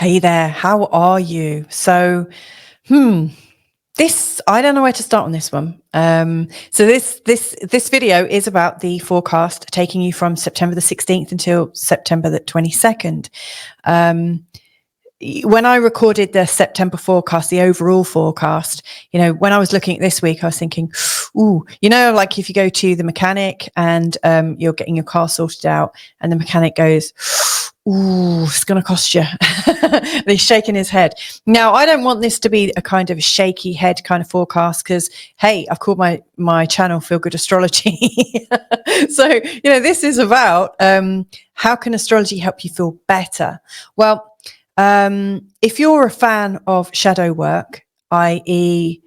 Hey there, how are you? So, this, I don't know where to start on this one. So this video is about the forecast taking you from September the 16th until September the 22nd. When I recorded the September forecast, the overall forecast, when I was looking at this week, I was thinking, ooh, like if you go to the mechanic and you're getting your car sorted out and the mechanic goes, ooh, it's going to cost you. And he's shaking his head. Now, I don't want this to be a kind of a shaky head kind of forecast because, hey, I've called my channel Feel Good Astrology. So, this is about how can astrology help you feel better? Well, if you're a fan of shadow work, i.e.,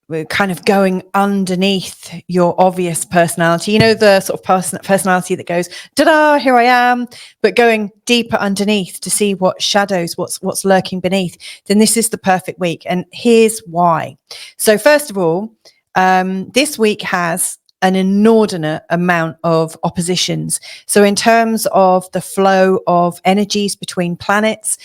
we're kind of going underneath your obvious personality, the sort of personality that goes, ta-da, here I am, but going deeper underneath to see what shadows, what's lurking beneath, then this is the perfect week. And here's why. So first of all, this week has an inordinate amount of oppositions. So in terms of the flow of energies between planets,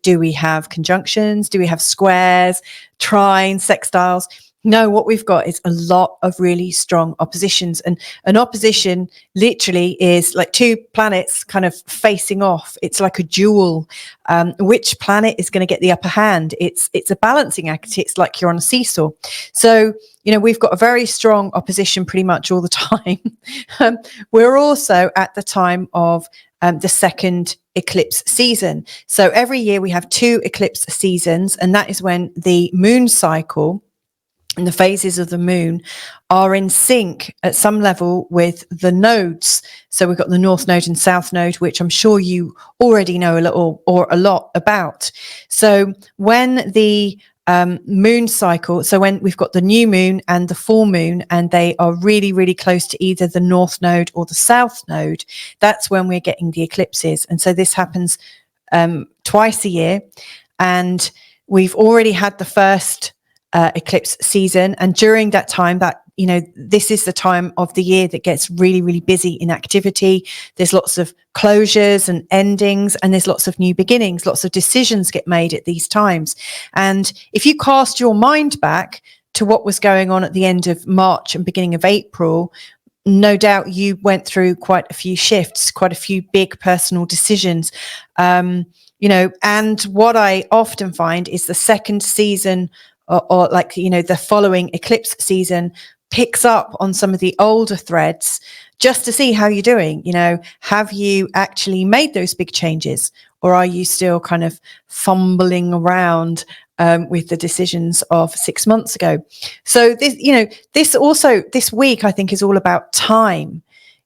do we have conjunctions? Do we have squares, trines, sextiles? No, what we've got is a lot of really strong oppositions. And an opposition literally is like two planets kind of facing off. It's like a duel. Which planet is going to get the upper hand? It's a balancing act. It's like you're on a seesaw. So, we've got a very strong opposition pretty much all the time. We're also at the time of the second eclipse season. So every year we have two eclipse seasons, and that is when the moon cycle and the phases of the moon are in sync at some level with the nodes. So we've got the North Node and South Node, which I'm sure you already know a little or a lot about. So when the moon cycle, so when we've got the new moon and the full moon, and they are really, really close to either the North Node or the South Node, that's when we're getting the eclipses. And so this happens twice a year. And we've already had the first eclipse season, and during that time, that this is the time of the year that gets really, really busy in activity. There's lots of closures and endings, and there's lots of new beginnings. Lots of decisions get made at these times. And if you cast your mind back to what was going on at the end of March and beginning of April, no doubt you went through quite a few shifts, quite a few big personal decisions. And what I often find is the second season or the following eclipse season picks up on some of the older threads just to see how you're doing. Have you actually made those big changes, or are you still kind of fumbling around with the decisions of 6 months ago? So this week, I think, is all about time.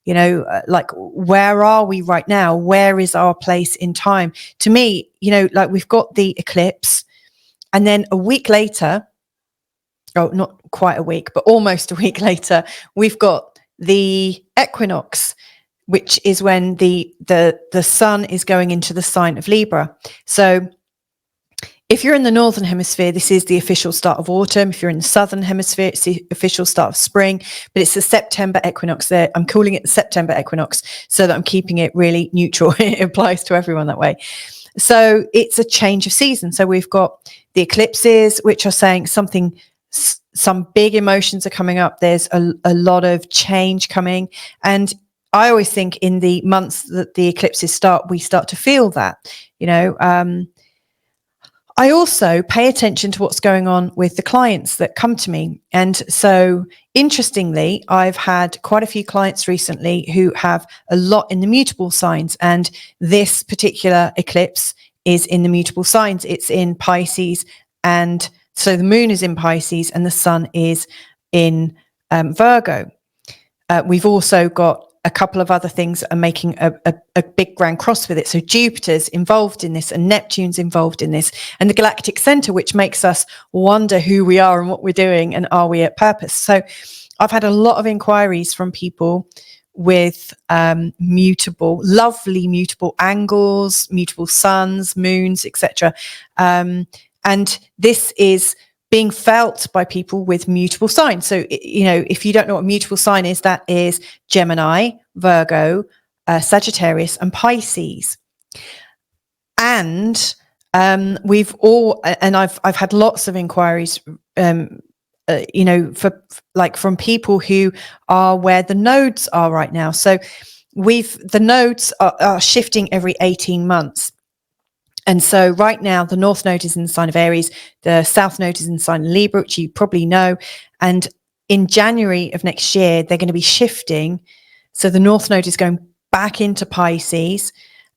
Where are we right now? Where is our place in time? To me, we've got the eclipse. And then a week later, not quite a week, but almost a week later, we've got the equinox, which is when the sun is going into the sign of Libra. So if you're in the northern hemisphere, this is the official start of autumn. If you're in the southern hemisphere, it's the official start of spring. But it's the September equinox there. I'm calling it the September equinox so that I'm keeping it really neutral. It applies to everyone that way. So it's a change of season. So we've got the eclipses, which are saying some big emotions are coming up. There's a lot of change coming. And I always think in the months that the eclipses start, we start to feel that, I also pay attention to what's going on with the clients that come to me. And so interestingly, I've had quite a few clients recently who have a lot in the mutable signs. And this particular eclipse is in the mutable signs. It's in Pisces. And so the moon is in Pisces and the sun is in Virgo. We've also got a couple of other things that are making a big grand cross with it. So Jupiter's involved in this and Neptune's involved in this, and the galactic center, which makes us wonder who we are and what we're doing and are we at purpose. So I've had a lot of inquiries from people with lovely mutable angles, mutable suns, moons, etc. And this is being felt by people with mutable signs. So, if you don't know what mutable sign is, that is Gemini, Virgo, Sagittarius, and Pisces. And We've all, and I've had lots of inquiries, you know, for like from people who are where the nodes are right now. So the nodes are shifting every 18 months. And so right now, the North Node is in the sign of Aries. The South Node is in the sign of Libra, which you probably know. And in January of next year, they're going to be shifting. So the North Node is going back into Pisces,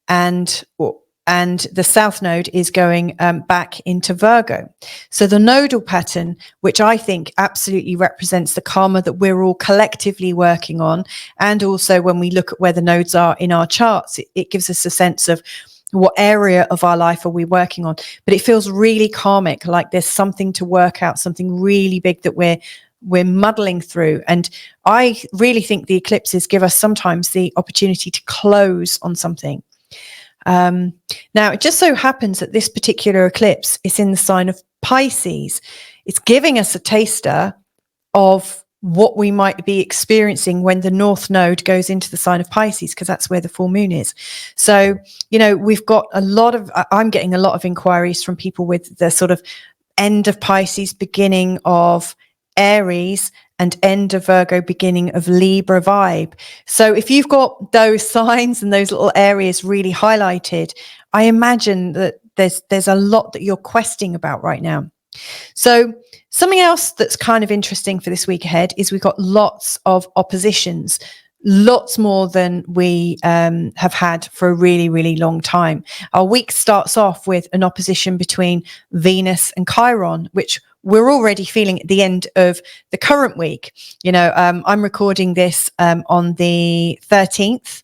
and the South Node is going back into Virgo. So the nodal pattern, which I think absolutely represents the karma that we're all collectively working on, and also when we look at where the nodes are in our charts, it gives us a sense of what area of our life are we working on. But it feels really karmic, like there's something to work out, something really big that we're muddling through. And I really think the eclipses give us sometimes the opportunity to close on something. Now, it just so happens that this particular eclipse is in the sign of Pisces. It's giving us a taster of what we might be experiencing when the North Node goes into the sign of Pisces, because that's where the full moon is. So, you know, we've got I'm getting a lot of inquiries from people with the sort of end of Pisces, beginning of Aries, and end of Virgo, beginning of Libra vibe. So if you've got those signs and those little areas really highlighted, I imagine that there's a lot that you're questing about right now. So something else that's kind of interesting for this week ahead is we've got lots of oppositions, lots more than we have had for a really, really long time. Our week starts off with an opposition between Venus and Chiron, which we're already feeling at the end of the current week. You know, I'm recording this on the 13th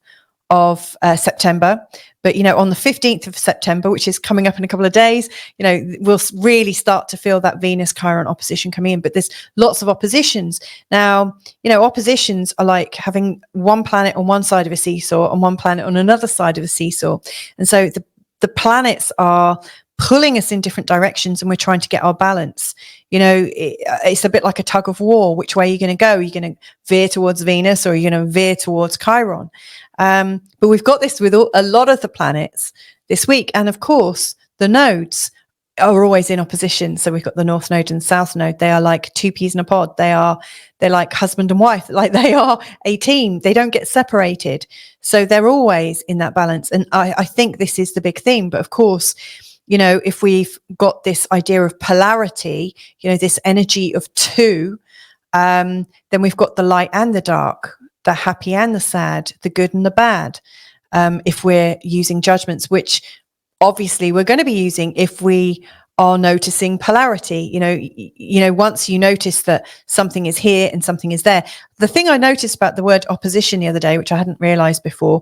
of September. But, you know, on the 15th of September, which is coming up in a couple of days, you know, we'll really start to feel that Venus-Chiron opposition coming in. But there's lots of oppositions. Now, you know, oppositions are like having one planet on one side of a seesaw and one planet on another side of a seesaw. And so the planets are pulling us in different directions, and we're trying to get our balance. You know, it's a bit like a tug of war. Which way are you going to go? Are you going to veer towards Venus, or are you going to veer towards Chiron? But we've got this with a lot of the planets this week. And of course, the nodes are always in opposition. So we've got the North Node and South Node. They are like two peas in a pod. They're like husband and wife. Like they are a team. They don't get separated. So they're always in that balance. And I think this is the big theme. But of course, you know, if we've got this idea of polarity, you know, this energy of two, then we've got the light and the dark, the happy and the sad, the good and the bad. If we're using judgments, which obviously we're going to be using if we are noticing polarity. You know, once you notice that something is here and something is there. The thing I noticed about the word opposition the other day, which I hadn't realized before,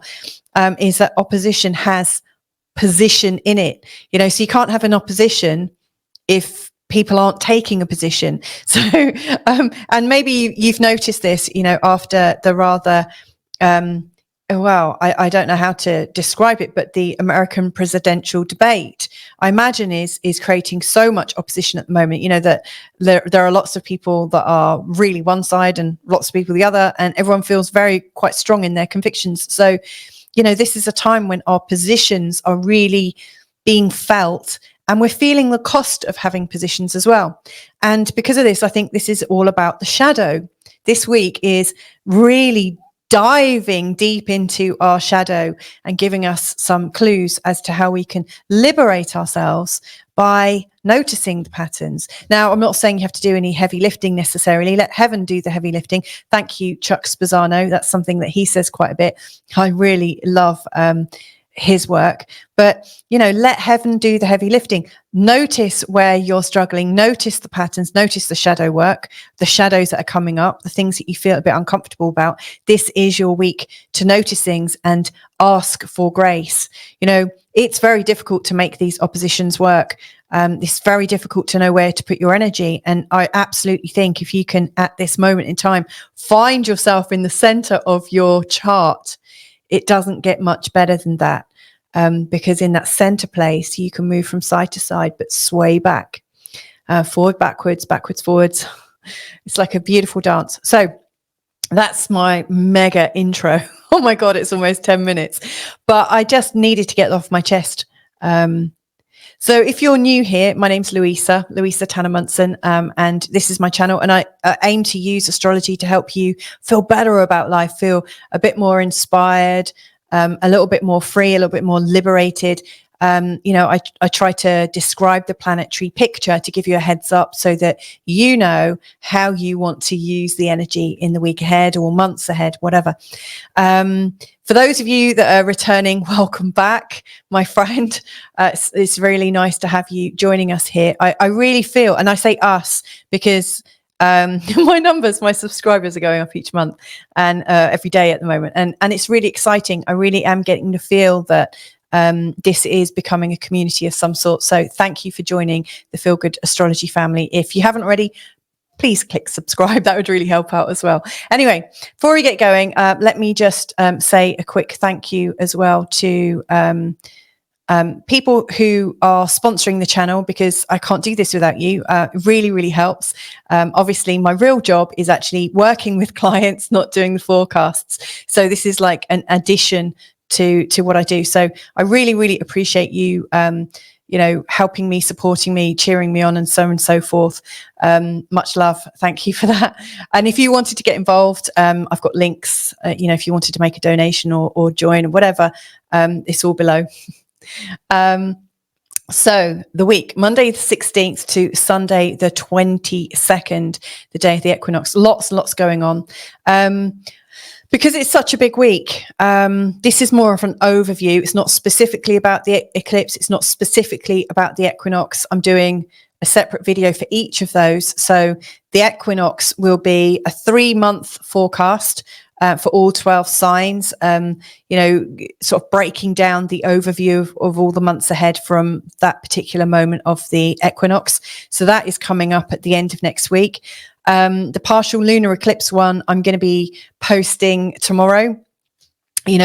is that opposition has position in it. You know, so you can't have an opposition if people aren't taking a position. So, and maybe you've noticed this, you know, after the rather, I don't know how to describe it, but the American presidential debate, I imagine is creating so much opposition at the moment, you know, that there are lots of people that are really one side and lots of people the other, and everyone feels quite strong in their convictions. So, you know, this is a time when our positions are really being felt, and we're feeling the cost of having positions as well. And because of this, I think this is all about the shadow. This week is really diving deep into our shadow and giving us some clues as to how we can liberate ourselves by noticing the patterns. Now, I'm not saying you have to do any heavy lifting necessarily. Let heaven do the heavy lifting. Thank you, Chuck Spezzano. That's something that he says quite a bit. I really love his work. But, you know, let heaven do the heavy lifting. Notice where you're struggling. Notice the patterns. Notice the shadow work, the shadows that are coming up, the things that you feel a bit uncomfortable about. This is your week to notice things and ask for grace. You know, it's very difficult to make these oppositions work. It's very difficult to know where to put your energy. And I absolutely think if you can, at this moment in time, find yourself in the center of your chart, it doesn't get much better than that, because in that center place, you can move from side to side, but sway back, forward, backwards, backwards, forwards. It's like a beautiful dance. So that's my mega intro. Oh my God, it's almost 10 minutes, but I just needed to get off my chest. So if you're new here, my name's Louisa Tanner Munson, and this is my channel, and I aim to use astrology to help you feel better about life, feel a bit more inspired, a little bit more free, a little bit more liberated. I try to describe the planetary picture to give you a heads up so that you know how you want to use the energy in the week ahead or months ahead, whatever. For those of you that are returning, welcome back, my friend. It's really nice to have you joining us here. I really feel, and I say us because my subscribers are going up each month and every day at the moment. And it's really exciting. I really am getting to feel that this is becoming a community of some sort. So thank you for joining the Feel Good Astrology family. If you haven't already, please click subscribe. That would really help out as well. Anyway, before we get going, let me just say a quick thank you as well to people who are sponsoring the channel, because I can't do this without you. It really, really helps. Obviously, my real job is actually working with clients, not doing the forecasts. So this is like an addition to what I do. So I really, really appreciate you, helping me, supporting me, cheering me on, and so forth. Much love. Thank you for that. And if you wanted to get involved, I've got links, if you wanted to make a donation or join or whatever, it's all below. So the week, Monday the 16th to Sunday the 22nd, the day of the equinox, lots going on. Because it's such a big week, this is more of an overview. It's not specifically about the eclipse. It's not specifically about the equinox. I'm doing a separate video for each of those. So the equinox will be a 3-month forecast for all 12 signs, sort of breaking down the overview of all the months ahead from that particular moment of the equinox. So that is coming up at the end of next week. The partial lunar eclipse one, I'm going to be posting tomorrow.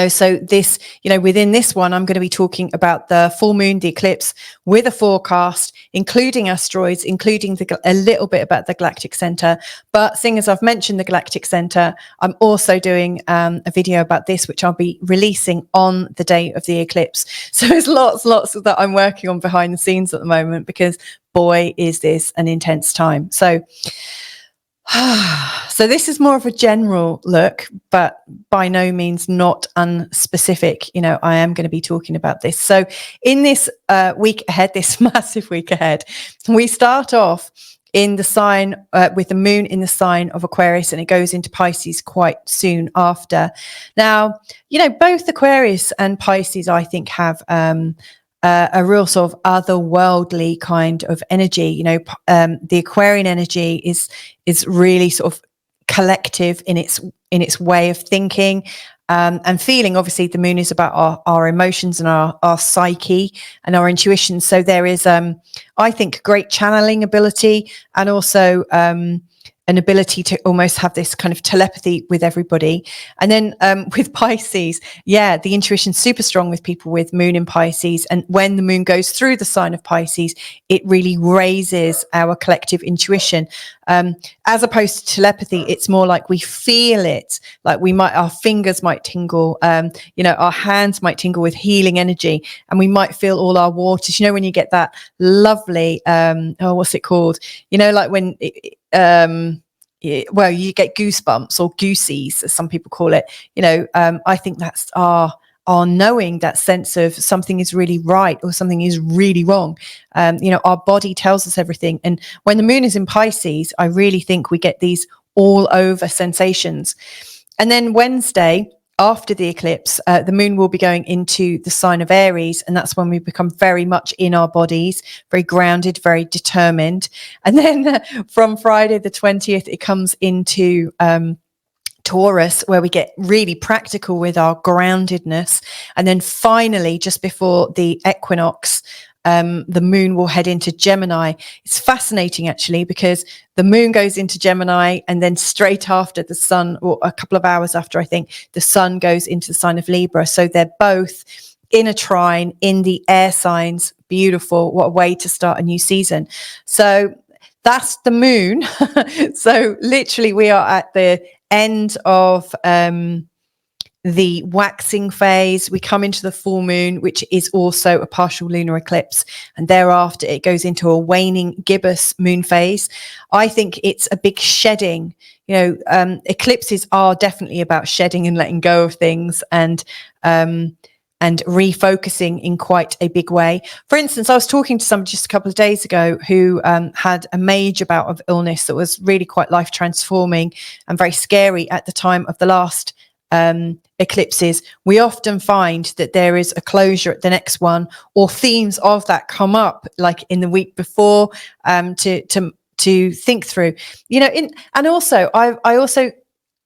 So this, within this one, I'm going to be talking about the full moon, the eclipse, with a forecast, including asteroids, including a little bit about the galactic center. But seeing as I've mentioned the galactic center, I'm also doing a video about this, which I'll be releasing on the day of the eclipse. So there's lots that I'm working on behind the scenes at the moment, because boy, is this an intense time. So this is more of a general look, but by no means not unspecific. I am going to be talking about this. So in this week ahead, this massive week ahead, we start off in the sign with the moon in the sign of Aquarius, and it goes into Pisces quite soon after. Now, both Aquarius and Pisces, I think, have a real sort of otherworldly kind of energy. The Aquarian energy is really sort of collective in its way of thinking and feeling. Obviously, the moon is about our emotions and our psyche and our intuition. So there is, I think, great channeling ability, and also an ability to almost have this kind of telepathy with everybody. And then with Pisces, the intuition's super strong with people with moon in Pisces. And when the moon goes through the sign of Pisces, it really raises our collective intuition. As opposed to telepathy, it's more like we feel it, like our fingers might tingle, our hands might tingle with healing energy, and we might feel all our waters. When you get that lovely, what's it called? Like when you get goosebumps or goosies, as some people call it. I think that's our knowing, that sense of something is really right or something is really wrong. Our body tells us everything. And when the moon is in Pisces, I really think we get these all over sensations. And then Wednesday, after the eclipse, the moon will be going into the sign of Aries, and that's when we become very much in our bodies, very grounded, very determined. And then from Friday the 20th, it comes into Taurus, where we get really practical with our groundedness. And then finally, just before the equinox, the moon will head into Gemini. It's fascinating, actually, because the moon goes into Gemini, and then straight after, the sun, or a couple of hours after, I think, the sun goes into the sign of Libra. So they're both in a trine in the air signs. Beautiful. What a way to start a new season. So that's the moon. So literally we are at the end of the waxing phase. We come into the full moon, which is also a partial lunar eclipse. And thereafter, it goes into a waning gibbous moon phase. I think it's a big shedding. Eclipses are definitely about shedding and letting go of things and refocusing in quite a big way. For instance, I was talking to somebody just a couple of days ago who had a major bout of illness that was really quite life transforming and very scary at the time of the last eclipses. We often find that there is a closure at the next one, or themes of that come up like in the week before to think through. And also I also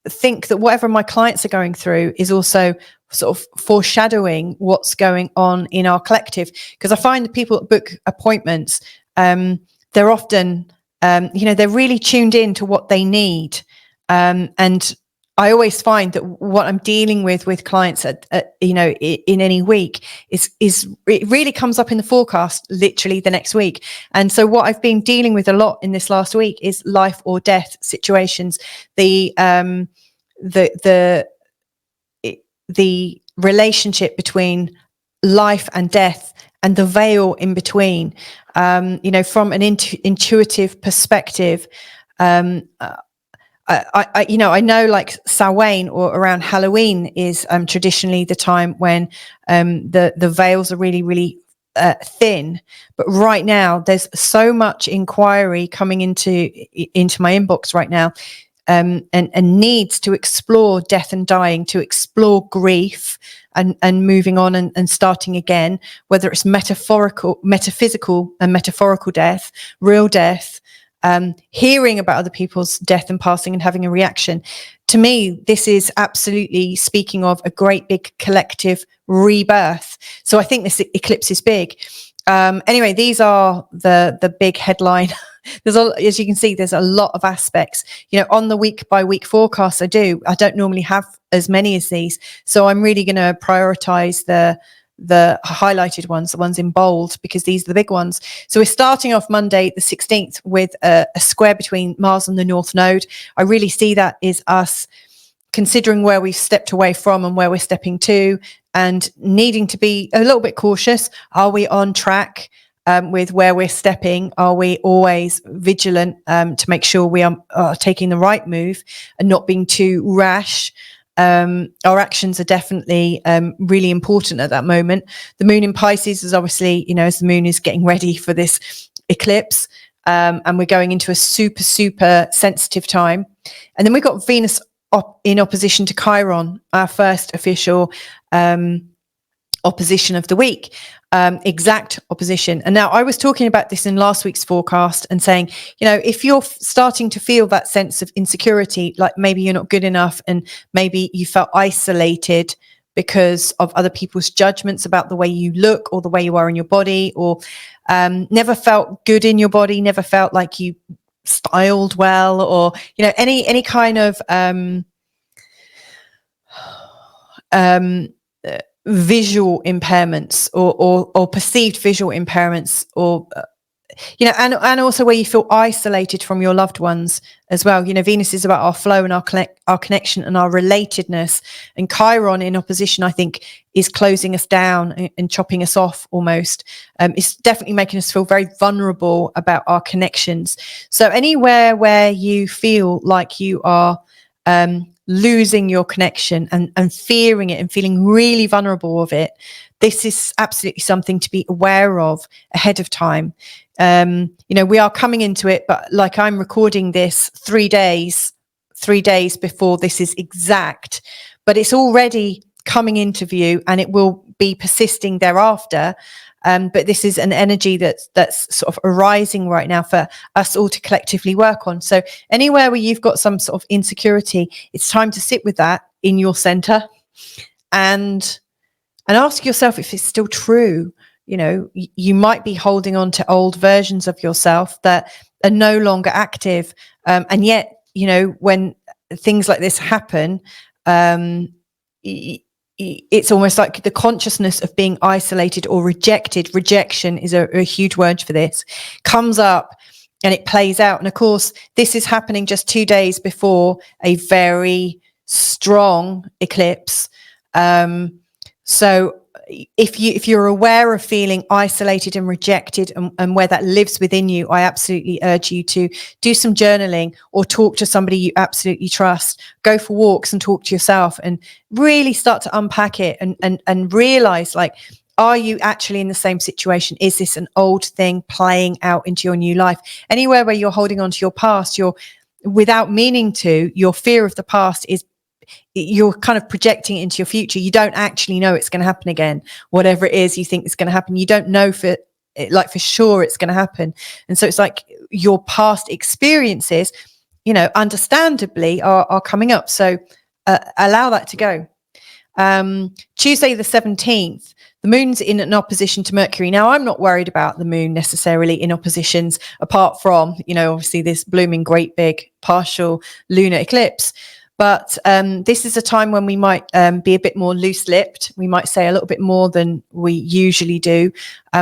think that whatever my clients are going through is also sort of foreshadowing what's going on in our collective, because I find the people that book appointments, they're often they're really tuned in to what they need, and I always find that what I'm dealing with clients in any week is it really comes up in the forecast literally the next week. And so what I've been dealing with a lot in this last week is life or death situations, the relationship between life and death and the veil in between. From an intuitive perspective, I know like Samhain or around Halloween is traditionally the time when the veils are really, really thin. But right now, there's so much inquiry coming into my inbox right now, and needs to explore death and dying, to explore grief and moving on and starting again, whether it's metaphysical and metaphorical death, real death, hearing about other people's death and passing and having a reaction. To me, this is absolutely speaking of a great big collective rebirth. So I think this eclipse is big. Anyway, these are the big headline. As you can see, there's a lot of aspects, on the week by week forecast. I don't normally have as many as these. So I'm really going to prioritize the highlighted ones, the ones in bold, because these are the big ones. So we're starting off Monday, the 16th, with a square between Mars and the North Node. I really see that is us considering where we've stepped away from and where we're stepping to, and needing to be a little bit cautious. Are we on track with where we're stepping? Are we always vigilant to make sure we are taking the right move and not being too rash? Our actions are definitely really important at that moment. The moon in Pisces is obviously, as the moon is getting ready for this eclipse, and we're going into a super, super sensitive time. And then we've got Venus in opposition to Chiron, our first official opposition of the week. Exact opposition. And now I was talking about this in last week's forecast and saying, if you're starting to feel that sense of insecurity, like maybe you're not good enough and maybe you felt isolated because of other people's judgments about the way you look or the way you are in your body, or never felt good in your body, never felt like you styled well, or any kind of visual impairments or perceived visual impairments, or and also where you feel isolated from your loved ones as well. Venus is about our flow and our connection and our relatedness, and Chiron in opposition, I think, is closing us down and chopping us off almost. It's definitely making us feel very vulnerable about our connections. So anywhere where you feel like you are losing your connection and fearing it and feeling really vulnerable of it, this is absolutely something to be aware of ahead of time. We are coming into it, but like I'm recording this 3 days before this is exact, but it's already coming into view and it will be persisting thereafter. But this is an energy that's sort of arising right now for us all to collectively work on. So anywhere where you've got some sort of insecurity, it's time to sit with that in your center and ask yourself if it's still true. You might be holding on to old versions of yourself that are no longer active. And yet, when things like this happen, it's almost like the consciousness of being isolated or rejected. Rejection is a huge word for this, comes up and it plays out. And of course, this is happening just 2 days before a very strong eclipse. So if you're aware of feeling isolated and rejected and where that lives within you, I absolutely urge you to do some journaling or talk to somebody you absolutely trust. Go for walks and talk to yourself and really start to unpack it and realize, like, are you actually in the same situation? Is this an old thing playing out into your new life? Anywhere where you're holding on to your past, you're, without meaning to, your fear of the past is, you're kind of projecting it into your future. You don't actually know it's going to happen again. Whatever it is you think is going to happen, you don't know for sure it's going to happen. And so it's like your past experiences, understandably are coming up. So allow that to go. Tuesday the 17th, the moon's in an opposition to Mercury. Now, I'm not worried about the moon necessarily in oppositions, apart from, obviously this blooming great big partial lunar eclipse. But this is a time when we might be a bit more loose-lipped. We might say a little bit more than we usually do.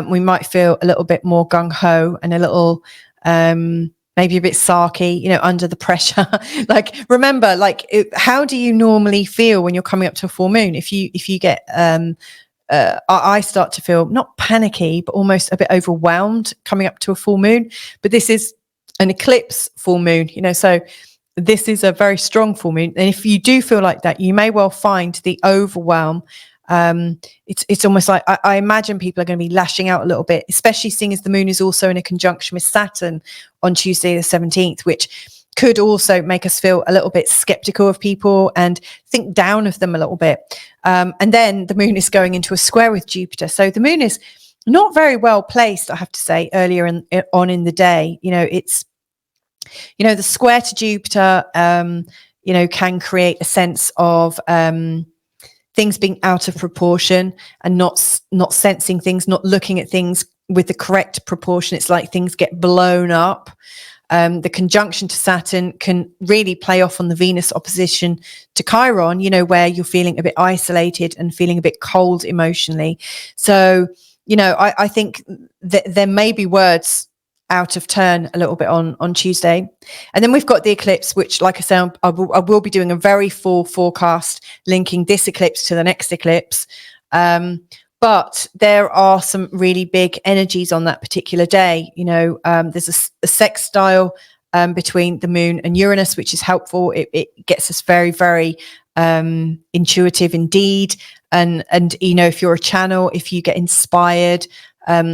We might feel a little bit more gung-ho and a little maybe a bit sarky, under the pressure. Remember, how do you normally feel when you're coming up to a full moon? If you get, I start to feel not panicky, but almost a bit overwhelmed coming up to a full moon. But this is an eclipse full moon, so this is a very strong full moon. And if you do feel like that, you may well find the overwhelm. It's almost like I imagine people are going to be lashing out a little bit, especially seeing as the moon is also in a conjunction with Saturn on Tuesday the 17th, which could also make us feel a little bit skeptical of people and think down of them a little bit. And then the moon is going into a square with Jupiter. So the moon is not very well placed, I have to say, earlier on in the day. It's, the square to Jupiter, can create a sense of things being out of proportion and not sensing things, not looking at things with the correct proportion. It's like things get blown up. The conjunction to Saturn can really play off on the Venus opposition to Chiron, where you're feeling a bit isolated and feeling a bit cold emotionally. So, I think that there may be words out of turn a little bit on Tuesday. And then we've got the eclipse, which, like I said, I will be doing a very full forecast linking this eclipse to the next eclipse. But there are some really big energies on that particular day. There's a sextile between the moon and Uranus, which is helpful. It gets us very, very intuitive indeed. And if you're a channel, if you get inspired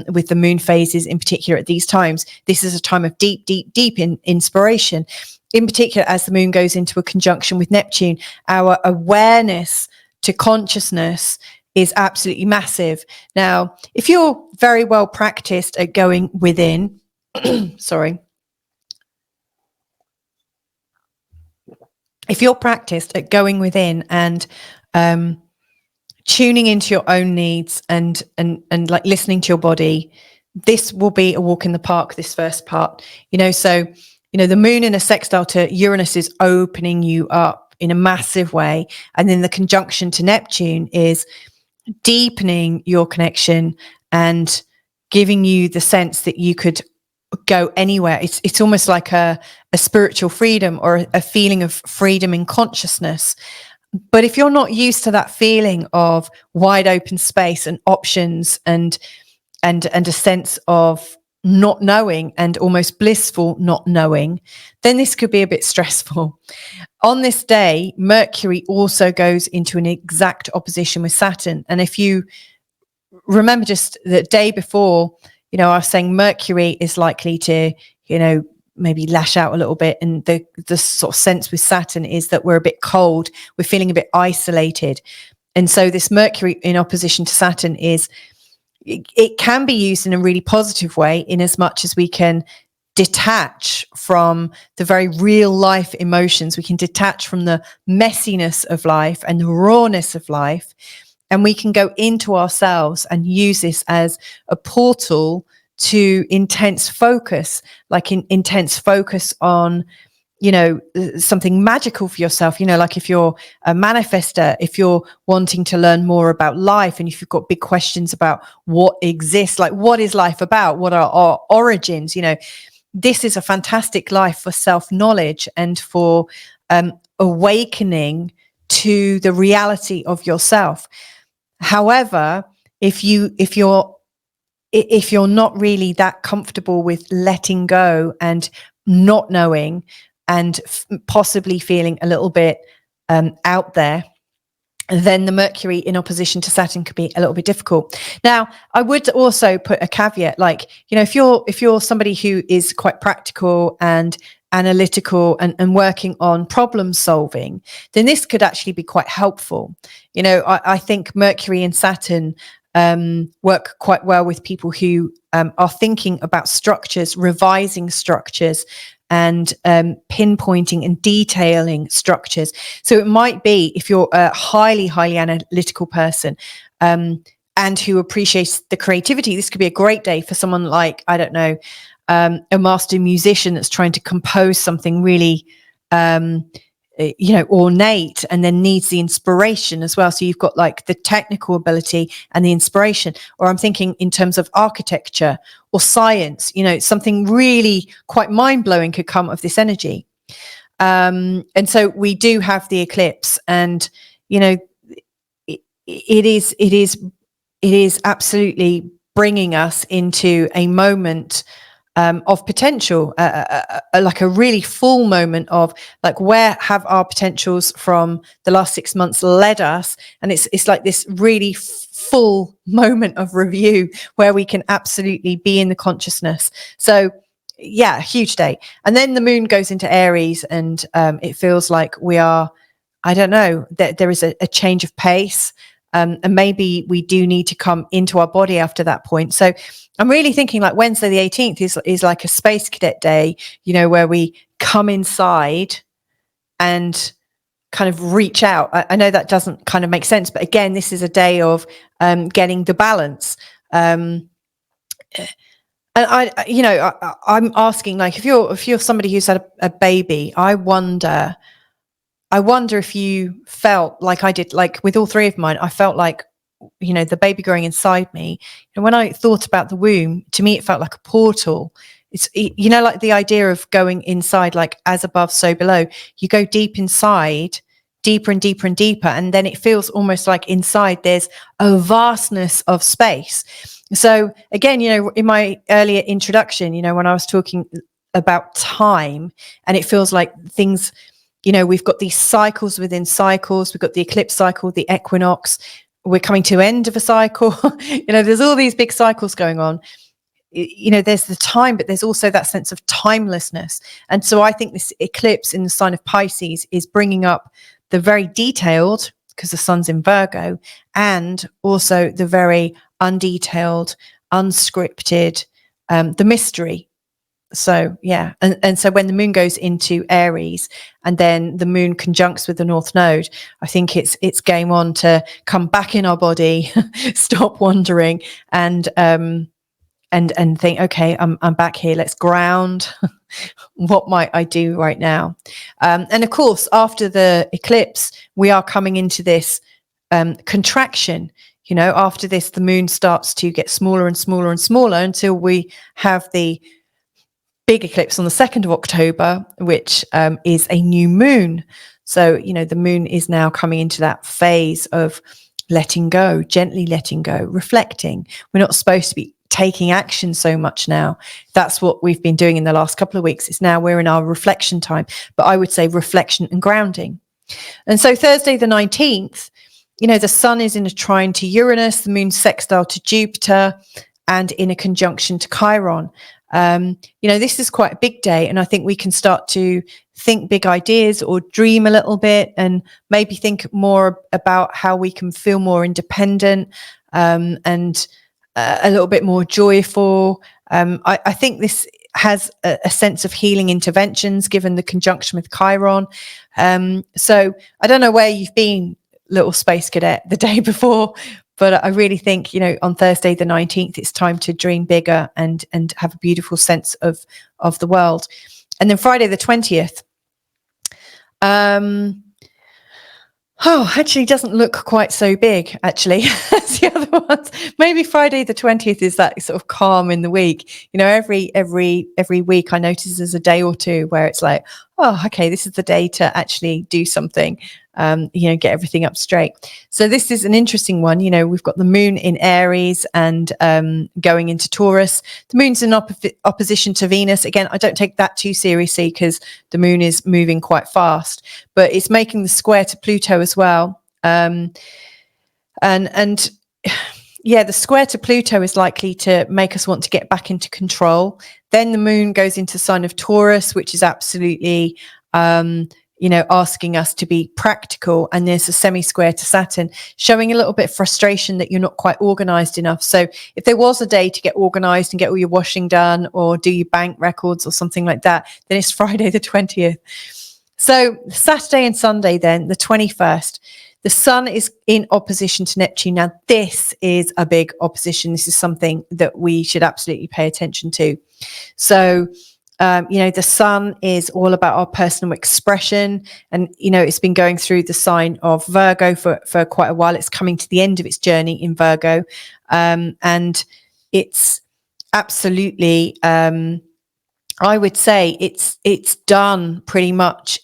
with the moon phases in particular at these times, this is a time of deep inspiration. In particular, as the moon goes into a conjunction with Neptune, our awareness to consciousness is absolutely massive. Now, if you're very well practiced at going within, sorry. If you're practiced at going within and tuning into your own needs and like listening to your body, this will be a walk in the park, this first part. So the moon in a sextile to Uranus is opening you up in a massive way, and then the conjunction to Neptune is deepening your connection and giving you the sense that you could go anywhere. It's almost like a spiritual freedom or a feeling of freedom in consciousness. But if you're not used to that feeling of wide open space and options and a sense of not knowing and almost blissful not knowing, then this could be a bit stressful. On this day, Mercury also goes into an exact opposition with Saturn. And if you remember just the day before, I was saying Mercury is likely to, maybe lash out a little bit. And the sort of sense with Saturn is that we're a bit cold. We're feeling a bit isolated. And so this Mercury in opposition to Saturn it can be used in a really positive way, in as much as we can detach from the very real life emotions. We can detach from the messiness of life and the rawness of life. And we can go into ourselves and use this as a portal to intense focus, like intense focus on, something magical for yourself. Like if you're a manifester, if you're wanting to learn more about life, and if you've got big questions about what exists, like what is life about? What are our origins? This is a fantastic life for self-knowledge and for awakening to the reality of yourself. However, if you're not really that comfortable with letting go and not knowing and possibly feeling a little bit out there, then the Mercury in opposition to Saturn could be a little bit difficult. Now, I would also put a caveat, like, if you're somebody who is quite practical and analytical and working on problem solving, then this could actually be quite helpful. I think Mercury and Saturn work quite well with people who are thinking about structures, revising structures, and pinpointing and detailing structures. So it might be, if you're a highly analytical person and who appreciates the creativity, this could be a great day for someone like, I don't know, a master musician that's trying to compose something really ornate, and then needs the inspiration as well. So you've got like the technical ability and the inspiration. Or I'm thinking in terms of architecture or science, something really quite mind-blowing could come of this energy. And so we do have the eclipse, and it is absolutely bringing us into a moment of potential, like a really full moment of like, where have our potentials from the last 6 months led us? And it's like this really full moment of review where we can absolutely be in the consciousness. So yeah, huge day. And then the moon goes into Aries, and it feels like we are, I don't know, that there is a change of pace. And maybe we do need to come into our body after that point. So I'm really thinking like Wednesday the 18th is like a space cadet day, where we come inside and kind of reach out. I know that doesn't kind of make sense, but again, this is a day of getting the balance. And I'm asking, like, if you're somebody who's had a baby, I wonder if you felt like I did, like with all three of mine, I felt like, the baby growing inside me. And when I thought about the womb, to me, it felt like a portal. It's, like the idea of going inside, like as above, so below. You go deep inside, deeper and deeper and deeper. And then it feels almost like inside there's a vastness of space. So again, in my earlier introduction, when I was talking about time, and it feels like things, we've got these cycles within cycles. We've got the eclipse cycle, the equinox. We're coming to end of a cycle. There's all these big cycles going on. There's the time, but there's also that sense of timelessness. And so I think this eclipse in the sign of Pisces is bringing up the very detailed, because the sun's in Virgo, and also the very undetailed, unscripted, the mystery. So yeah, and so when the moon goes into Aries, and then the moon conjuncts with the North Node, I think it's game on to come back in our body, stop wandering, and think, okay, I'm back here. Let's ground. What might I do right now? And of course, after the eclipse, we are coming into this contraction. After this, the moon starts to get smaller and smaller and smaller until we have the big eclipse on the 2nd of October, which is a new moon. So, the moon is now coming into that phase of letting go, gently letting go, reflecting. We're not supposed to be taking action so much now. That's what we've been doing in the last couple of weeks. It's now we're in our reflection time, but I would say reflection and grounding. And so Thursday the 19th, the sun is in a trine to Uranus, the moon sextile to Jupiter, and in a conjunction to Chiron. This is quite a big day, and I think we can start to think big ideas or dream a little bit, and maybe think more about how we can feel more independent and a little bit more joyful. I think this has a sense of healing interventions given the conjunction with Chiron. So I don't know where you've been, little space cadet, the day before, but I really think, on Thursday, the 19th, it's time to dream bigger and have a beautiful sense of the world. And then Friday, the 20th, actually doesn't look quite so big, actually, as the other ones. Maybe Friday, the 20th is that sort of calm in the week. Every week I notice there's a day or two where it's like, oh, okay, this is the day to actually do something. get everything up straight. So this is an interesting one. We've got the moon in Aries and going into Taurus. The moon's in opposition to Venus. Again, I don't take that too seriously because the moon is moving quite fast, but it's making the square to Pluto as well. And the square to Pluto is likely to make us want to get back into control. Then the moon goes into the sign of Taurus, which is absolutely, asking us to be practical. And there's a semi-square to Saturn, showing a little bit of frustration that you're not quite organized enough. So if there was a day to get organized and get all your washing done or do your bank records or something like that, then it's Friday the 20th. So Saturday and Sunday, then the 21st, the sun is in opposition to Neptune. Now, this is a big opposition. This is something that we should absolutely pay attention to. So, the sun is all about our personal expression. And, it's been going through the sign of Virgo for quite a while. It's coming to the end of its journey in Virgo. And it's absolutely, I would say it's done pretty much.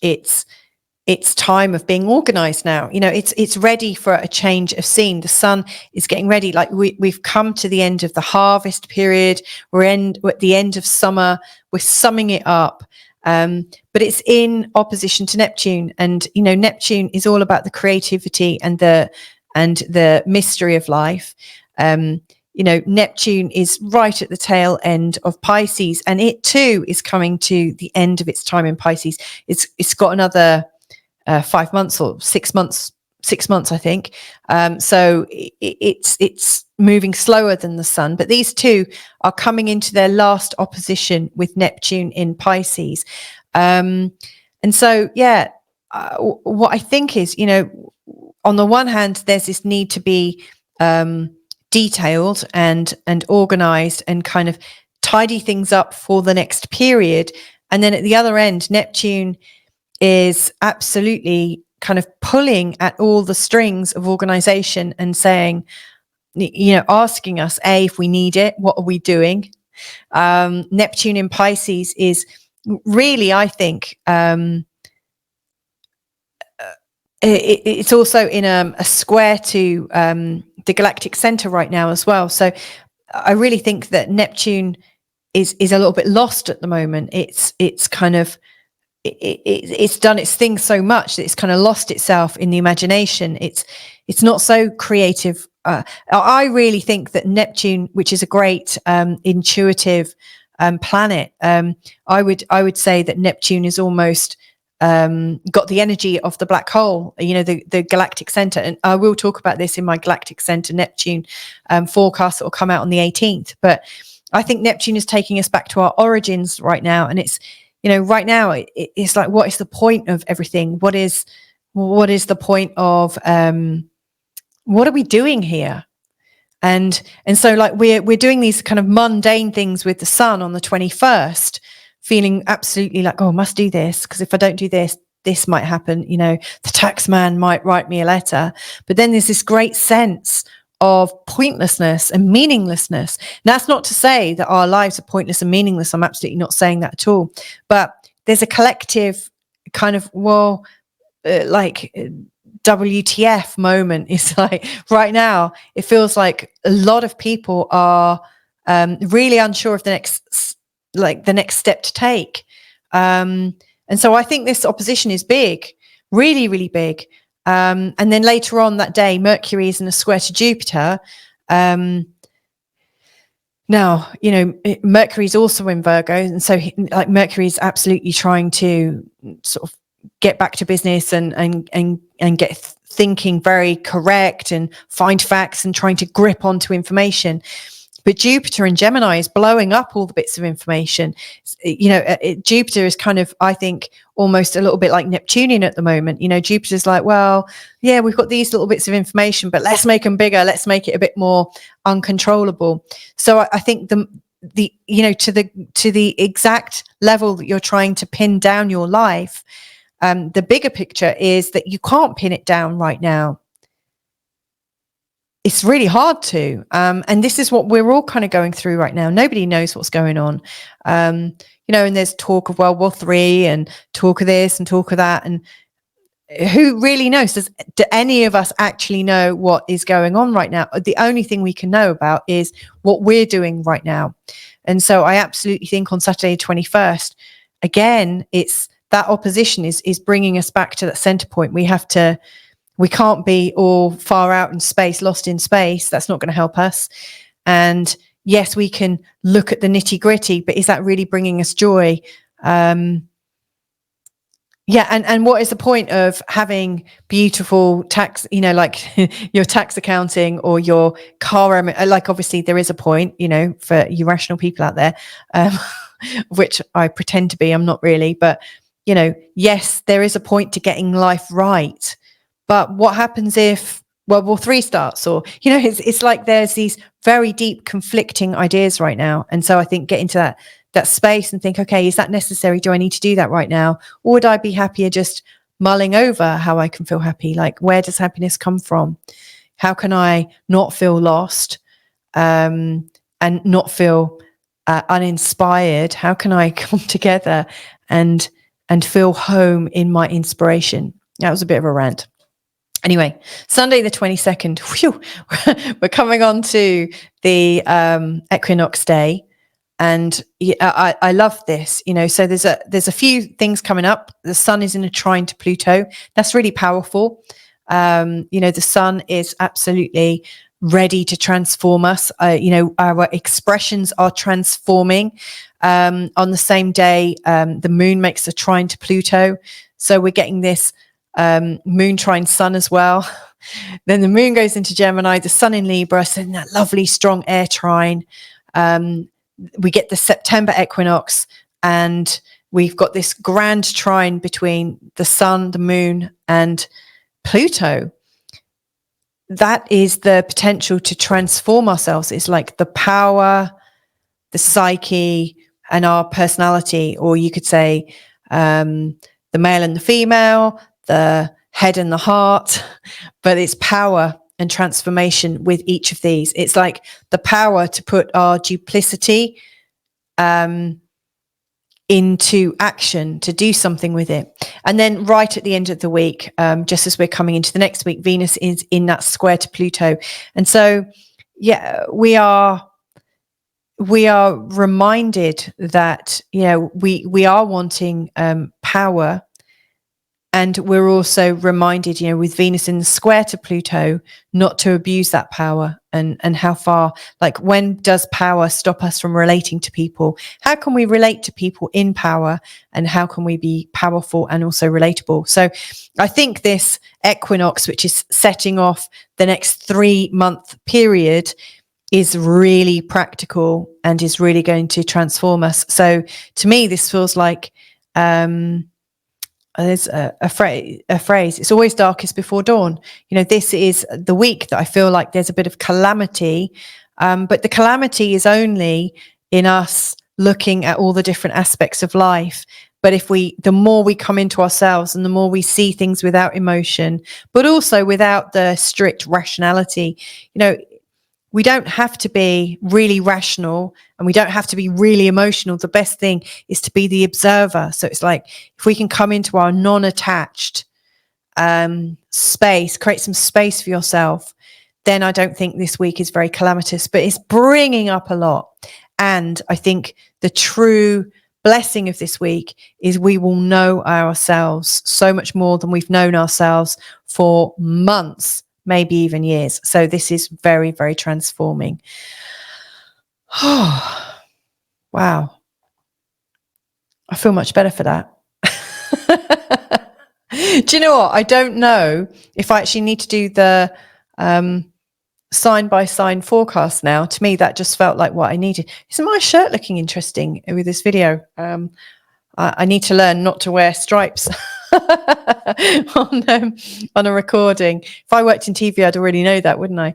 It's time of being organized now. It's ready for a change of scene. The sun is getting ready. Like we've come to the end of the harvest period. We're at the end of summer. We're summing it up. But it's in opposition to Neptune. And, Neptune is all about the creativity and the mystery of life. Neptune is right at the tail end of Pisces, and it too is coming to the end of its time in Pisces. It's got another 5 months or 6 months, I think. So it's moving slower than the sun, but these two are coming into their last opposition with Neptune in Pisces. And so, what I think is, on the one hand, there's this need to be detailed and organized and kind of tidy things up for the next period. And then at the other end, Neptune is absolutely kind of pulling at all the strings of organization and saying, asking us, if we need it, what are we doing? Neptune in Pisces is really, I think, it's also in a square to the galactic center right now as well. So I really think that Neptune is a little bit lost at the moment. It's kind of, it's done its thing so much that it's kind of lost itself in the imagination. It's not so creative. I really think that Neptune, which is a great intuitive planet, I would say that Neptune is almost got the energy of the black hole, the galactic center. And I will talk about this in my galactic center Neptune forecast that will come out on the 18th. But I think Neptune is taking us back to our origins right now, and it's right now it's like, what is the point of everything? What is the point of what are we doing here? And so, like, we're doing these kind of mundane things with the sun on the 21st, feeling absolutely like, I must do this, because if I don't do this, this might happen. The tax man might write me a letter. But then there's this great sense of pointlessness and meaninglessness. Now, that's not to say that our lives are pointless and meaningless. I'm absolutely not saying that at all. But there's a collective kind of, WTF moment. It's like right now, it feels like a lot of people are really unsure of the next step to take. And so I think this opposition is big, really, really big. And then later on that day, Mercury is in a square to Jupiter. Now, Mercury is also in Virgo. And so Mercury is absolutely trying to sort of get back to business and get thinking very correct and find facts and trying to grip onto information. But Jupiter in Gemini is blowing up all the bits of information. Jupiter is kind of, I think, almost a little bit like Neptunian at the moment. Jupiter's like, we've got these little bits of information, but let's make them bigger. Let's make it a bit more uncontrollable. So I think to the exact level that you're trying to pin down your life, the bigger picture is that you can't pin it down right now. It's really hard to, and this is what we're all kind of going through right now. Nobody knows what's going on, and there's talk of World War III and talk of this and talk of that, and who really knows? Do any of us actually know what is going on right now? The only thing we can know about is what we're doing right now. And so I absolutely think on Saturday 21st, again, it's that opposition is bringing us back to that center point. We can't be all far out in space, lost in space. That's not going to help us. And yes, we can look at the nitty gritty, but is that really bringing us joy? Yeah, and what is the point of having beautiful tax, like your tax accounting or your car, like obviously there is a point, for you rational people out there, which I pretend to be, I'm not really, but, yes, there is a point to getting life right. But what happens if World War III starts? Or, it's like there's these very deep conflicting ideas right now. And so I think get into that space and think, okay, is that necessary? Do I need to do that right now? Or would I be happier just mulling over how I can feel happy? Like, where does happiness come from? How can I not feel lost and not feel uninspired? How can I come together and feel home in my inspiration? That was a bit of a rant. Anyway, Sunday the 22nd, we're coming on to the equinox day. And I love this, so there's a few things coming up. The sun is in a trine to Pluto. That's really powerful. The sun is absolutely ready to transform us. Our expressions are transforming. On the same day, the moon makes a trine to Pluto. So we're getting this moon trine sun as well. Then the moon goes into Gemini, the sun in Libra, so in that lovely strong air trine. We get the September equinox, and we've got this grand trine between the sun, the moon, and Pluto. That is the potential to transform ourselves. It's like the power, the psyche, and our personality, or you could say the male and the female, the head and the heart, but it's power and transformation with each of these. It's like the power to put our duplicity into action, to do something with it. And then right at the end of the week, just as we're coming into the next week, Venus is in that square to Pluto. And so, yeah, we are reminded that, we are wanting power. And we're also reminded, with Venus in the square to Pluto, not to abuse that power, and how far, like, when does power stop us from relating to people? How can we relate to people in power, and how can we be powerful and also relatable? So I think this equinox, which is setting off the next 3-month period, is really practical and is really going to transform us. So to me, this feels like, there's a phrase, it's always darkest before dawn. This is the week that I feel like there's a bit of calamity, but the calamity is only in us looking at all the different aspects of life. But the more we come into ourselves, and the more we see things without emotion, but also without the strict rationality, we don't have to be really rational, and we don't have to be really emotional. The best thing is to be the observer. So it's like, if we can come into our non-attached space, create some space for yourself, then I don't think this week is very calamitous, but it's bringing up a lot. And I think the true blessing of this week is we will know ourselves so much more than we've known ourselves for months, maybe even years. So this is very, very transforming. Oh, wow. I feel much better for that. Do you know what? I don't know if I actually need to do the sign by sign forecast now. To me, that just felt like what I needed. Isn't my shirt looking interesting with this video? I need to learn not to wear stripes on a recording. If I worked in TV, I'd already know that, wouldn't I?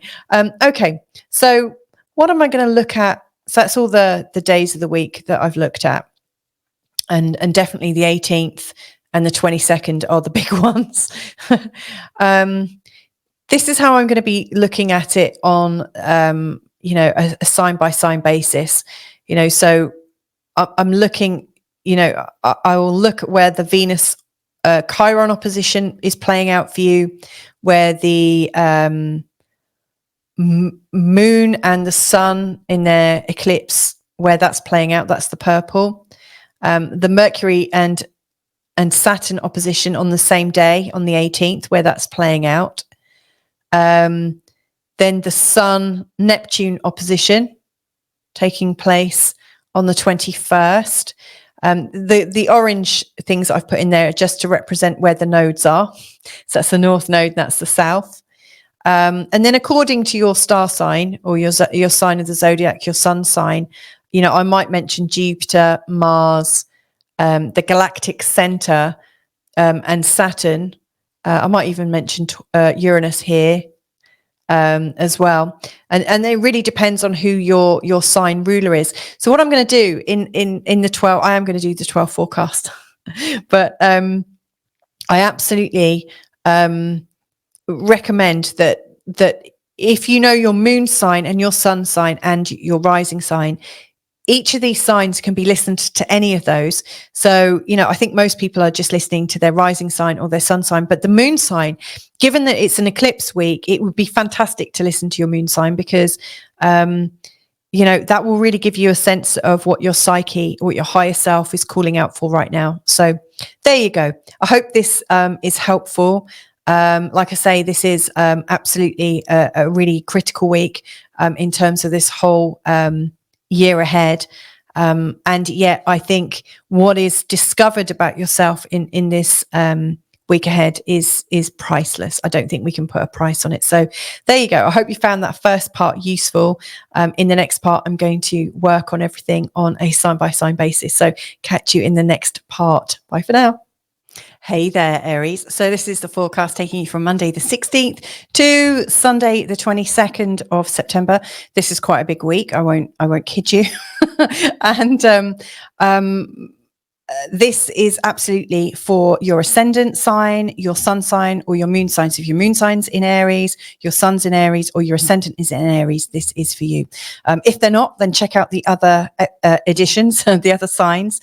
Okay, so what am I going to look at? So that's all the days of the week that I've looked at, and definitely the 18th and the 22nd are the big ones. This is how I'm going to be looking at it on a sign by sign basis. So I'm looking. I will look at where the Venus Chiron opposition is playing out for you, where the moon and the sun in their eclipse, where that's playing out, that's the purple. The Mercury and Saturn opposition on the same day, on the 18th, where that's playing out. Then the Sun Neptune opposition taking place on the 21st. The orange things that I've put in there are just to represent where the nodes are. So that's the north node, and that's the south. And then according to your star sign, or your sign of the zodiac, your sun sign, you know, I might mention Jupiter, Mars, the galactic center, and Saturn. I might even mention Uranus here as well. And it really depends on who your sign ruler is. So what I'm going to do in the 12, I am going to do the 12 forecast, but I absolutely recommend that if you know your moon sign and your sun sign and your rising sign, each of these signs can be listened to any of those. So, you know, I think most people are just listening to their rising sign or their sun sign, but the moon sign, given that it's an eclipse week, it would be fantastic to listen to your moon sign, because, you know, that will really give you a sense of what your psyche, what your higher self is calling out for right now. So there you go. I hope this is helpful. Like I say, this is absolutely a really critical week in terms of this whole year ahead. And yet I think what is discovered about yourself in this week ahead is priceless. I don't think we can put a price on it. So there you go. I hope you found that first part useful. In the next part, I'm going to work on everything on a sign by sign basis. So catch you in the next part. Bye for now. Hey there, Aries. So this is the forecast taking you from Monday the 16th to Sunday the 22nd of September. This is quite a big week. I won't kid you. And this is absolutely for your ascendant sign, your sun sign, or your moon sign. So if your moon sign's in Aries, your sun's in Aries, or your ascendant is in Aries, this is for you. If they're not, then check out the other editions, the other signs.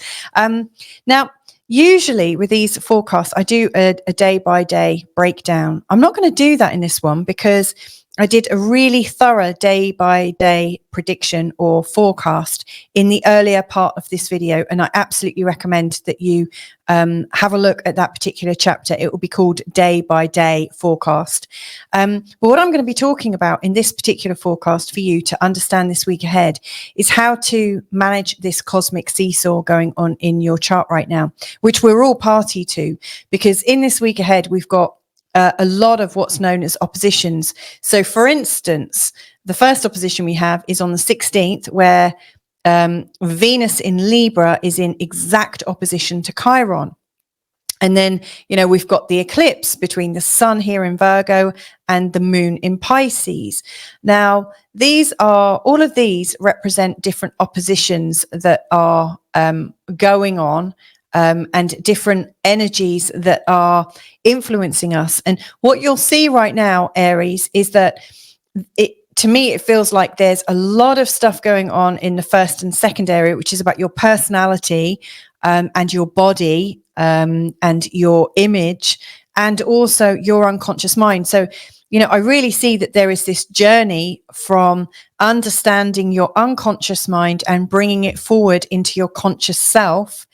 Now, usually with these forecasts, I do a day-by-day breakdown. I'm not going to do that in this one because I did a really thorough day-by-day prediction or forecast in the earlier part of this video, and I absolutely recommend that you have a look at that particular chapter. It will be called Day-by-Day Forecast. But what I'm going to be talking about in this particular forecast for you to understand this week ahead is how to manage this cosmic seesaw going on in your chart right now, which we're all party to, because in this week ahead, we've got a lot of what's known as oppositions. So for instance, the first opposition we have is on the 16th, where Venus in Libra is in exact opposition to Chiron. And then, you know, we've got the eclipse between the sun here in Virgo and the moon in Pisces. Now, all of these represent different oppositions that are going on, and different energies that are influencing us. And what you'll see right now, Aries, is that to me, it feels like there's a lot of stuff going on in the first and second area, which is about your personality and your body and your image, and also your unconscious mind. So, you know, I really see that there is this journey from understanding your unconscious mind and bringing it forward into your conscious self.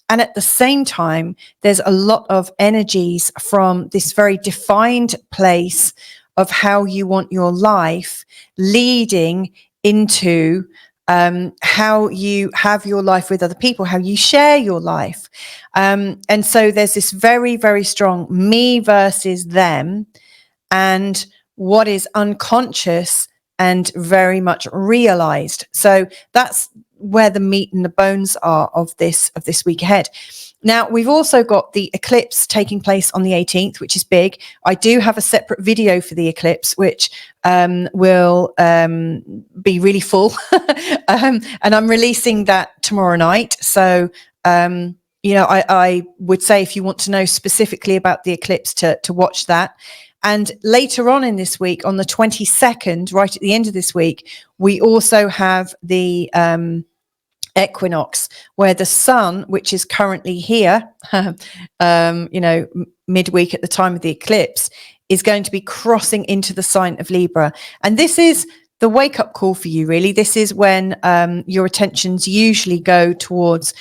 And at the same time, there's a lot of energies from this very defined place of how you want your life leading into how you have your life with other people, how you share your life. And so there's this very, very strong me versus them, and what is unconscious and very much realized. So that's where the meat and the bones are of this week ahead. Now, we've also got the eclipse taking place on the 18th, which is big. I do have a separate video for the eclipse, which will be really full. And I'm releasing that tomorrow night. So, you know, I would say if you want to know specifically about the eclipse, to watch that. And later on in this week, on the 22nd, right at the end of this week, we also have the equinox, where the sun, which is currently here, midweek at the time of the eclipse, is going to be crossing into the sign of Libra. And this is the wake-up call for you, really. This is when your attentions usually go towards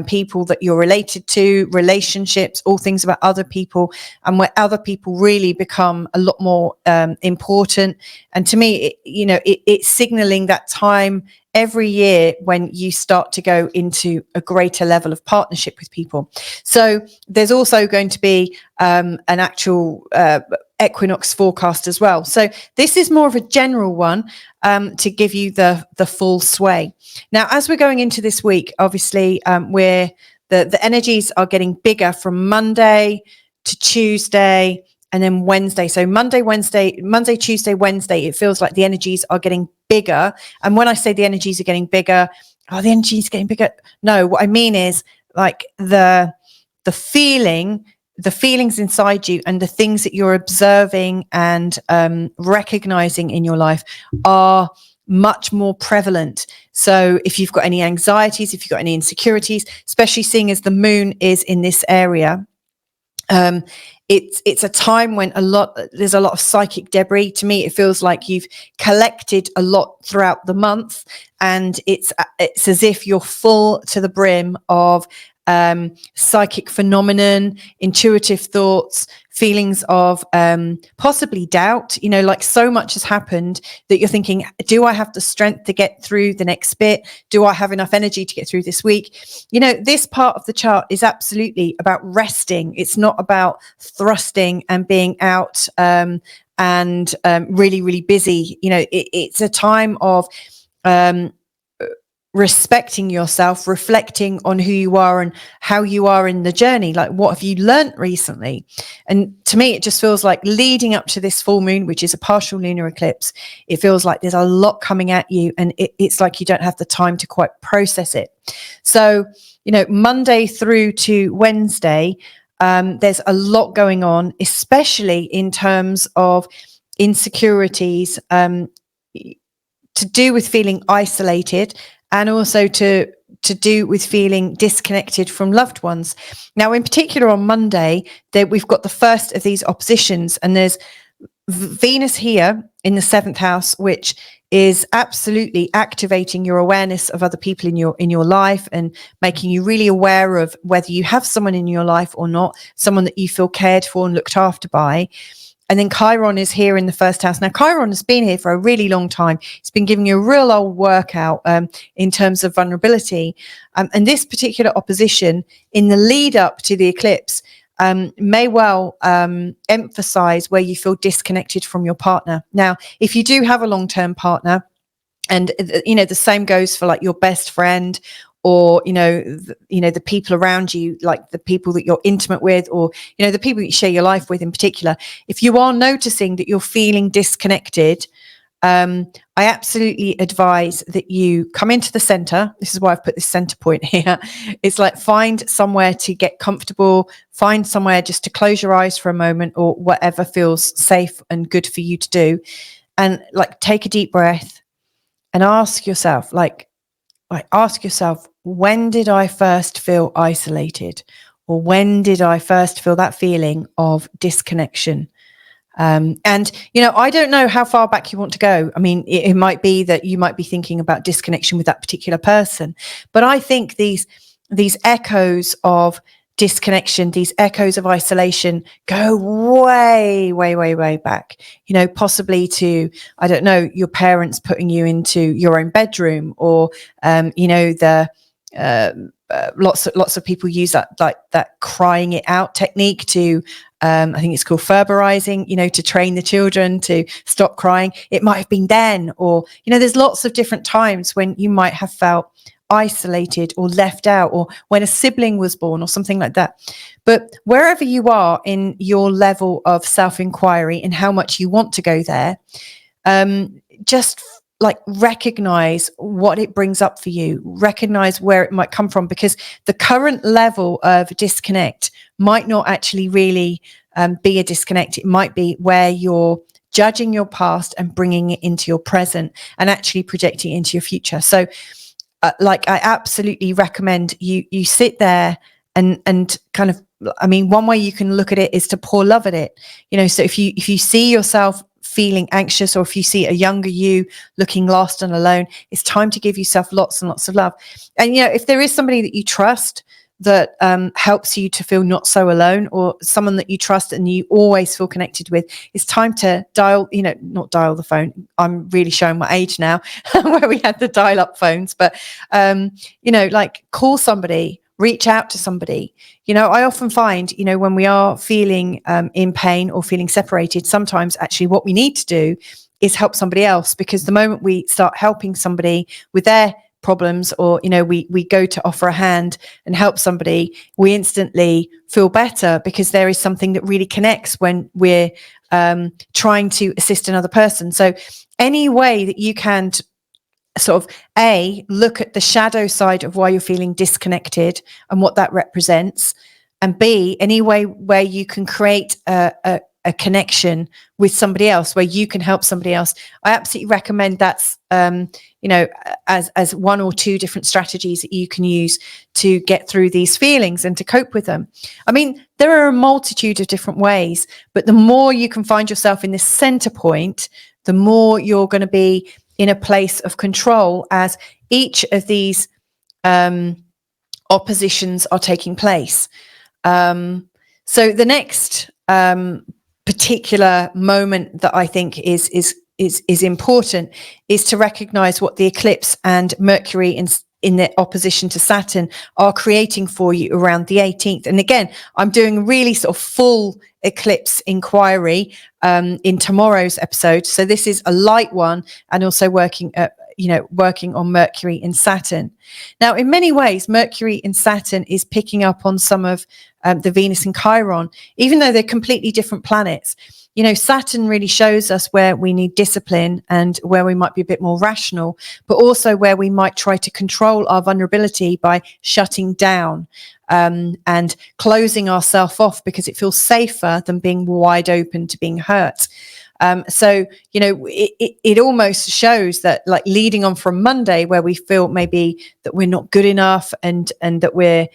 people that you're related to, relationships, all things about other people, and where other people really become a lot more important. And to me, it's signaling that time every year when you start to go into a greater level of partnership with people. So there's also going to be an actual equinox forecast as well. So this is more of a general one to give you the full sway. Now, as we're going into this week, obviously, the energies are getting bigger from Monday to Tuesday and then Wednesday. So Monday, Tuesday, Wednesday, it feels like the energies are getting bigger. And when I say the energies are getting bigger, the energies getting bigger. No, what I mean is like the feelings inside you and the things that you're observing and recognizing in your life are much more prevalent. So if you've got any anxieties, if you've got any insecurities, especially seeing as the moon is in this area, it's a time when there's a lot of psychic debris. To me, it feels like you've collected a lot throughout the month, and it's as if you're full to the brim of psychic phenomenon, intuitive thoughts, feelings of possibly doubt. Like so much has happened that you're thinking, do I have the strength to get through the next bit? Do I have enough energy to get through this week? This part of the chart is absolutely about resting. It's not about thrusting and being out and really, really busy. It's a time of respecting yourself, reflecting on who you are and how you are in the journey. Like, what have you learnt recently? And to me, it just feels like leading up to this full moon, which is a partial lunar eclipse, it feels like there's a lot coming at you, and it's like you don't have the time to quite process it. So, Monday through to Wednesday, there's a lot going on, especially in terms of insecurities, to do with feeling isolated, and also to do with feeling disconnected from loved ones. Now, in particular on Monday, we've got the first of these oppositions, and there's Venus here in the 7th house, which is absolutely activating your awareness of other people in your life and making you really aware of whether you have someone in your life or not, someone that you feel cared for and looked after by. And then Chiron is here in the 1st house. Now, Chiron has been here for a really long time. It's been giving you a real old workout in terms of vulnerability. And this particular opposition in the lead up to the eclipse may well emphasize where you feel disconnected from your partner. Now, if you do have a long-term partner, and the same goes for like your best friend, or the people around you, like the people that you're intimate with, or the people you share your life with in particular, if you are noticing that you're feeling disconnected, I absolutely advise that you come into the center. This is why I've put this center point here. It's like, find somewhere to get comfortable, find somewhere just to close your eyes for a moment, or whatever feels safe and good for you to do, and like take a deep breath and ask yourself, when did I first feel isolated? Or when did I first feel that feeling of disconnection? And, I don't know how far back you want to go. I mean, it might be that you might be thinking about disconnection with that particular person. But I think these echoes of disconnection, these echoes of isolation go way, way, way, way back, possibly to, I don't know, your parents putting you into your own bedroom, or, lots of people use that crying it out technique to, I think it's called Ferberizing, to train the children to stop crying. It might have been then, or, there's lots of different times when you might have felt isolated or left out, or when a sibling was born or something like that. But wherever you are in your level of self-inquiry and how much you want to go there, just like recognize what it brings up for you, recognize where it might come from, because the current level of disconnect might not actually really be a disconnect. It might be where you're judging your past and bringing it into your present and actually projecting it into your future. So like I absolutely recommend you sit there and kind of, I mean, one way you can look at it is to pour love at it. You know, so if you see yourself feeling anxious, or if you see a younger you looking lost and alone, it's time to give yourself lots and lots of love. And, you know, if there is somebody that you trust that helps you to feel not so alone, or someone that you trust and you always feel connected with, it's time to dial, you know, not dial the phone. I'm really showing my age now where we had the dial up phones, but, you know, like call somebody, reach out to somebody. You know, I often find, you know, when we are feeling in pain or feeling separated, sometimes actually what we need to do is help somebody else, because the moment we start helping somebody with their problems, or, you know, we go to offer a hand and help somebody, we instantly feel better, because there is something that really connects when we're trying to assist another person. So any way that you can sort of look at the shadow side of why you're feeling disconnected and what that represents, and B, any way where you can create a connection with somebody else, where you can help somebody else, I absolutely recommend that's you know, as one or two different strategies that you can use to get through these feelings and to cope with them. I mean, there are a multitude of different ways, but the more you can find yourself in this center point, the more you're going to be in a place of control as each of these oppositions are taking place. So the next particular moment that I think is important is to recognize what the eclipse and Mercury in the opposition to Saturn are creating for you around the 18th. And again, I'm doing really sort of full eclipse inquiry in tomorrow's episode. So this is a light one, and also working on Mercury and Saturn. Now, in many ways, Mercury and Saturn is picking up on some of the Venus and Chiron, even though they're completely different planets. You know, Saturn really shows us where we need discipline and where we might be a bit more rational, but also where we might try to control our vulnerability by shutting down and closing ourselves off, because it feels safer than being wide open to being hurt. So, you know, it almost shows that, like, leading on from Monday, where we feel maybe that we're not good enough and that we're,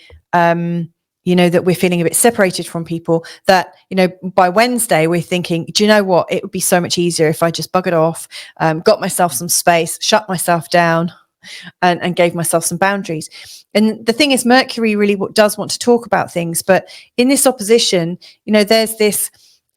you know, that we're feeling a bit separated from people, that, you know, by Wednesday, we're thinking, do you know what? It would be so much easier if I just buggered off, got myself some space, shut myself down, and gave myself some boundaries. And the thing is, Mercury really does want to talk about things. But in this opposition, you know, there's this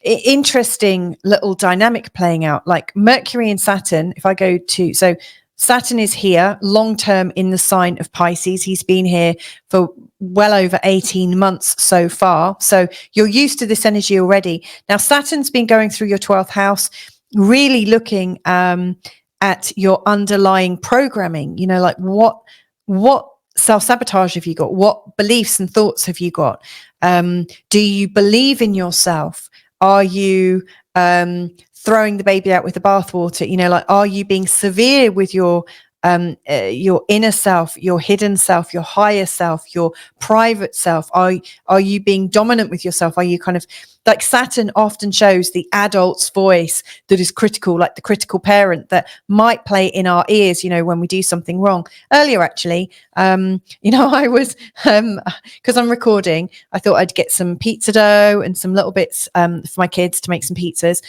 interesting little dynamic playing out, like Mercury and Saturn. If I go to, so Saturn is here long term in the sign of Pisces. He's been here for well over 18 months so far. So you're used to this energy already. Now, Saturn's been going through your 12th house, really looking at your underlying programming. You know, like what self-sabotage have you got? What beliefs and thoughts have you got? Do you believe in yourself? Are you throwing the baby out with the bathwater? You know, like, are you being severe with your inner self, your hidden self, your higher self, your private self? Are you being dominant with yourself? Are you kind of like, Saturn often shows the adult's voice that is critical, like the critical parent that might play in our ears, you know, when we do something wrong. Earlier, actually, you know, I was, because I'm recording, I thought I'd get some pizza dough and some little bits for my kids to make some pizzas.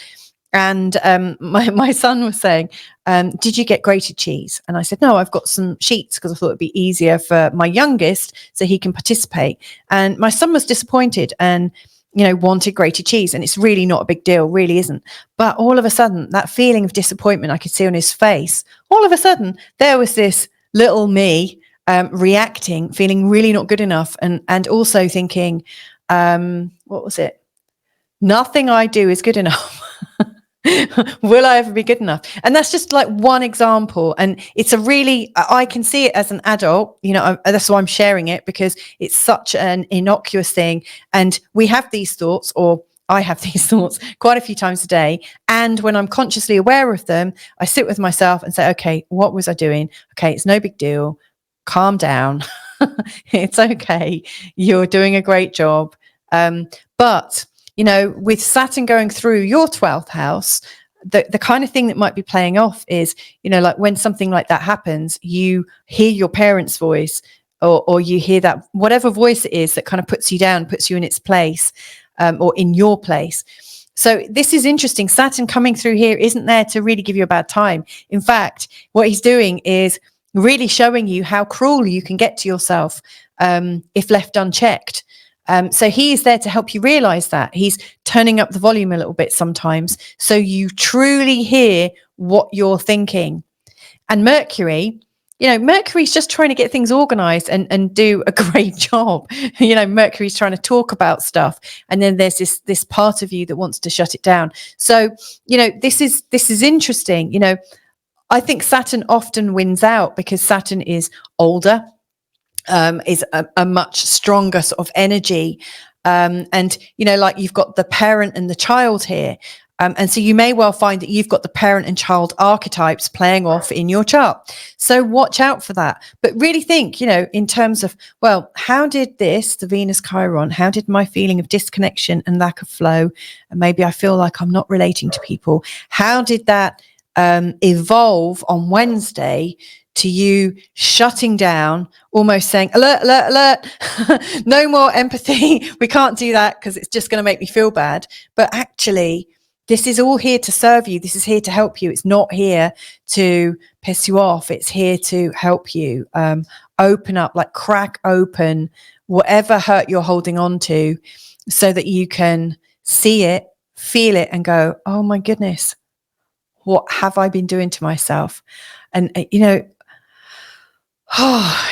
And my son was saying, did you get grated cheese? And I said, no, I've got some sheets, because I thought it'd be easier for my youngest so he can participate. And my son was disappointed and, you know, wanted grated cheese. And it's really not a big deal, really isn't. But all of a sudden, that feeling of disappointment I could see on his face, all of a sudden, there was this little me reacting, feeling really not good enough. And also thinking, what was it? Nothing I do is good enough. Will I ever be good enough? And that's just like one example. And it's a really, I can see it as an adult, you know, that's why I'm sharing it, because it's such an innocuous thing. And we have these thoughts, or I have these thoughts quite a few times a day. And when I'm consciously aware of them, I sit with myself and say, okay, what was I doing? Okay, it's no big deal. Calm down. It's okay. You're doing a great job. But you know, with Saturn going through your 12th house, the kind of thing that might be playing off is, you know, like when something like that happens, you hear your parents' voice, or you hear that whatever voice it is that kind of puts you down, puts you in its place, or in your place. So this is interesting. Saturn coming through here isn't there to really give you a bad time. In fact, what he's doing is really showing you how cruel you can get to yourself if left unchecked. So he is there to help you realize that. He's turning up the volume a little bit sometimes so you truly hear what you're thinking. And Mercury, you know, Mercury's just trying to get things organized and do a great job. You know, Mercury's trying to talk about stuff. And then there's this part of you that wants to shut it down. So, you know, this is interesting. You know, I think Saturn often wins out because Saturn is older, is a much stronger sort of energy. And, you know, like you've got the parent and the child here. And so you may well find that you've got the parent and child archetypes playing off in your chart. So watch out for that. But really think, you know, in terms of, well, how did this, the Venus Chiron, how did my feeling of disconnection and lack of flow, and maybe I feel like I'm not relating to people, how did that evolve on Wednesday to you shutting down, almost saying, alert, alert, alert, no more empathy. We can't do that because it's just going to make me feel bad. But actually, this is all here to serve you. This is here to help you. It's not here to piss you off. It's here to help you open up, like crack open whatever hurt you're holding on to so that you can see it, feel it, and go, oh my goodness, what have I been doing to myself? And, you know,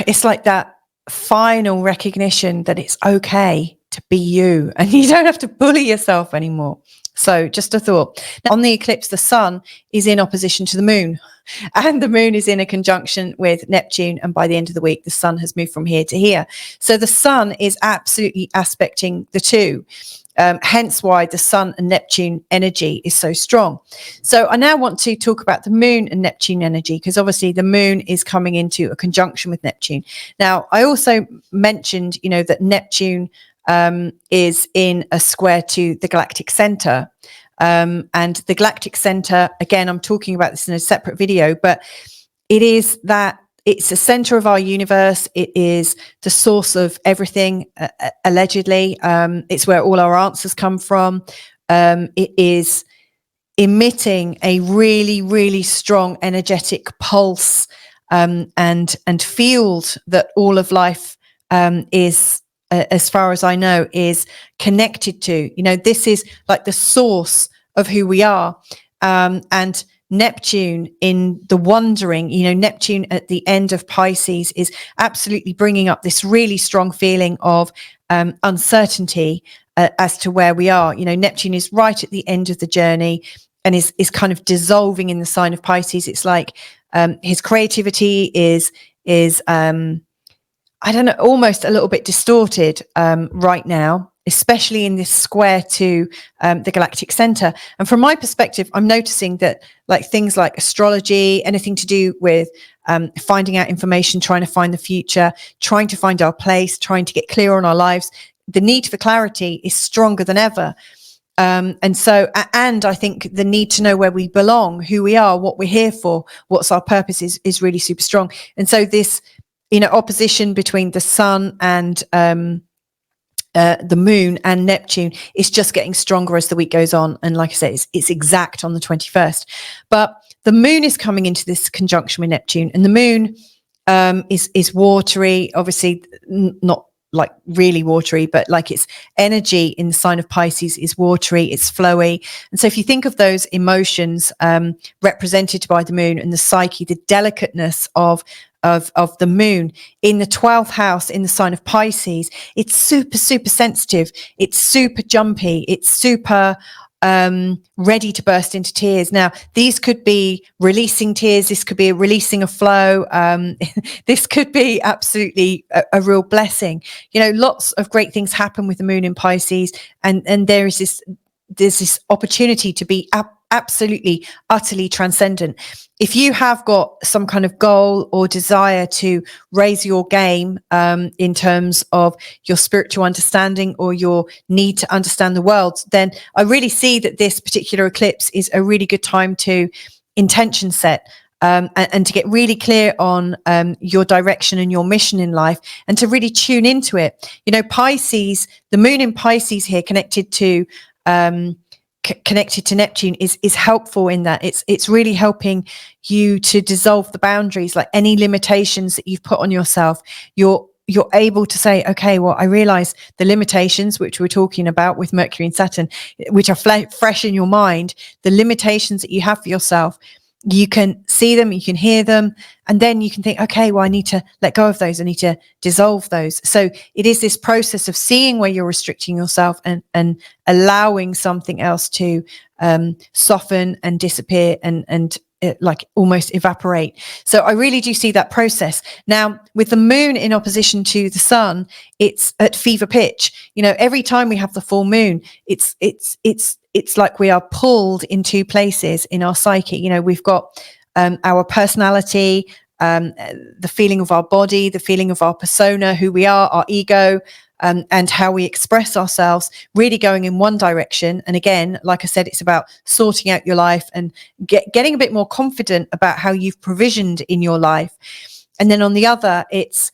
it's like that final recognition that it's okay to be you and you don't have to bully yourself anymore. So just a thought. Now, on the eclipse, the sun is in opposition to the moon, and the moon is in a conjunction with Neptune. And by the end of the week, the sun has moved from here to here. So the sun is absolutely aspecting the two. Hence why the sun and Neptune energy is so strong. So I now want to talk about the moon and Neptune energy, because obviously the moon is coming into a conjunction with Neptune. Now, I also mentioned, you know, that Neptune is in a square to the galactic center. And the galactic center, again, I'm talking about this in a separate video, but it is that it's the center of our universe. It is the source of everything, allegedly. It's where all our answers come from. It is emitting a really, really strong energetic pulse and field that all of life is, as far as I know, is connected to. You know, this is like the source of who we are. And Neptune in the wandering, you know, Neptune at the end of Pisces is absolutely bringing up this really strong feeling of uncertainty as to where we are. You know, Neptune is right at the end of the journey and is kind of dissolving in the sign of Pisces. It's like his creativity is I don't know, almost a little bit distorted right now, especially in this square to the galactic center. And from my perspective, I'm noticing that like things like astrology, anything to do with finding out information, trying to find the future, trying to find our place, trying to get clear on our lives, the need for clarity is stronger than ever. And I think the need to know where we belong, who we are, what we're here for, what's our purpose is really super strong. And so this, you know, opposition between the sun and the moon and Neptune is just getting stronger as the week goes on. And like I said, it's exact on the 21st. But the moon is coming into this conjunction with Neptune, and the moon is watery, obviously not like really watery, but like its energy in the sign of Pisces is watery, it's flowy. And so if you think of those emotions represented by the moon and the psyche, the delicateness of the moon in the 12th house in the sign of Pisces, it's super, super sensitive. It's super jumpy. It's super ready to burst into tears. Now, these could be releasing tears. This could be a releasing of flow. This could be absolutely a real blessing. You know, lots of great things happen with the moon in Pisces, and there's this opportunity to be absolutely, utterly transcendent. If you have got some kind of goal or desire to raise your game in terms of your spiritual understanding or your need to understand the world, then I really see that this particular eclipse is a really good time to intention set. And to get really clear on your direction and your mission in life, and to really tune into it. You know, Pisces, the moon in Pisces here, connected to Neptune, is helpful in that it's really helping you to dissolve the boundaries, like any limitations that you've put on yourself. You're able to say, okay, well, I realize the limitations, which we're talking about with Mercury and Saturn, which are fresh in your mind, the limitations that you have for yourself. You can see them, you can hear them, and then you can think, okay, well, I need to let go of those. I need to dissolve those. So it is this process of seeing where you're restricting yourself and allowing something else to soften and disappear and like almost evaporate. So I really do see that process. Now, with the moon in opposition to the sun, it's at fever pitch. You know, every time we have the full moon, it's like we are pulled in two places in our psyche. You know, we've got our personality, the feeling of our body, the feeling of our persona, who we are, our ego, and how we express ourselves, really going in one direction. And again, like I said, it's about sorting out your life and getting a bit more confident about how you've provisioned in your life. And then on the other, it's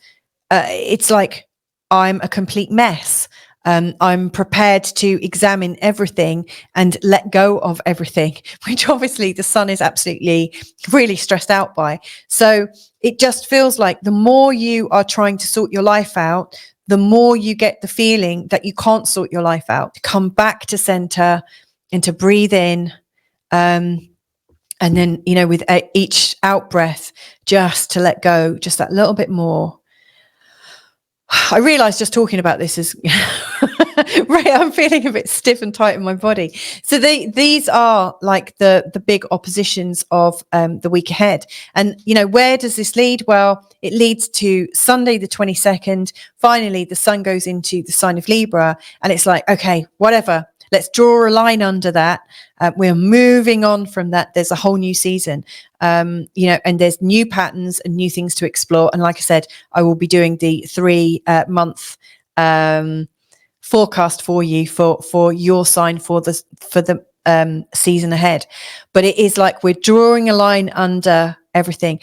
like, I'm a complete mess. I'm prepared to examine everything and let go of everything, which obviously the sun is absolutely really stressed out by. So it just feels like the more you are trying to sort your life out, the more you get the feeling that you can't sort your life out. To come back to center and to breathe in. And then, you know, with each out breath, just to let go just that little bit more. I realize just talking about this is right. I'm feeling a bit stiff and tight in my body. So these are like the big oppositions of the week ahead. And, you know, where does this lead? Well, it leads to Sunday, the 22nd. Finally, the sun goes into the sign of Libra, and it's like, okay, whatever. Let's draw a line under that. We're moving on from that. There's a whole new season, you know, and there's new patterns and new things to explore. And like I said, I will be doing the 3-month forecast for you for your sign for the season ahead. But it is like we're drawing a line under everything.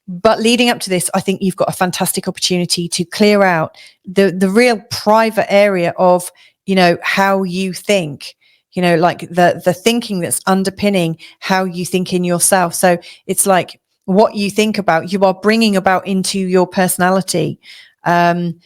But leading up to this, I think you've got a fantastic opportunity to clear out the real private area of, you know, how you think, you know, like the thinking that's underpinning how you think in yourself. So it's like what you think about, you are bringing about into your personality. And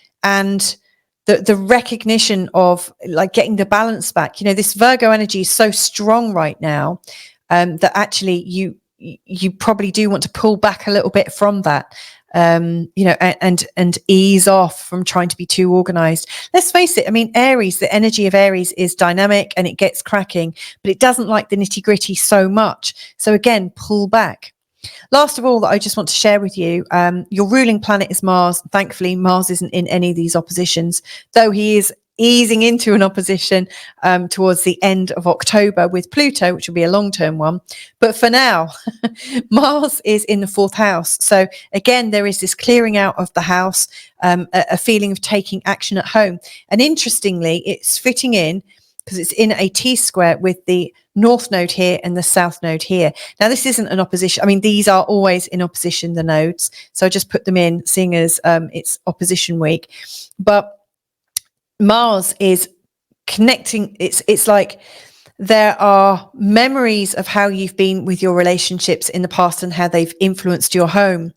the recognition of like getting the balance back. You know, this Virgo energy is so strong right now that actually you probably do want to pull back a little bit from that. You know, and ease off from trying to be too organized. Let's face it. I mean, Aries, the energy of Aries is dynamic and it gets cracking, but it doesn't like the nitty gritty so much. So again, pull back. Last of all, that I just want to share with you, your ruling planet is Mars. Thankfully, Mars isn't in any of these oppositions, though he is easing into an opposition towards the end of October with Pluto, which will be a long-term one. But for now, Mars is in the 4th house. So again, there is this clearing out of the house, a feeling of taking action at home. And interestingly, it's fitting in because it's in a T-square with the North node here and the South node here. Now, this isn't an opposition. I mean, these are always in opposition, the nodes. So I just put them in, seeing as it's opposition week. But Mars is connecting. It's like there are memories of how you've been with your relationships in the past and how they've influenced your home.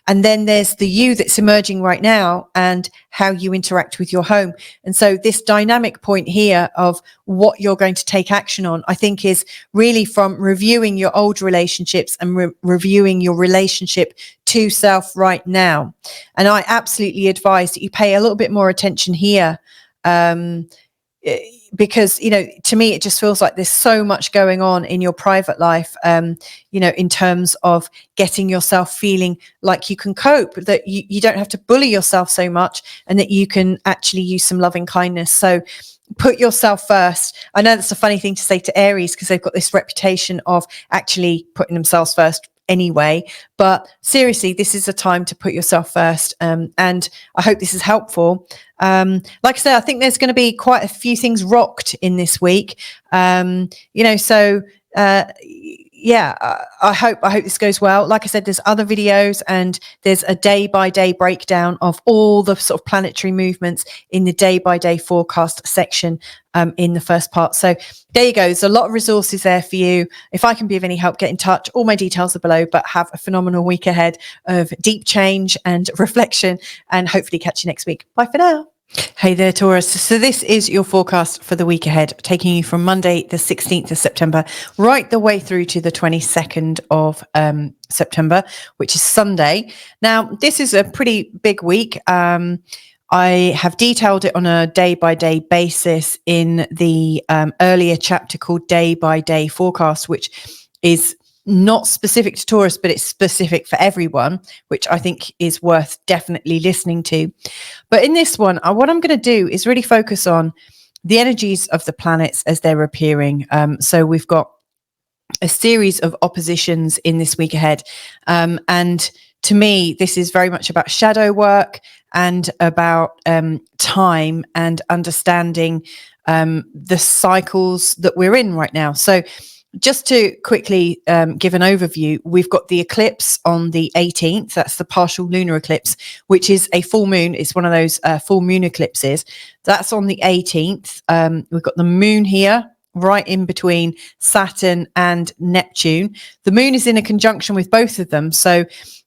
And then there's the you that's emerging right now and how you interact with your home. And so this dynamic point here of what you're going to take action on, I think, is really from reviewing your old relationships and reviewing your relationship to self right now. And I absolutely advise that you pay a little bit more attention here. Because, you know, to me, it just feels like there's so much going on in your private life, you know, in terms of getting yourself feeling like you can cope, that you don't have to bully yourself so much and that you can actually use some loving kindness. So put yourself first. I know that's a funny thing to say to Aries because they've got this reputation of actually putting themselves first anyway, but seriously, this is a time to put yourself first, and I hope this is helpful. Like I said, I think there's going to be quite a few things rocked in this week, so I hope this goes well. Like I said, there's other videos and there's a day-by-day breakdown of all the sort of planetary movements in the day-by-day forecast section in the first part. So there you go. There's a lot of resources there for you. If I can be of any help, get in touch. All my details are below, but have a phenomenal week ahead of deep change and reflection, and hopefully catch you next week. Bye for now. Hey there, Taurus. So this is your forecast for the week ahead, taking you from Monday, the 16th of September, right the way through to the 22nd of September, which is Sunday. Now, this is a pretty big week. I have detailed it on a day-by-day basis in the earlier chapter called Day by Day Forecast, which is not specific to Taurus, but it's specific for everyone, which I think is worth definitely listening to. But in this one, what I'm going to do is really focus on the energies of the planets as they're appearing. So we've got a series of oppositions in this week ahead. And to me, this is very much about shadow work and about time and understanding the cycles that we're in right now. So just to quickly give an overview, we've got the eclipse on the 18th. That's the partial lunar eclipse, which is a full moon. It's one of those full moon eclipses. That's on the 18th. We've got the moon here, right in between Saturn and Neptune. The moon is in a conjunction with both of them. So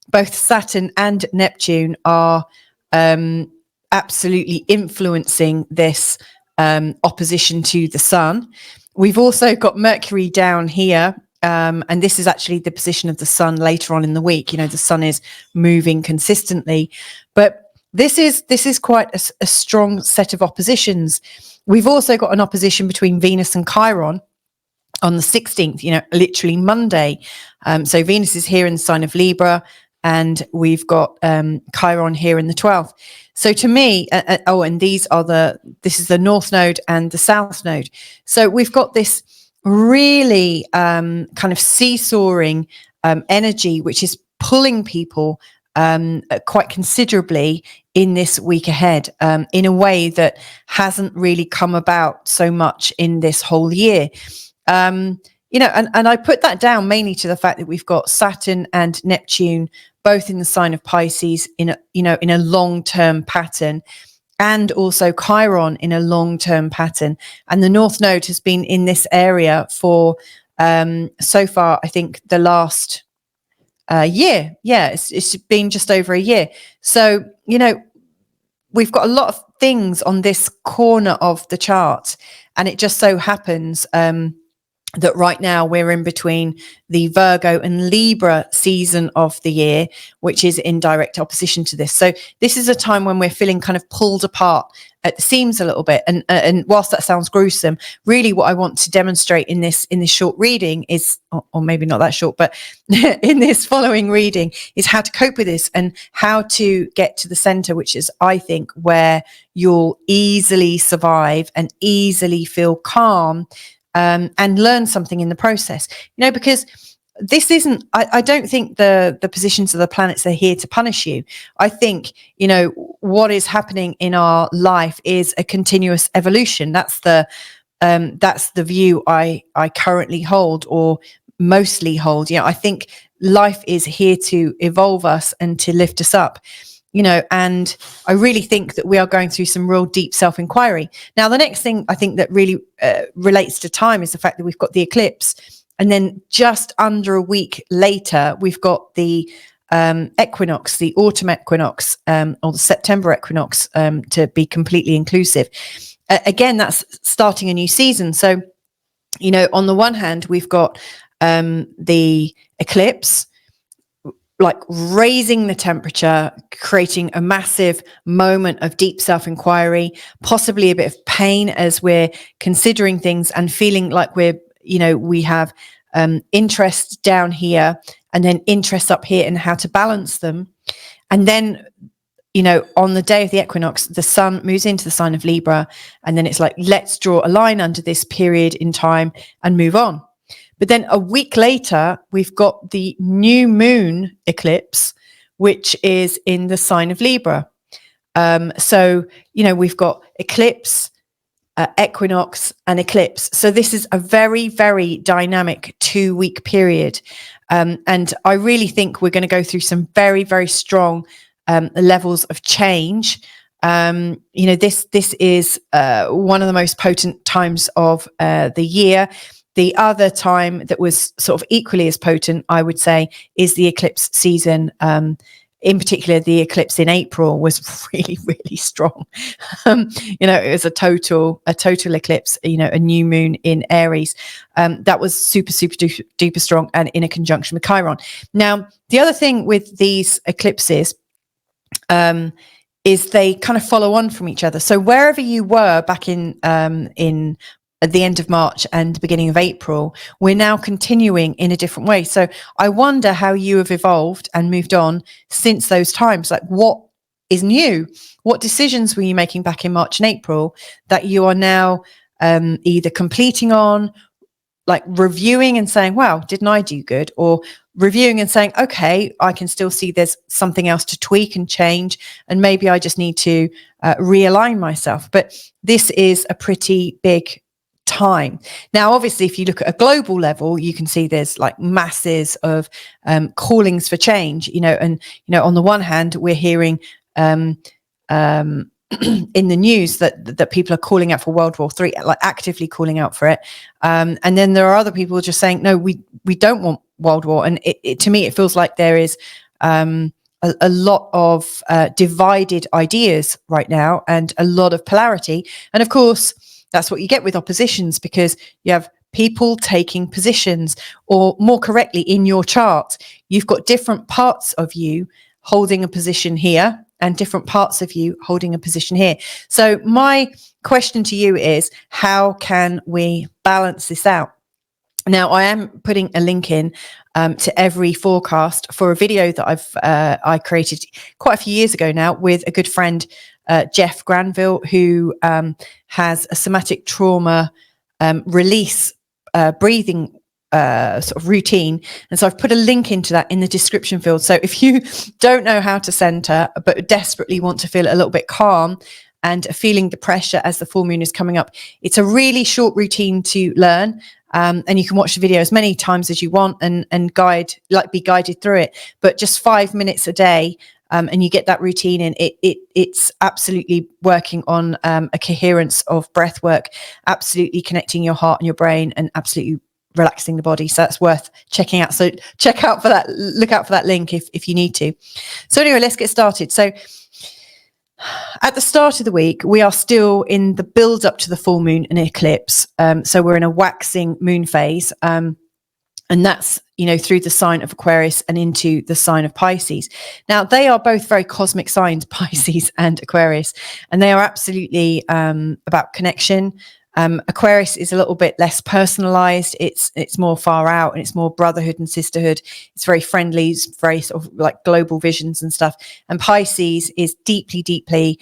both Saturn and Neptune are absolutely influencing this opposition to the sun. We've also got Mercury down here, and this is actually the position of the sun later on in the week. You know, the sun is moving consistently, but this is quite a strong set of oppositions. We've also got an opposition between Venus and Chiron on the 16th, literally Monday. So Venus is here in the sign of Libra, and we've got Chiron here in the 12th. So to me, and this is the North Node and the South Node. So we've got this really kind of seesawing energy, which is pulling people quite considerably in this week ahead, in a way that hasn't really come about so much in this whole year. And I put that down mainly to the fact that we've got Saturn and Neptune both in the sign of Pisces in a long-term pattern, and also Chiron in a long-term pattern. And the North Node has been in this area for so far, I think, the last year. Yeah, it's been just over a year. So, we've got a lot of things on this corner of the chart, and it just so happens that right now we're in between the Virgo and Libra season of the year, which is in direct opposition to this. So this is a time when we're feeling kind of pulled apart at the seams a little bit. And whilst that sounds gruesome, really what I want to demonstrate in this short reading is, or maybe not that short, but in this following reading, is how to cope with this and how to get to the center, which is, I think, where you'll easily survive and easily feel calm, and learn something in the process, because this isn't, I don't think the positions of the planets are here to punish you. I think, what is happening in our life is a continuous evolution. That's the view I currently hold, or mostly hold. I think life is here to evolve us and to lift us up. And I really think that we are going through some real deep self-inquiry. Now, the next thing I think that really relates to time is the fact that we've got the eclipse. And then just under a week later, we've got the equinox, the autumn equinox, or the September equinox, to be completely inclusive. Again, that's starting a new season. So, on the one hand, we've got the eclipse, like raising the temperature, creating a massive moment of deep self-inquiry, possibly a bit of pain as we're considering things and feeling like we have interest down here and then interest up here and how to balance them. And then, you know, on the day of the equinox, the sun moves into the sign of Libra, and then it's like, let's draw a line under this period in time and move on. But then a week later, we've got the new moon eclipse, which is in the sign of Libra. So, you know, we've got eclipse, equinox and eclipse. So this is a very, very dynamic 2-week period. And I really think we're going to go through some very, very strong levels of change. You know, this is one of the most potent times of the year. The other time that was sort of equally as potent, I would say, is the eclipse season. In particular, the eclipse in April was really, really strong. You know, it was a total eclipse, you know, a new moon in Aries. That was super, super duper strong and in a conjunction with Chiron. Now, the other thing with these eclipses is they kind of follow on from each other. So wherever you were back in at the end of March and beginning of April, we're now continuing in a different way. So I wonder how you have evolved and moved on since those times. Like, what is new? What decisions were you making back in March and April that you are now either completing on, like reviewing and saying, wow, didn't I do good? Or reviewing and saying, okay, I can still see there's something else to tweak and change, and maybe I just need to realign myself. But this is a pretty big time. Now, obviously, if you look at a global level, you can see there's like masses of callings for change, you know, and, you know, on the one hand, we're hearing in the news that people are calling out for World War III, like actively calling out for it. And then there are other people just saying, no, we don't want World War. And to me, it feels like there is a lot of divided ideas right now and a lot of polarity. And of course, that's what you get with oppositions, because you have people taking positions, or more correctly, in your chart, you've got different parts of you holding a position here and different parts of you holding a position here. So my question to you is, how can we balance this out? Now, I am putting a link in to every forecast for a video that I created quite a few years ago now with a good friend, Jeff Granville, who has a somatic trauma release breathing sort of routine. And so I've put a link into that in the description field. So if you don't know how to center, but desperately want to feel a little bit calm and feeling the pressure as the full moon is coming up, it's a really short routine to learn. And you can watch the video as many times as you want and be guided through it. But just 5 minutes a day, and you get that routine in. It's absolutely working on a coherence of breath work, absolutely connecting your heart and your brain, and absolutely relaxing the body. So that's worth checking out. So look out for that link if you need to. So anyway, let's get started. So at the start of the week, we are still in the build up to the full moon and eclipse. So we're in a waxing moon phase. And that's, you know, through the sign of Aquarius and into the sign of Pisces. Now, they are both very cosmic signs, Pisces and Aquarius, and they are absolutely about connection. Aquarius is a little bit less personalized. It's more far out, and it's more brotherhood and sisterhood. It's very friendly. It's very sort of like global visions and stuff. And Pisces is deeply, deeply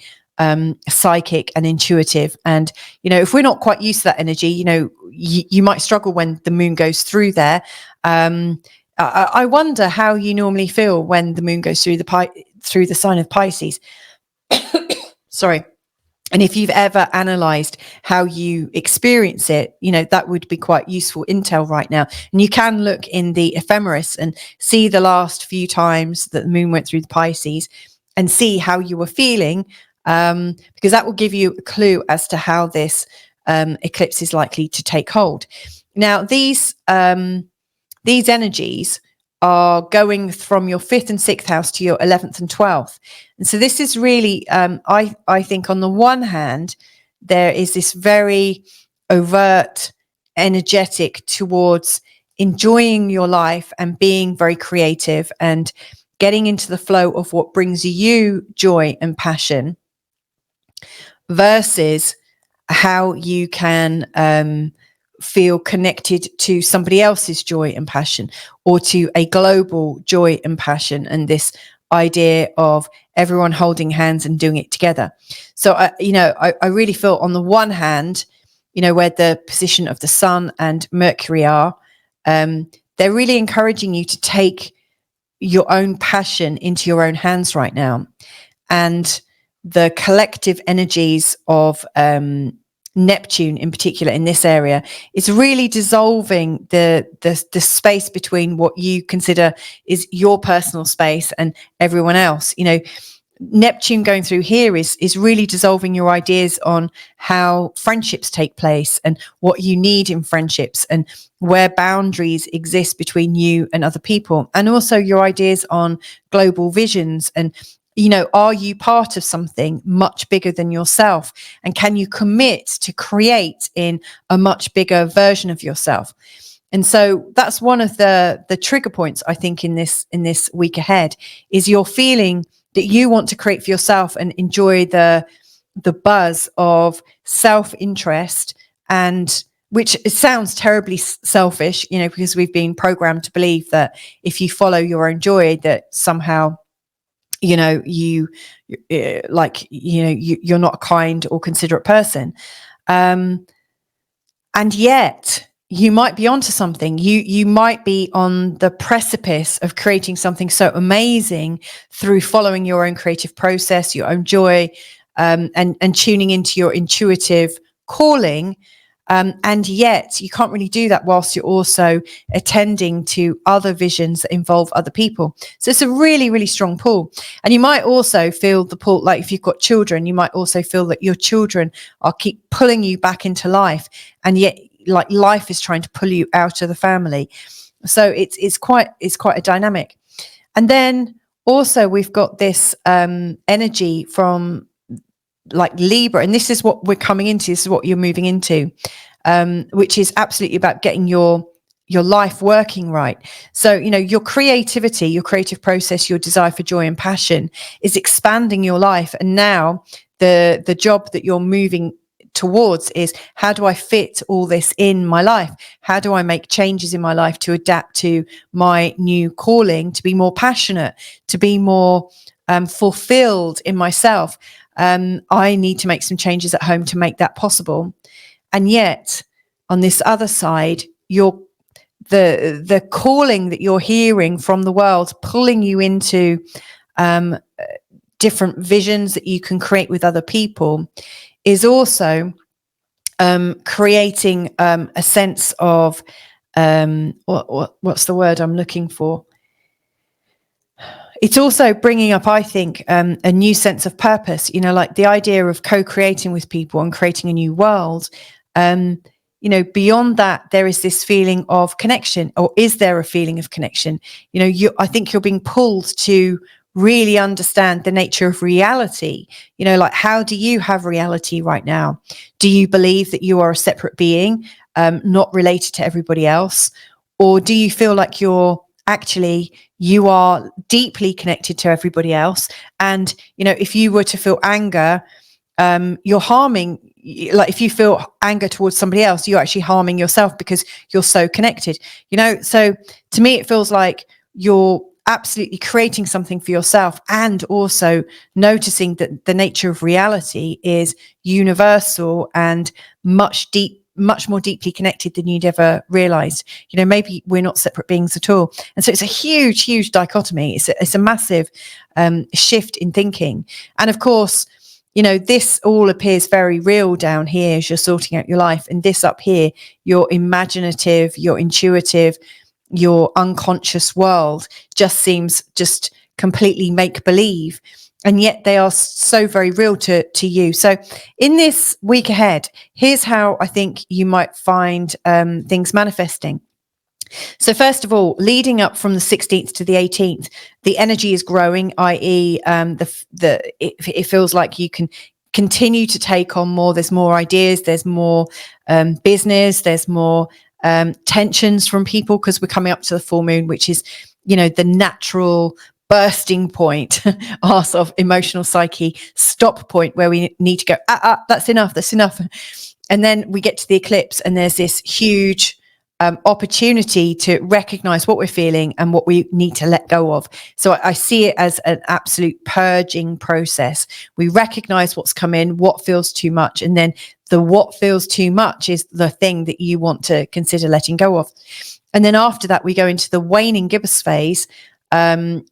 psychic and intuitive. And, you know, if we're not quite used to that energy, you know, you might struggle when the moon goes through there. I wonder how you normally feel when the moon goes through the sign of Pisces. Sorry. And if you've ever analysed how you experience it, you know, that would be quite useful intel right now. And you can look in the ephemeris and see the last few times that the moon went through the Pisces and see how you were feeling, because that will give you a clue as to how this eclipse is likely to take hold. Now, these energies are going from your 5th and 6th house to your 11th and 12th. And so this is really, I think on the one hand, there is this very overt, energetic towards enjoying your life and being very creative and getting into the flow of what brings you joy and passion, versus how you can feel connected to somebody else's joy and passion, or to a global joy and passion, and this idea of everyone holding hands and doing it together. So, I really feel on the one hand, where the position of the sun and Mercury are, they're really encouraging you to take your own passion into your own hands right now. And the collective energies of Neptune in particular in this area is really dissolving the space between what you consider is your personal space and everyone else. Neptune going through here is really dissolving your ideas on how friendships take place and what you need in friendships and where boundaries exist between you and other people, and also your ideas on global visions and are you part of something much bigger than yourself? And can you commit to create in a much bigger version of yourself? And so that's one of the trigger points, I think, in this week ahead, is you're feeling that you want to create for yourself and enjoy the buzz of self-interest, and which it sounds terribly selfish, because we've been programmed to believe that if you follow your own joy, that somehow you're not a kind or considerate person. And yet you might be onto something. You might be on the precipice of creating something so amazing through following your own creative process, your own joy, and tuning into your intuitive calling. And yet you can't really do that whilst you're also attending to other visions that involve other people. So it's a really, really strong pull. And you might also feel the pull, like if you've got children, you might also feel that your children are keep pulling you back into life. And yet like life is trying to pull you out of the family. So it's quite a dynamic. And then also we've got this energy from like Libra, and this is what we're coming into, this is what you're moving into, which is absolutely about getting your life working right. So your creativity, your creative process, your desire for joy and passion is expanding your life. And now the job that you're moving towards is, how do I fit all this in my life? How do I make changes in my life to adapt to my new calling, to be more passionate, to be more fulfilled in myself? I need to make some changes at home to make that possible. And yet on this other side, the calling that you're hearing from the world pulling you into different visions that you can create with other people is also creating a sense of what's the word I'm looking for? It's also bringing up, I think, a new sense of purpose, like the idea of co-creating with people and creating a new world. Beyond that, there is this feeling of connection, or is there a feeling of connection? I think you're being pulled to really understand the nature of reality. Like, how do you have reality right now? Do you believe that you are a separate being, not related to everybody else? Or do you feel like you are deeply connected to everybody else? And, if you were to feel anger, you're harming, like if you feel anger towards somebody else, you're actually harming yourself because you're so connected, So to me, it feels like you're absolutely creating something for yourself, and also noticing that the nature of reality is universal and much more deeply connected than you'd ever realized. Maybe we're not separate beings at all. And so it's a huge dichotomy. It's a massive shift in thinking. And of course, this all appears very real down here as you're sorting out your life. And this up here, your imaginative, your intuitive, your unconscious world just seems just completely make believe. And yet they are so very real to you. So in this week ahead, here's how I think you might find things manifesting. So first of all, leading up from the 16th to the 18th, the energy is growing, i.e. it feels like you can continue to take on more. There's more ideas, there's more business, there's more tensions from people, because we're coming up to the full moon, which is, the natural bursting point, our sort of emotional psyche stop point where we need to go, that's enough. And then we get to the eclipse, and there's this huge opportunity to recognize what we're feeling and what we need to let go of. So I see it as an absolute purging process. We recognize what's come in, what feels too much, and then the what feels too much is the thing that you want to consider letting go of. And then after that, we go into the waning gibbous phase. And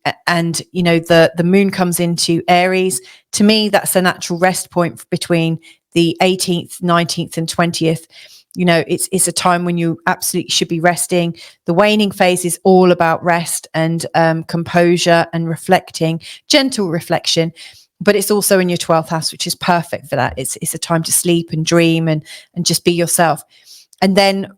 the moon comes into Aries. To me, that's a natural rest point between the 18th, 19th, and 20th. It's a time when you absolutely should be resting. The waning phase is all about rest and composure and reflecting, gentle reflection. But it's also in your 12th house, which is perfect for that. It's a time to sleep and dream and just be yourself. And then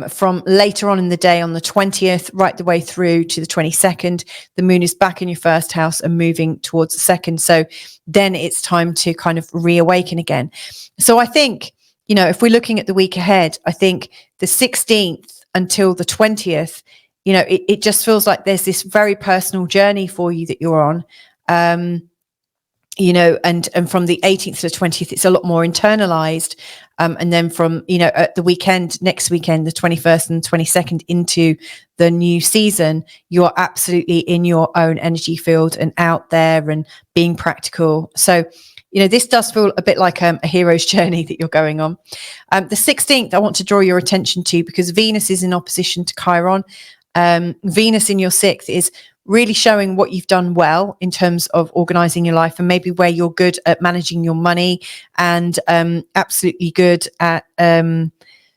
from later on in the day, on the 20th, right the way through to the 22nd, the moon is back in your first house and moving towards the second. So then it's time to kind of reawaken again. So I think, if we're looking at the week ahead, I think the 16th until the 20th, it just feels like there's this very personal journey for you that you're on. And from the 18th to the 20th, it's a lot more internalized. And then from, at the weekend, next weekend, the 21st and 22nd into the new season, you're absolutely in your own energy field and out there and being practical. So, this does feel a bit like a hero's journey that you're going on. The 16th, I want to draw your attention to because Venus is in opposition to Chiron. Venus in your 6th is really showing what you've done well in terms of organizing your life and maybe where you're good at managing your money and absolutely good at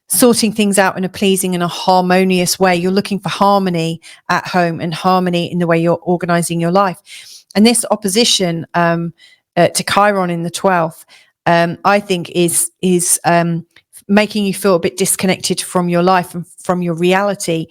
sorting things out in a pleasing and a harmonious way. You're looking for harmony at home and harmony in the way you're organizing your life. And this opposition to Chiron in the 12th, I think is making you feel a bit disconnected from your life and from your reality.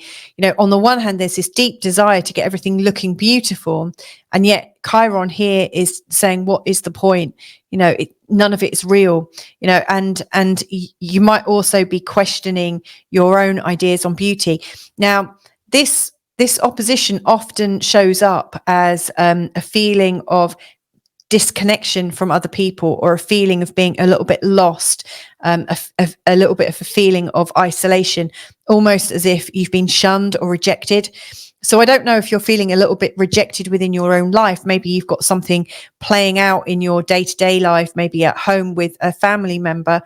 On the one hand, there's this deep desire to get everything looking beautiful. And yet Chiron here is saying, what is the point? None of it is real, and you might also be questioning your own ideas on beauty. Now, this opposition often shows up as a feeling of disconnection from other people or a feeling of being a little bit lost, a little bit of a feeling of isolation, almost as if you've been shunned or rejected. So I don't know if you're feeling a little bit rejected within your own life. Maybe you've got something playing out in your day-to-day life, maybe at home with a family member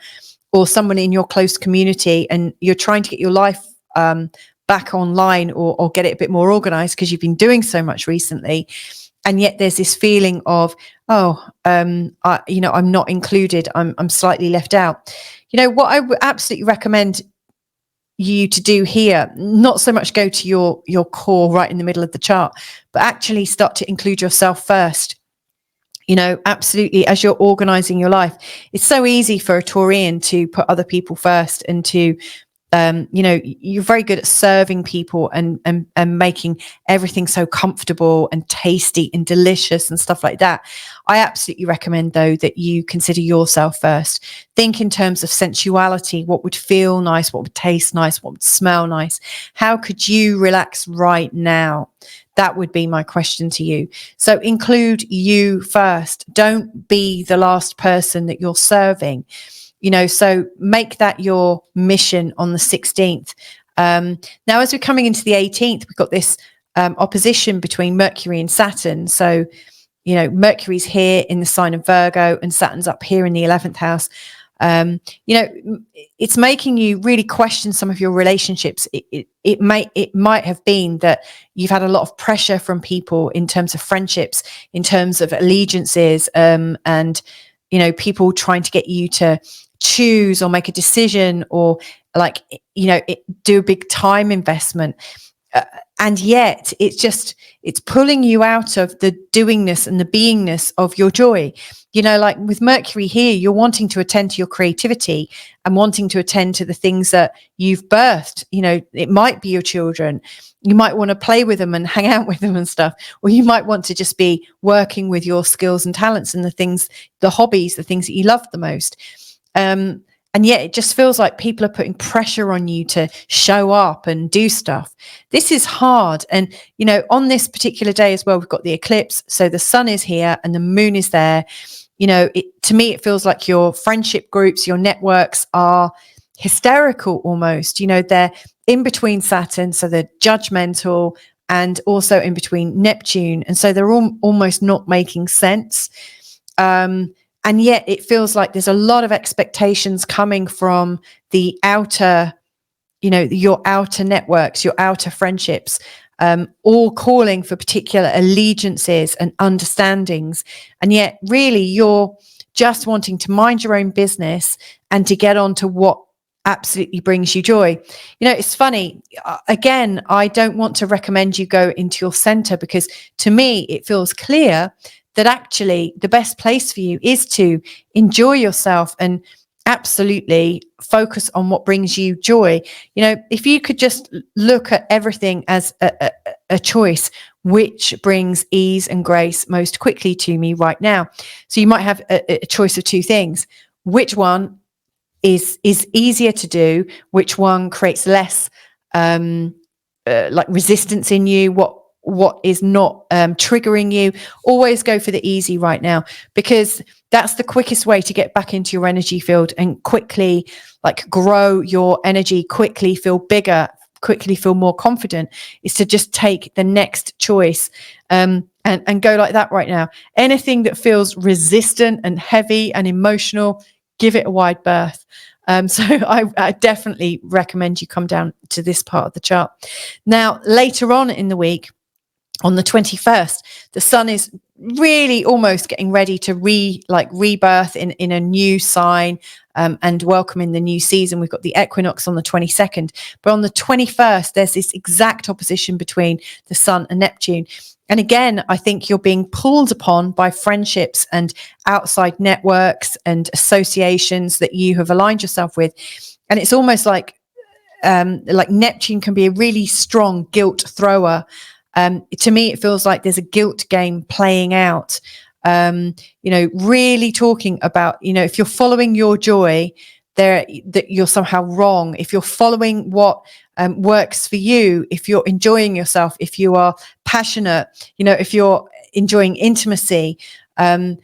or someone in your close community, and you're trying to get your life back online or get it a bit more organized because you've been doing so much recently. And yet there's this feeling of, I'm not included. I'm slightly left out. What I would absolutely recommend you to do here, not so much go to your core right in the middle of the chart, but actually start to include yourself first. Absolutely, as you're organizing your life, it's so easy for a Taurian to put other people first and to you're very good at serving people and making everything so comfortable and tasty and delicious and stuff like that. I absolutely recommend, though, that you consider yourself first. Think in terms of sensuality. What would feel nice? What would taste nice? What would smell nice? How could you relax right now? That would be my question to you. So include you first. Don't be the last person that you're serving. So make that your mission on the 16th. Now, as we're coming into the 18th, we've got this opposition between Mercury and Saturn. So, Mercury's here in the sign of Virgo and Saturn's up here in the 11th house. It's making you really question some of your relationships. It might have been that you've had a lot of pressure from people in terms of friendships, in terms of allegiances, and people trying to get you to choose or make a decision or do a big time investment. And yet it's pulling you out of the doingness and the beingness of your joy. Like with Mercury here, you're wanting to attend to your creativity and wanting to attend to the things that you've birthed. It might be your children. You might want to play with them and hang out with them and stuff. Or you might want to just be working with your skills and talents and the hobbies, the things that you love the most. And yet it just feels like people are putting pressure on you to show up and do stuff. This is hard. And, on this particular day as well, we've got the eclipse. So the sun is here and the moon is there. To me, it feels like your friendship groups, your networks are hysterical almost. They're in between Saturn, so they're judgmental, and also in between Neptune. And so they're almost not making sense. And yet it feels like there's a lot of expectations coming from the outer, your outer networks, your outer friendships, all calling for particular allegiances and understandings. And yet really you're just wanting to mind your own business and to get on to what absolutely brings you joy. It's funny. Again, I don't want to recommend you go into your center, because to me, it feels clear that actually the best place for you is to enjoy yourself and absolutely focus on what brings you joy. If you could just look at everything as a choice, which brings ease and grace most quickly to me right now. So you might have a choice of two things. Which one is easier to do? Which one creates less like resistance in you? What is not triggering you? Always go for the easy right now, because that's the quickest way to get back into your energy field and quickly like grow your energy, quickly feel bigger, quickly feel more confident, is to just take the next choice and go like that right now. Anything that feels resistant and heavy and emotional, give it a wide berth. So I definitely recommend you come down to this part of the chart. Now, later on in the week, on the 21st, the sun is really almost getting ready to rebirth in a new sign and welcoming the new season. We've got the equinox on the 22nd, but on the 21st, there's this exact opposition between the sun and Neptune. And again, I think you're being pulled upon by friendships and outside networks and associations that you have aligned yourself with. And it's almost like Neptune can be a really strong guilt thrower. To me, it feels like there's a guilt game playing out, really talking about, if you're following your joy there, that you're somehow wrong. If you're following what works for you, if you're enjoying yourself, if you are passionate, if you're enjoying intimacy, to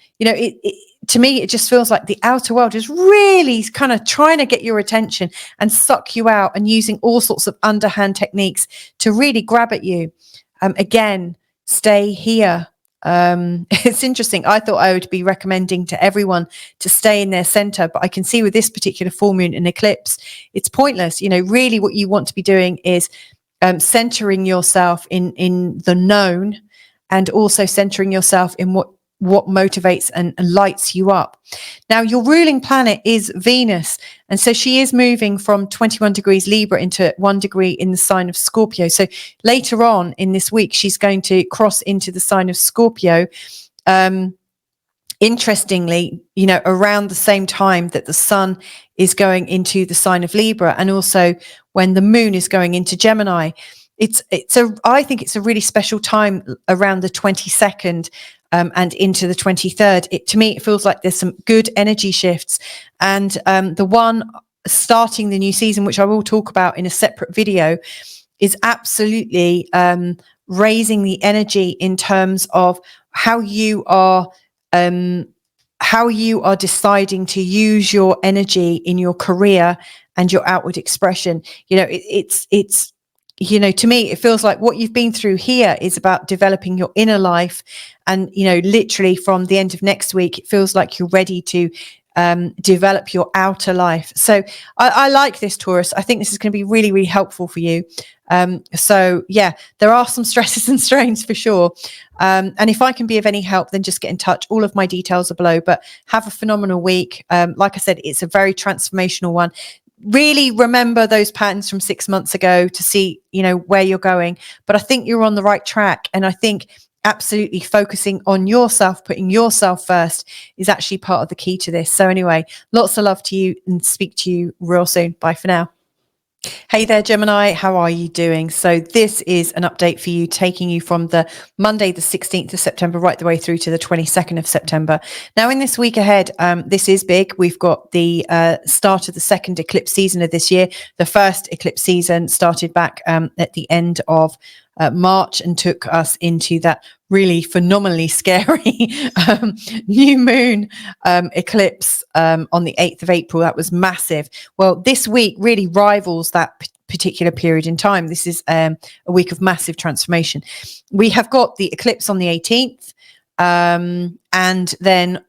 me, it just feels like the outer world is really kind of trying to get your attention and suck you out and using all sorts of underhand techniques to really grab at you. Again, stay here. It's interesting. I thought I would be recommending to everyone to stay in their center, but I can see with this particular full moon and eclipse, it's pointless. Really what you want to be doing is centering yourself in the known, and also centering yourself in what motivates and lights you up. Now, your ruling planet is Venus, and so she is moving from 21 degrees Libra into 1 degree in the sign of Scorpio. So later on in this week, she's going to cross into the sign of Scorpio. Interestingly, around the same time that the sun is going into the sign of Libra, and also when the moon is going into Gemini. I think it's a really special time around the 22nd and into the 23rd. To me, it feels like there's some good energy shifts. And the one starting the new season, which I will talk about in a separate video, is absolutely raising the energy in terms of how you are deciding to use your energy in your career and your outward expression. To me, it feels like what you've been through here is about developing your inner life. And, literally from the end of next week, it feels like you're ready to develop your outer life. So I like this, Taurus. I think this is going to be really, really helpful for you. So yeah, there are some stresses and strains for sure. And if I can be of any help, then just get in touch. All of my details are below, but have a phenomenal week. Like I said, it's a very transformational one. Really remember those patterns from 6 months ago to see, where you're going. But I think you're on the right track. And I think absolutely focusing on yourself, putting yourself first, is actually part of the key to this. So anyway, lots of love to you, and speak to you real soon. Bye for now. Hey there, Gemini. How are you doing? So this is an update for you, taking you from the Monday, the 16th of September, right the way through to the 22nd of September. Now, in this week ahead, this is big. We've got the start of the second eclipse season of this year. The first eclipse season started back at the end of March and took us into that really phenomenally scary new moon eclipse on the 8th of April. That was massive. Well, this week really rivals that particular period in time. This is a week of massive transformation. We have got the eclipse on the 18th, and then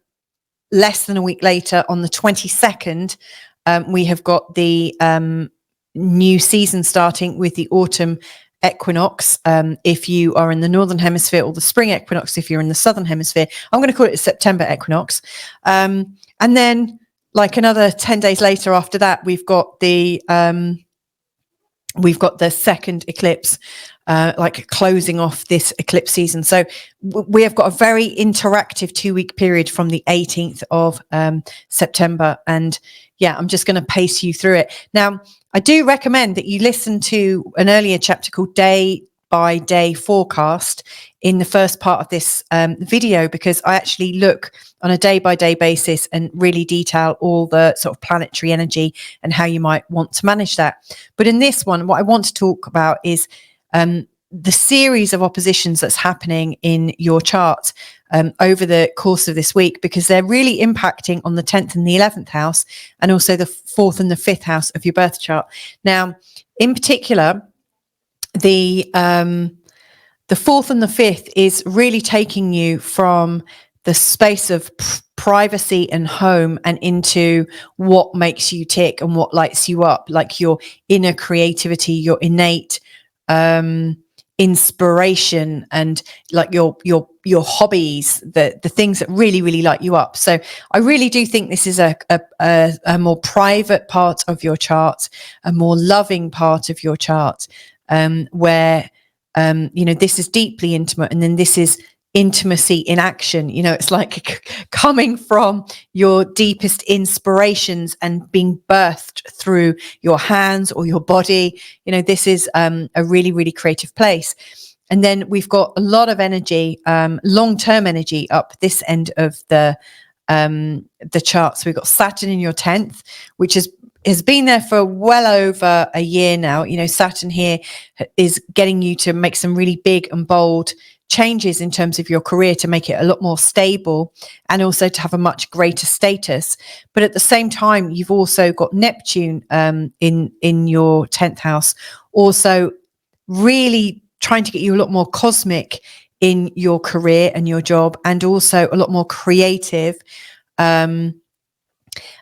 less than a week later, on the 22nd, we have got the new season starting with the autumn equinox, if you are in the northern hemisphere, or the spring equinox if you're in the southern hemisphere. I'm going to call it September equinox. And then like another 10 days later after that, we've got the second eclipse, like closing off this eclipse season. So we have got a very interactive 2-week period from the 18th of September. And yeah, I'm just going to pace you through it. Now, I do recommend that you listen to an earlier chapter called Day by Day Forecast in the first part of this video, because I actually look on a day by day basis and really detail all the sort of planetary energy and how you might want to manage that. But in this one, what I want to talk about is the series of oppositions that's happening in your chart over the course of this week, because they're really impacting on the 10th and the 11th house, and also the 4th and the 5th house of your birth chart. Now, in particular, the 4th and the 5th is really taking you from the space of privacy and home and into what makes you tick and what lights you up, like your inner creativity, your innate inspiration, and like your hobbies, the things that really light you up. So I really do think this is a more private part of your chart, a more loving part of your chart, where this is deeply intimate, and then this is intimacy in action. It's like coming from your deepest inspirations and being birthed through your hands or your body. This is a really creative place. And then we've got a lot of energy, long-term energy up this end of the chart. So we've got Saturn in your 10th, which has been there for well over a year now. Saturn here is getting you to make some really big and bold changes in terms of your career, to make it a lot more stable and also to have a much greater status. But at the same time, you've also got Neptune in your 10th house, also really trying to get you a lot more cosmic in your career and your job, and also a lot more creative. And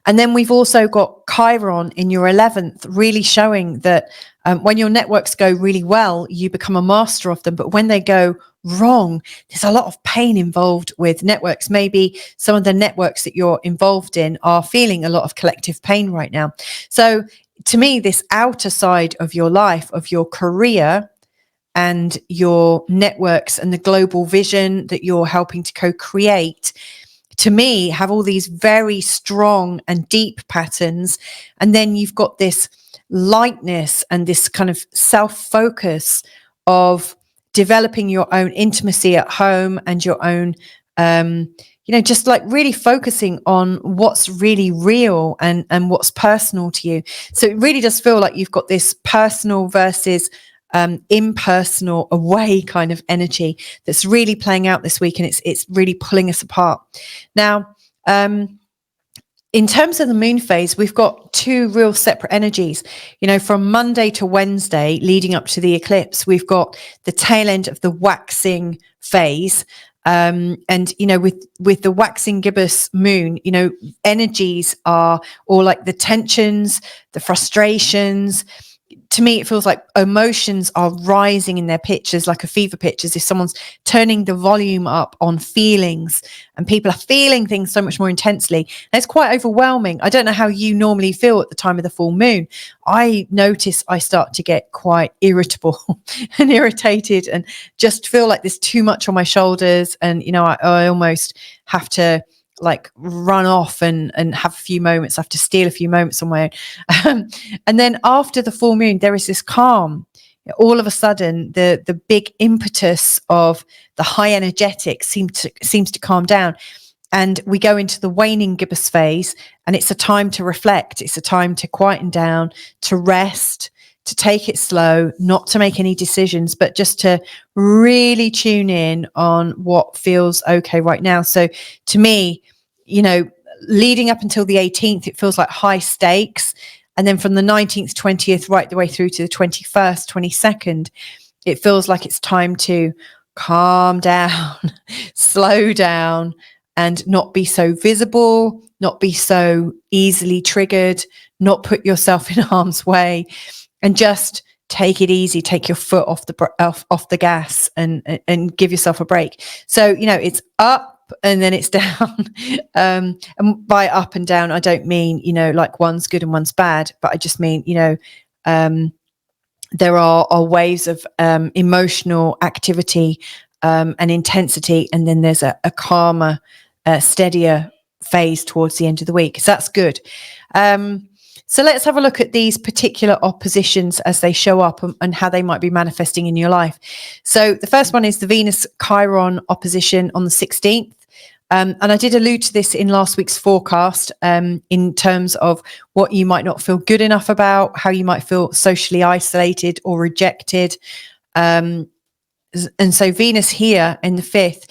then we've also got Chiron in your 11th, really showing that when your networks go really well, you become a master of them. But when they go wrong, there's a lot of pain involved with networks. Maybe some of the networks that you're involved in are feeling a lot of collective pain right now. So to me, this outer side of your life, of your career and your networks and the global vision that you're helping to co-create, to me, have all these very strong and deep patterns. And then you've got this lightness and this kind of self-focus of developing your own intimacy at home and your own, just like really focusing on what's really real and what's personal to you. So it really does feel like you've got this personal versus impersonal away kind of energy that's really playing out this week, and it's really pulling us apart. Now, in terms of the moon phase, we've got two real separate energies. From Monday to Wednesday leading up to the eclipse, we've got the tail end of the waxing phase. And with the waxing gibbous moon, energies are all like the tensions, the frustrations. To me, it feels like emotions are rising in their pitches, like a fever pitch, as if someone's turning the volume up on feelings, and people are feeling things so much more intensely. And it's quite overwhelming. I don't know how you normally feel at the time of the full moon. I notice I start to get quite irritable and irritated, and just feel like there's too much on my shoulders. And, I almost have to like run off and have a few moments. I have to steal a few moments on my own. And then after the full moon, there is this calm. All of a sudden, the big impetus of the high energetic seems to calm down. And we go into the waning gibbous phase, and it's a time to reflect. It's a time to quieten down, to rest, to take it slow, not to make any decisions, but just to really tune in on what feels okay right now. So to me, leading up until the 18th, it feels like high stakes. And then from the 19th, 20th, right the way through to the 21st, 22nd, it feels like it's time to calm down, slow down, and not be so visible, not be so easily triggered, not put yourself in harm's way, and just take it easy, take your foot off the gas, and give yourself a break. So, it's up and then it's down. And by up and down, I don't mean, like one's good and one's bad, but I just mean, there are waves of emotional activity and intensity, and then there's a calmer, steadier phase towards the end of the week. So that's good. So let's have a look at these particular oppositions as they show up and how they might be manifesting in your life. So the first one is the Venus Chiron opposition on the 16th. And I did allude to this in last week's forecast in terms of what you might not feel good enough about, how you might feel socially isolated or rejected. And so Venus here in the 5th,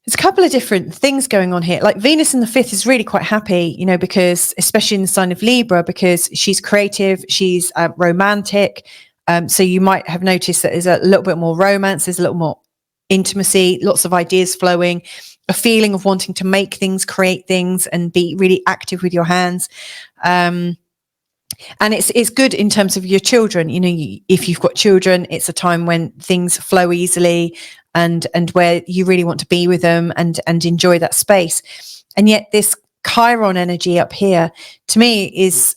there's a couple of different things going on here. Like Venus in the 5th is really quite happy, because especially in the sign of Libra, because she's creative, she's romantic. So you might have noticed that there's a little bit more romance, there's a little more intimacy, lots of ideas flowing, a feeling of wanting to make things, create things, and be really active with your hands. And it's good in terms of your children. If you've got children, it's a time when things flow easily and where you really want to be with them and enjoy that space. And yet this Chiron energy up here, to me, is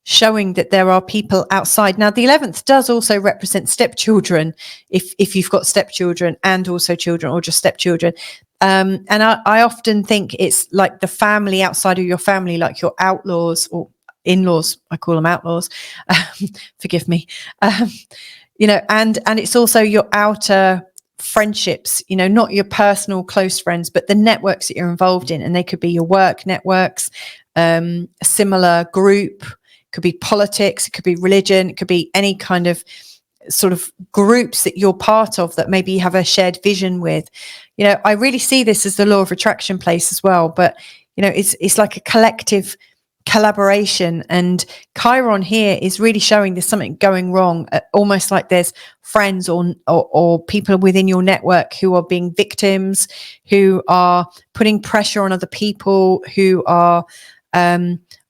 showing that there are people outside. Now, the 11th does also represent stepchildren, if you've got stepchildren and also children, or just stepchildren. And I often think it's like the family outside of your family, like your outlaws or in-laws. I call them outlaws. Forgive me. And it's also your outer friendships, not your personal close friends, but the networks that you're involved in. And they could be your work networks, a similar group, could be politics, it could be religion, it could be any kind of sort of groups that you're part of that maybe you have a shared vision with. I really see this as the law of attraction place as well, but it's like a collective collaboration, and Chiron here is really showing there's something going wrong, almost like there's friends or people within your network who are being victims, who are putting pressure on other people, who are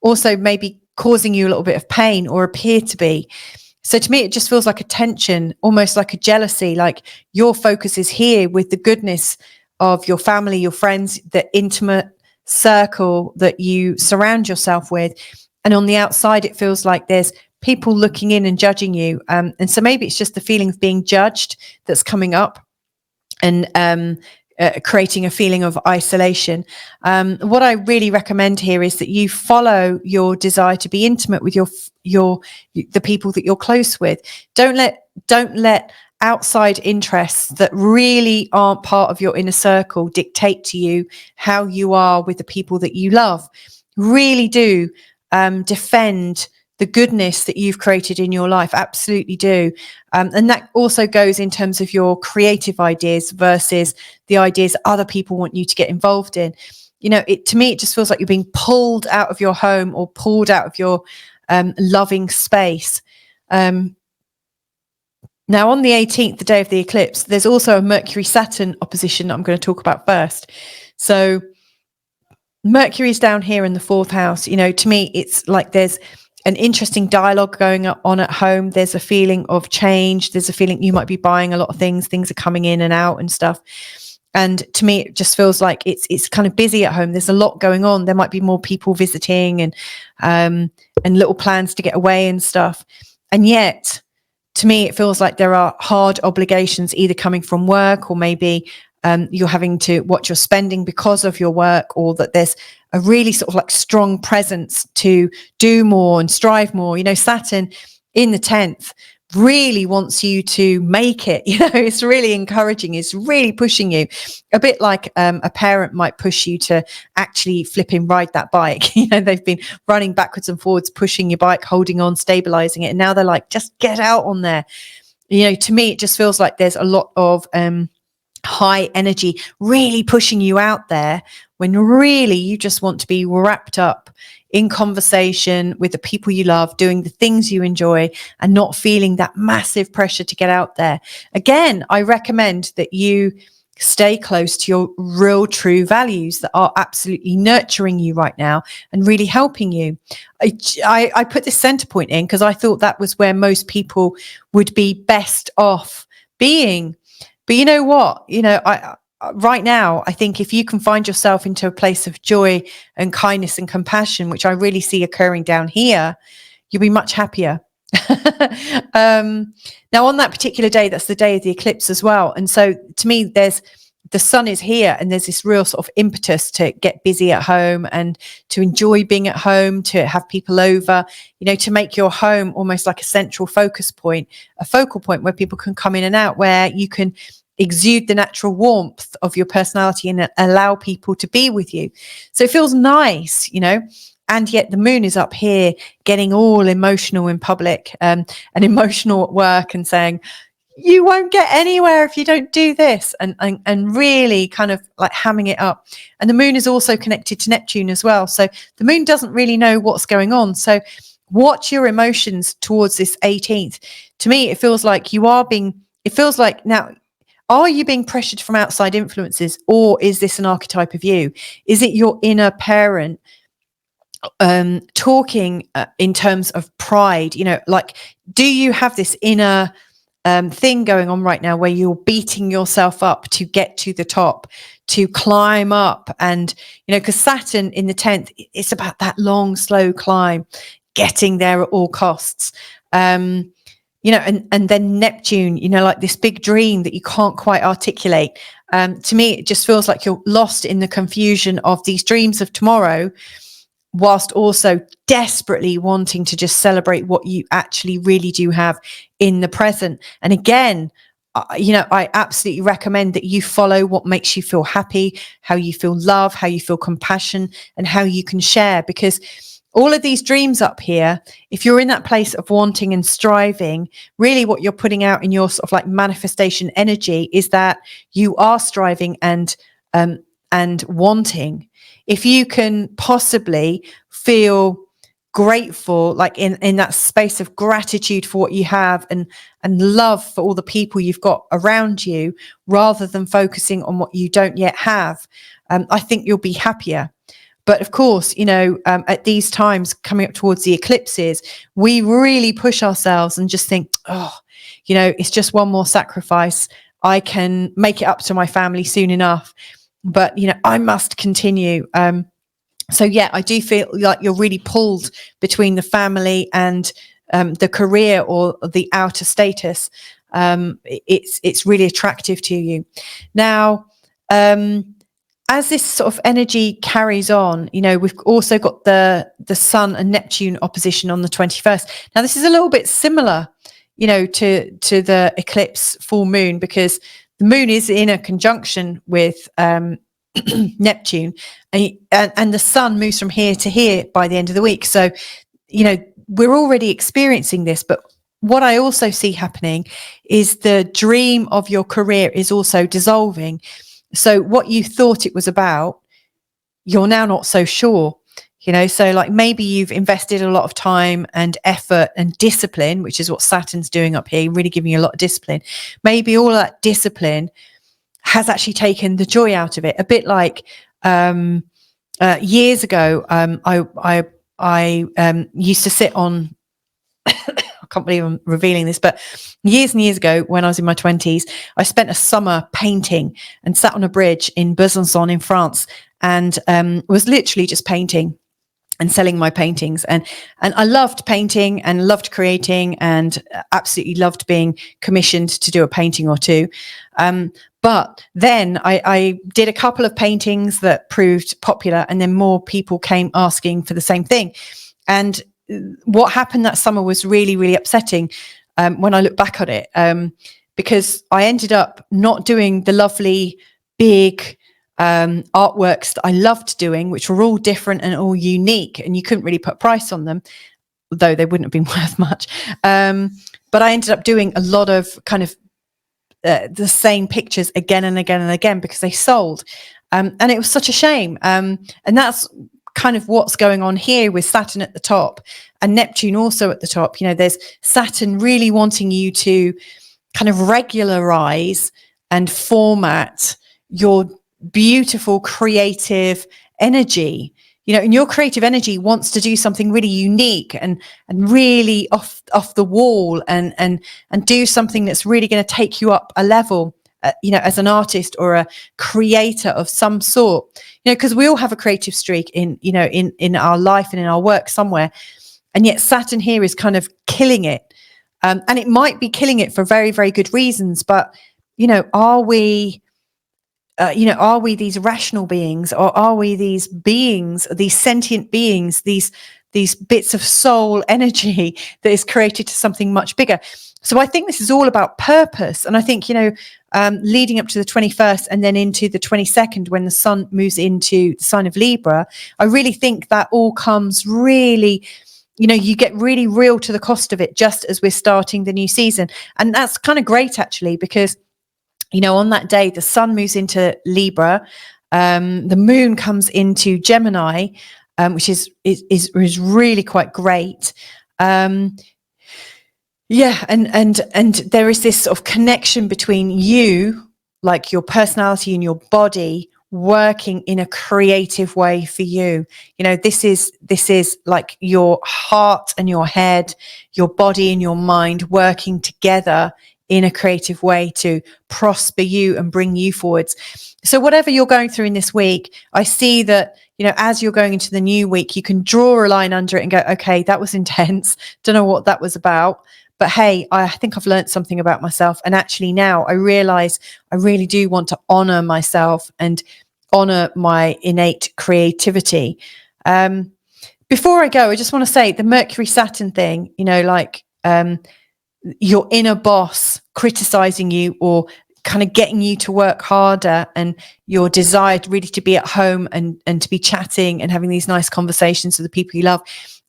also maybe causing you a little bit of pain or appear to be. So to me, it just feels like a tension, almost like a jealousy, like your focus is here with the goodness of your family, your friends, the intimate circle that you surround yourself with. And on the outside, it feels like there's people looking in and judging you. And so maybe it's just the feeling of being judged that's coming up and creating a feeling of isolation. What I really recommend here is that you follow your desire to be intimate with the people that you're close with. Don't let outside interests that really aren't part of your inner circle dictate to you how you are with the people that you love. Really do defend the goodness that you've created in your life. Absolutely do. And that also goes in terms of your creative ideas versus the ideas other people want you to get involved in. To me, it just feels like you're being pulled out of your home or pulled out of your loving space. Now, on the 18th, the day of the eclipse, there's also a Mercury-Saturn opposition that I'm going to talk about first. So Mercury's down here in the 4th house. To me, it's like there's an interesting dialogue going on at home. There's a feeling of change. There's a feeling you might be buying a lot of things. Things are coming in and out and stuff. And to me, it just feels like it's kind of busy at home. There's a lot going on. There might be more people visiting and little plans to get away and stuff. And yet, to me, it feels like there are hard obligations either coming from work, or maybe you're having to watch your spending because of your work, or that there's a really sort of like strong presence to do more and strive more. Saturn in the 10th really wants you to make it. It's really encouraging. It's really pushing you, a bit like a parent might push you to actually flipping ride that bike. They've been running backwards and forwards, pushing your bike, holding on, stabilizing it, and now they're like, just get out on there. To me, it just feels like there's a lot of high energy really pushing you out there, when really you just want to be wrapped up in conversation with the people you love, doing the things you enjoy, and not feeling that massive pressure to get out there. Again, I recommend that you stay close to your real true values that are absolutely nurturing you right now and really helping you. I put this center point in because I thought that was where most people would be best off being. But you know what? Right now, I think if you can find yourself into a place of joy and kindness and compassion, which I really see occurring down here, you'll be much happier. Now, on that particular day, that's the day of the eclipse as well. And so to me, the sun is here and there's this real sort of impetus to get busy at home and to enjoy being at home, to have people over, to make your home almost like a central focus point, a focal point where people can come in and out, where you can exude the natural warmth of your personality and allow people to be with you. So it feels nice, and yet the moon is up here getting all emotional in public and emotional at work and saying, you won't get anywhere if you don't do this, and really kind of like hamming it up. And the moon is also connected to Neptune as well. So the moon doesn't really know what's going on. So watch your emotions towards this 18th. To me, it feels like now, are you being pressured from outside influences, or is this an archetype of you? Is it your inner parent talking in terms of pride? Do you have this inner thing going on right now where you're beating yourself up to get to the top, to climb up? And because Saturn in the 10th, it's about that long slow climb, getting there at all costs. And then Neptune, like this big dream that you can't quite articulate. To me, it just feels like you're lost in the confusion of these dreams of tomorrow, whilst also desperately wanting to just celebrate what you actually really do have in the present. And again, I absolutely recommend that you follow what makes you feel happy, how you feel love, how you feel compassion, and how you can share. Because all of these dreams up here, if you're in that place of wanting and striving, really what you're putting out in your sort of like manifestation energy is that you are striving and wanting. If you can possibly feel grateful, like in that space of gratitude for what you have and love for all the people you've got around you, rather than focusing on what you don't yet have, I think you'll be happier. But of course, at these times coming up towards the eclipses, we really push ourselves and just think, it's just one more sacrifice. I can make it up to my family soon enough, but, I must continue. So yeah, I do feel like you're really pulled between the family and the career or the outer status. It's really attractive to you. Now, as this sort of energy carries on, we've also got the Sun and Neptune opposition on the 21st. Now, this is a little bit similar, to the eclipse full moon, because the moon is in a conjunction with Neptune, and the Sun moves from here to here by the end of the week. So, we're already experiencing this, but what I also see happening is the dream of your career is also dissolving. So what you thought it was about, you're now not so sure, so like maybe you've invested a lot of time and effort and discipline, which is what Saturn's doing up here, really giving you a lot of discipline. Maybe all that discipline has actually taken the joy out of it. A bit like years ago, I used to sit on, I can't believe I'm revealing this, but years and years ago, when I was in my 20s, I spent a summer painting and sat on a bridge in Besançon in France, and was literally just painting and selling my paintings. And I loved painting and loved creating and absolutely loved being commissioned to do a painting or two. But then I did a couple of paintings that proved popular, and then more people came asking for the same thing. And what happened that summer was really, really upsetting when I look back on it, because I ended up not doing the lovely big artworks that I loved doing, which were all different and all unique, and you couldn't really put a price on them, though they wouldn't have been worth much. But I ended up doing a lot of kind of the same pictures again and again and again because they sold. And it was such a shame. And that's kind of what's going on here with Saturn at the top and Neptune also at the top. You know, there's Saturn really wanting you to kind of regularize and format your beautiful creative energy. You know, and your creative energy wants to do something really unique and really off the wall and do something that's really going to take you up a level. You know, as an artist or a creator of some sort, you know, because we all have a creative streak in our life and in our work somewhere. And yet Saturn here is kind of killing it. And it might be killing it for very, very good reasons. But, you know, are we these rational beings, or are we these beings, these sentient beings, these bits of soul energy that is created to something much bigger? So I think this is all about purpose. And I think, you know, leading up to the 21st and then into the 22nd, when the sun moves into the sign of Libra, I really think that all comes really, you know, you get really real to the cost of it just as we're starting the new season. And that's kind of great, actually, because, you know, on that day, the sun moves into Libra, the moon comes into Gemini, which is really quite great. Yeah, and there is this sort of connection between you, like your personality and your body, working in a creative way for you. You know, this is like your heart and your head, your body and your mind working together in a creative way to prosper you and bring you forwards. So whatever you're going through in this week, I see that, you know, as you're going into the new week, you can draw a line under it and go, okay, that was intense. Don't know what that was about. But hey, I think I've learned something about myself. And actually now I realize I really do want to honor myself and honor my innate creativity. Before I go, I just want to say the Mercury Saturn thing, you know, like your inner boss criticizing you or kind of getting you to work harder, and your desire really to be at home and to be chatting and having these nice conversations with the people you love.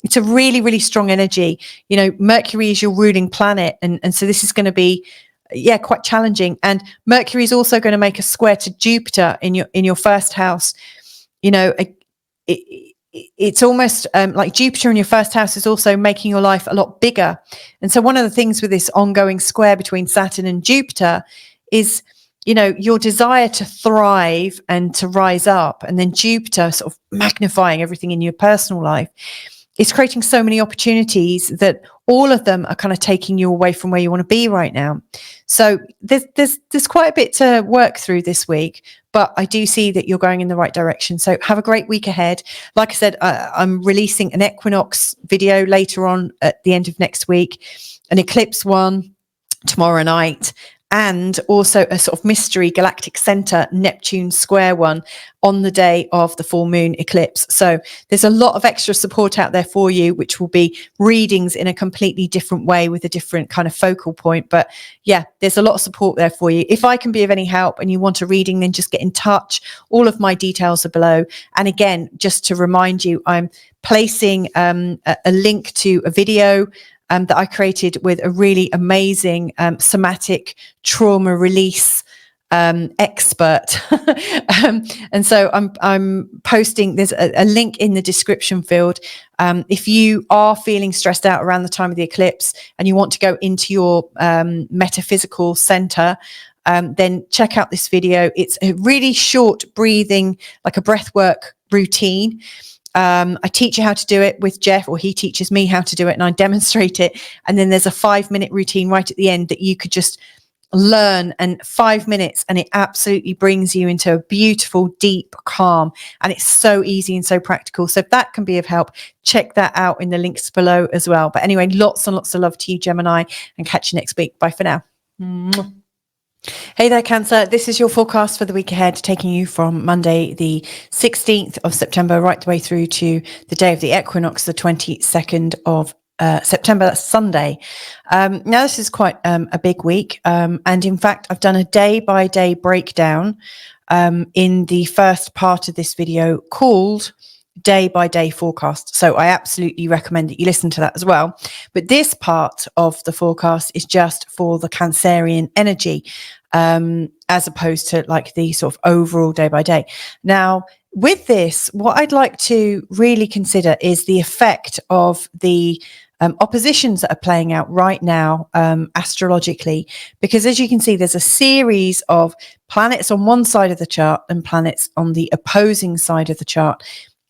It's a really, really strong energy. You know, Mercury is your ruling planet. And so this is going to be, quite challenging. And Mercury is also going to make a square to Jupiter in your first house. You know, it's almost like Jupiter in your first house is also making your life a lot bigger. And so one of the things with this ongoing square between Saturn and Jupiter is, you know, your desire to thrive and to rise up, and then Jupiter sort of magnifying everything in your personal life. It's creating so many opportunities that all of them are kind of taking you away from where you want to be right now. So there's quite a bit to work through this week, but I do see that you're going in the right direction. So have a great week ahead. Like I said, I'm releasing an Equinox video later on at the end of next week, an Eclipse one tomorrow night, and also a sort of mystery galactic center Neptune square one on the day of the full moon eclipse. So there's a lot of extra support out there for you, which will be readings in a completely different way with a different kind of focal point. But yeah, there's a lot of support there for you. If I can be of any help and you want a reading, then just get in touch. All of my details are below. And again, just to remind you, I'm placing a link to a video that I created with a really amazing somatic trauma release expert. And so I'm posting, there's a link in the description field. If you are feeling stressed out around the time of the eclipse and you want to go into your metaphysical center, then check out this video. It's a really short breathing, like a breathwork routine. I teach you how to do it with Jeff, or he teaches me how to do it, and I demonstrate it. And then there's a 5-minute routine right at the end that you could just learn, and 5 minutes, and it absolutely brings you into a beautiful, deep calm. And it's so easy and so practical. So if that can be of help, check that out in the links below as well. But anyway, lots and lots of love to you, Gemini, and catch you next week. Bye for now. Mwah. Hey there, Cancer. This is your forecast for the week ahead, taking you from Monday, the 16th of September, right the way through to the day of the equinox, the 22nd of September. That's Sunday. Now, this is quite a big week. And in fact, I've done a day-by-day breakdown in the first part of this video called day-by-day forecast. So I absolutely recommend that you listen to that as well. But this part of the forecast is just for the Cancerian energy. as opposed to like the sort of overall day by day. Now, with this, what I'd like to really consider is the effect of the oppositions that are playing out right now astrologically, because as you can see, there's a series of planets on one side of the chart and planets on the opposing side of the chart.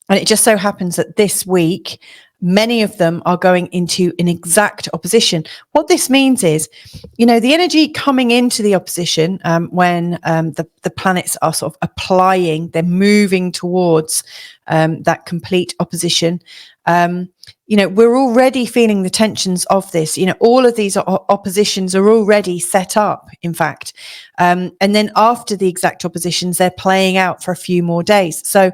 And it just so happens that this week, many of them are going into an exact opposition. What this means is, you know, the energy coming into the opposition when the planets are sort of applying, they're moving towards that complete opposition. You know, we're already feeling the tensions of this. You know, all of these oppositions are already set up, in fact. And then after the exact oppositions, they're playing out for a few more days. So,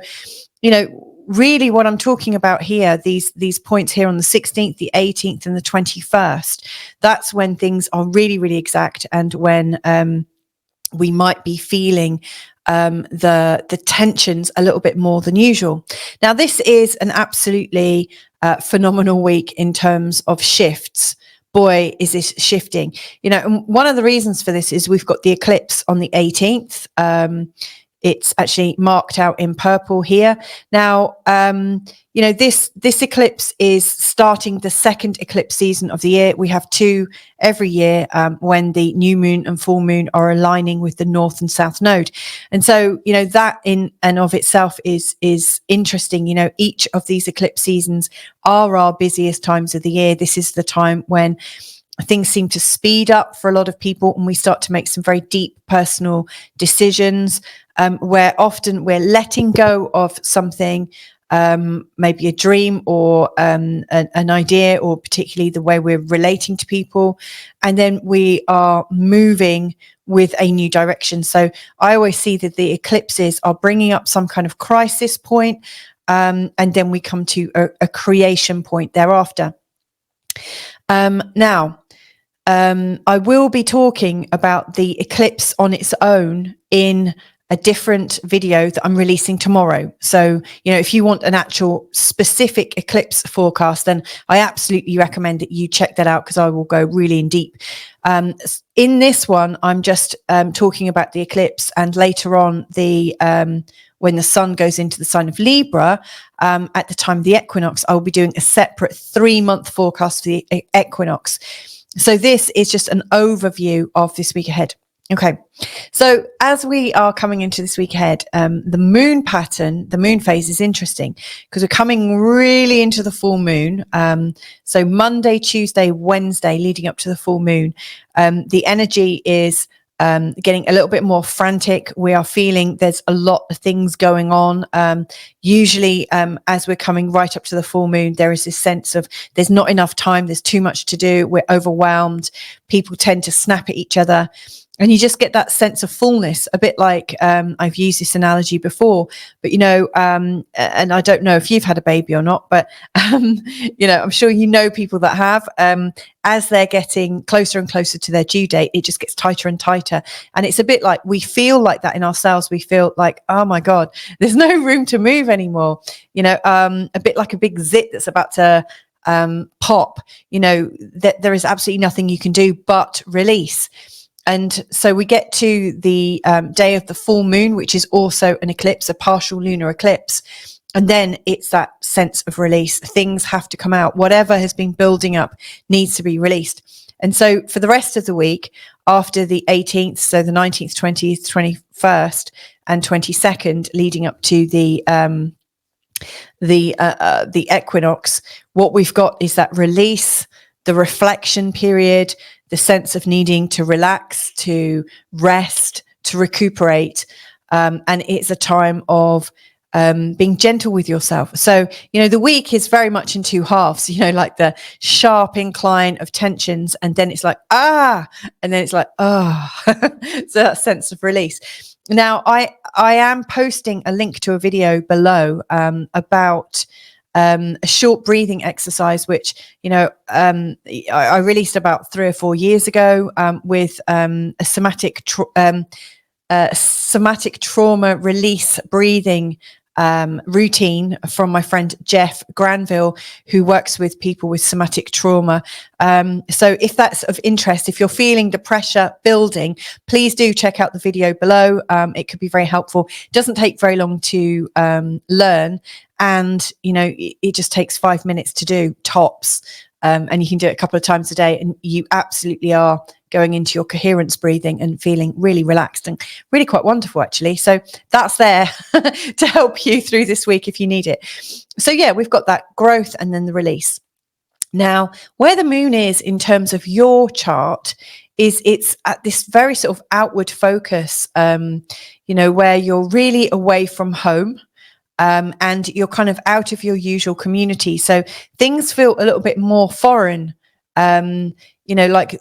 you know, really what I'm talking about here, these points here on the 16th, the 18th and the 21st, that's when things are really, really exact, and when we might be feeling the tensions a little bit more than usual. Now, this is an absolutely phenomenal week in terms of shifts. Boy, is this shifting. You know, and one of the reasons for this is we've got the eclipse on the 18th. It's actually marked out in purple here. Now, you know, this eclipse is starting the second eclipse season of the year. We have two every year when the new moon and full moon are aligning with the north and south node. And so, you know, that in and of itself is interesting. You know, each of these eclipse seasons are our busiest times of the year. This is the time when things seem to speed up for a lot of people, and we start to make some very deep personal decisions, where often we're letting go of something, maybe a dream or an idea, or particularly the way we're relating to people, and then we are moving with a new direction. So I always see that the eclipses are bringing up some kind of crisis point, and then we come to a creation point thereafter. Now, I will be talking about the eclipse on its own in a different video that I'm releasing tomorrow. So, you know, if you want an actual specific eclipse forecast, then I absolutely recommend that you check that out, because I will go really in deep. In this one, I'm just talking about the eclipse, and later on, when the sun goes into the sign of Libra, at the time of the equinox, I will be doing a separate 3-month forecast for the equinox. So this is just an overview of this week ahead. Okay, so as we are coming into this week ahead, the moon pattern, the moon phase is interesting, because we're coming really into the full moon. So Monday, Tuesday, Wednesday, leading up to the full moon, the energy is getting a little bit more frantic. We are feeling there's a lot of things going on. Usually, as we're coming right up to the full moon, there is this sense of there's not enough time, there's too much to do, we're overwhelmed, people tend to snap at each other. And you just get that sense of fullness, a bit like, I've used this analogy before, but, you know, and I don't know if you've had a baby or not, but, you know, I'm sure you know people that have, as they're getting closer and closer to their due date, it just gets tighter and tighter. And it's a bit like, we feel like that in ourselves. We feel like, oh my God, there's no room to move anymore. You know, a bit like a big zit that's about to pop, you know, that there is absolutely nothing you can do but release. And so we get to the day of the full moon, which is also an eclipse, a partial lunar eclipse. And then it's that sense of release. Things have to come out. Whatever has been building up needs to be released. And so for the rest of the week, after the 18th, so the 19th, 20th, 21st, and 22nd, leading up to the equinox, what we've got is that release, the reflection period, the sense of needing to relax, to rest, to recuperate. And it's a time of being gentle with yourself. So, you know, the week is very much in two halves, you know, like the sharp incline of tensions, and then it's like, and then it's like, so that sense of release. Now, I am posting a link to a video below about a short breathing exercise, which, you know, I released about 3 or 4 years ago with a somatic trauma release breathing routine from my friend Jeff Granville, who works with people with somatic trauma. So if that's of interest, if you're feeling the pressure building, please do check out the video below. It could be very helpful. It doesn't take very long to learn, and it just takes 5 minutes to do tops. And you can do it a couple of times a day, and you absolutely are going into your coherence breathing and feeling really relaxed and really quite wonderful, actually. So that's there to help you through this week if you need it. So yeah, we've got that growth and then the release. Now, where the moon is in terms of your chart is it's at this very sort of outward focus, where you're really away from home. And you're kind of out of your usual community. So things feel a little bit more foreign. Like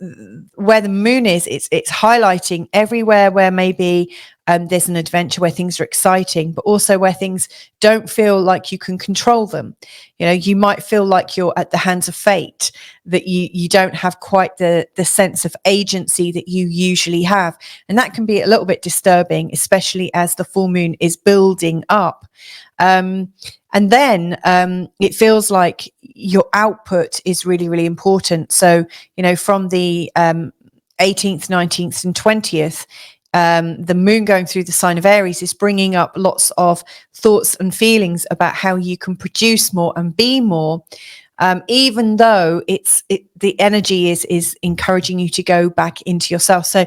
where the moon is, it's highlighting everywhere where maybe there's an adventure, where things are exciting, but also where things don't feel like you can control them. You might feel like you're at the hands of fate, that you don't have quite the sense of agency that you usually have. And that can be a little bit disturbing, especially as the full moon is building up. And then it feels like your output is really, really important. So, from the 18th, 19th and 20th, the moon going through the sign of Aries is bringing up lots of thoughts and feelings about how you can produce more and be more, even though the energy is encouraging you to go back into yourself. So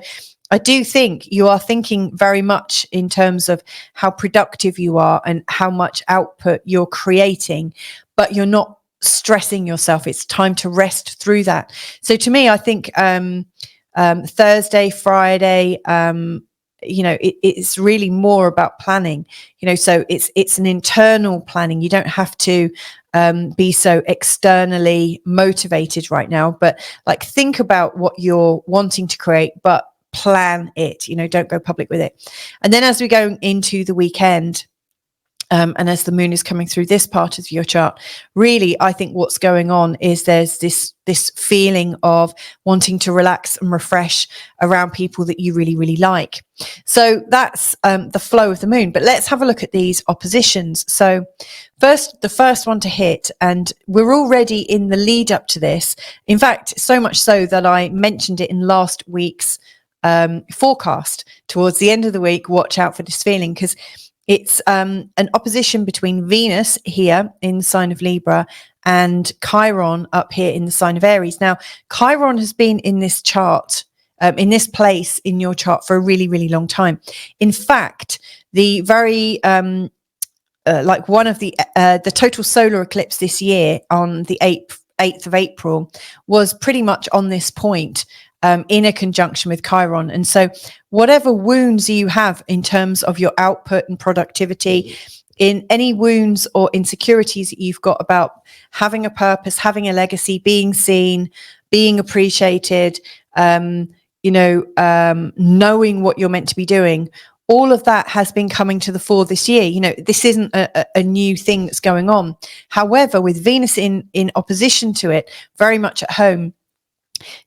I do think you are thinking very much in terms of how productive you are and how much output you're creating, but you're not stressing yourself. It's time to rest through that. So to me, I think Thursday, Friday, it's really more about planning. So it's an internal planning. You don't have to be so externally motivated right now, but like think about what you're wanting to create, but plan it, don't go public with it. And then as we go into the weekend, and as the moon is coming through this part of your chart, really, I think what's going on is there's this feeling of wanting to relax and refresh around people that you really, really like. So that's the flow of the moon. But let's have a look at these oppositions. So the first one to hit, and we're already in the lead up to this. In fact, so much so that I mentioned it in last week's forecast. Towards the end of the week, watch out for this feeling, because it's an opposition between Venus here in the sign of Libra and Chiron up here in the sign of Aries. Now, Chiron has been in this chart, in this place in your chart for a really, really long time. In fact, the very one of the total solar eclipse this year on the 8th of April was pretty much on this point. In a conjunction with Chiron. And so whatever wounds you have in terms of your output and productivity, in any wounds or insecurities that you've got about having a purpose, having a legacy, being seen, being appreciated, knowing what you're meant to be doing, all of that has been coming to the fore this year. This isn't a new thing that's going on. However, with Venus in opposition to it, very much at home,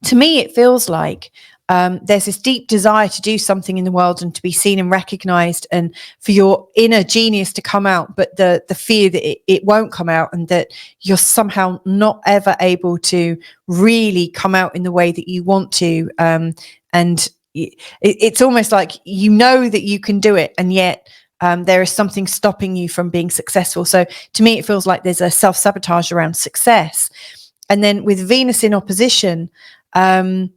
to me, it feels like there's this deep desire to do something in the world and to be seen and recognized, and for your inner genius to come out, but the fear that it won't come out, and that you're somehow not ever able to really come out in the way that you want to. And it's almost like that you can do it, and yet there is something stopping you from being successful. So to me, it feels like there's a self-sabotage around success. And then with Venus in opposition, I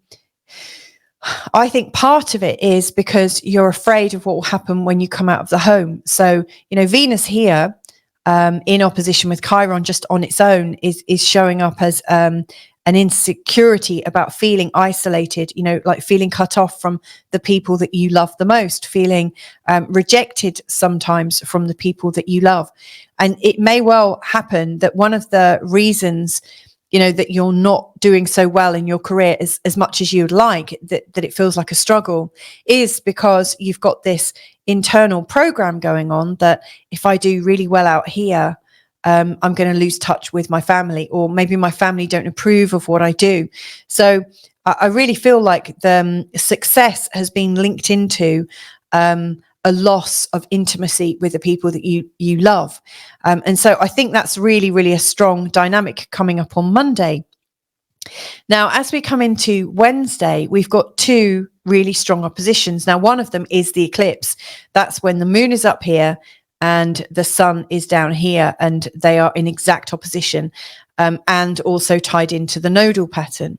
think part of it is because you're afraid of what will happen when you come out of the home. So, Venus here in opposition with Chiron just on its own is showing up as an insecurity about feeling isolated, like feeling cut off from the people that you love the most, feeling rejected sometimes from the people that you love. And it may well happen that one of the reasons that you're not doing so well in your career as much as you would like, that it feels like a struggle, is because you've got this internal program going on that if I do really well out here, I'm going to lose touch with my family, or maybe my family don't approve of what I do. So I really feel like the success has been linked into a loss of intimacy with the people that you love. And so I think that's really, really a strong dynamic coming up on Monday. Now, as we come into Wednesday, we've got two really strong oppositions. Now, one of them is the eclipse. That's when the moon is up here and the sun is down here, and they are in exact opposition, and also tied into the nodal pattern.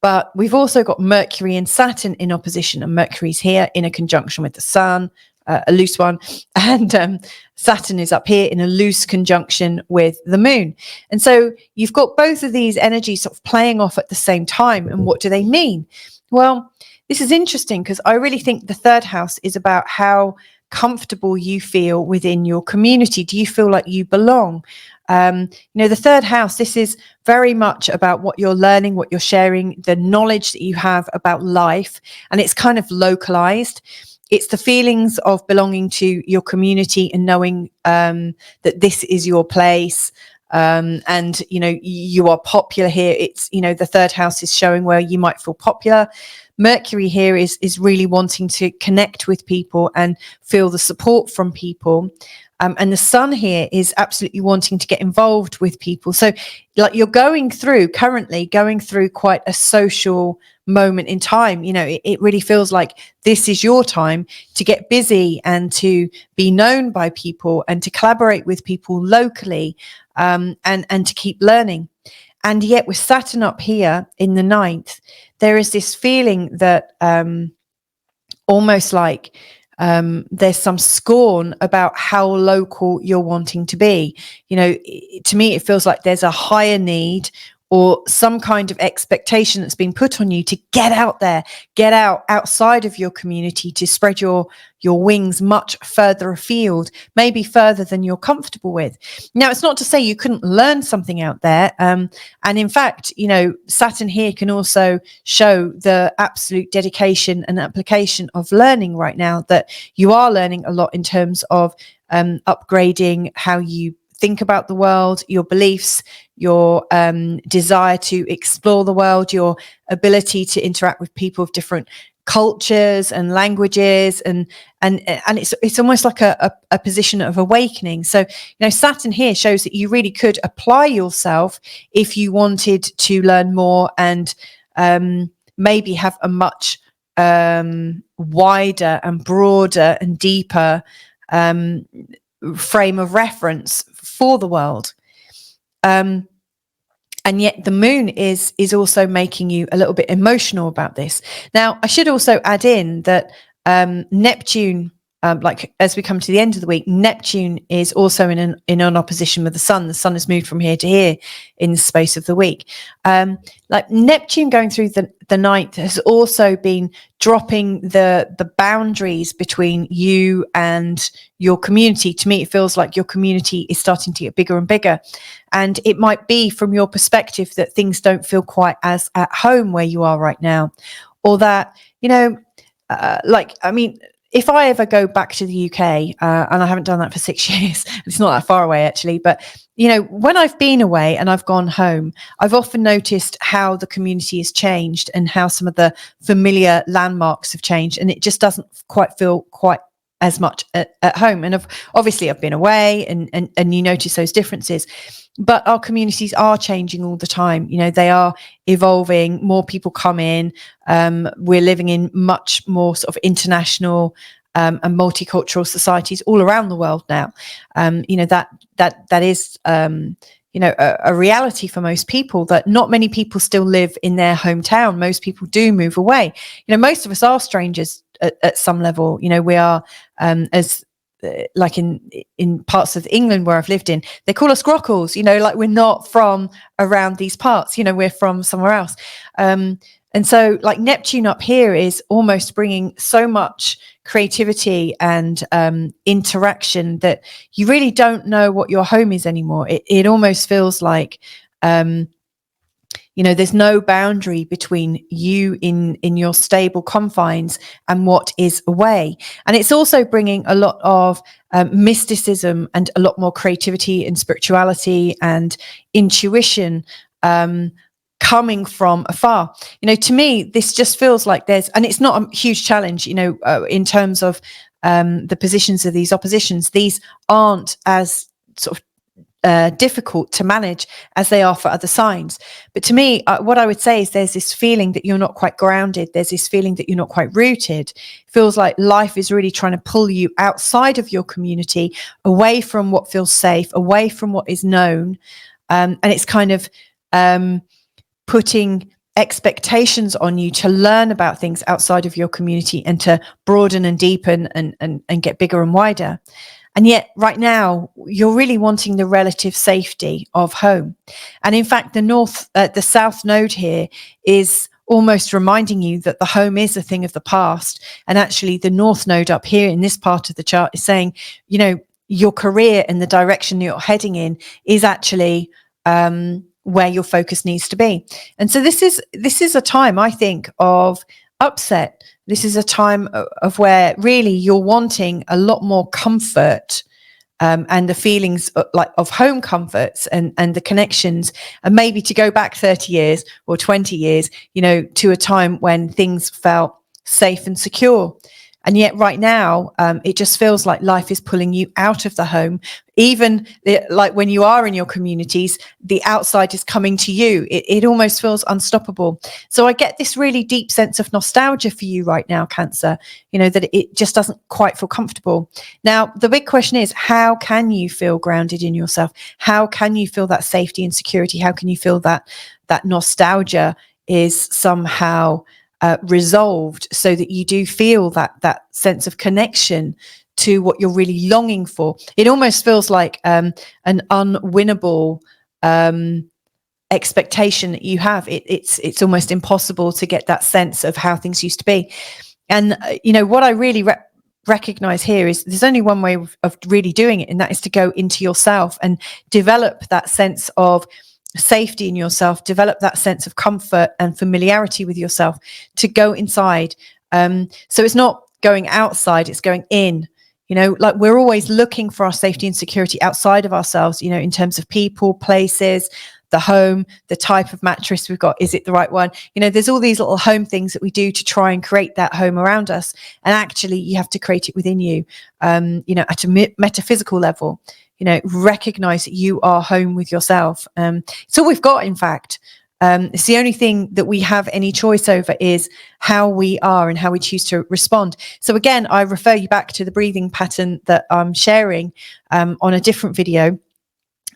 But we've also got Mercury and Saturn in opposition, and Mercury's here in a conjunction with the sun, a loose one, and Saturn is up here in a loose conjunction with the moon. And so you've got both of these energies sort of playing off at the same time. And what do they mean? Well, this is interesting because I really think the third house is about how comfortable you feel within your community. Do you feel like you belong? The third house, this is very much about what you're learning, what you're sharing, the knowledge that you have about life, and it's kind of localized. It's the feelings of belonging to your community and knowing that this is your place, and you are popular here. It's the third house is showing where you might feel popular. Mercury here is really wanting to connect with people and feel the support from people. And the sun here is absolutely wanting to get involved with people. So like you're currently going through quite a social moment in time. It really feels like this is your time to get busy and to be known by people and to collaborate with people locally, and to keep learning. And yet with Saturn up here in the 9th, there is this feeling that almost like there's some scorn about how local you're wanting to be. To me, it feels like there's a higher need or some kind of expectation that's been put on you to get out there, get outside of your community, to spread your wings much further afield, maybe further than you're comfortable with. Now, it's not to say you couldn't learn something out there. And in fact, Saturn here can also show the absolute dedication and application of learning right now, that you are learning a lot in terms of upgrading how you think about the world, your beliefs, your desire to explore the world, your ability to interact with people of different cultures and languages, and it's almost like a position of awakening. So Saturn here shows that you really could apply yourself if you wanted to learn more and maybe have a much wider and broader and deeper frame of reference for the world. And yet the moon is also making you a little bit emotional about this. Now, I should also add in that Neptune, like as we come to the end of the week, Neptune is also in an opposition with the sun. The sun has moved from here to here in the space of the week. Like Neptune going through the 9th has also been dropping the boundaries between you and your community. To me, it feels like your community is starting to get bigger and bigger. And it might be from your perspective that things don't feel quite as at home where you are right now, or that, if I ever go back to the UK, and I haven't done that for 6 years, it's not that far away actually, but when I've been away and I've gone home, I've often noticed how the community has changed and how some of the familiar landmarks have changed, and it just doesn't quite feel quite as much at home. And obviously I've been away and you notice those differences, but our communities are changing all the time. They are evolving, more people come in, we're living in much more sort of international and multicultural societies all around the world now. That is a reality for most people, that not many people still live in their hometown. Most people do move away. Most of us are strangers at some level. We are, as like in parts of England where I've lived in, they call us grockles, like we're not from around these parts, we're from somewhere else. And so like Neptune up here is almost bringing so much creativity and interaction that you really don't know what your home is anymore. It almost feels like there's no boundary between you in your stable confines and what is away. And it's also bringing a lot of mysticism and a lot more creativity and spirituality and intuition coming from afar. To me, this just feels like and it's not a huge challenge, in terms of the positions of these oppositions, these aren't as sort of difficult to manage as they are for other signs. But to me, what I would say is there's this feeling that you're not quite grounded. There's this feeling that you're not quite rooted. It feels like life is really trying to pull you outside of your community, away from what feels safe, away from what is known. And it's kind of putting expectations on you to learn about things outside of your community and to broaden and deepen and get bigger and wider. And yet right now you're really wanting the relative safety of home. And in fact, the south node here is almost reminding you that the home is a thing of the past. And actually the north node up here in this part of the chart is saying, you know, your career and the direction you're heading in is actually where your focus needs to be. And so this is a time, I think, of upset. This is a time of where really you're wanting a lot more comfort and the feelings of home comforts and the connections, and maybe to go back 30 years or 20 years, you know, to a time when things felt safe and secure. And yet right now, it just feels like life is pulling you out of the home. Even like when you are in your communities, the outside is coming to you. It almost feels unstoppable. So I get this really deep sense of nostalgia for you right now, Cancer, you know, that it just doesn't quite feel comfortable. Now, the big question is, how can you feel grounded in yourself? How can you feel that safety and security? How can you feel that nostalgia is somehow resolved, so that you do feel that sense of connection to what you're really longing for? It almost feels like an unwinnable expectation that you have. It's almost impossible to get that sense of how things used to be. And you know what I really recognize here is there's only one way of really doing it, and that is to go into yourself and develop that sense of safety in yourself, develop that sense of comfort and familiarity with yourself, to go inside. So it's not going outside, it's going in. You know, like we're always looking for our safety and security outside of ourselves, you know, in terms of people, places, the home, the type of mattress we've got, is it the right one? You know, there's all these little home things that we do to try and create that home around us. And actually you have to create it within you, you know, at a metaphysical level. You know, recognize that you are home with yourself. It's all we've got, in fact. It's the only thing that we have any choice over, is how we are and how we choose to respond. So again, I refer you back to the breathing pattern that I'm sharing on a different video.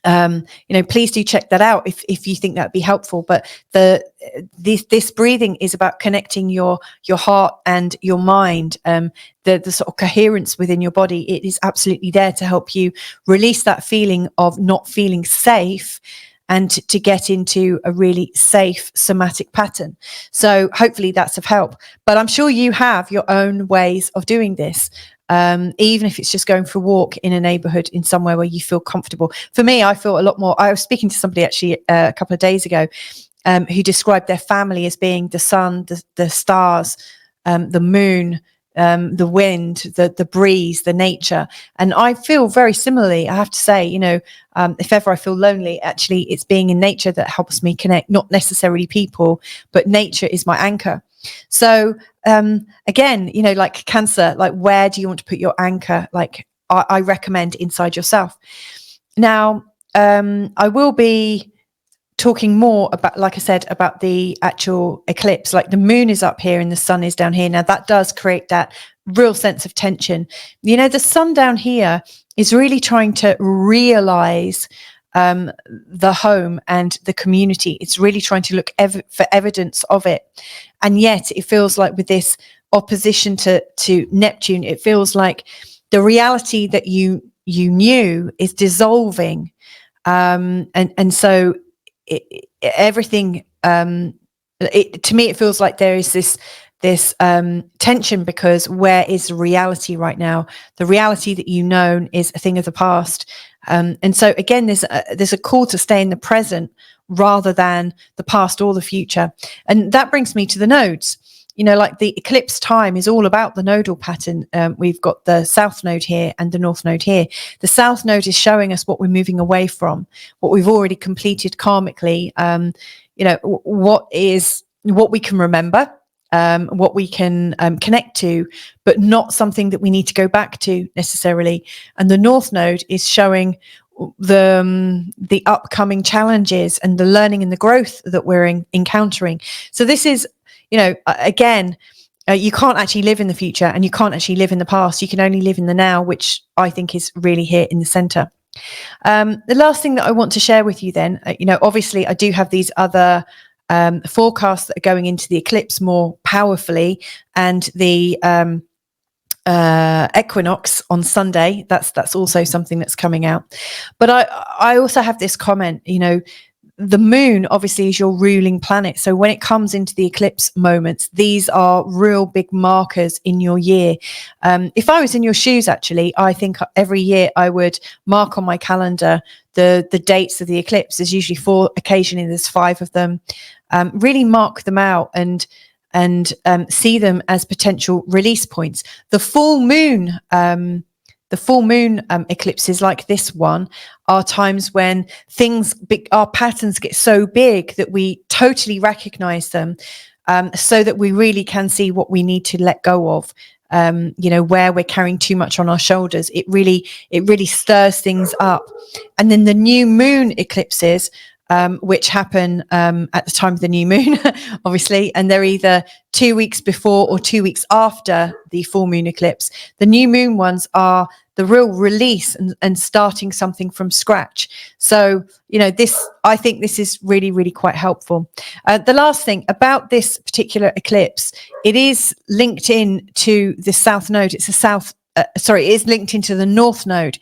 You know, please do check that out if you think that'd be helpful. But this breathing is about connecting your heart and your mind, the sort of coherence within your body. It is absolutely there to help you release that feeling of not feeling safe, and to get into a really safe somatic pattern. So hopefully that's of help. But I'm sure you have your own ways of doing this. Even if it's just going for a walk in a neighborhood, in somewhere where you feel comfortable. For me, I feel a lot more. I was speaking to somebody actually a couple of days ago who described their family as being the sun, the stars, the moon, the wind, the breeze, the nature. And I feel very similarly, I have to say. You know, if ever I feel lonely, actually it's being in nature that helps me connect, not necessarily people, but nature is my anchor. So again, you know, like Cancer, like where do you want to put your anchor? Like I recommend inside yourself. Now, I will be talking more about, like I said, about the actual eclipse. Like the moon is up here and the sun is down here. Now that does create that real sense of tension. You know, the sun down here is really trying to realize the home and the community. It's really trying to look for evidence of it. And yet it feels like with this opposition to Neptune, it feels like the reality that you knew is dissolving. And so everything, to me, it feels like there is this tension, because where is reality right now? The reality that you know is a thing of the past. And so again, there's a call to stay in the present rather than the past or the future. And that brings me to the nodes. You know, like the eclipse time is all about the nodal pattern. We've got the south node here and the north node here. The south node is showing us what we're moving away from, what we've already completed karmically. You know, what we can remember, what we can connect to, but not something that we need to go back to necessarily. And the North Node is showing the upcoming challenges and the learning and the growth that we're encountering. So this is, again, you can't actually live in the future and you can't actually live in the past. You can only live in the now, which I think is really here in the center. The last thing that I want to share with you then, obviously I do have these other forecasts that are going into the eclipse more powerfully, and the equinox on Sunday. That's also something that's coming out. But I also have this comment, the moon obviously is your ruling planet. So when it comes into the eclipse moments, these are real big markers in your year. If I was in your shoes, actually, I think every year I would mark on my calendar the dates of the eclipse. There's usually 4, occasionally there's 5 of them. Really mark them out and see them as potential release points. The full moon eclipses like this one are times when our patterns get so big that we totally recognize them, so that we really can see what we need to let go of, where we're carrying too much on our shoulders. It really stirs things up. And then the new moon eclipses, which happen at the time of the new moon, obviously, and they're either 2 weeks before or 2 weeks after the full moon eclipse. The new moon ones are the real release and starting something from scratch. So, I think this is really, really quite helpful. The last thing about this particular eclipse, it is linked in to the South Node. It is linked into the North Node.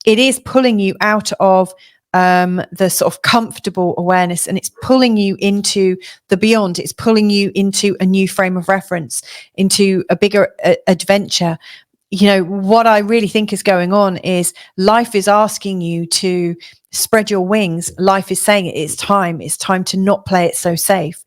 It is pulling you out of the sort of comfortable awareness, and it's pulling you into the beyond. It's pulling you into a new frame of reference, into a bigger adventure. What I really think is going on is life is asking you to spread your wings. Life is saying it's time to not play it so safe.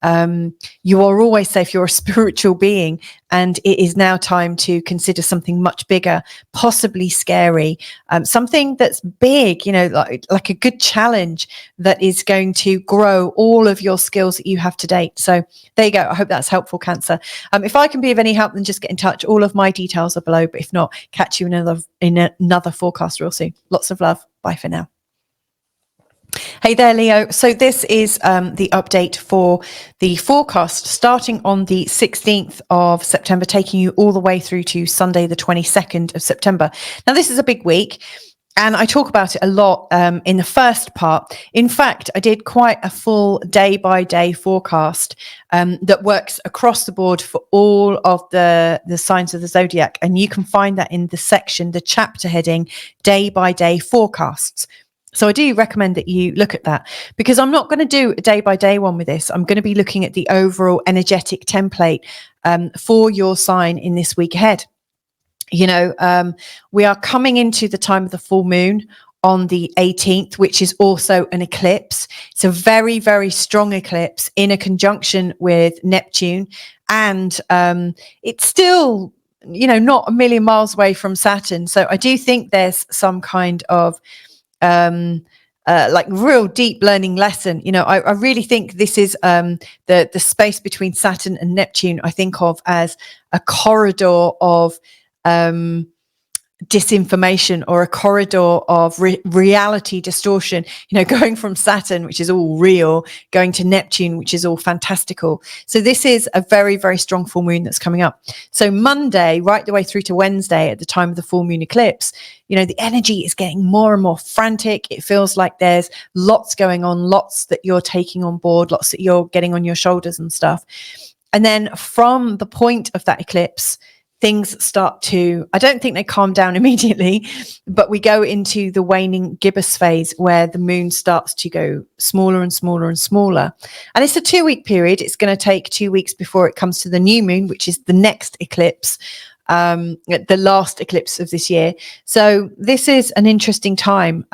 You are always safe. You're a spiritual being, and it is now time to consider something much bigger, possibly scary, something that's big, like a good challenge that is going to grow all of your skills that you have to date. So there you go. I hope that's helpful, Cancer. If I can be of any help, then just get in touch. All of my details are below, but if not, catch you in another forecast real soon. Lots of love. Bye for now. Hey there, Leo. So this is the update for the forecast starting on the 16th of September, taking you all the way through to Sunday, the 22nd of September. Now, this is a big week, and I talk about it a lot in the first part. In fact, I did quite a full day-by-day forecast that works across the board for all of the signs of the zodiac, and you can find that in the chapter heading, Day-by-Day Forecasts. So I do recommend that you look at that, because I'm not going to do a day-by-day one with this. I'm going to be looking at the overall energetic template for your sign in this week ahead. We are coming into the time of the full moon on the 18th, which is also an eclipse. It's a very, very strong eclipse in a conjunction with Neptune. And it's still, not a million miles away from Saturn. So I do think there's some kind of like real deep learning lesson. I really think this is the space between Saturn and Neptune, I think of as a corridor of disinformation, or a corridor of reality distortion, going from Saturn, which is all real, going to Neptune, which is all fantastical. So this is a very, very strong full moon that's coming up. So Monday right the way through to Wednesday, at the time of the full moon eclipse, the energy is getting more and more frantic. It feels like there's lots going on, lots that you're taking on board, lots that you're getting on your shoulders and stuff. And then from the point of that eclipse, things start to, I don't think they calm down immediately, but we go into the waning gibbous phase, where the moon starts to go smaller and smaller and smaller. And it's a 2-week period. It's going to take 2 weeks before it comes to the new moon, which is the next eclipse, the last eclipse of this year. So this is an interesting time.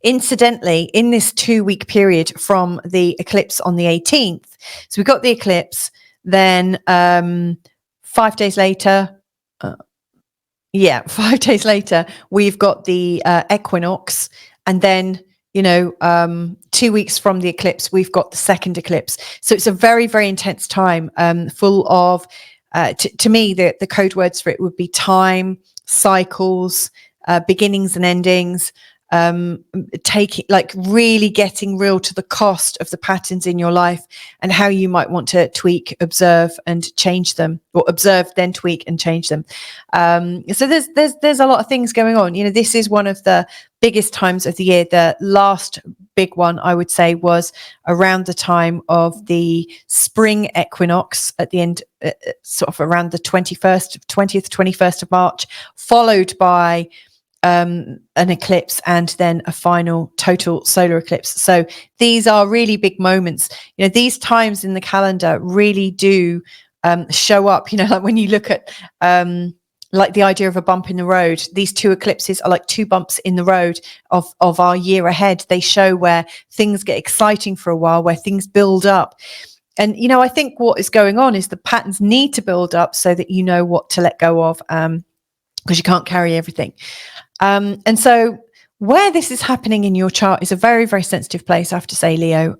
Incidentally, in this 2-week period from the eclipse on the 18th, so we've got the eclipse, then 5 days later, 5 days later, we've got the equinox, and then 2 weeks from the eclipse, we've got the second eclipse. So it's a very, very intense time, full of, to me, the code words for it would be time, cycles, beginnings and endings, really getting real to the cost of the patterns in your life and how you might want to tweak, observe and change them, or observe, then tweak and change them. So there's a lot of things going on. This is one of the biggest times of the year. The last big one, I would say, was around the time of the spring equinox at the end, sort of around the 21st of March, followed by an eclipse and then a final total solar eclipse. So these are really big moments. These times in the calendar really do show up, like when you look at like the idea of a bump in the road. These two eclipses are like two bumps in the road of our year ahead. They show where things get exciting for a while, where things build up. And, I think what is going on is the patterns need to build up so that you know what to let go of, because you can't carry everything. And so where this is happening in your chart is a very, very sensitive place, I have to say, Leo.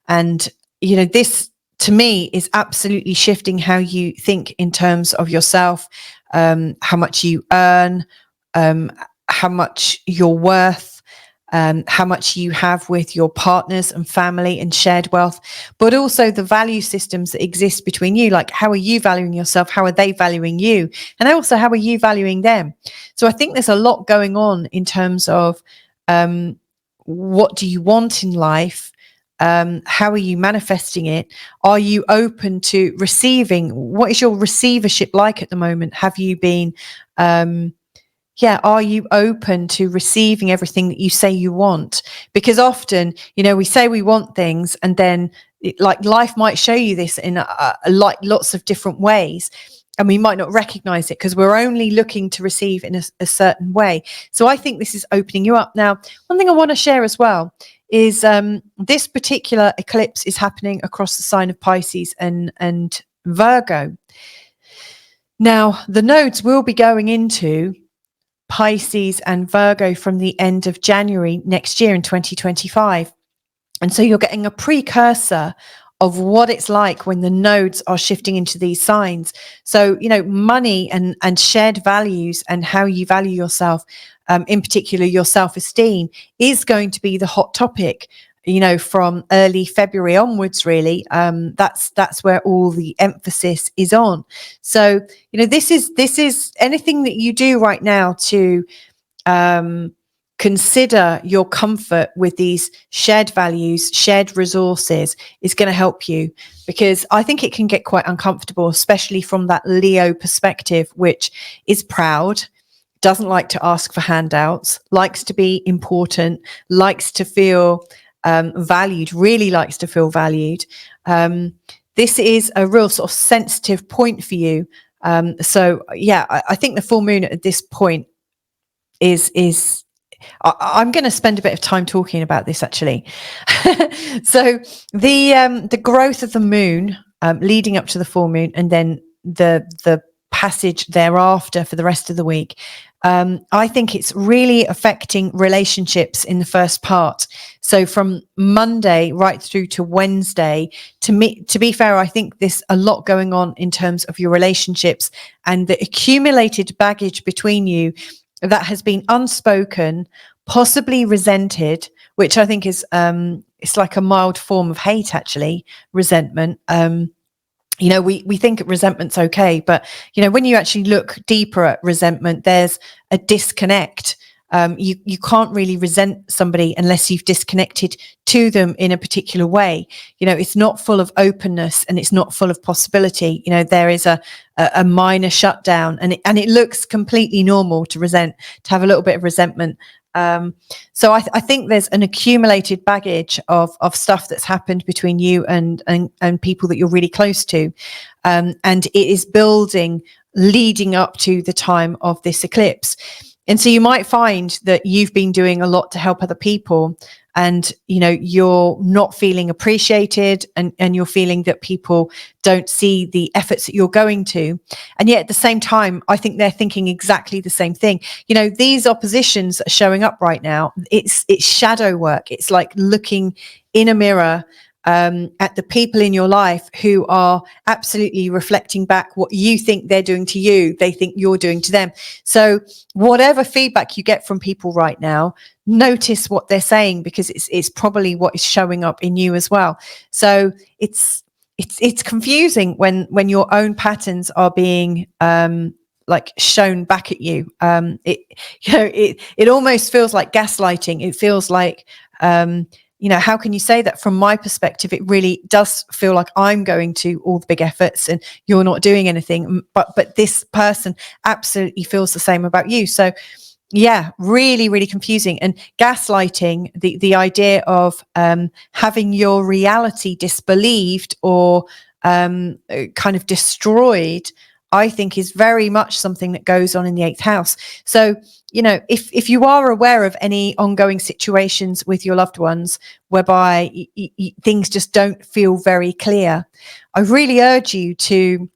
And, this to me is absolutely shifting how you think in terms of yourself, how much you earn, how much you're worth, how much you have with your partners and family and shared wealth, but also the value systems that exist between you. Like, how are you valuing yourself? How are they valuing you? And also, how are you valuing them? So I think there's a lot going on in terms of what do you want in life? How are you manifesting it? Are you open to receiving? What is your receivership like at the moment? Have you been are you open to receiving everything that you say you want? Because often, we say we want things, and then life might show you this in lots of different ways, and we might not recognize it because we're only looking to receive in a certain way. So I think this is opening you up. Now, one thing I want to share as well is this particular eclipse is happening across the sign of Pisces and Virgo. Now, the nodes will be going into Pisces and Virgo from the end of January next year in 2025. And so you're getting a precursor of what it's like when the nodes are shifting into these signs. So, money and shared values and how you value yourself, in particular your self-esteem, is going to be the hot topic, from early February onwards, really. That's where all the emphasis is on. So, this is anything that you do right now to consider your comfort with these shared values, shared resources, is going to help you, because I think it can get quite uncomfortable, especially from that Leo perspective, which is proud, doesn't like to ask for handouts, likes to be important, likes to feel valued, really likes to feel valued. This is a real sort of sensitive point for you. I think the full moon at this point is I'm going to spend a bit of time talking about this, actually. So the growth of the moon leading up to the full moon, and then the passage thereafter for the rest of the week, I think it's really affecting relationships in the first part. So from Monday right through to Wednesday, to be fair, I think there's a lot going on in terms of your relationships and the accumulated baggage between you that has been unspoken, possibly resented, which I think is it's like a mild form of hate, actually, resentment. We think resentment's okay, but when you actually look deeper at resentment, there's a disconnect. You can't really resent somebody unless you've disconnected to them in a particular way. It's not full of openness, and it's not full of possibility. There is a minor shutdown, and it looks completely normal to have a little bit of resentment. So I think there's an accumulated baggage of stuff that's happened between you and people that you're really close to. And it is building leading up to the time of this eclipse. And so you might find that you've been doing a lot to help other people, and you're not feeling appreciated, and you're feeling that people don't see the efforts that you're going to. And yet at the same time, I think they're thinking exactly the same thing. These oppositions that are showing up right now, it's shadow work. It's like looking in a mirror at the people in your life who are absolutely reflecting back what you think they're doing to you, they think you're doing to them. So whatever feedback you get from people right now, notice what they're saying, because it's probably what is showing up in you as well. So it's confusing when your own patterns are being like shown back at you. It almost feels like gaslighting. It feels like how can you say that? From my perspective, it really does feel like I'm going to all the big efforts and you're not doing anything. But this person absolutely feels the same about you. So yeah, really, really confusing. And gaslighting, the idea of having your reality disbelieved or kind of destroyed, I think is very much something that goes on in the 8th house. So, if you are aware of any ongoing situations with your loved ones whereby things just don't feel very clear, I really urge you to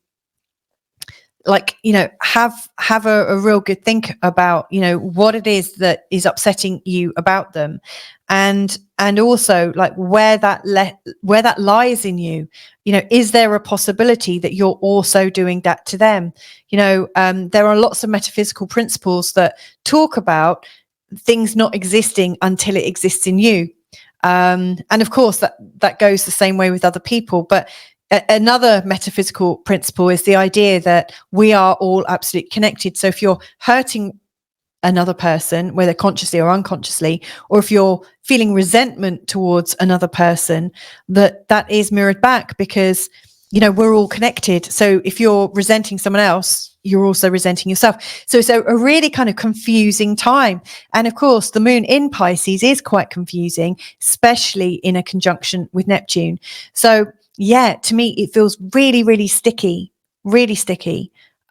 have a real good think about what it is that is upsetting you about them, and also like where that lies in you. Is there a possibility that you're also doing that to them? There are lots of metaphysical principles that talk about things not existing until it exists in you, and of course that goes the same way with other people. But another metaphysical principle is the idea that we are all absolutely connected. So if you're hurting another person, whether consciously or unconsciously, or if you're feeling resentment towards another person, that is mirrored back, because we're all connected. So if you're resenting someone else, you're also resenting yourself. So it's a really kind of confusing time. And of course, the moon in Pisces is quite confusing, especially in a conjunction with Neptune. So yeah, to me, it feels really, really sticky,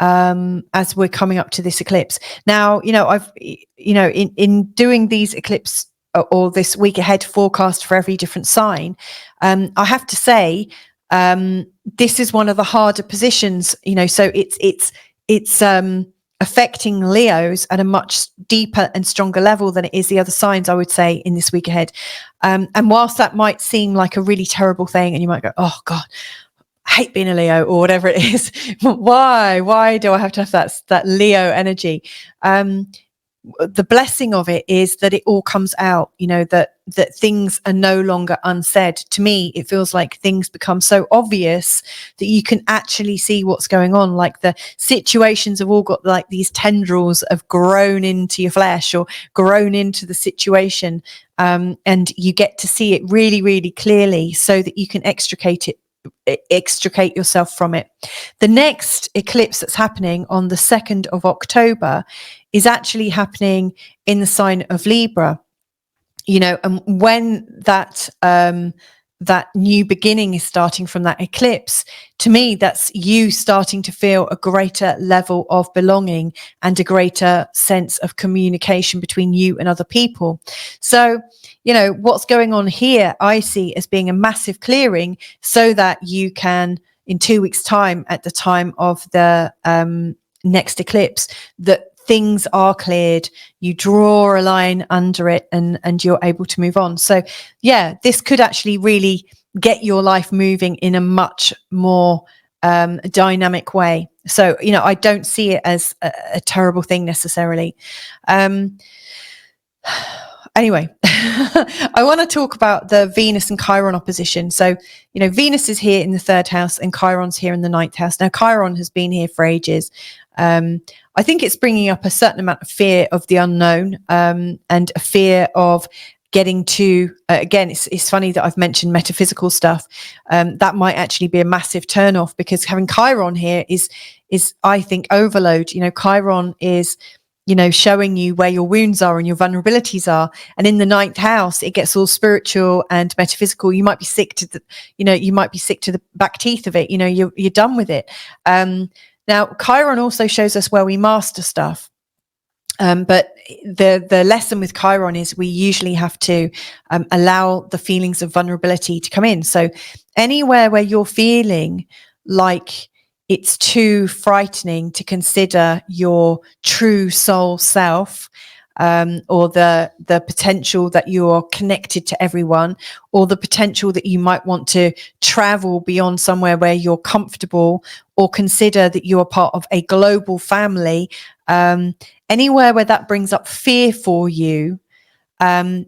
as we're coming up to this eclipse. Now, I've, in doing these eclipse or this week ahead forecast for every different sign, I have to say, this is one of the harder positions, so it's affecting Leos at a much deeper and stronger level than it is the other signs, I would say, in this week ahead. And whilst that might seem like a really terrible thing, and you might go, oh God, I hate being a Leo, or whatever it is. Why do I have to have that Leo energy? The blessing of it is that it all comes out, that things are no longer unsaid. To me, it feels like things become so obvious that you can actually see what's going on. Like the situations have all got like these tendrils have grown into your flesh or grown into the situation. And you get to see it really, really clearly so that you can extricate yourself from it. The next eclipse that's happening on the 2nd of October is actually happening in the sign of Libra, and when that new beginning is starting from that eclipse, to me, that's you starting to feel a greater level of belonging and a greater sense of communication between you and other people. So, what's going on here, I see as being a massive clearing so that you can, in 2 weeks' time, at the time of the next eclipse, that things are cleared, you draw a line under it, and you're able to move on. So yeah, this could actually really get your life moving in a much more dynamic way. So, I don't see it as a terrible thing necessarily. Anyway, I want to talk about the Venus and Chiron opposition. So, Venus is here in the 3rd house and Chiron's here in the 9th house. Now, Chiron has been here for ages. I think it's bringing up a certain amount of fear of the unknown, and a fear of getting to, again, it's funny that I've mentioned metaphysical stuff. That might actually be a massive turnoff, because having Chiron here is I think overload. Chiron is, showing you where your wounds are and your vulnerabilities are. And in the 9th house, it gets all spiritual and metaphysical. You might be sick to the back teeth of it. You're done with it. Now, Chiron also shows us where we master stuff. But the lesson with Chiron is we usually have to allow the feelings of vulnerability to come in. So anywhere where you're feeling like it's too frightening to consider your true soul self, or the potential that you are connected to everyone, or the potential that you might want to travel beyond somewhere where you're comfortable, or consider that you are part of a global family, anywhere where that brings up fear for you,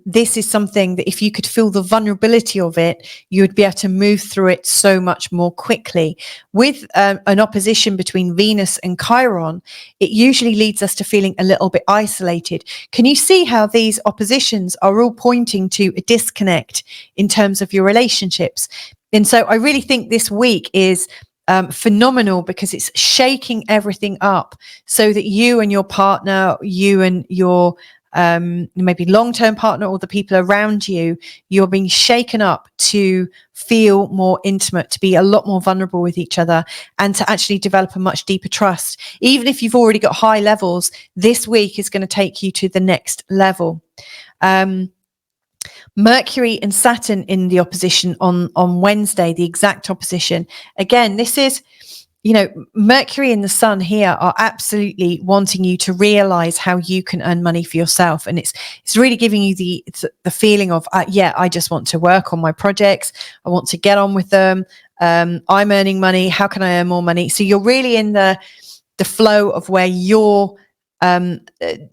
this is something that if you could feel the vulnerability of it, you would be able to move through it so much more quickly. With an opposition between Venus and Chiron, it usually leads us to feeling a little bit isolated. Can you see how these oppositions are all pointing to a disconnect in terms of your relationships? And so I really think this week is phenomenal because it's shaking everything up so that you and your partner, you and your maybe long-term partner, or the people around you, you're being shaken up to feel more intimate, to be a lot more vulnerable with each other, and to actually develop a much deeper trust. Even if you've already got high levels, this week is going to take you to the next level. Mercury and Saturn in the opposition on Wednesday, the exact opposition. Again, this is, Mercury and the Sun here are absolutely wanting you to realize how you can earn money for yourself. And it's really giving you the feeling of, I just want to work on my projects. I want to get on with them. I'm earning money. How can I earn more money? So you're really in the flow of where you're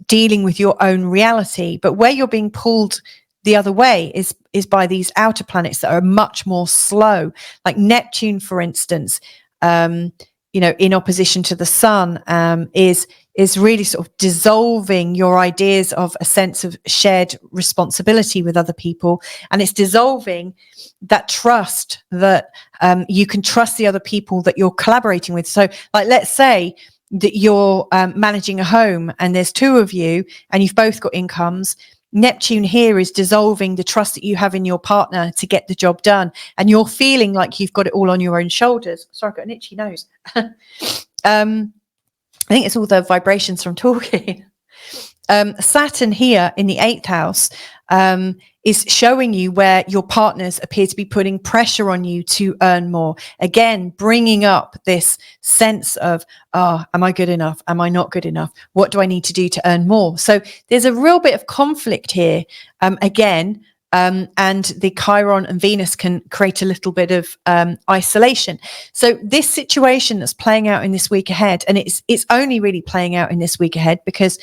dealing with your own reality. But where you're being pulled the other way is by these outer planets that are much more slow, like Neptune, for instance. In opposition to the Sun, is really sort of dissolving your ideas of a sense of shared responsibility with other people, and it's dissolving that trust that you can trust the other people that you're collaborating with. So, like, let's say that you're managing a home and there's two of you and you've both got incomes. Neptune here is dissolving the trust that you have in your partner to get the job done, and you're feeling like you've got it all on your own shoulders. Sorry, I've got an itchy nose. I think it's all the vibrations from talking. Saturn here in the 8th house is showing you where your partners appear to be putting pressure on you to earn more. Again, bringing up this sense of, am I good enough? Am I not good enough? What do I need to do to earn more? So there's a real bit of conflict here again. And the Chiron and Venus can create a little bit of isolation. So this situation that's playing out in this week ahead, and it's only really playing out in this week ahead because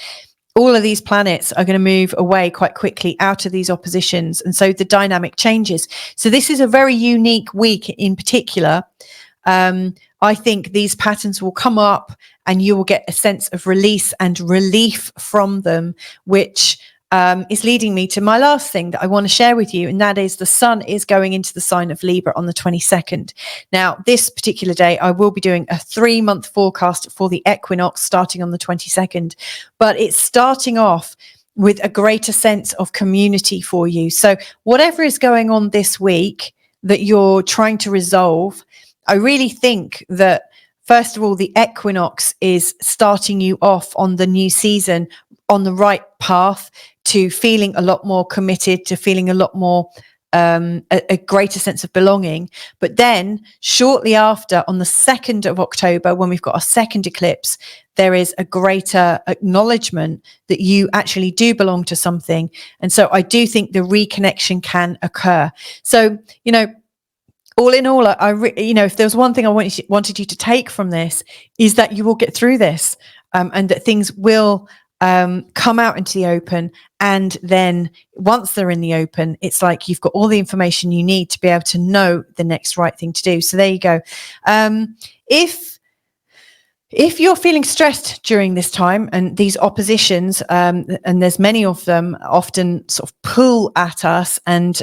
all of these planets are going to move away quite quickly out of these oppositions. And so the dynamic changes. So this is a very unique week in particular. I think these patterns will come up and you will get a sense of release and relief from them, which is leading me to my last thing that I want to share with you. And that is the Sun is going into the sign of Libra on the 22nd. Now, this particular day, I will be doing a 3-month forecast for the Equinox starting on the 22nd, but it's starting off with a greater sense of community for you. So whatever is going on this week that you're trying to resolve, I really think that, first of all, the Equinox is starting you off on the new season on the right path to feeling a lot more committed, to feeling a lot more a greater sense of belonging. But then shortly after, on the 2nd of October, when we've got our second eclipse, there is a greater acknowledgement that you actually do belong to something. And so I do think the reconnection can occur. So, all in all, if there was one thing I wanted you to take from this, is that you will get through this, and that things will come out into the open. And then once they're in the open, it's like you've got all the information you need to be able to know the next right thing to do. So there you go. If you're feeling stressed during this time and these oppositions, and there's many of them, often sort of pull at us, and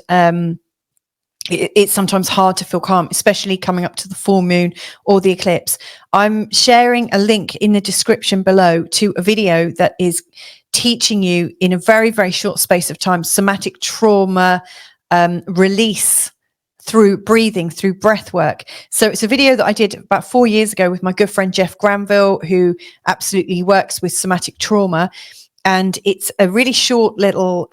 it's sometimes hard to feel calm, especially coming up to the full moon or the eclipse. I'm sharing a link in the description below to a video that is teaching you in a very, very short space of time, somatic trauma release through breathing, through breath work. So it's a video that I did about 4 years ago with my good friend Jeff Granville, who absolutely works with somatic trauma. and it's a really short little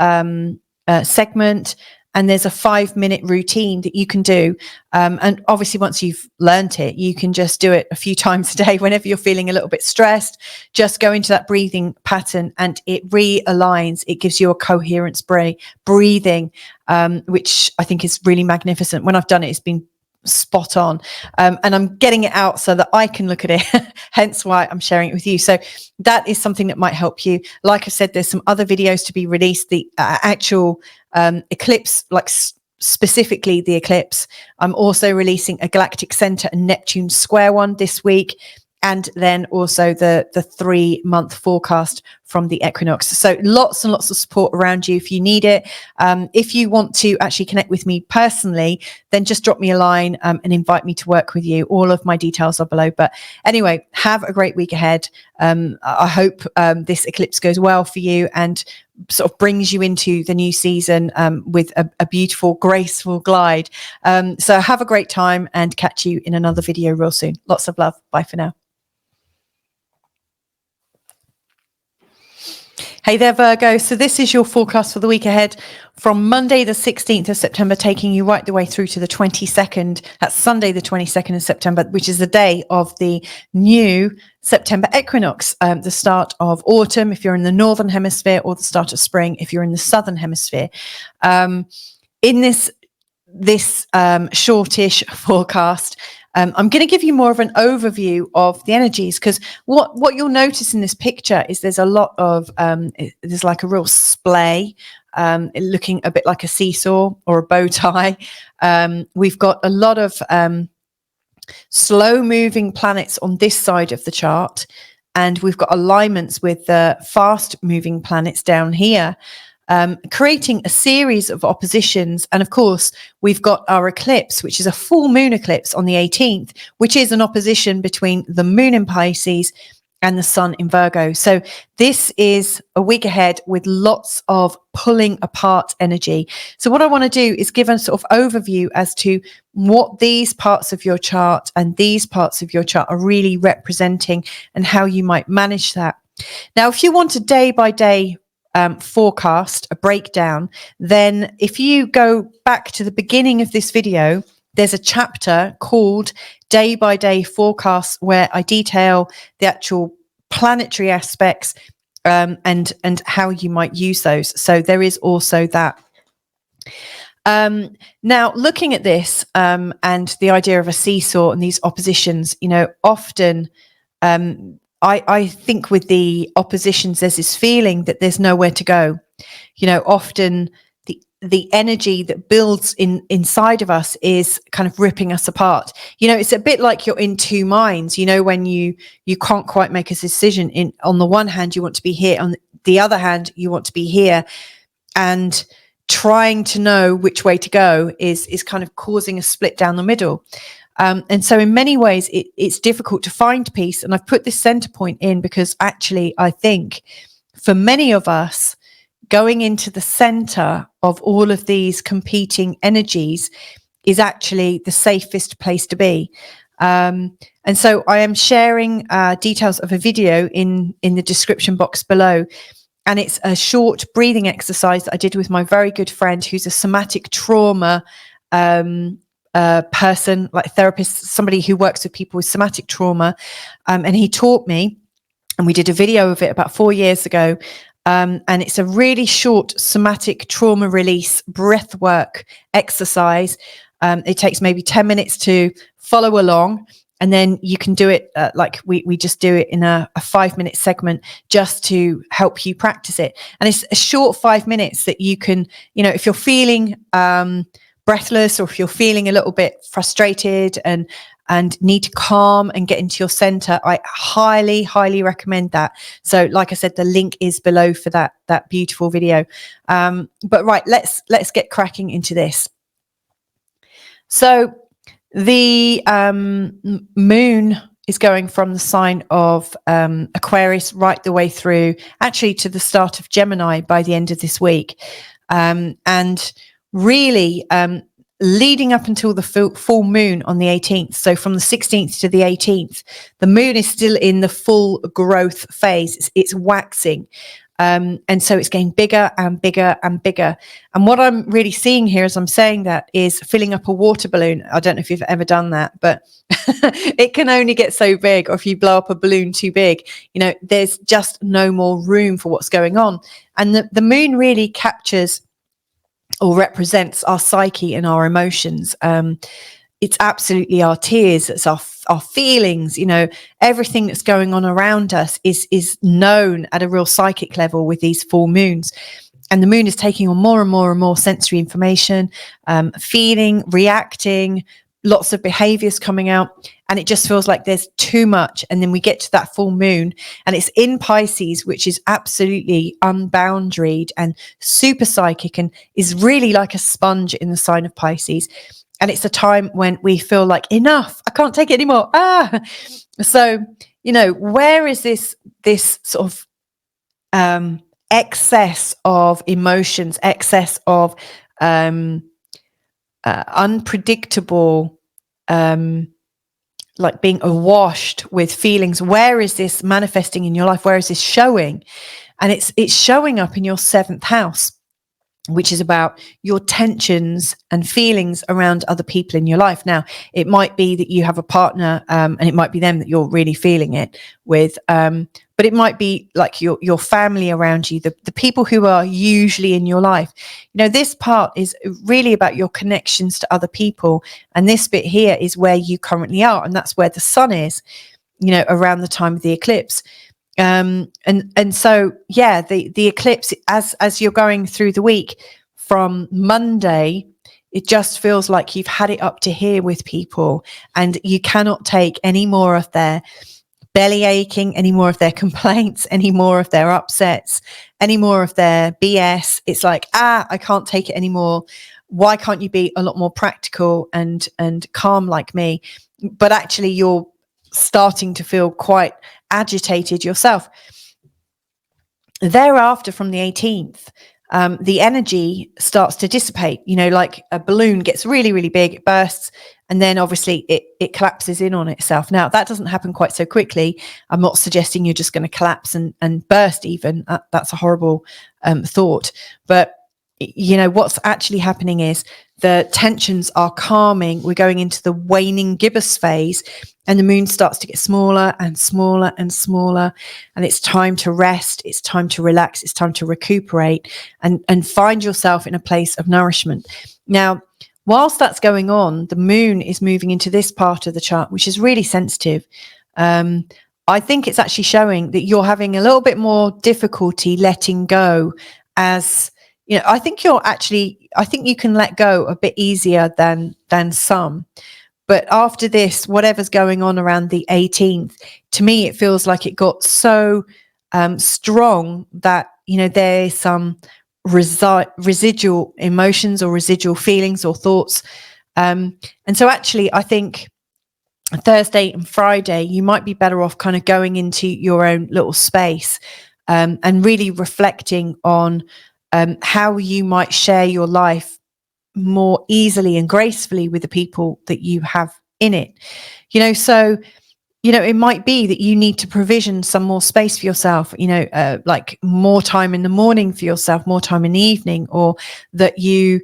segment. And there's a 5-minute routine that you can do. And obviously, once you've learnt it, you can just do it a few times a day. Whenever you're feeling a little bit stressed, just go into that breathing pattern and it realigns. It gives you a coherence breathing, which I think is really magnificent. When I've done it, it's been spot on. And I'm getting it out so that I can look at it, hence why I'm sharing it with you. So that is something that might help you. Like I said, there's some other videos to be released. The actual eclipse, like specifically the eclipse. I'm also releasing a galactic center and Neptune square one this week, and then also the 3-month forecast from the Equinox. So lots and lots of support around you if you need it. If you want to actually connect with me personally, then just drop me a line and invite me to work with you. All of my details are below. But anyway, have a great week ahead. I hope this eclipse goes well for you and sort of brings you into the new season with a beautiful, graceful glide. So have a great time and catch you in another video real soon. Lots of love. Bye for now. Hey there, Virgo. So this is your forecast for the week ahead from Monday, the 16th of September, taking you right the way through to the 22nd. That's Sunday, the 22nd of September, which is the day of the new September equinox, the start of autumn if you're in the northern hemisphere, or the start of spring if you're in the southern hemisphere. In this shortish forecast, I'm going to give you more of an overview of the energies, because what you'll notice in this picture is there's a lot of there's like a real splay, looking a bit like a seesaw or a bow tie. We've got a lot of slow moving planets on this side of the chart, and we've got alignments with the fast moving planets down here. Creating a series of oppositions. And of course, we've got our eclipse, which is a full moon eclipse on the 18th, which is an opposition between the moon in Pisces and the sun in Virgo. So this is a week ahead with lots of pulling apart energy. So what I want to do is give a sort of overview as to what these parts of your chart and these parts of your chart are really representing and how you might manage that. Now, if you want a day by day forecast, a breakdown, then if you go back to the beginning of this video, there's a chapter called Day by Day Forecasts where I detail the actual planetary aspects and how you might use those. So there is also that. Now, looking at this and the idea of a seesaw and these oppositions, often I think with the oppositions, there's this feeling that there's nowhere to go. Often the energy that builds inside of us is kind of ripping us apart. It's a bit like you're in two minds, when you can't quite make a decision. On the one hand, you want to be here. On the other hand, you want to be here. And trying to know which way to go is kind of causing a split down the middle. And so in many ways, it's difficult to find peace. And I've put this center point in because actually, I think for many of us, going into the center of all of these competing energies is actually the safest place to be. And so I am sharing details of a video in the description box below. And it's a short breathing exercise that I did with my very good friend who's a somatic trauma person, like a therapist, somebody who works with people with somatic trauma. And he taught me, and we did a video of it about 4 years ago. And it's a really short somatic trauma release breath work exercise. It takes maybe 10 minutes to follow along. And then you can do it like we just do it in a 5-minute segment just to help you practice it. And it's a short 5 minutes that you can, if you're feeling breathless, or if you're feeling a little bit frustrated and need to calm and get into your center, I highly, highly recommend that. So like I said, the link is below for that beautiful video. But right, let's get cracking into this. So the moon is going from the sign of Aquarius right the way through actually to the start of Gemini by the end of this week. And really leading up until the full moon on the 18th. So from the 16th to the 18th, the moon is still in the full growth phase. It's waxing. And so it's getting bigger and bigger and bigger. And what I'm really seeing here as I'm saying that is filling up a water balloon. I don't know if you've ever done that, but it can only get so big. Or if you blow up a balloon too big, you know, there's just no more room for what's going on. And the moon really captures or represents our psyche and our emotions. It's absolutely our tears, it's our feelings, you know, everything that's going on around us is known at a real psychic level with these full moons. And the moon is taking on more and more and more sensory information, feeling, reacting, lots of behaviors coming out. And it just feels like there's too much. And then we get to that full moon and it's in Pisces, which is absolutely unboundaried and super psychic and is really like a sponge in the sign of Pisces. And it's a time when we feel like enough, I can't take it anymore. So, you know, where is this sort of excess of emotions, excess of unpredictable, like being awashed with feelings? Where is this manifesting in your life? Where is this showing? And it's showing up in your 7th house, which is about your tensions and feelings around other people in your life. Now, it might be that you have a partner and it might be them that you're really feeling it with, but it might be like your family around you, the people who are usually in your life. You know, this part is really about your connections to other people. And this bit here is where you currently are. And that's where the sun is, you know, around the time of the eclipse. And so, yeah, the eclipse, as you're going through the week from Monday, it just feels like you've had it up to here with people and you cannot take any more of their belly aching, any more of their complaints, any more of their upsets, any more of their BS. It's like, I can't take it anymore. Why can't you be a lot more practical and calm like me? But actually you're starting to feel quite agitated yourself. Thereafter, from the 18th, the energy starts to dissipate, you know, like a balloon gets really, really big, it bursts, and then obviously it collapses in on itself. Now, that doesn't happen quite so quickly. I'm not suggesting you're just going to collapse and burst even. That's a horrible thought. But, you know, what's actually happening is the tensions are calming. We're going into the waning gibbous phase, and the moon starts to get smaller and smaller and smaller. And it's time to rest. It's time to relax. It's time to recuperate and find yourself in a place of nourishment. Now, whilst that's going on, the moon is moving into this part of the chart, which is really sensitive. I think it's actually showing that you're having a little bit more difficulty letting go. As you know, I think you can let go a bit easier than some. But after this, whatever's going on around the 18th, to me, it feels like it got so strong that, you know, there's some residual emotions or residual feelings or thoughts. And so actually, I think Thursday and Friday, you might be better off kind of going into your own little space and really reflecting on how you might share your life more easily and gracefully with the people that you have in it. You know, so, you know, it might be that you need to provision some more space for yourself, you know, like more time in the morning for yourself, more time in the evening, or that you,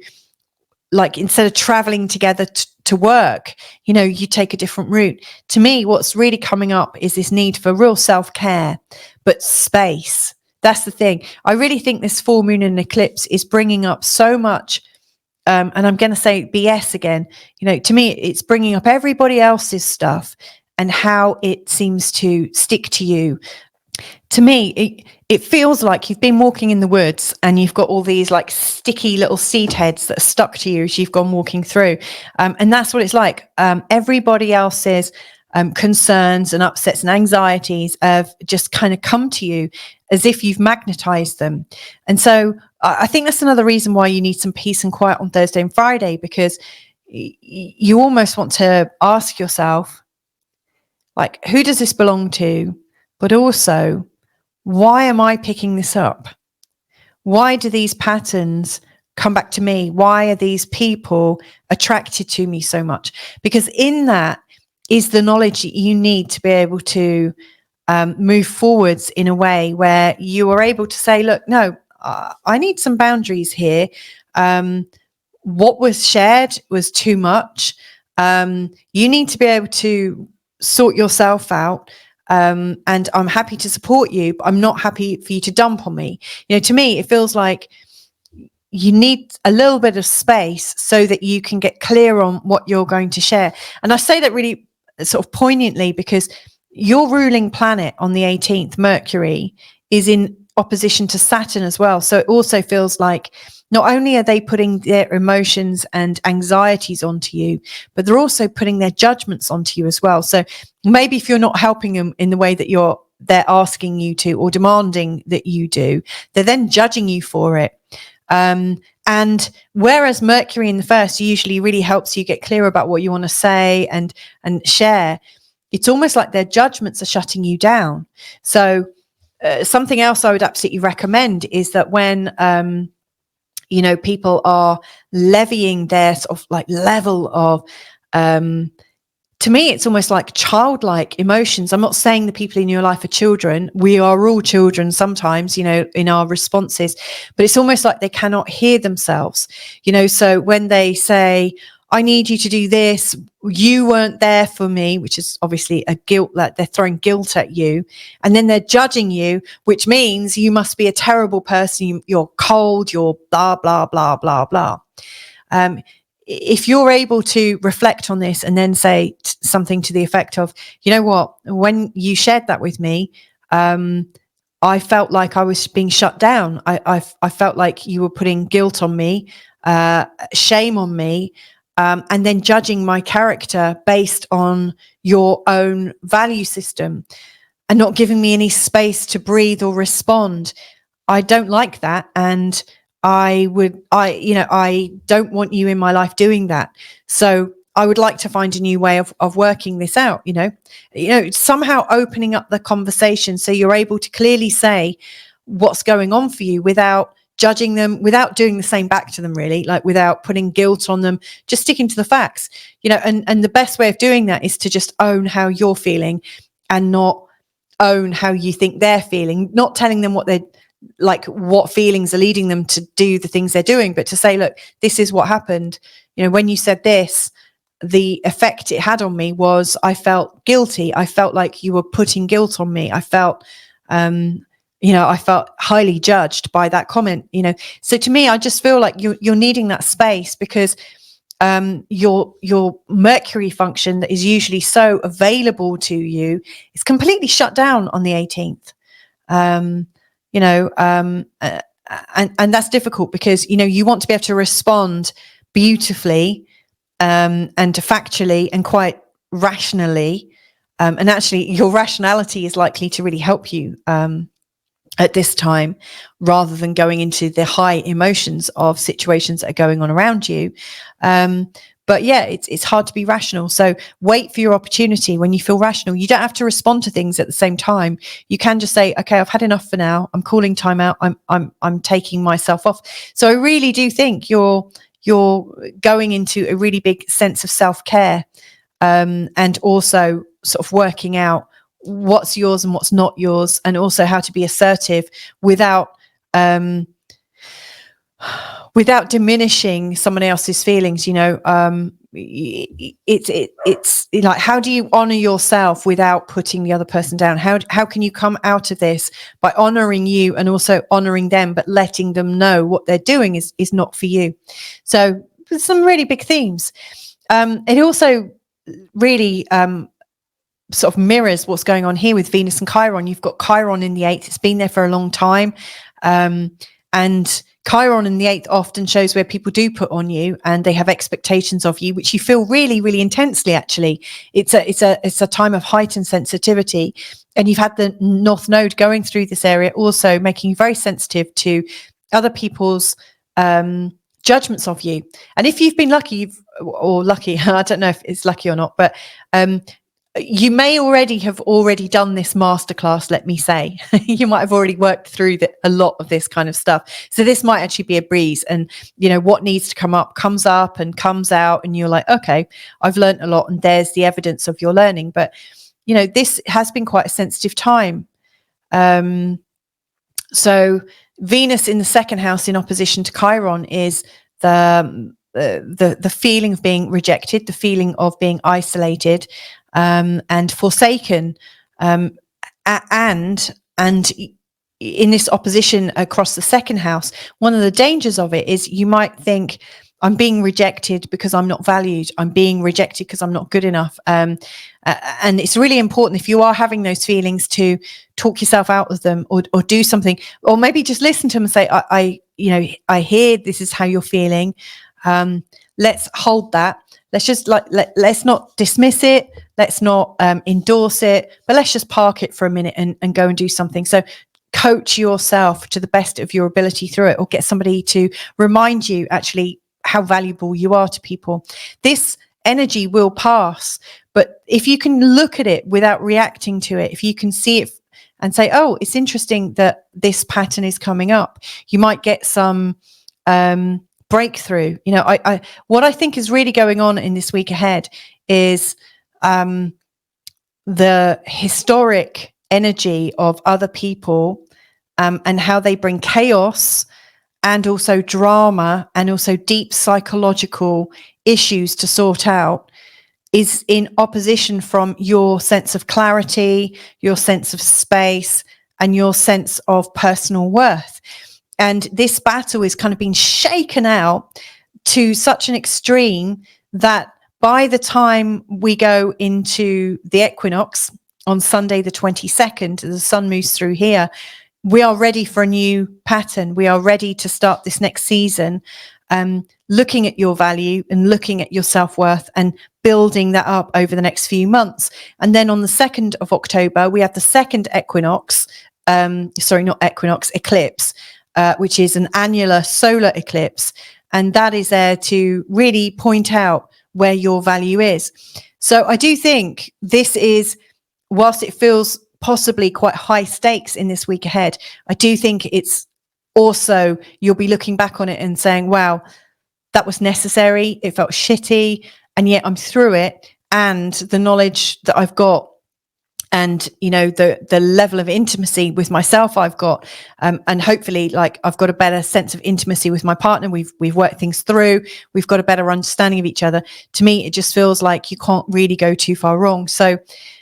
like, instead of traveling together to work, you know, you take a different route. To me, what's really coming up is this need for real self-care, but space. That's the thing. I really think this full moon and eclipse is bringing up so much, and I'm going to say BS again. You know, to me, it's bringing up everybody else's stuff and how it seems to stick to you. To me, it feels like you've been walking in the woods and you've got all these like sticky little seed heads that are stuck to you as you've gone walking through. And that's what it's like. Everybody else's concerns and upsets and anxieties have just kind of come to you as if you've magnetized them. And so I think that's another reason why you need some peace and quiet on Thursday and Friday, because you almost want to ask yourself, like, who does this belong to? But also, why am I picking this up? Why do these patterns come back to me? Why are these people attracted to me so much? Because in that is the knowledge that you need to be able to move forwards in a way where you are able to say, look, no, I need some boundaries here. What was shared was too much. You need to be able to sort yourself out. And I'm happy to support you, but I'm not happy for you to dump on me. To me, it feels like you need a little bit of space so that you can get clear on what you're going to share. And I say that really sort of poignantly because your ruling planet on the 18th, Mercury, is in opposition to Saturn as well. So it also feels like not only are they putting their emotions and anxieties onto you, but they're also putting their judgments onto you as well. So maybe if you're not helping them in the way that they're asking you to or demanding that you do, they're then judging you for it. And whereas Mercury in the first usually really helps you get clear about what you want to say and share, it's almost like their judgments are shutting you down. So something else I would absolutely recommend is that when people are levying their sort of like level of to me, it's almost like childlike emotions. I'm not saying the people in your life are children. We are all children sometimes, in our responses, but it's almost like they cannot hear themselves, so when they say, I need you to do this, you weren't there for me, which is obviously a guilt, that they're throwing guilt at you, and then they're judging you, which means you must be a terrible person, you're cold, you're blah, blah, blah, blah, blah. If you're able to reflect on this and then say something to the effect of, you know what, when you shared that with me, I felt like I was being shut down. I felt like you were putting guilt on me, shame on me, and then judging my character based on your own value system and not giving me any space to breathe or respond. I don't like that. And I don't want you in my life doing that. So I would like to find a new way of working this out, somehow opening up the conversation so you're able to clearly say what's going on for you without judging them, without doing the same back to them, really, like without putting guilt on them, just sticking to the facts, and the best way of doing that is to just own how you're feeling and not own how you think they're feeling, not telling them what feelings are leading them to do the things they're doing, but to say, look, this is what happened. When you said this, the effect it had on me was I felt guilty. I felt like you were putting guilt on me. I felt, I felt highly judged by that comment, So to me, I just feel like you're needing that space because your Mercury function that is usually so available to you is completely shut down on the 18th. And that's difficult because, you want to be able to respond beautifully and factually and quite rationally. And actually, your rationality is likely to really help you at this time, rather than going into the high emotions of situations that are going on around you. But yeah, it's hard to be rational. So wait for your opportunity. When you feel rational, you don't have to respond to things at the same time. You can just say, okay, I've had enough for now. I'm calling time out. I'm taking myself off. So I really do think you're going into a really big sense of self-care, and also sort of working out what's yours and what's not yours, and also how to be assertive without diminishing someone else's feelings. It's like, how do you honor yourself without putting the other person down? How can you come out of this by honoring you and also honoring them, but letting them know what they're doing is not for you? So there's some really big themes. It also really sort of mirrors what's going on here with Venus and Chiron. You've got Chiron in the 8th. It's been there for a long time. And Chiron in the 8th often shows where people do put on you and they have expectations of you, which you feel really, really intensely, actually. It's a time of heightened sensitivity. And you've had the North Node going through this area, also making you very sensitive to other people's judgments of you. And if you've been lucky, I don't know if it's lucky or not, but you may have already done this masterclass, let me say. You might have already worked through a lot of this kind of stuff. So this might actually be a breeze, and what needs to come up comes up and comes out, and you're like, okay, I've learned a lot, and there's the evidence of your learning. But you know, this has been quite a sensitive time. So Venus in the second house in opposition to Chiron is the feeling of being rejected, the feeling of being isolated, and forsaken, and in this opposition across the second house, one of the dangers of it is you might think, I'm being rejected because I'm not valued. I'm being rejected because I'm not good enough. And it's really important, if you are having those feelings, to talk yourself out of them, or do something, or maybe just listen to them and say, I hear this is how you're feeling. Let's hold that. Let's just let's not dismiss it. Let's not endorse it, but let's just park it for a minute and go and do something. So coach yourself to the best of your ability through it, or get somebody to remind you actually how valuable you are to people. This energy will pass, but if you can look at it without reacting to it, if you can see it and say, oh, it's interesting that this pattern is coming up, you might get some breakthrough. You know, what I think is really going on in this week ahead is the historic energy of other people, and how they bring chaos and also drama and also deep psychological issues to sort out, is in opposition from your sense of clarity, your sense of space, and your sense of personal worth. And this battle is kind of being shaken out to such an extreme that by the time we go into the equinox on Sunday, the 22nd, the sun moves through here, we are ready for a new pattern. We are ready to start this next season, looking at your value and looking at your self-worth and building that up over the next few months. And then on the 2nd of October, we have the second equinox, eclipse, which is an annular solar eclipse. And that is there to really point out where your value is. So I do think this is, whilst it feels possibly quite high stakes in this week ahead, I do think it's also, you'll be looking back on it and saying, wow, that was necessary. It felt shitty, and yet I'm through it. And the knowledge that I've got, and you know, the level of intimacy with myself I've got, and hopefully, like, I've got a better sense of intimacy with my partner. We've worked things through. We've got a better understanding of each other. To me, it just feels like you can't really go too far wrong. So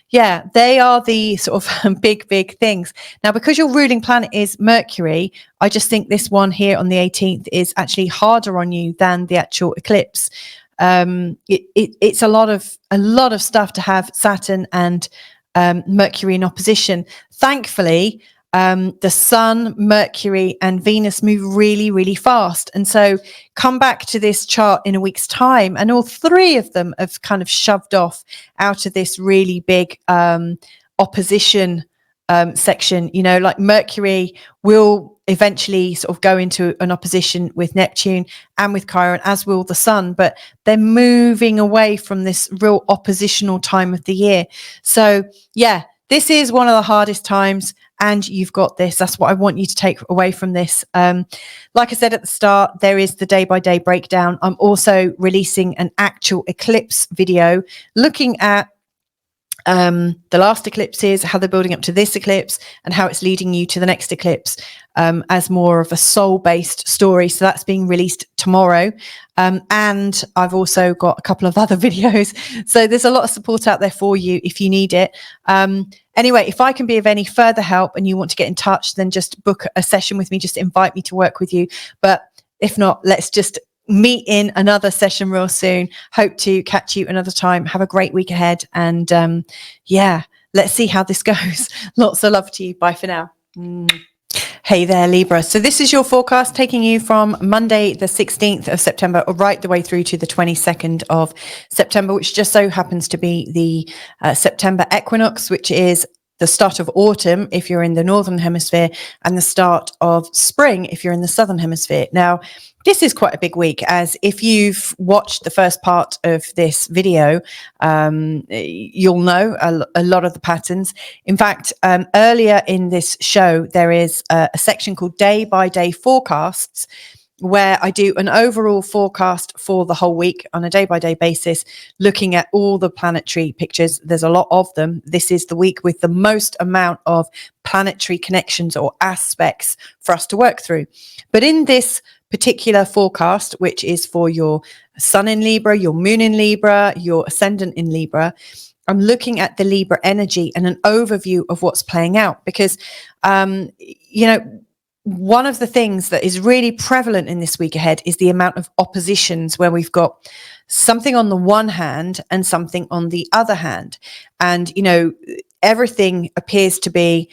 yeah, they are the sort of big things. Now, because your ruling planet is Mercury, I just think this one here on the 18th is actually harder on you than the actual eclipse. It's a lot of stuff to have Saturn and Mercury in opposition. Thankfully, the Sun, Mercury, and Venus move really fast. And so come back to this chart in a week's time, and all three of them have kind of shoved off out of this really big opposition section. You know, like Mercury will eventually sort of go into an opposition with Neptune and with Chiron, as will the Sun, but they're moving away from this real oppositional time of the year. So yeah, this is one of the hardest times, and you've got this. That's what I want you to take away from this. Like I said at the start, there is the day-by-day breakdown. I'm also releasing an actual eclipse video looking at the last eclipses, how they're building up to this eclipse, and how it's leading you to the next eclipse, as more of a soul-based story. So that's being released tomorrow. And I've also got a couple of other videos. So there's a lot of support out there for you if you need it. Anyway, if I can be of any further help and you want to get in touch, then just book a session with me, just invite me to work with you. But if not, let's just meet in another session real soon. Hope to catch you another time. Have a great week ahead. And yeah, let's see how this goes. Lots of love to you. Bye for now. Hey there, Libra. So this is your forecast taking you from Monday, the 16th of September, right the way through to the 22nd of September, which just so happens to be the September equinox, which is the start of autumn if you're in the northern hemisphere, and the start of spring if you're in the southern hemisphere. Now, this is quite a big week, as if you've watched the first part of this video, you'll know a lot of the patterns. In fact, earlier in this show, there is a section called Day by Day Forecasts, where I do an overall forecast for the whole week on a day-by-day basis, looking at all the planetary pictures. There's a lot of them. This is the week with the most amount of planetary connections or aspects for us to work through. But in this particular forecast, which is for your sun in Libra, your moon in Libra, your ascendant in Libra, I'm looking at the Libra energy and an overview of what's playing out, because, one of the things that is really prevalent in this week ahead is the amount of oppositions, where we've got something on the one hand and something on the other hand. And, everything appears to be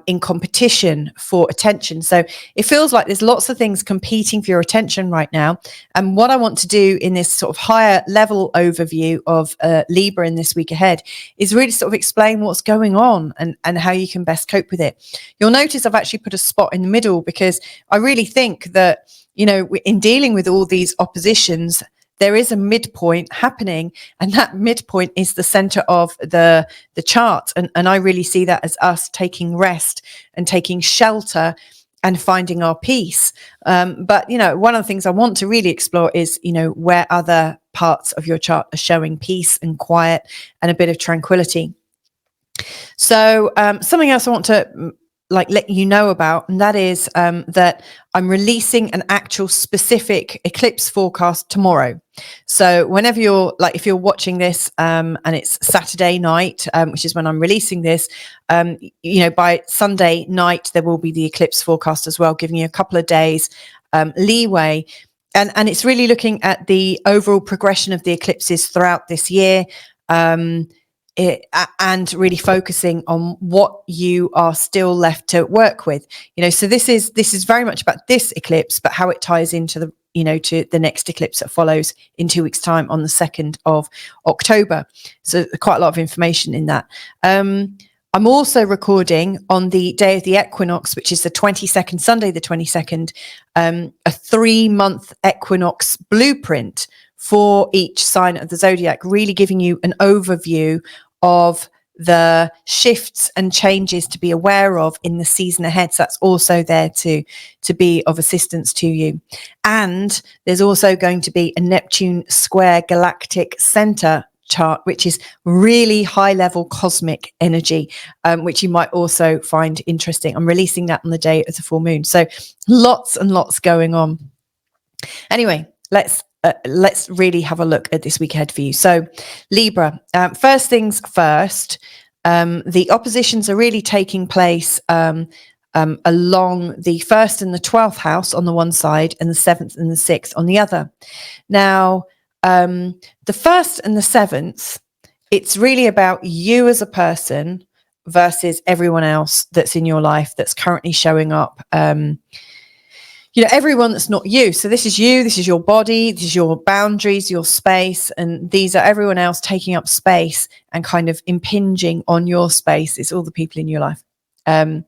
in competition for attention. So it feels like there's lots of things competing for your attention right now. And what I want to do in this sort of higher level overview of Libra in this week ahead is really sort of explain what's going on and how you can best cope with it. You'll notice I've actually put a spot in the middle, because I really think that, in dealing with all these oppositions, there is a midpoint happening, and that midpoint is the center of the chart. And I really see that as us taking rest and taking shelter and finding our peace. But, one of the things I want to really explore is, where other parts of your chart are showing peace and quiet and a bit of tranquility. So something else I want to let you know about, and that is that I'm releasing an actual specific eclipse forecast tomorrow. So whenever if you're watching this and it's Saturday night, which is when I'm releasing this, by Sunday night, there will be the eclipse forecast as well, giving you a couple of days leeway. And it's really looking at the overall progression of the eclipses throughout this year. And really focusing on what you are still left to work with, so this is very much about this eclipse, but how it ties into the, to the next eclipse that follows in 2 weeks' time on the 2nd of October. So quite a lot of information in that. I'm also recording on the day of the equinox, which is the 22nd, Sunday, the 22nd, a 3-month equinox blueprint for each sign of the zodiac, really giving you an overview of the shifts and changes to be aware of in the season ahead. So that's also there to be of assistance to you. And there's also going to be a Neptune square galactic center chart, which is really high level cosmic energy, which you might also find interesting. I'm releasing that on the day of the full moon. So lots and lots going on. Anyway, let's really have a look at this week ahead for you. So Libra, first things first, the oppositions are really taking place along the 1st and the 12th house on the one side, and the 7th and the 6th on the other. Now, the 1st and the 7th, it's really about you as a person versus everyone else that's in your life that's currently showing up. Everyone that's not you. So this is you, this is your body, this is your boundaries, your space, and these are everyone else taking up space and kind of impinging on your space. It's all the people in your life. And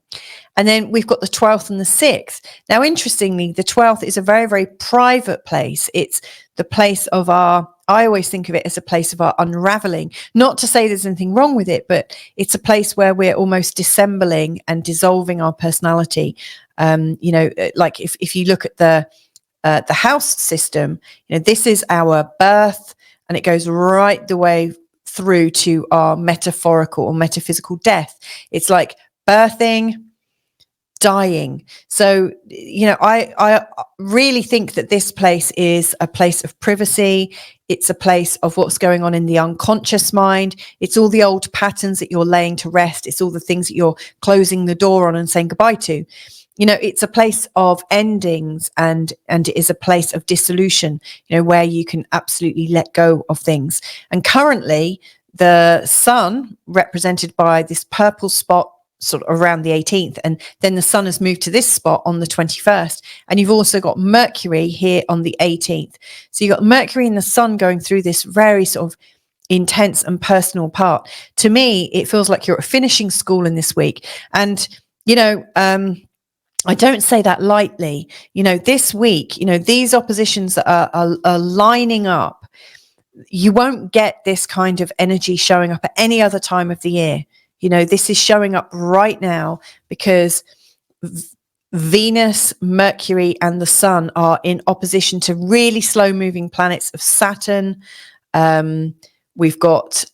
then we've got the 12th and the 6th. Now, interestingly, the 12th is a very, very private place. It's the place of I always think of it as a place of our unraveling. Not to say there's anything wrong with it, but it's a place where we're almost dissembling and dissolving our personality. Like if you look at the house system, this is our birth, and it goes right the way through to our metaphorical or metaphysical death. It's like birthing, dying. So, I really think that this place is a place of privacy. It's a place of what's going on in the unconscious mind. It's all the old patterns that you're laying to rest. It's all the things that you're closing the door on and saying goodbye to. It's a place of endings, and it is a place of dissolution, where you can absolutely let go of things. And currently, the sun, represented by this purple spot sort of around the 18th, and then the sun has moved to this spot on the 21st, and you've also got Mercury here on the 18th. So you've got Mercury and the sun going through this very sort of intense and personal part. To me, it feels like you're at finishing school in this week. And I don't say that lightly. This week, these oppositions that are lining up, you won't get this kind of energy showing up at any other time of the year. This is showing up right now because Venus, Mercury, and the Sun are in opposition to really slow-moving planets of Saturn. We've got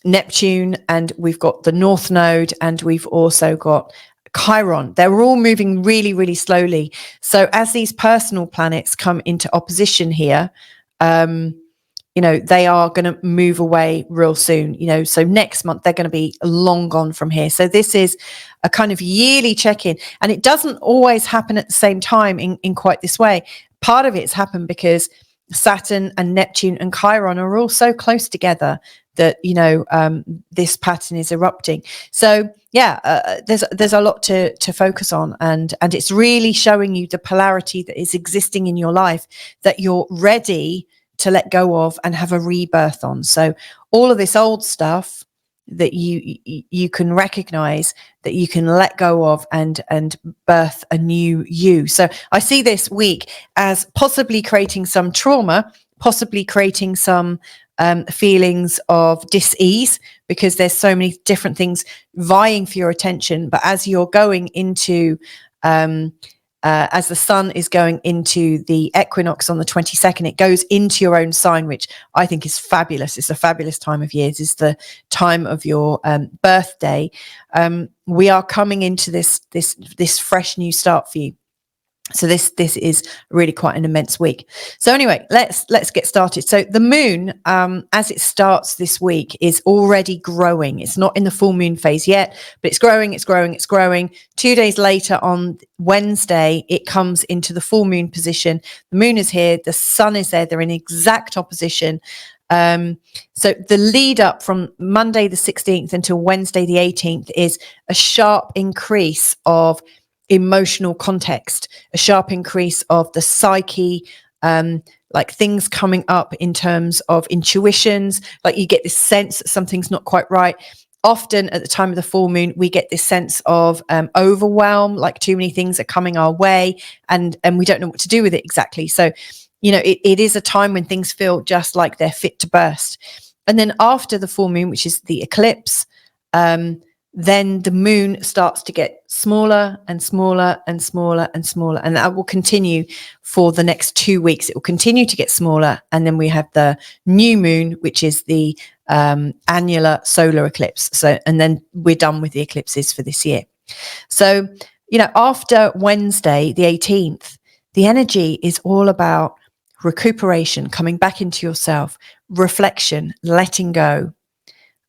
Neptune, and we've got the North Node, and we've also got Chiron. They're all moving really, really slowly. So as these personal planets come into opposition here, they are going to move away real soon, so next month they're going to be long gone from here. So this is a kind of yearly check-in, and it doesn't always happen at the same time in quite this way. Part of it's happened because Saturn and Neptune and Chiron are all so close together that, this pattern is erupting. So there's a lot to focus on, and it's really showing you the polarity that is existing in your life that you're ready to let go of and have a rebirth on. So all of this old stuff that you can recognize, that you can let go of and birth a new you. So I see this week as possibly creating some trauma, possibly creating some feelings of dis-ease, because there's so many different things vying for your attention. But as you're going into as the sun is going into the equinox on the 22nd, it goes into your own sign, which I think is fabulous. It's a fabulous time of year. It's the time of your birthday. We are coming into this fresh new start for you. So this is really quite an immense week. So anyway, let's get started. So the moon, as it starts this week, is already growing. It's not in the full moon phase yet, but it's growing, it's growing, it's growing. 2 days later, on Wednesday, it comes into the full moon position. The moon is here, the sun is there, they're in exact opposition. So the lead up from Monday the 16th until Wednesday the 18th is a sharp increase of emotional context, a sharp increase of the psyche, like things coming up in terms of intuitions, like you get this sense that something's not quite right. Often at the time of the full moon, we get this sense of overwhelm, like too many things are coming our way and we don't know what to do with it exactly. So, it is a time when things feel just like they're fit to burst. And then after the full moon, which is the eclipse, then the moon starts to get smaller and smaller and smaller and smaller. And that will continue for the next 2 weeks. It will continue to get smaller. And then we have the new moon, which is the annular solar eclipse. So, and then we're done with the eclipses for this year. So, after Wednesday, the 18th, the energy is all about recuperation, coming back into yourself, reflection, letting go,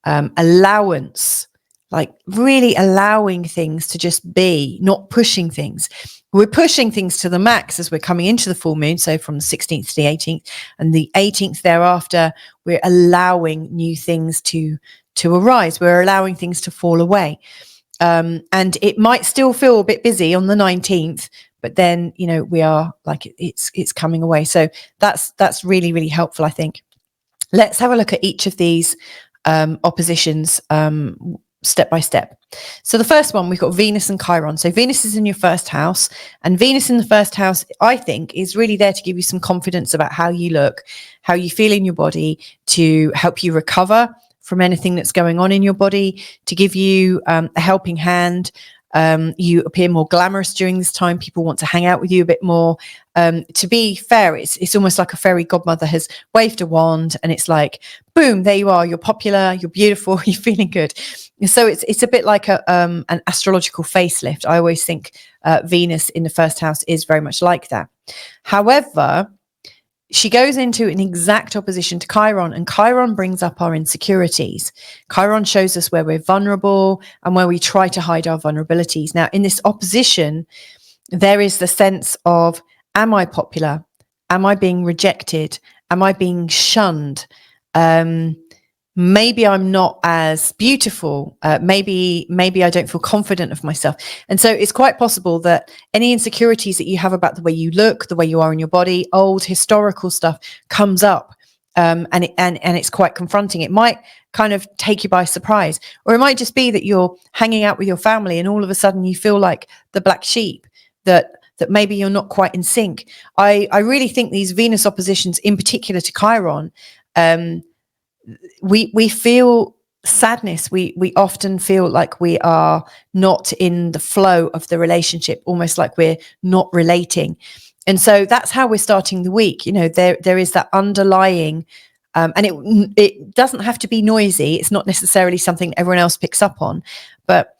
allowance, like really allowing things to just be, not pushing things. We're pushing things to the max as we're coming into the full moon. So from the 16th to the 18th and the 18th thereafter, we're allowing new things to arise. We're allowing things to fall away. And it might still feel a bit busy on the 19th, but then, we are like, it's coming away. So that's really, really helpful, I think. Let's have a look at each of these oppositions step by step. So the first one, we've got Venus and Chiron. So Venus is in your first house, and Venus in the first house, I think, is really there to give you some confidence about how you look, how you feel in your body, to help you recover from anything that's going on in your body, to give you a helping hand. You appear more glamorous during this time. People want to hang out with you a bit more. To be fair, it's almost like a fairy godmother has waved a wand and it's like, boom, there you are. You're popular, you're beautiful, you're feeling good. So it's a bit like an astrological facelift. I always think Venus in the first house is very much like that. However, she goes into an exact opposition to Chiron, and Chiron brings up our insecurities. Chiron shows us where we're vulnerable and where we try to hide our vulnerabilities. Now, in this opposition, there is the sense of, am I popular? Am I being rejected? Am I being shunned? Maybe I'm not as beautiful. Maybe I don't feel confident of myself. And so it's quite possible that any insecurities that you have about the way you look, the way you are in your body, old historical stuff comes up, and it's quite confronting. It might kind of take you by surprise, or it might just be that you're hanging out with your family and all of a sudden you feel like the black sheep, that maybe you're not quite in sync. I really think these Venus oppositions, in particular to Chiron, we feel sadness. We often feel like we are not in the flow of the relationship, almost like we're not relating. And so that's how we're starting the week. You know, there is that underlying, and it doesn't have to be noisy. It's not necessarily something everyone else picks up on, but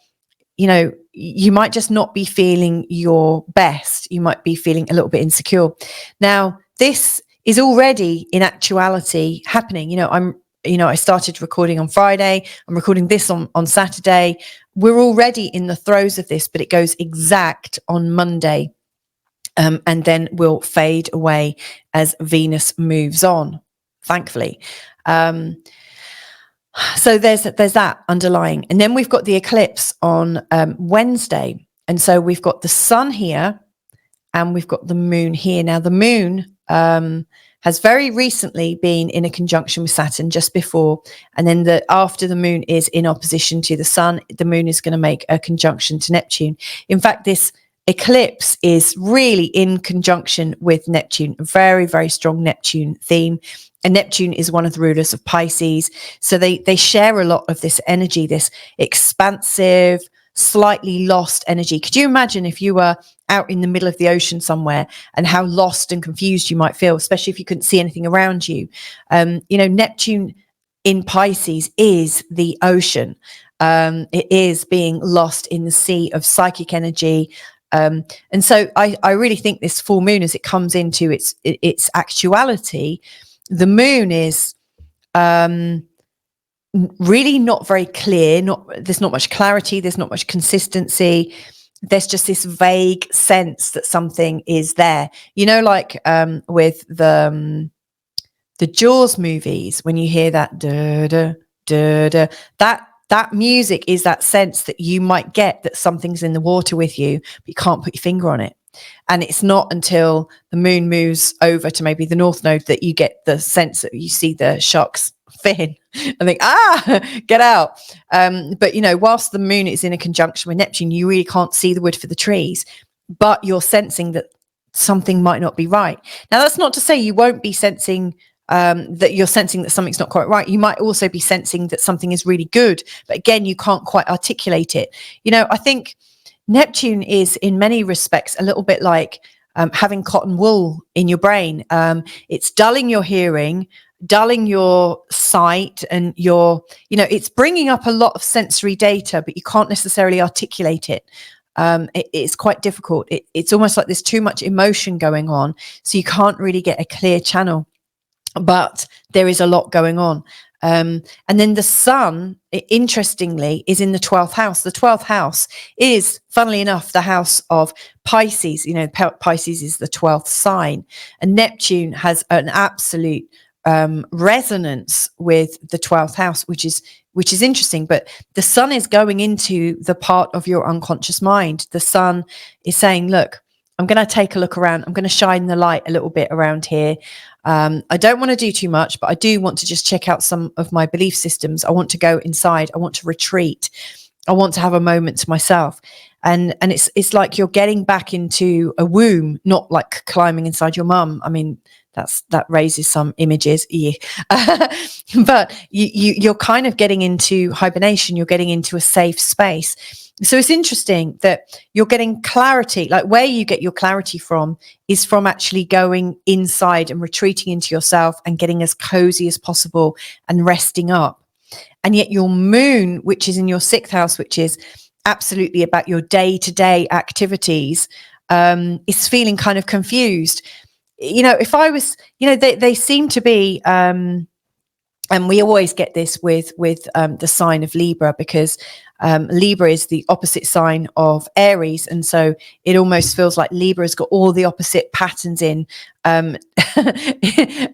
you know, you might just not be feeling your best. You might be feeling a little bit insecure. Now, this is already in actuality happening. You know, I started recording on Friday. I'm recording this on Saturday. We're already in the throes of this, but it goes exact on Monday. And then will fade away as Venus moves on, thankfully. So there's that underlying. And then we've got the eclipse on Wednesday. And so we've got the sun here and we've got the moon here. Now, the moon has very recently been in a conjunction with Saturn just before. And then after the moon is in opposition to the sun, the moon is going to make a conjunction to Neptune. In fact, this eclipse is really in conjunction with Neptune, a very, very strong Neptune theme. And Neptune is one of the rulers of Pisces. So they share a lot of this energy, this expansive, slightly lost energy. Could you imagine if you were out in the middle of the ocean somewhere and how lost and confused you might feel, especially if you couldn't see anything around you? You know, Neptune in Pisces is the ocean. It is being lost in the sea of psychic energy. And so I really think this full moon, as it comes into its actuality, the moon is really not very clear. There's not much clarity. There's not much consistency. There's just this vague sense that something is there. You know, like with the Jaws movies, when you hear that da da da da, that music is that sense that you might get that something's in the water with you, but you can't put your finger on it. And it's not until the moon moves over to maybe the north node that you get the sense that you see the shark's fin and think, get out. But, you know, whilst the moon is in a conjunction with Neptune, you really can't see the wood for the trees, but you're sensing that something might not be right. Now, that's not to say you won't be sensing that you're sensing that something's not quite right. You might also be sensing that something is really good, but again, you can't quite articulate it. You know, I think Neptune is in many respects a little bit like having cotton wool in your brain. It's dulling your hearing, dulling your sight, and it's bringing up a lot of sensory data, but you can't necessarily articulate it. It's quite difficult. It's almost like there's too much emotion going on, so you can't really get a clear channel. But there is a lot going on. And then the sun, interestingly, is in the 12th house. The 12th house is, funnily enough, the house of Pisces. You know, Pisces is the 12th sign. And Neptune has an absolute resonance with the 12th house, which is interesting. But the sun is going into the part of your unconscious mind. The sun is saying, look, I'm going to take a look around. I'm going to shine the light a little bit around here. I don't want to do too much, but I do want to just check out some of my belief systems. I want to go inside. I want to retreat. I want to have a moment to myself. And it's like you're getting back into a womb, not like climbing inside your mum. I mean, that raises some images. Yeah. But you're kind of getting into hibernation. You're getting into a safe space. So it's interesting that you're getting clarity. Like, where you get your clarity from is from actually going inside and retreating into yourself and getting as cozy as possible and resting up. And yet your moon, which is in your 6th house, which is absolutely about your day-to-day activities, is feeling kind of confused. You know, if I was, you know, they seem to be, and we always get this with the sign of Libra, because Libra is the opposite sign of Aries. And so it almost feels like Libra has got all the opposite patterns in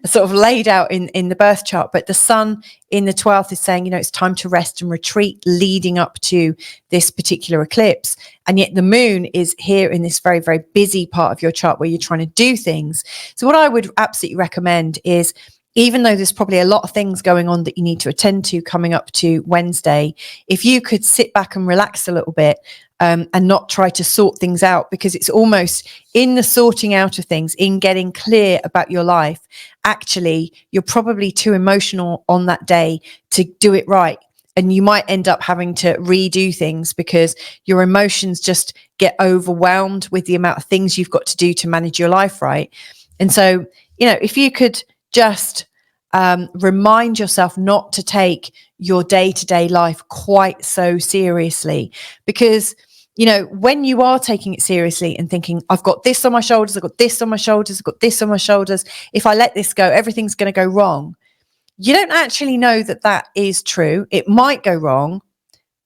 sort of laid out in the birth chart. But the sun in the 12th is saying, you know, it's time to rest and retreat leading up to this particular eclipse. And yet the moon is here in this very, very busy part of your chart where you're trying to do things. So what I would absolutely recommend is, even though there's probably a lot of things going on that you need to attend to coming up to Wednesday, if you could sit back and relax a little bit and not try to sort things out, because it's almost in the sorting out of things, in getting clear about your life, actually, you're probably too emotional on that day to do it right. and you might end up having to redo things because your emotions just get overwhelmed with the amount of things you've got to do to manage your life, right? And so, if you could just remind yourself not to take your day-to-day life quite so seriously, because when you are taking it seriously and thinking, I've got this on my shoulders, I've got this on my shoulders, I've got this on my shoulders, if I let this go, everything's going to go wrong. You don't actually know that that is true. It might go wrong,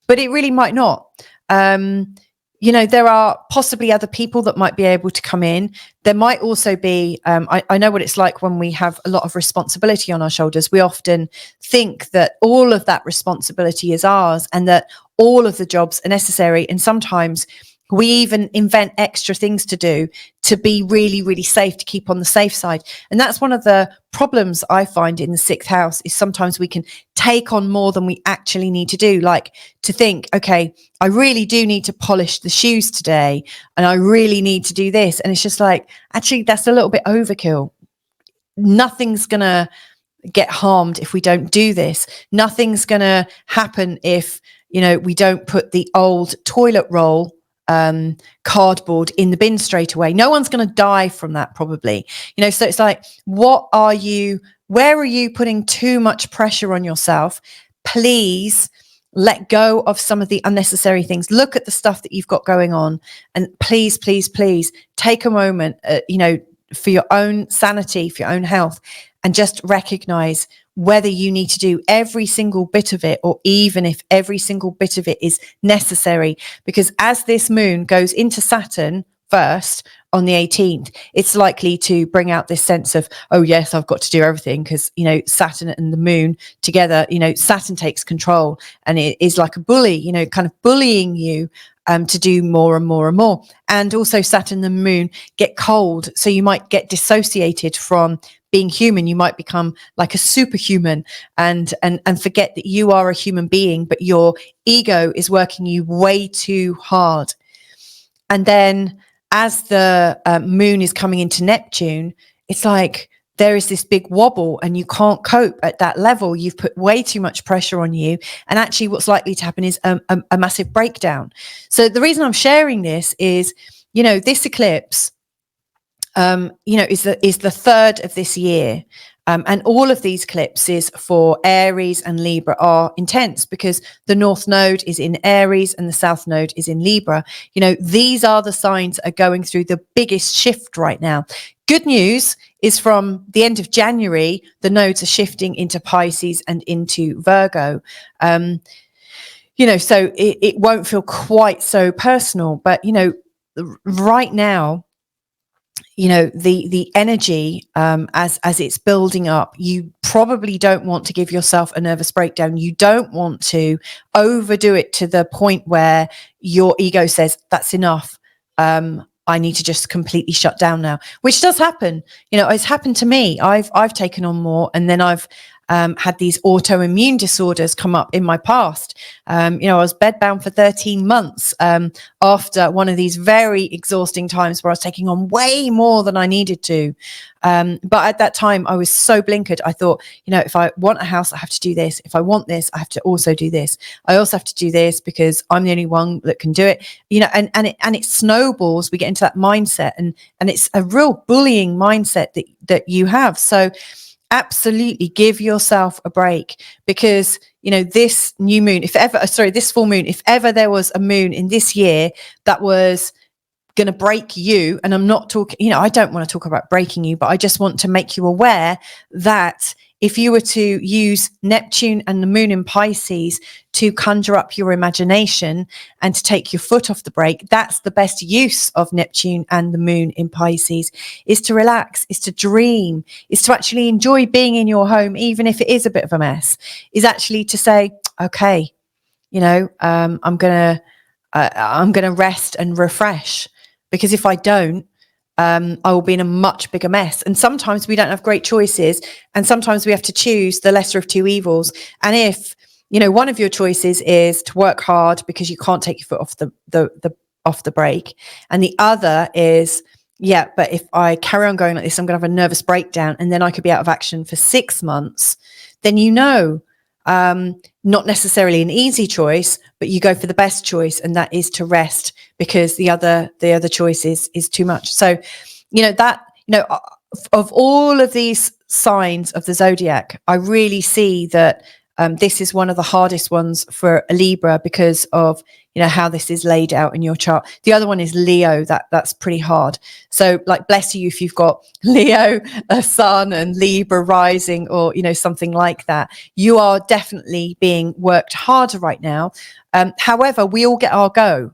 but it really might not. There are possibly other people that might be able to come in. There might also be, I know what it's like when we have a lot of responsibility on our shoulders. We often think that all of that responsibility is ours and that all of the jobs are necessary. And sometimes we even invent extra things to do to be really, really safe, to keep on the safe side. And that's one of the problems I find in the 6th house, is sometimes we can take on more than we actually need to do. Like to think, okay, I really do need to polish the shoes today, and I really need to do this. And it's just like, actually, that's a little bit overkill. Nothing's going to get harmed if we don't do this. Nothing's going to happen if, we don't put the old toilet roll cardboard in the bin straight away. No one's going to die from that, probably. So it's like, where are you putting too much pressure on yourself? Please let go of some of the unnecessary things. Look at the stuff that you've got going on, and please, please, please take a moment, for your own sanity, for your own health, and just recognize whether you need to do every single bit of it, or even if every single bit of it is necessary. Because as this moon goes into Saturn first on the 18th, it's likely to bring out this sense of, oh yes, I've got to do everything, because Saturn and the moon together, Saturn takes control, and it is like a bully, kind of bullying you to do more and more and more. And also Saturn and the moon get cold, so you might get dissociated from being human. You might become like a superhuman and forget that you are a human being, but your ego is working you way too hard. And then as the moon is coming into Neptune, it's like there is this big wobble and you can't cope at that level. You've put way too much pressure on you. And actually what's likely to happen is a massive breakdown. So the reason I'm sharing this is, this eclipse, is the third of this year. And all of these eclipses for Aries and Libra are intense, because the North Node is in Aries and the South Node is in Libra. These are the signs that are going through the biggest shift right now. Good news is from the end of January, the nodes are shifting into Pisces and into Virgo. So it won't feel quite so personal, but, right now, the energy, as it's building up, you probably don't want to give yourself a nervous breakdown. You don't want to overdo it to the point where your ego says, that's enough. I need to just completely shut down now, which does happen. It's happened to me. I've taken on more, and then I've had these autoimmune disorders come up in my past. I was bedbound for 13 months after one of these very exhausting times where I was taking on way more than I needed to. But at that time, I was so blinkered. I thought, if I want a house, I have to do this. If I want this, I have to also do this. I also have to do this because I'm the only one that can do it. And it snowballs. We get into that mindset, and it's a real bullying mindset that you have. So absolutely give yourself a break, because this new moon, this full moon, if ever there was a moon in this year that was going to break you, and I'm not talking, I don't want to talk about breaking you, but I just want to make you aware that if you were to use Neptune and the moon in Pisces to conjure up your imagination and to take your foot off the brake, that's the best use of Neptune and the moon in Pisces, is to relax, is to dream, is to actually enjoy being in your home, even if it is a bit of a mess, is actually to say, okay, I'm going to rest and refresh, because if I don't, I will be in a much bigger mess. And sometimes we don't have great choices, and sometimes we have to choose the lesser of two evils. And if one of your choices is to work hard because you can't take your foot off the brake, and the other is, but if I carry on going like this, I'm going to have a nervous breakdown, and then I could be out of action for 6 months, then Not necessarily an easy choice, but you go for the best choice, and that is to rest, because the other choice is too much. So, of all of these signs of the zodiac, I really see that this is one of the hardest ones for a Libra, because of how this is laid out in your chart. The other one is Leo. That's pretty hard. So, like, bless you if you've got Leo, a sun, and Libra rising, or something like that. You are definitely being worked harder right now. However, we all get our go.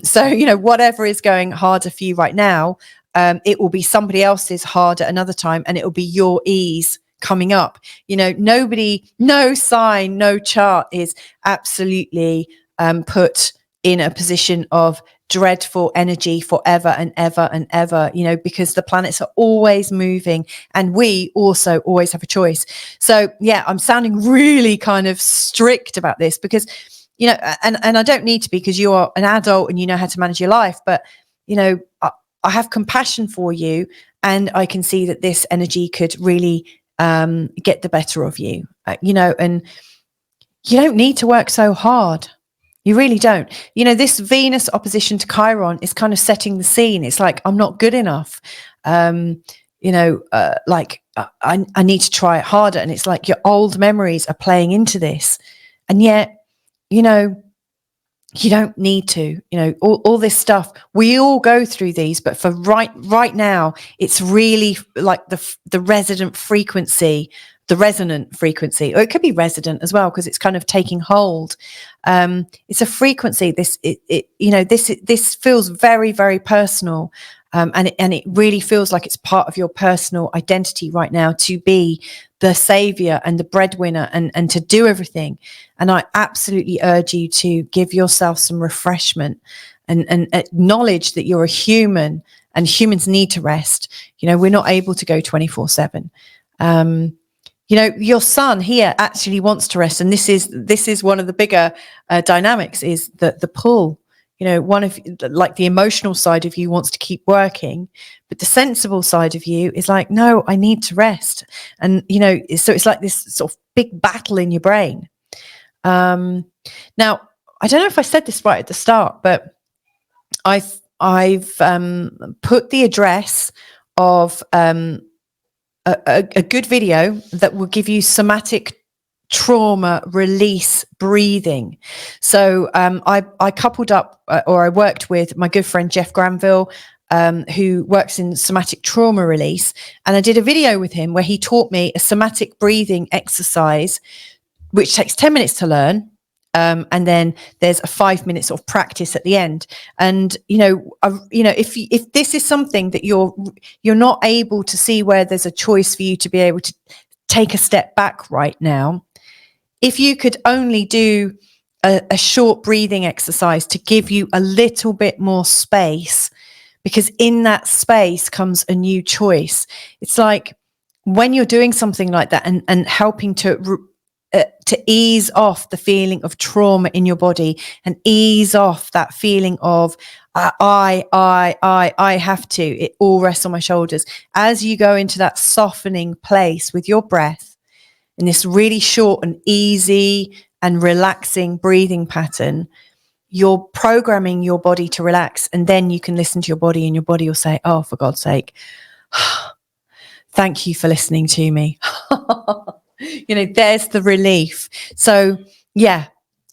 So whatever is going harder for you right now, it will be somebody else's harder another time, and it will be your ease coming up. No sign, no chart is absolutely put in a position of dreadful energy forever and ever and ever, because the planets are always moving, and we also always have a choice. So yeah, I'm sounding really kind of strict about this, because and I don't need to be, because you are an adult and you know how to manage your life, but I have compassion for you, and I can see that this energy could really get the better of you, and you don't need to work so hard. You really don't. This Venus opposition to Chiron is kind of setting the scene. It's like, I'm not good enough. I need to try it harder. And it's like your old memories are playing into this. And yet, you don't need to, all this stuff. We all go through these, but for right now, it's really like the resonant frequency, or it could be resident as well, because it's kind of taking hold. It's a frequency. This feels very, very personal. And it really feels like it's part of your personal identity right now, to be the savior and the breadwinner, and to do everything. And I absolutely urge you to give yourself some refreshment, and acknowledge that you're a human, and humans need to rest. We're not able to go 24/7. Your son here actually wants to rest, and this is one of the bigger dynamics, is the pull. One of, like, the emotional side of you wants to keep working, but the sensible side of you is like, no, I need to rest. And so it's like this sort of big battle in your brain. Now, I don't know if I said this right at the start, but I've put the address of a good video that will give you somatic trauma release breathing. So I coupled up, or I worked with my good friend Jeff Granville, who works in somatic trauma release, and I did a video with him where he taught me a somatic breathing exercise, which takes 10 minutes to learn. And then there's a 5 minutes sort of practice at the end. And if this is something that you're not able to see, where there's a choice for you to be able to take a step back right now, if you could only do a short breathing exercise to give you a little bit more space, because in that space comes a new choice. It's like when you're doing something like that, and helping to ease off the feeling of trauma in your body, and ease off that feeling of I have to, it all rests on my shoulders. As you go into that softening place with your breath, in this really short and easy and relaxing breathing pattern, you're programming your body to relax. And then you can listen to your body, and your body will say, oh, for God's sake, thank you for listening to me. There's the relief. So yeah,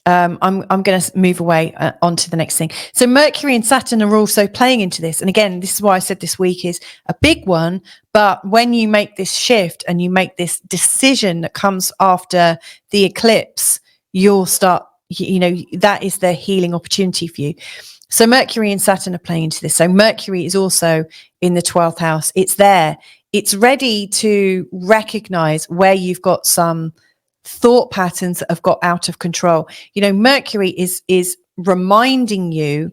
I'm going to move away on to the next thing. So Mercury and Saturn are also playing into this. And again, this is why I said this week is a big one. But when you make this shift, and you make this decision that comes after the eclipse, you'll start, that is the healing opportunity for you. So Mercury and Saturn are playing into this. So Mercury is also in the 12th house. It's there. It's ready to recognize where you've got some thought patterns that have got out of control. Mercury is reminding you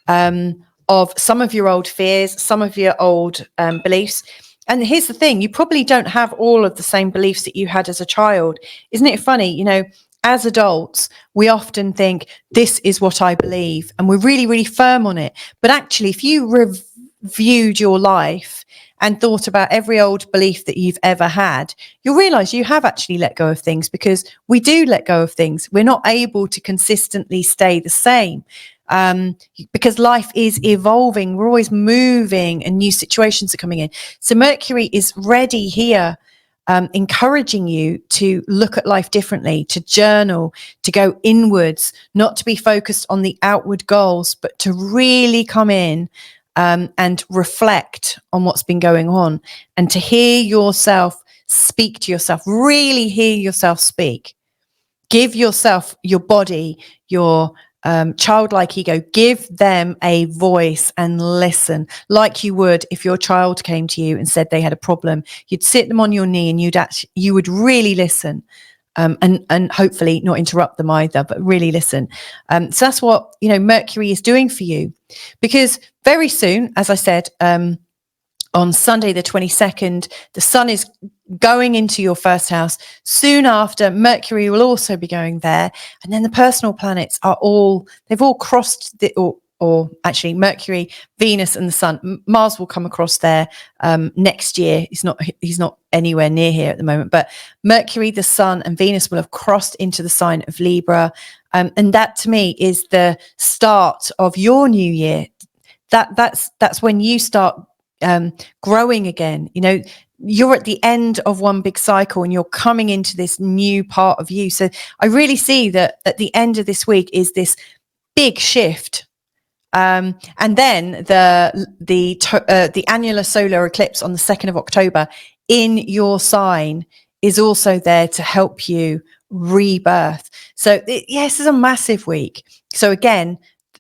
of some of your old fears, some of your old beliefs. And here's the thing, you probably don't have all of the same beliefs that you had as a child. Isn't it funny? As adults, we often think, this is what I believe, and we're really, really firm on it. But actually, if you reviewed your life, and thought about every old belief that you've ever had, you'll realize you have actually let go of things, because we do let go of things. We're not able to consistently stay the same. Because life is evolving, we're always moving and new situations are coming in. So Mercury is ready here, encouraging you to look at life differently, to journal, to go inwards, not to be focused on the outward goals, but to really come in and reflect on what's been going on, and to hear yourself speak to yourself, really hear yourself speak. Give yourself, your body, your childlike ego, give them a voice and listen like you would if your child came to you and said they had a problem. You'd sit them on your knee and you would really listen, and hopefully not interrupt them either, but really listen. So that's what, Mercury is doing for you, because very soon, as I said, on Sunday, the 22nd, the sun is going into your first house. Soon after, Mercury will also be going there. And then the personal planets they've all crossed or actually Mercury, Venus and the sun. Mars will come across there next year. He's not anywhere near here at the moment, but Mercury, the sun and Venus will have crossed into the sign of Libra. And that to me is the start of your new year. That's when you start growing again. You're at the end of one big cycle and you're coming into this new part of you. So I really see that at the end of this week is this big shift. And then the annular solar eclipse on the 2nd of October in your sign is also there to help you rebirth. So this is a massive week. So again,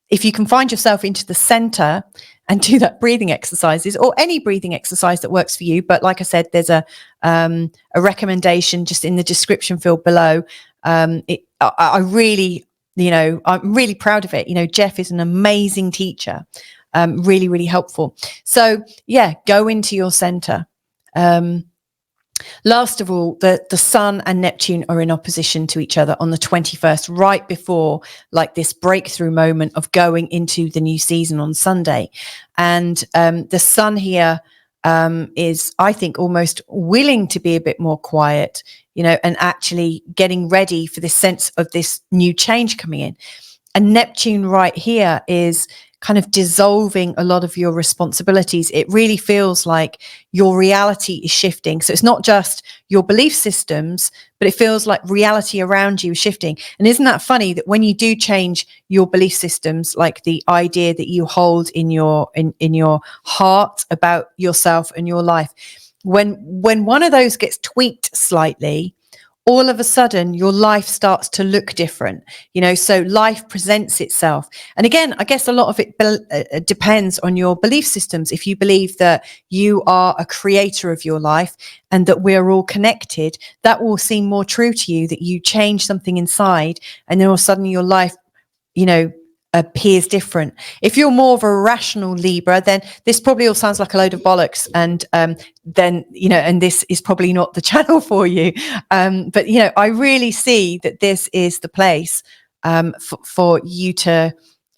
if you can find yourself into the center and do that breathing exercises, or any breathing exercise that works for you. But like I said, there's a recommendation just in the description field below. I'm really proud of it. Jeff is an amazing teacher, really, really helpful. So yeah, go into your center. Last of all, the sun and Neptune are in opposition to each other on the 21st, right before like this breakthrough moment of going into the new season on Sunday. And the sun here is, I think, almost willing to be a bit more quiet, and actually getting ready for this sense of this new change coming in. And Neptune right here is kind of dissolving a lot of your responsibilities. It really feels like your reality is shifting. So it's not just your belief systems, but it feels like reality around you is shifting. And isn't that funny that when you do change your belief systems, like the idea that you hold in your heart about yourself and your life, when one of those gets tweaked slightly, all of a sudden your life starts to look different, so life presents itself. And again, I guess a lot of it depends on your belief systems. If you believe that you are a creator of your life and that we're all connected, that will seem more true to you, that you change something inside and then all of a sudden your life, appears different. If you're more of a rational Libra, then this probably all sounds like a load of bollocks, and then and this is probably not the channel for you. But I really see that this is the place for you to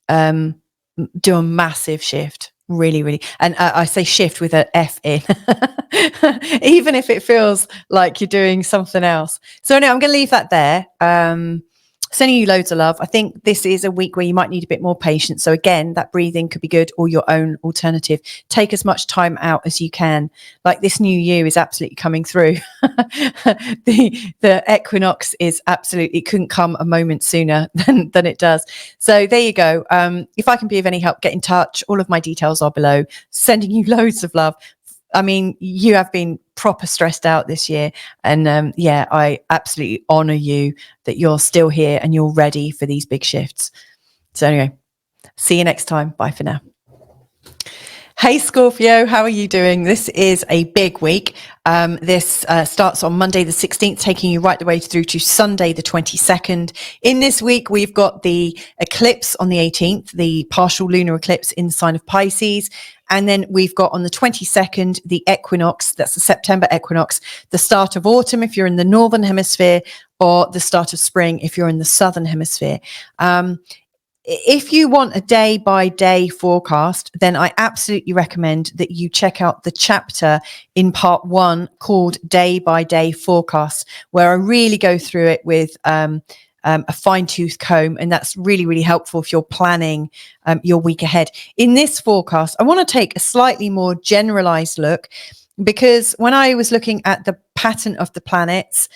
do a massive shift. Really, really. And I say shift with an F in, even if it feels like you're doing something else. So anyway, I'm going to leave that there. Sending you loads of love. I think this is a week where you might need a bit more patience. So again, that breathing could be good, or your own alternative. Take as much time out as you can. Like this new year is absolutely coming through. The equinox is absolutely, it couldn't come a moment sooner than it does. So there you go. If I can be of any help, get in touch. All of my details are below. Sending you loads of love. I mean, you have been proper stressed out this year. And I absolutely honor you that you're still here and you're ready for these big shifts. So anyway, see you next time. Bye for now. Hey Scorpio, how are you doing? This is a big week. This starts on Monday the 16th, taking you right the way through to Sunday the 22nd. In this week, we've got the eclipse on the 18th, the partial lunar eclipse in the sign of Pisces. And then we've got on the 22nd, the equinox, that's the September equinox, the start of autumn if you're in the northern hemisphere, or the start of spring if you're in the southern hemisphere. if you want a day by day forecast, then I absolutely recommend that you check out the chapter in part 1 called Day by Day Forecast, where I really go through it with a fine-tooth comb, and that's really, really helpful if you're planning your week ahead. In this forecast, I want to take a slightly more generalized look, because when I was looking at the pattern of the planets,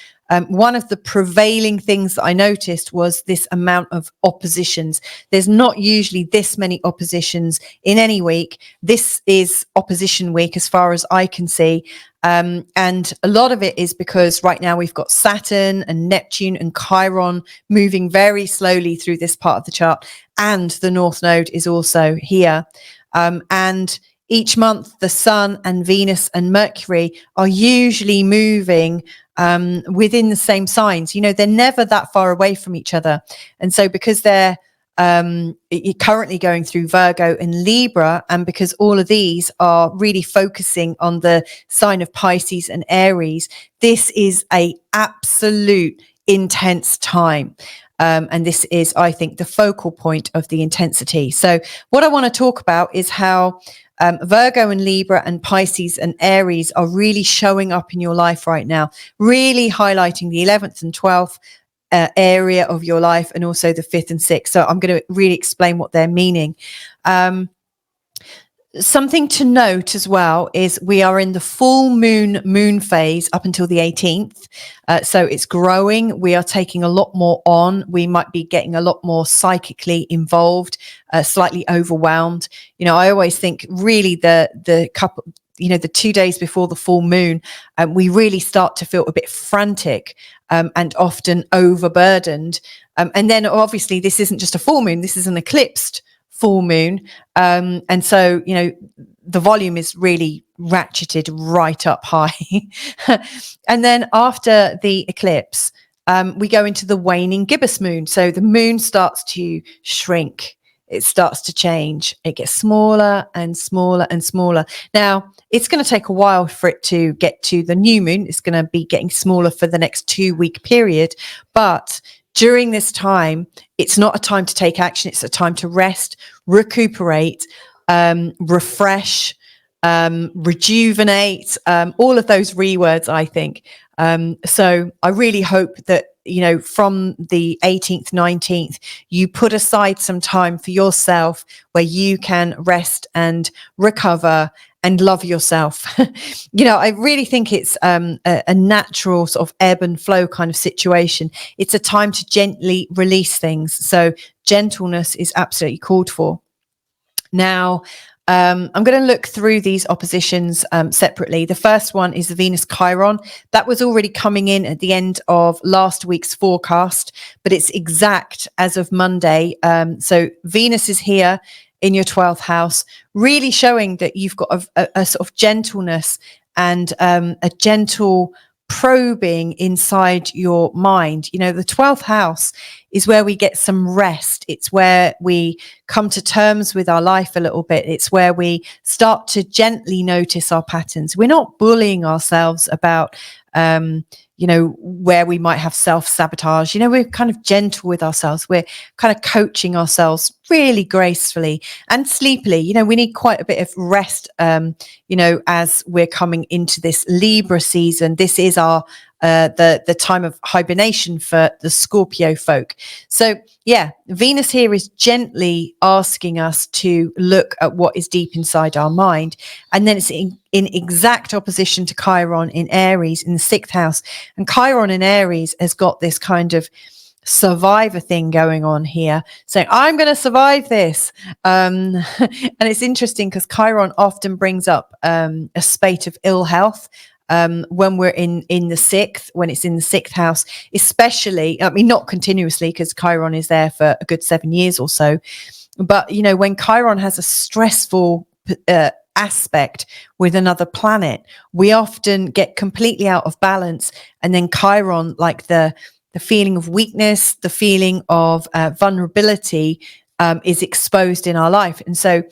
one of the prevailing things that I noticed was this amount of oppositions. There's not usually this many oppositions in any week. This is opposition week as far as I can see. And a lot of it is because right now we've got Saturn and Neptune and Chiron moving very slowly through this part of the chart. And the North Node is also here. And each month, the Sun and Venus and Mercury are usually moving within the same signs. You know, they're never that far away from each other. And so because they're currently going through Virgo and Libra, and because all of these are really focusing on the sign of Pisces and Aries, this is a absolute intense time. And this is, I think, the focal point of the intensity. So what I want to talk about is how Virgo and Libra and Pisces and Aries are really showing up in your life right now, really highlighting the 11th and 12th area of your life, and also the 5th and 6th. So I'm going to really explain what they're meaning. Something to note as well is we are in the full moon phase up until the 18th. So it's growing. We are taking a lot more on. We might be getting a lot more psychically involved, slightly overwhelmed. You know, I always think really the couple, you know, the 2 days before the full moon, we really start to feel a bit frantic and often overburdened. And then obviously this isn't just a full moon. This is an eclipsed full moon. And so, you know, the volume is really ratcheted right up high. And then after the eclipse, we go into the waning gibbous moon. So the moon starts to shrink. It starts to change. It gets smaller and smaller and smaller. Now, it's going to take a while for it to get to the new moon. It's going to be getting smaller for the next 2-week period. But during this time, it's not a time to take action. It's a time to rest, recuperate, refresh, rejuvenate, all of those words, I think. So I really hope that, you know, from the 18th, 19th, you put aside some time for yourself where you can rest and recover and love yourself. You know, I really think it's a natural sort of ebb and flow kind of situation. It's a time to gently release things. So gentleness is absolutely called for. Now, I'm going to look through these oppositions separately. The first one is the Venus Chiron. That was already coming in at the end of last week's forecast, but it's exact as of Monday. So Venus is here in your 12th house, really showing that you've got a sort of gentleness and a gentle probing inside your mind. You know, the 12th house is where we get some rest. It's where we come to terms with our life a little bit. It's where we start to gently notice our patterns. We're not bullying ourselves about, you know, where we might have self-sabotage. You know, we're kind of gentle with ourselves. We're kind of coaching ourselves really gracefully and sleepily. You know, we need quite a bit of rest, you know, as we're coming into this Libra season. This is our the time of hibernation for the Scorpio folk. So yeah, Venus here is gently asking us to look at what is deep inside our mind. And then it's in exact opposition to Chiron in Aries in the 6th house. And Chiron in Aries has got this kind of survivor thing going on here, saying, I'm going to survive this. And it's interesting because Chiron often brings up a spate of ill health. When we're in the 6th, when it's in the 6th house, especially, I mean, not continuously because Chiron is there for a good 7 years or so. But, you know, when Chiron has a stressful aspect with another planet, we often get completely out of balance. And then Chiron, like the feeling of weakness, the feeling of vulnerability, is exposed in our life. And so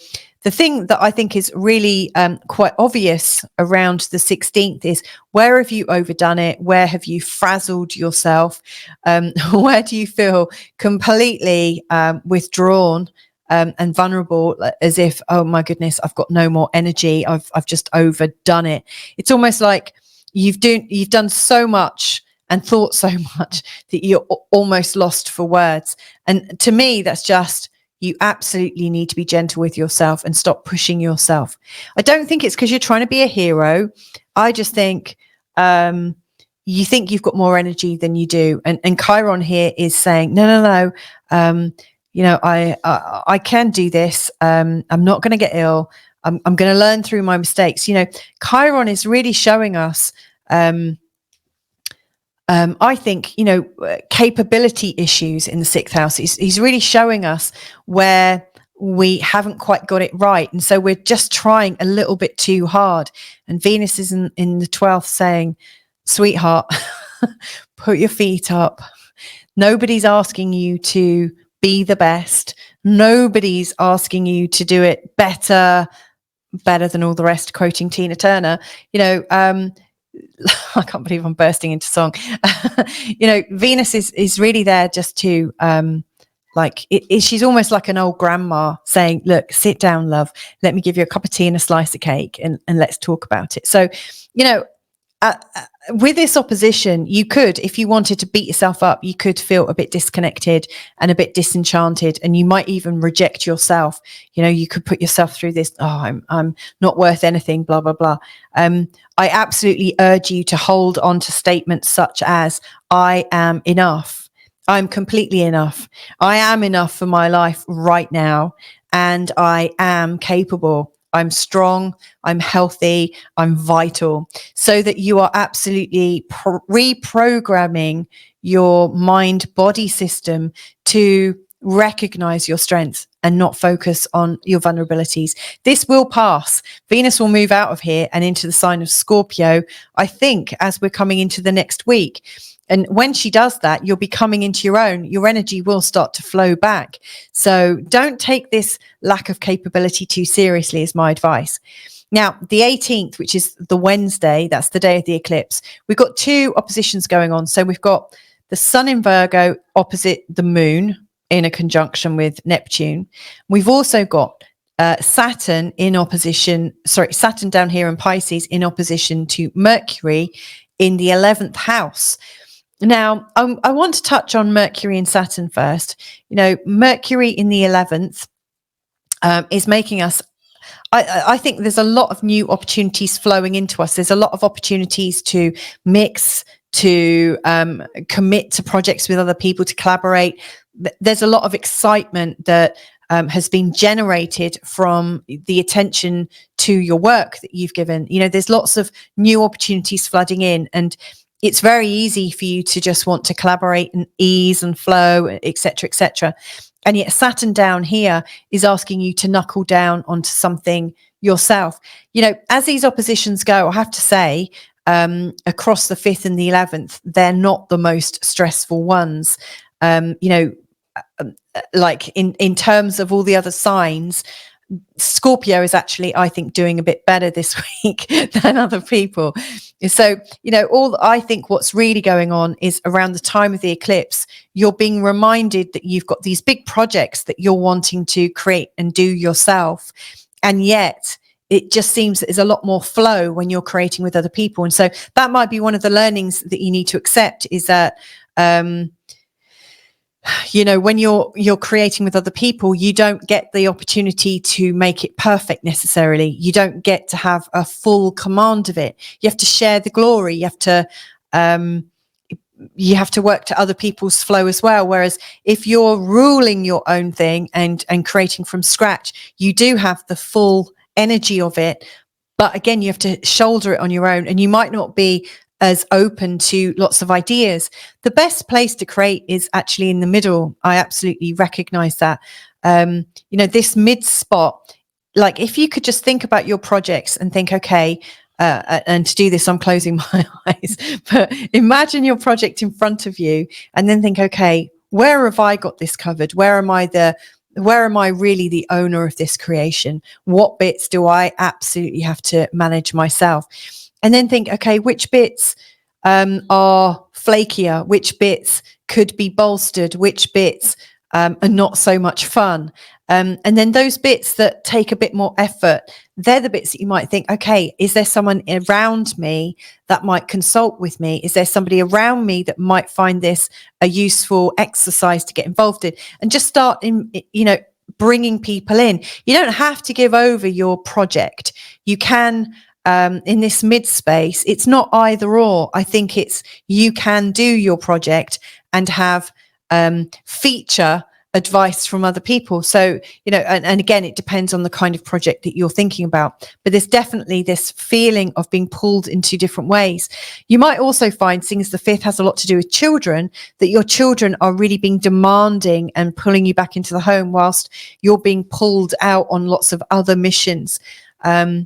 the thing that I think is really quite obvious around the 16th is, where have you overdone it? Where have you frazzled yourself? Where do you feel completely withdrawn and vulnerable, as if, oh my goodness, I've got no more energy. I've just overdone it. It's almost like you've done so much and thought so much that you're almost lost for words. And to me, that's just, you absolutely need to be gentle with yourself and stop pushing yourself. I don't think it's because you're trying to be a hero. I just think you think you've got more energy than you do. And Chiron here is saying, no. I can do this. I'm not going to get ill. I'm going to learn through my mistakes. Chiron is really showing us, I think, capability issues in the 6th house. He's really showing us where we haven't quite got it right. And so we're just trying a little bit too hard. And Venus is in the 12th saying, sweetheart, put your feet up. Nobody's asking you to be the best. Nobody's asking you to do it better than all the rest, quoting Tina Turner. I can't believe I'm bursting into song. Venus is really there just to she's almost like an old grandma saying, look, sit down, love, let me give you a cup of tea and a slice of cake, and let's talk about it. So with this opposition, you could, if you wanted to beat yourself up, you could feel a bit disconnected and a bit disenchanted, and you might even reject yourself. You could put yourself through this, I'm not worth anything, blah, blah, blah. I absolutely urge you to hold on to statements such as, I am enough. I'm completely enough. I am enough for my life right now, and I am capable. I'm strong, I'm healthy, I'm vital, so that you are absolutely reprogramming your mind-body system to recognize your strengths and not focus on your vulnerabilities. This will pass. Venus will move out of here and into the sign of Scorpio, I think, as we're coming into the next week. And when she does that, you'll be coming into your own. Your energy will start to flow back. So don't take this lack of capability too seriously, is my advice. Now, the 18th, which is the Wednesday, that's the day of the eclipse, we've got two oppositions going on. So we've got the Sun in Virgo opposite the Moon in a conjunction with Neptune. We've also got Saturn down here in Pisces in opposition to Mercury in the 11th house. Now, I want to touch on Mercury and Saturn first. Mercury in the 11th is making us, I think there's a lot of new opportunities flowing into us. There's a lot of opportunities to mix, to commit to projects with other people, to collaborate. There's a lot of excitement that has been generated from the attention to your work that you've given. There's lots of new opportunities flooding in, and it's very easy for you to just want to collaborate and ease and flow, etc., etc. And yet Saturn down here is asking you to knuckle down onto something yourself. As these oppositions go, I have to say, across the 5th and the 11th, they're not the most stressful ones. Like in terms of all the other signs, Scorpio is actually, I think, doing a bit better this week than other people. So, I think what's really going on is around the time of the eclipse, you're being reminded that you've got these big projects that you're wanting to create and do yourself. And yet it just seems that there's a lot more flow when you're creating with other people. And so that might be one of the learnings that you need to accept, is that, when you're creating with other people, you don't get the opportunity to make it perfect necessarily. You don't get to have a full command of it. You have to share the glory. You have to work to other people's flow as well. Whereas if you're ruling your own thing and creating from scratch, you do have the full energy of it. But again, you have to shoulder it on your own, and you might not be as open to lots of ideas. The best place to create is actually in the middle. I absolutely recognize that. This mid spot, like if you could just think about your projects and think, okay, and to do this, I'm closing my eyes, but imagine your project in front of you and then think, okay, where have I got this covered? Where am I the where am I really the owner of this creation? What bits do I absolutely have to manage myself? And then think, okay, which bits are flakier? Which bits could be bolstered? Which bits are not so much fun? And then those bits that take a bit more effort, they're the bits that you might think, okay, is there someone around me that might consult with me? Is there somebody around me that might find this a useful exercise to get involved in? And just start bringing people in. You don't have to give over your project. You can, in this mid space, it's not either or. I think it's, you can do your project and have feature advice from other people. So, and again, it depends on the kind of project that you're thinking about, but there's definitely this feeling of being pulled into different ways. You might also find, since the 5th has a lot to do with children, that your children are really being demanding and pulling you back into the home whilst you're being pulled out on lots of other missions. So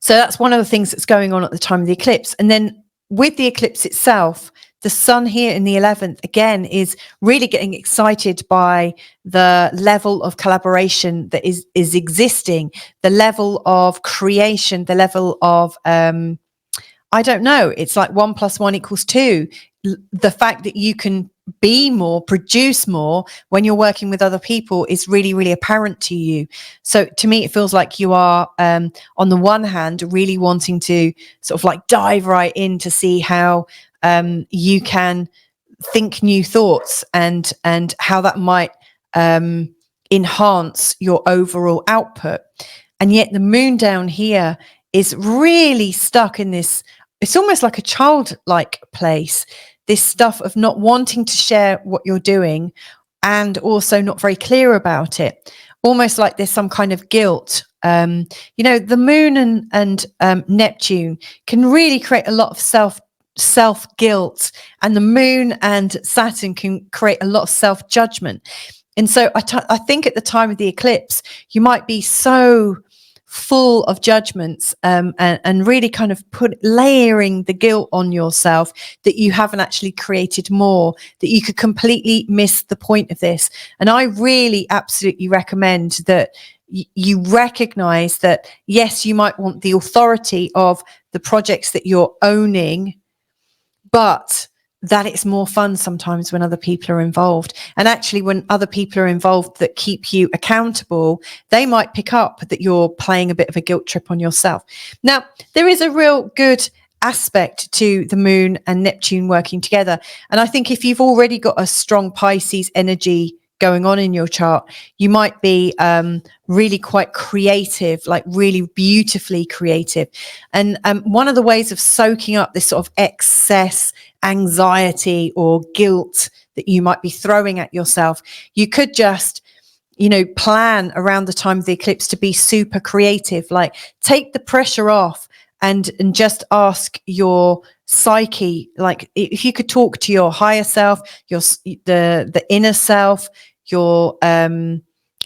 that's one of the things that's going on at the time of the eclipse. And then with the eclipse itself, the sun here in the 11th, again, is really getting excited by the level of collaboration that is existing, the level of creation, the level of, I don't know, it's like 1 + 1 = 2. The fact that you can be more, produce more when you're working with other people is really, really apparent to you. So to me, it feels like you are, on the one hand, really wanting to sort of like dive right in to see how you can think new thoughts and how that might enhance your overall output. And yet the moon down here is really stuck in this, it's almost like a childlike place, this stuff of not wanting to share what you're doing and also not very clear about it, almost like there's some kind of guilt. The moon and Neptune can really create a lot of self-guilt, and the moon and Saturn can create a lot of self-judgment. And so I think at the time of the eclipse, you might be so full of judgments and really kind of layering the guilt on yourself that you haven't actually created more, that you could completely miss the point of this. And I really absolutely recommend that you recognize that, yes, you might want the authority of the projects that you're owning, but that it's more fun sometimes when other people are involved. And actually, when other people are involved that keep you accountable, they might pick up that you're playing a bit of a guilt trip on yourself. Now, there is a real good aspect to the moon and Neptune working together. And I think if you've already got a strong Pisces energy going on in your chart, you might be really quite creative, like really beautifully creative. And one of the ways of soaking up this sort of excess anxiety or guilt that you might be throwing at yourself, you could just plan around the time of the eclipse to be super creative, like take the pressure off and just ask your psyche, like if you could talk to your higher self, the inner self, your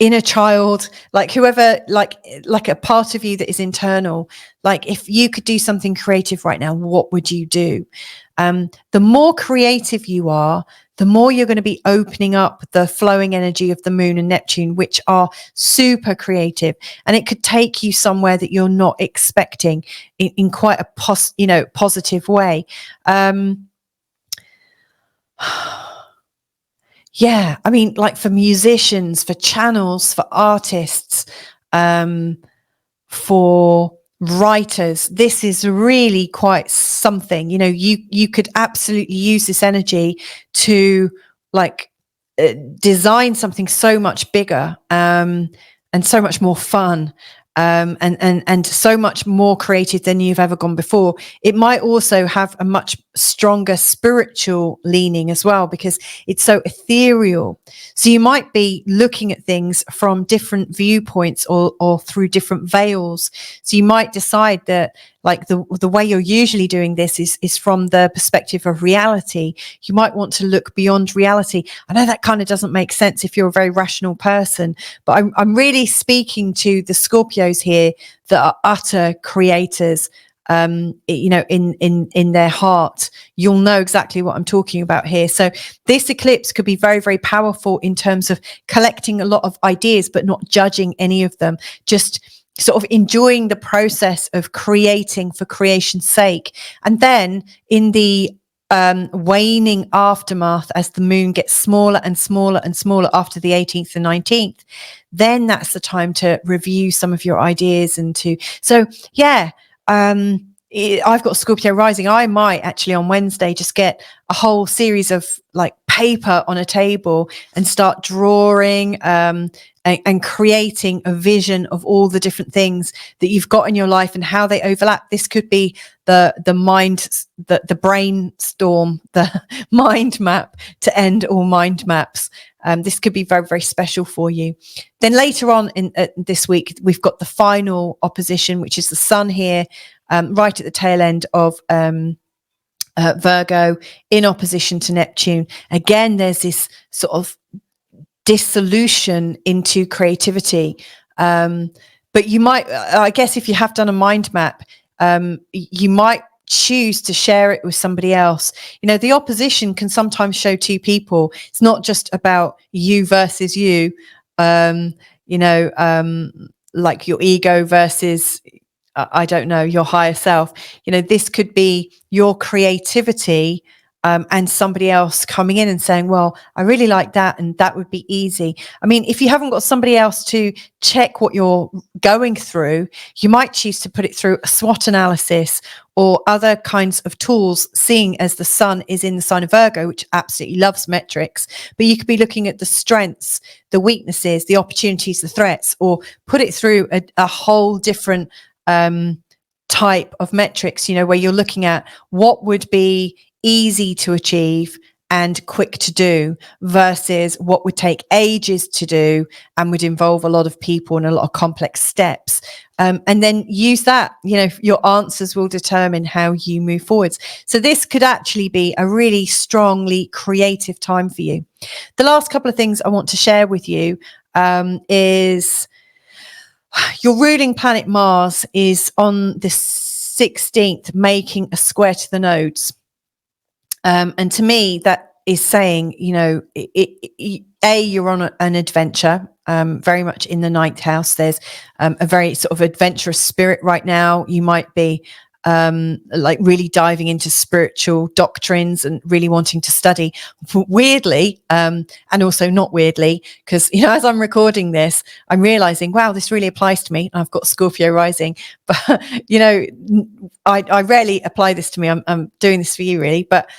inner child, like whoever, like a part of you that is internal, like if you could do something creative right now, what would you do? The more creative you are, the more you're going to be opening up the flowing energy of the moon and Neptune, which are super creative, and it could take you somewhere that you're not expecting in quite a positive way. Yeah, I mean, like for musicians, for channels, for artists, for writers, this is really quite something. You could absolutely use this energy to design something so much bigger and so much more fun. And so much more creative than you've ever gone before. It might also have a much stronger spiritual leaning as well, because it's so ethereal. So you might be looking at things from different viewpoints or through different veils. So you might decide that, like, the way you're usually doing this is from the perspective of reality. You might want to look beyond reality. I know that kind of doesn't make sense if you're a very rational person, but I'm really speaking to the Scorpios here that are utter creators. you know, in their heart, you'll know exactly what I'm talking about here. So this eclipse could be very, very powerful in terms of collecting a lot of ideas, but not judging any of them, just sort of enjoying the process of creating for creation's sake. And then in the waning aftermath, as the moon gets smaller and smaller and smaller after the 18th and 19th, then that's the time to review some of your ideas and to, so yeah, I've got Scorpio rising. I might actually on Wednesday just get a whole series of like paper on a table and start drawing and creating a vision of all the different things that you've got in your life and how they overlap. This could be the mind, the brainstorm, the mind map to end all mind maps. This could be very, very special for you. Then later on in this week, we've got the final opposition, which is the sun here, right at the tail end of Virgo in opposition to Neptune. Again, there's this sort of dissolution into creativity. But you might, I guess if you have done a mind map, you might choose to share it with somebody else. You know, the opposition can sometimes show two people. It's not just about you versus you, you know, like your ego versus, I don't know, your higher self. You know, this could be your creativity and somebody else coming in and saying, well, I really like that, and that would be easy. I mean, if you haven't got somebody else to check what you're going through, you might choose to put it through a SWOT analysis or other kinds of tools, seeing as the sun is in the sign of Virgo, which absolutely loves metrics. But you could be looking at the strengths, the weaknesses, the opportunities, the threats, or put it through a whole different type of metrics, you know, where you're looking at what would be easy to achieve and quick to do versus what would take ages to do and would involve a lot of people and a lot of complex steps. And then use that, you know, your answers will determine how you move forwards. So this could actually be a really strongly creative time for you. The last couple of things I want to share with you is your ruling planet Mars is on the 16th, making a square to the nodes. And to me, that is saying, you know, you're on an adventure, very much in the ninth house. There's a very sort of adventurous spirit right now. You might be like really diving into spiritual doctrines and really wanting to study. Weirdly, and also not weirdly, because, you know, as I'm recording this, I'm realizing, wow, this really applies to me. I've got Scorpio rising, but, you know, I rarely apply this to me. I'm doing this for you, really. But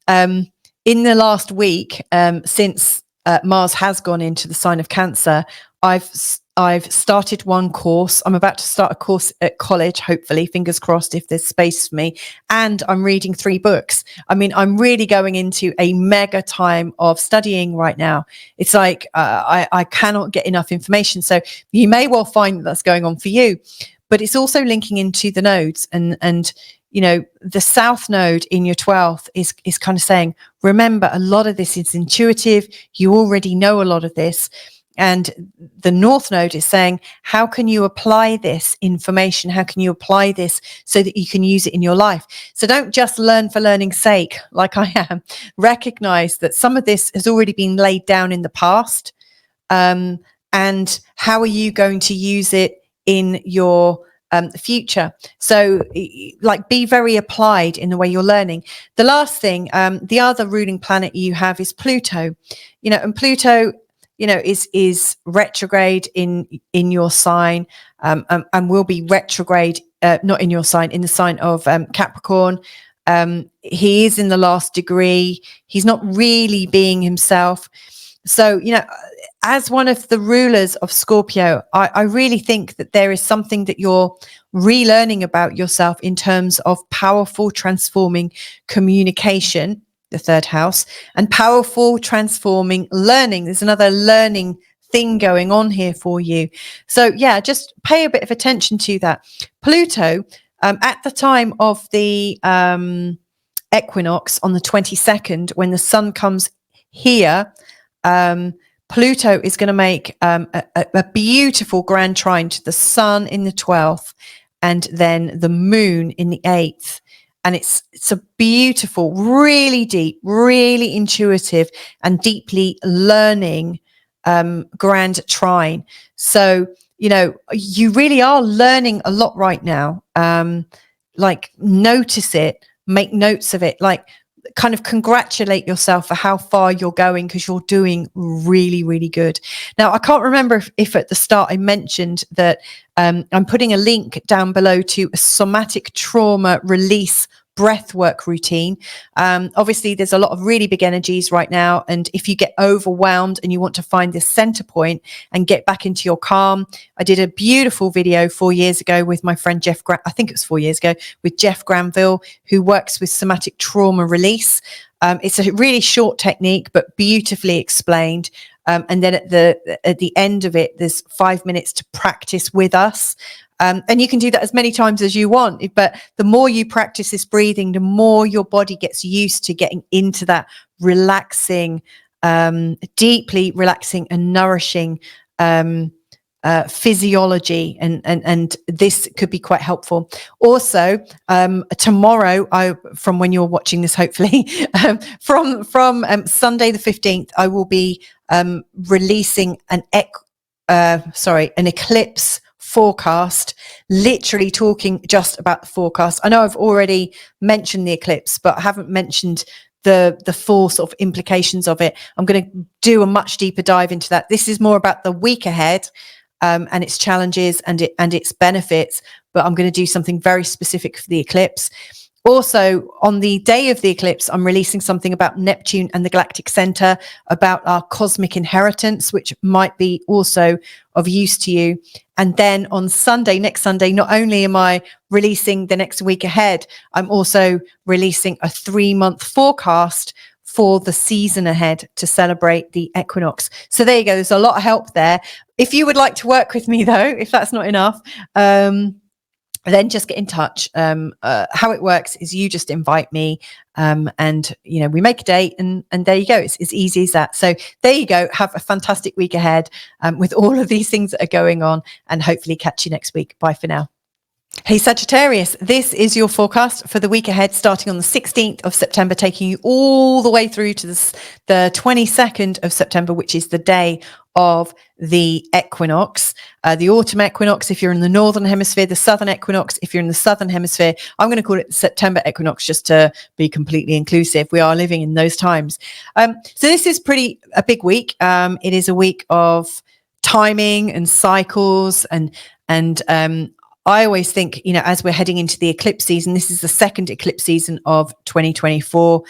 in the last week, since Mars has gone into the sign of Cancer, I've started one course. I'm about to start a course at college, hopefully, fingers crossed, if there's space for me. And I'm reading 3 books. I mean, I'm really going into a mega time of studying right now. It's like I cannot get enough information. So you may well find that's going on for you, but it's also linking into the nodes and you know, the south node in your 12th is kind of saying, remember, a lot of this is intuitive. You already know a lot of this. And the north node is saying, how can you apply this information? How can you apply this so that you can use it in your life? So don't just learn for learning's sake, like I am. Recognize that some of this has already been laid down in the past. And how are you going to use it in your future? So like, be very applied in the way you're learning. The last thing, the other ruling planet you have is Pluto, you know, and Pluto, you know, is retrograde in your sign, and will be retrograde, not in your sign, in the sign of Capricorn. He is in the last degree. He's not really being himself. So, you know, as one of the rulers of Scorpio, I really think that there is something that you're relearning about yourself in terms of powerful transforming communication, the 3rd house, and powerful transforming learning. There's another learning thing going on here for you. So yeah, just pay a bit of attention to that. Pluto, at the time of the equinox on the 22nd, when the sun comes here, Pluto is going to make a beautiful grand trine to the sun in the 12th and then the moon in the 8th. And it's a beautiful, really deep, really intuitive and deeply learning grand trine. So, you know, you really are learning a lot right now. Like, notice it, make notes of it, like kind of congratulate yourself for how far you're going, because you're doing really, really good. Now, I can't remember if at the start I mentioned that I'm putting a link down below to a somatic trauma release breathwork routine. Obviously, there's a lot of really big energies right now. And if you get overwhelmed and you want to find this center point and get back into your calm, I did a beautiful video 4 years ago with my friend Jeff, I think it was 4 years ago, with Jeff Granville, who works with somatic trauma release. It's a really short technique, but beautifully explained. And then at the end of it, there's 5 minutes to practice with us. And you can do that as many times as you want. But the more you practice this breathing, the more your body gets used to getting into that relaxing, deeply relaxing and nourishing physiology. And this could be quite helpful. Also, tomorrow, from when you're watching this, hopefully, from Sunday the 15th, I will be releasing an eclipse forecast, literally talking just about the forecast. I know I've already mentioned the eclipse, but I haven't mentioned the full sort of implications of it. I'm going to do a much deeper dive into that. This is more about the week ahead and its challenges and its benefits, but I'm going to do something very specific for the eclipse. Also, on the day of the eclipse, I'm releasing something about Neptune and the galactic center, about our cosmic inheritance, which might be also of use to you. And then on Sunday, next Sunday, not only am I releasing the next week ahead, I'm also releasing a 3-month forecast for the season ahead to celebrate the equinox. So there you go. There's a lot of help there. If you would like to work with me, though, if that's not enough, then just get in touch. How it works is you just invite me and, you know, we make a date and there you go. It's as easy as that. So there you go. Have a fantastic week ahead with all of these things that are going on, and hopefully catch you next week. Bye for now. Hey Sagittarius, this is your forecast for the week ahead, starting on the 16th of September, taking you all the way through to the 22nd of September, which is the day of the equinox, the autumn equinox if you're in the northern hemisphere, the southern equinox if you're in the southern hemisphere. I'm going to call it the September equinox just to be completely inclusive. We are living in those times. So this is a big week. It is a week of timing and cycles and I always think, you know, as we're heading into the eclipse season, this is the second eclipse season of 2024.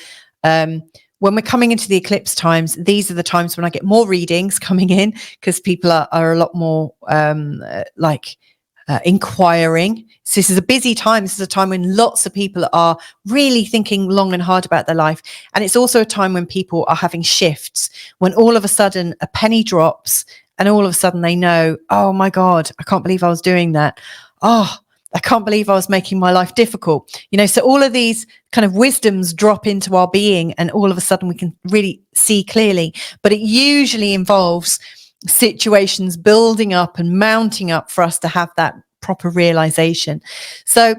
When we're coming into the eclipse times, these are the times when I get more readings coming in, because people are a lot more inquiring. So this is a busy time. This is a time when lots of people are really thinking long and hard about their life. And it's also a time when people are having shifts, when all of a sudden a penny drops and all of a sudden they know, oh my God, I can't believe I was doing that. Oh, I can't believe I was making my life difficult. You know, so all of these kind of wisdoms drop into our being and all of a sudden we can really see clearly. But it usually involves situations building up and mounting up for us to have that proper realization. So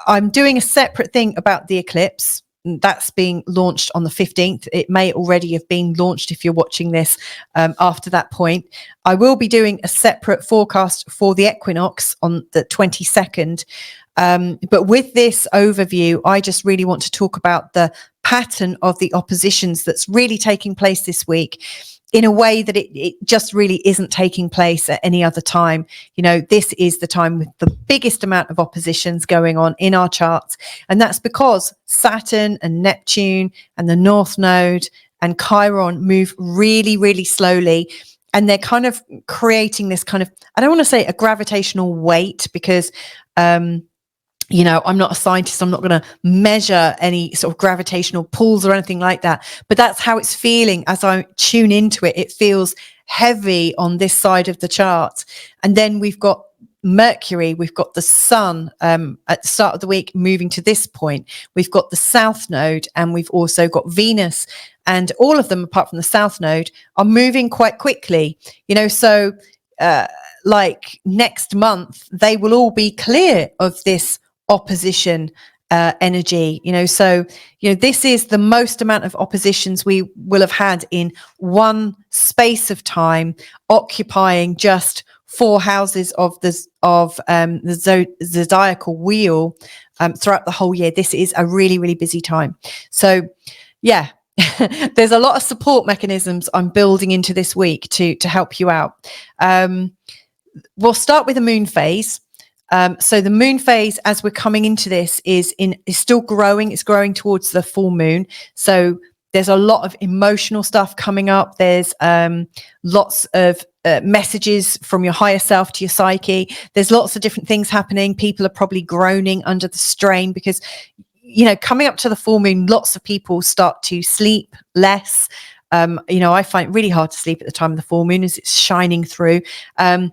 I'm doing a separate thing about the eclipse. That's being launched on the 15th. It may already have been launched if you're watching this after that point. I will be doing a separate forecast for the equinox on the 22nd. But with this overview, I just really want to talk about the pattern of the oppositions that's really taking place this week, in a way that it just really isn't taking place at any other time. You know, this is the time with the biggest amount of oppositions going on in our charts. And that's because Saturn and Neptune and the North Node and Chiron move really, really slowly. And they're kind of creating this kind of, I don't want to say a gravitational weight, because, you know, I'm not a scientist. I'm not going to measure any sort of gravitational pulls or anything like that. But that's how it's feeling as I tune into it. It feels heavy on this side of the chart. And then we've got Mercury, we've got the Sun at the start of the week moving to this point. We've got the South Node, and we've also got Venus. And all of them, apart from the South Node, are moving quite quickly. You know, so like next month, they will all be clear of this opposition energy, so this is the most amount of oppositions we will have had in one space of time, occupying just 4 houses of the zodiacal wheel throughout the whole year. This is a really, really busy time. So yeah, there's a lot of support mechanisms I'm building into this week to help you out. We'll start with the moon phase. So the moon phase, as we're coming into this, is still growing. It's growing towards the full moon. So there's a lot of emotional stuff coming up. There's lots of messages from your higher self to your psyche. There's lots of different things happening. People are probably groaning under the strain because, coming up to the full moon, lots of people start to sleep less. I find it really hard to sleep at the time of the full moon as it's shining through. And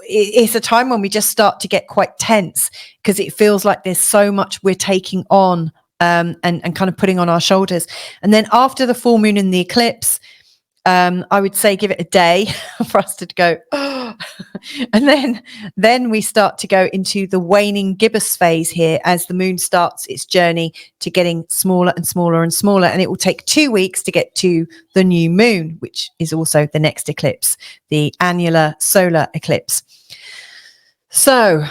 it's a time when we just start to get quite tense because it feels like there's so much we're taking on and kind of putting on our shoulders. And then after the full moon and the eclipse, I would say give it a day for us to go, oh. And then we start to go into the waning gibbous phase here as the moon starts its journey to getting smaller and smaller and smaller. And it will take 2 weeks to get to the new moon, which is also the next eclipse, the annular solar eclipse. So,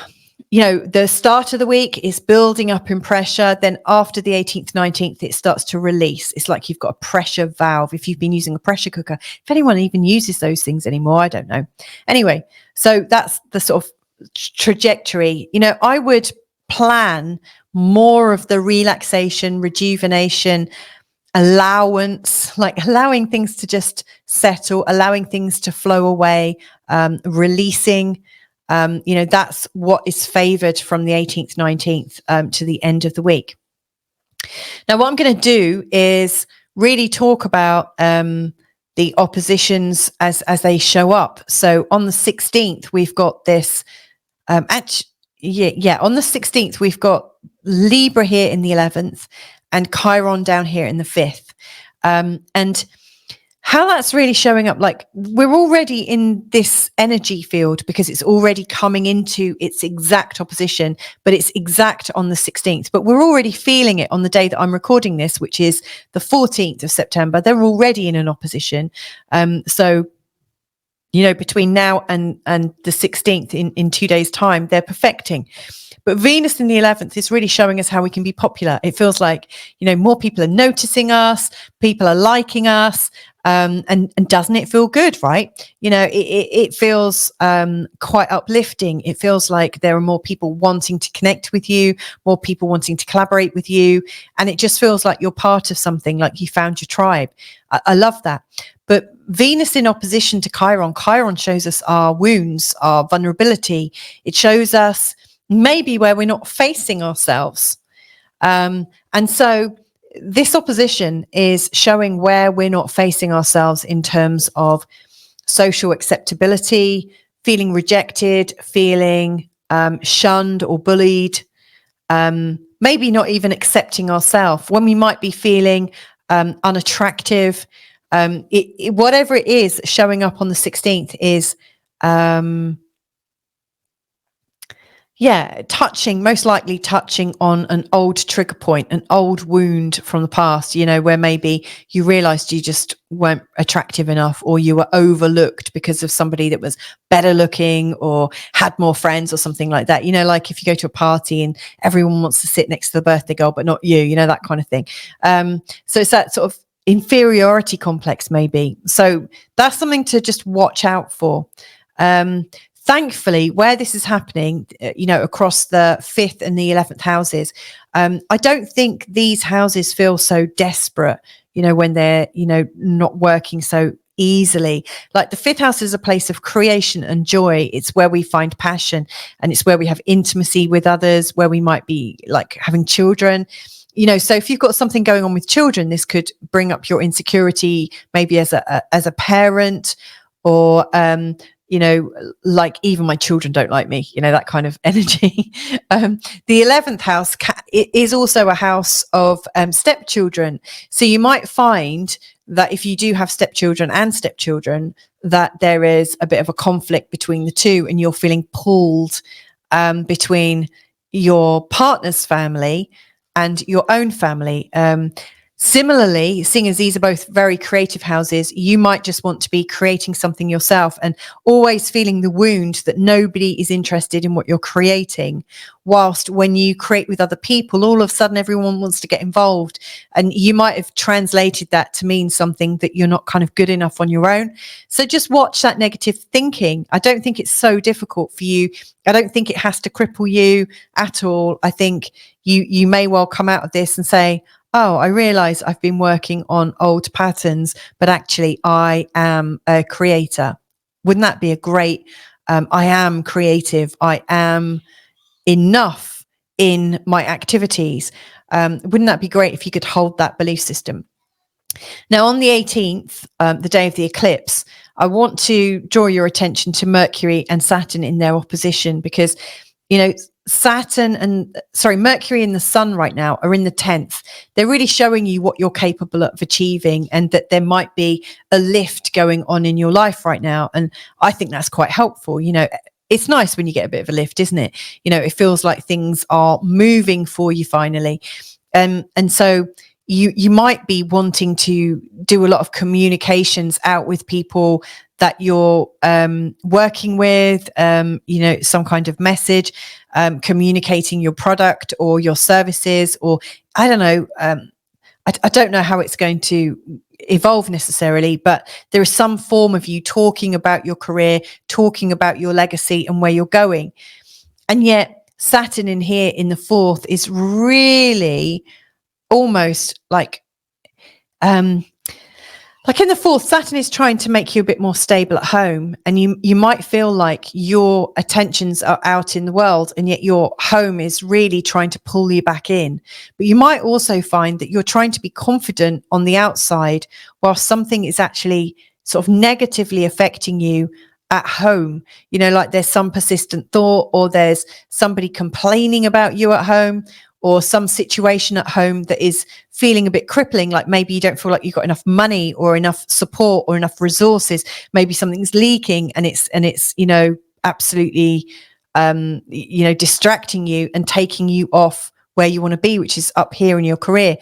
the start of the week is building up in pressure. Then after the 18th, 19th, it starts to release. It's like you've got a pressure valve. If you've been using a pressure cooker, if anyone even uses those things anymore, I don't know. Anyway, so that's the sort of trajectory. I would plan more of the relaxation, rejuvenation, allowance, like allowing things to just settle, allowing things to flow away, releasing. That's what is favored from the 18th, 19th to the end of the week. Now, what I'm going to do is really talk about the oppositions as they show up. So on the 16th, we've got this. On the 16th, we've got Libra here in the 11th and Chiron down here in the 5th. And how that's really showing up, like we're already in this energy field because it's already coming into its exact opposition, but it's exact on the 16th. But we're already feeling it on the day that I'm recording this, which is the 14th of September. They're already in an opposition. So, between now and the 16th in 2 days' time, they're perfecting. But Venus in the 11th is really showing us how we can be popular. It feels like, more people are noticing us, people are liking us. And doesn't it feel good, right? It feels quite uplifting. It feels like there are more people wanting to connect with you, more people wanting to collaborate with you. And it just feels like you're part of something, like you found your tribe. I love that. But Venus in opposition to Chiron shows us our wounds, our vulnerability. It shows us maybe where we're not facing ourselves. And so this opposition is showing where we're not facing ourselves in terms of social acceptability, feeling rejected, feeling shunned or bullied, maybe not even accepting ourselves when we might be feeling unattractive. Whatever it is showing up on the 16th is most likely touching on an old trigger point, an old wound from the past, where maybe you realized you just weren't attractive enough, or you were overlooked because of somebody that was better looking or had more friends or something like that. Like if you go to a party and everyone wants to sit next to the birthday girl, but not you, that kind of thing. So it's that sort of inferiority complex, maybe. So that's something to just watch out for. Thankfully, where this is happening, across the 5th and the 11th houses, I don't think these houses feel so desperate, when they're, not working so easily. Like the 5th house is a place of creation and joy. It's where we find passion, and it's where we have intimacy with others, where we might be like having children. So if you've got something going on with children, this could bring up your insecurity, maybe as a parent, or like even my children don't like me, that kind of energy. The 11th house is also a house of stepchildren. So you might find that if you do have stepchildren and stepchildren, that there is a bit of a conflict between the two, and you're feeling pulled between your partner's family and your own family. Similarly, seeing as these are both very creative houses, you might just want to be creating something yourself and always feeling the wound that nobody is interested in what you're creating. Whilst when you create with other people, all of a sudden everyone wants to get involved. And you might have translated that to mean something that you're not kind of good enough on your own. So just watch that negative thinking. I don't think it's so difficult for you. I don't think it has to cripple you at all. I think you may well come out of this and say, oh, I realize I've been working on old patterns, but actually I am a creator. Wouldn't that be a great, I am creative. I am enough in my activities. Wouldn't that be great if you could hold that belief system? Now, on the 18th, the day of the eclipse, I want to draw your attention to Mercury and Saturn in their opposition, because, you know, Mercury and the Sun right now are in the 10th. They're really showing you what you're capable of achieving, and that there might be a lift going on in your life right now. And I think that's quite helpful. You know, it's nice when you get a bit of a lift, isn't it? You know, it feels like things are moving for you finally. And so you might be wanting to do a lot of communications out with people that you're working with, you know, some kind of message, communicating your product or your services, or I don't know. I don't know how it's going to evolve necessarily, but there is some form of you talking about your career, talking about your legacy and where you're going. And yet Saturn in here in the 4th is really almost like in the 4th, Saturn is trying to make you a bit more stable at home, and you might feel like your attentions are out in the world, and yet your home is really trying to pull you back in. But you might also find that you're trying to be confident on the outside, while something is actually sort of negatively affecting you at home. You know, like there's some persistent thought, or there's somebody complaining about you at home, or some situation at home that is feeling a bit crippling, like maybe you don't feel like you've got enough money or enough support or enough resources. Maybe something's leaking and it's you know, absolutely you know, distracting you and taking you off where you want to be, which is up here in your career.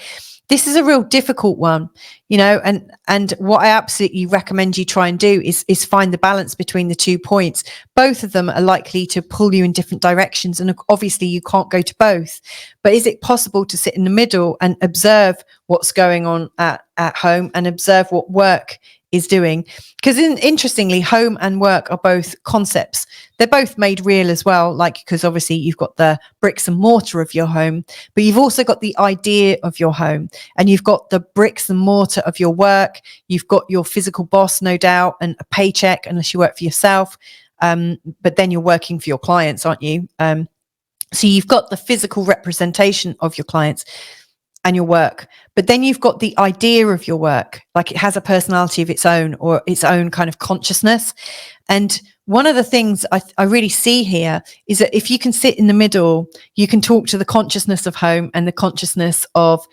This is a real difficult one, you know, and what I absolutely recommend you try and do is find the balance between the 2 points. Both of them are likely to pull you in different directions, and obviously you can't go to both. But is it possible to sit in the middle and observe what's going on at home, and observe what work is doing? Because interestingly, home and work are both concepts. They're both made real as well, like, because obviously you've got the bricks and mortar of your home, but you've also got the idea of your home, and you've got the bricks and mortar of your work. You've got your physical boss, no doubt, and a paycheck, unless you work for yourself. But then you're working for your clients, aren't you? So you've got the physical representation of your clients and your work, but then you've got the idea of your work, like it has a personality of its own, or its own kind of consciousnness. And one of the things I really see here is that if you can sit in the middle, you can talk to the consciousness of home and the consciousness of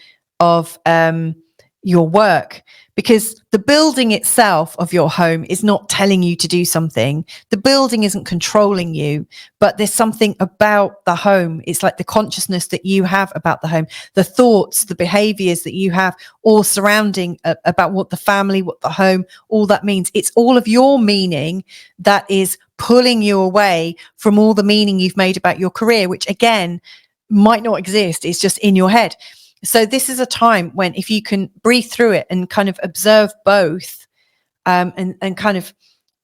your work, because the building itself of your home is not telling you to do something. The building isn't controlling you, but there's something about the home. It's like the consciousness that you have about the home, the thoughts, the behaviors that you have, all surrounding about what the family, what the home, all that means. It's all of your meaning that is pulling you away from all the meaning you've made about your career, which again might not exist. It's just in your head. So this is a time when, if you can breathe through it and kind of observe both, and kind of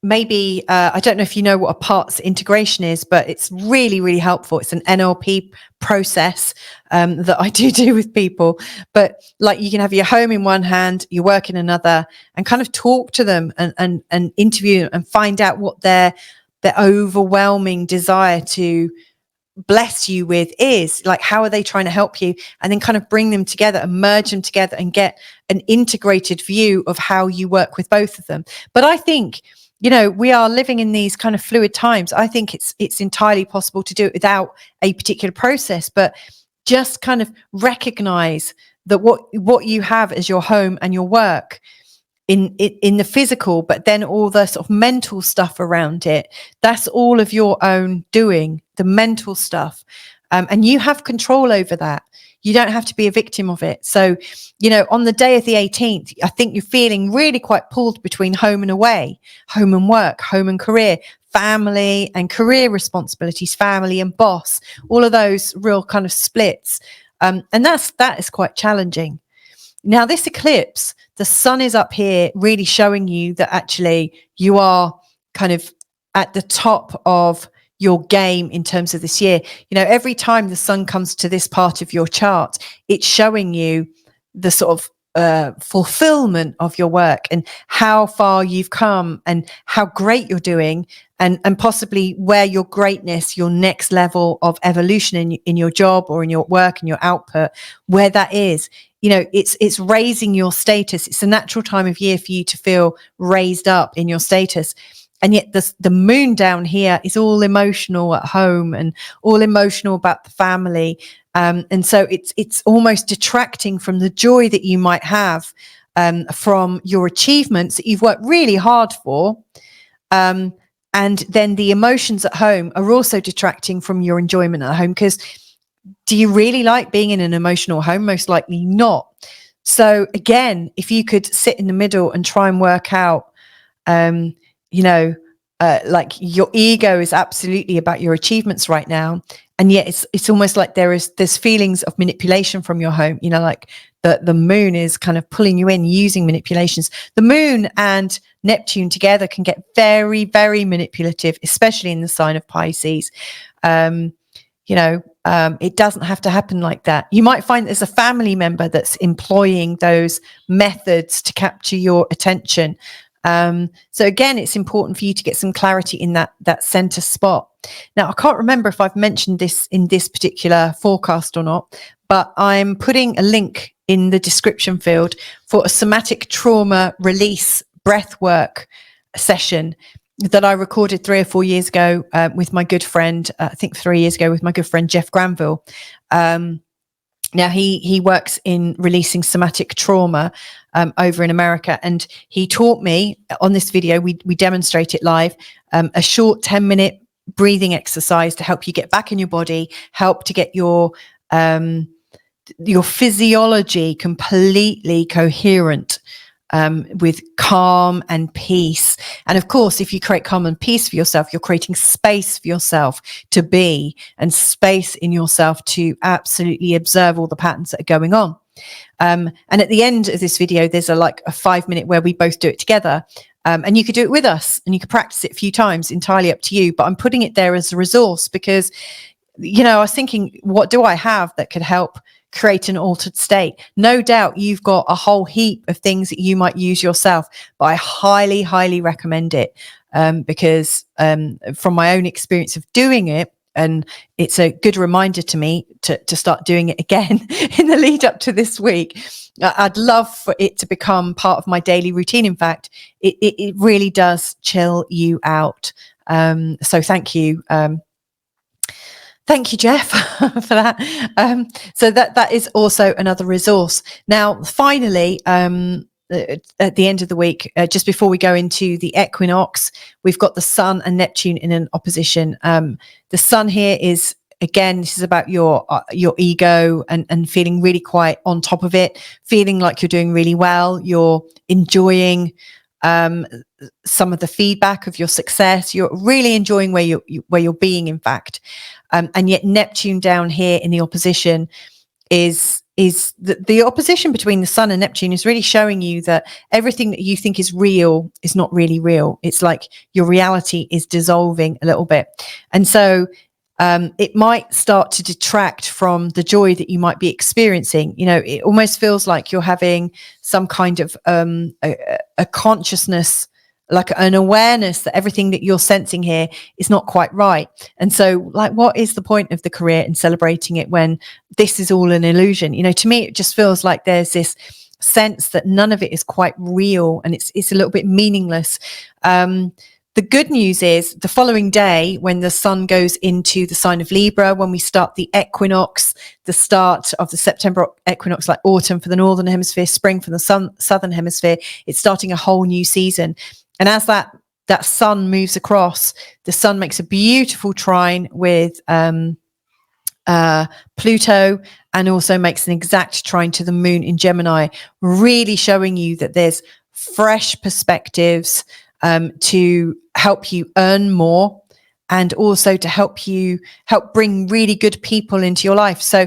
maybe, I don't know if you know what a parts integration is, but it's really, really helpful. It's an NLP process that I do with people. But like, you can have your home in one hand, your work in another, and kind of talk to them and interview them and find out what their overwhelming desire to bless you with is. Like, how are they trying to help you? And then kind of bring them together and merge them together and get an integrated view of how you work with both of them. But I think, you know, we are living in these kind of fluid times. I think it's entirely possible to do it without a particular process, but just kind of recognize that what you have as your home and your work in the physical, but then all the sort of mental stuff around it, that's all of your own doing, the mental stuff. And you have control over that. You don't have to be a victim of it. So, on the day of the 18th, I think you're feeling really quite pulled between home and away, home and work, home and career, family and career responsibilities, family and boss, all of those real kind of splits. And that is quite challenging. Now, this eclipse, the sun is up here really showing you that actually you are kind of at the top of your game in terms of this year. Every time the sun comes to this part of your chart, it's showing you the sort of fulfillment of your work and how far you've come and how great you're doing, and possibly where your greatness, your next level of evolution in your job or in your work and your output, where that is. It's raising your status. It's a natural time of year for you to feel raised up in your status. And yet the moon down here is all emotional at home and all emotional about the family. And so it's almost detracting from the joy that you might have from your achievements that you've worked really hard for. And then the emotions at home are also detracting from your enjoyment at home, because do you really like being in an emotional home? Most likely not. So again, if you could sit in the middle and try and work out, like your ego is absolutely about your achievements right now. And yet it's almost like there's feelings of manipulation from your home, like the moon is kind of pulling you in using manipulations. The moon and Neptune together can get very, very manipulative, especially in the sign of Pisces. It doesn't have to happen like that. You might find there's a family member that's employing those methods to capture your attention. So again, it's important for you to get some clarity in that center spot. Now, I can't remember if I've mentioned this in this particular forecast or not, but I'm putting a link in the description field for a somatic trauma release breathwork session that I recorded 3 or 4 years ago with my good friend, I think 3 years ago with my good friend, Jeff Granville. Now he works in releasing somatic trauma over in America, and he taught me on this video. We demonstrate it live, a short 10-minute breathing exercise to help you get back in your body, help to get your physiology completely coherent, with calm and peace. And of course, if you create calm and peace for yourself, you're creating space for yourself to be, and space in yourself to absolutely observe all the patterns that are going on. And at the end of this video, there's a 5-minute where we both do it together. And you could do it with us and you could practice it a few times, entirely up to you. But I'm putting it there as a resource because, I was thinking, what do I have that could help create an altered state? No doubt you've got a whole heap of things that you might use yourself, but I highly, highly recommend it because from my own experience of doing it, and it's a good reminder to me to start doing it again in the lead up to this week. I'd love for it to become part of my daily routine. In fact, it really does chill you out. So thank you. Thank you, Jeff, for that. So that is also another resource. Now, finally, at the end of the week, just before we go into the equinox, we've got the Sun and Neptune in an opposition. The Sun here is, again, this is about your ego and feeling really quite on top of it, feeling like you're doing really well. You're enjoying some of the feedback of your success. You're really enjoying where you're being, in fact. And yet Neptune down here in the opposition is the opposition between the Sun and Neptune is really showing you that everything that you think is real is not really real. It's like your reality is dissolving a little bit. And so it might start to detract from the joy that you might be experiencing. It almost feels like you're having some kind of a consciousness, like an awareness that everything that you're sensing here is not quite right. And so, what is the point of the career and celebrating it when this is all an illusion? To me, it just feels like there's this sense that none of it is quite real and it's a little bit meaningless. The good news is the following day, when the sun goes into the sign of Libra, when we start the equinox, the start of the September equinox, like autumn for the northern hemisphere, spring for the southern hemisphere, it's starting a whole new season. And as that sun moves across, the sun makes a beautiful trine with Pluto, and also makes an exact trine to the moon in Gemini, really showing you that there's fresh perspectives to help you earn more, and also to help bring really good people into your life. So,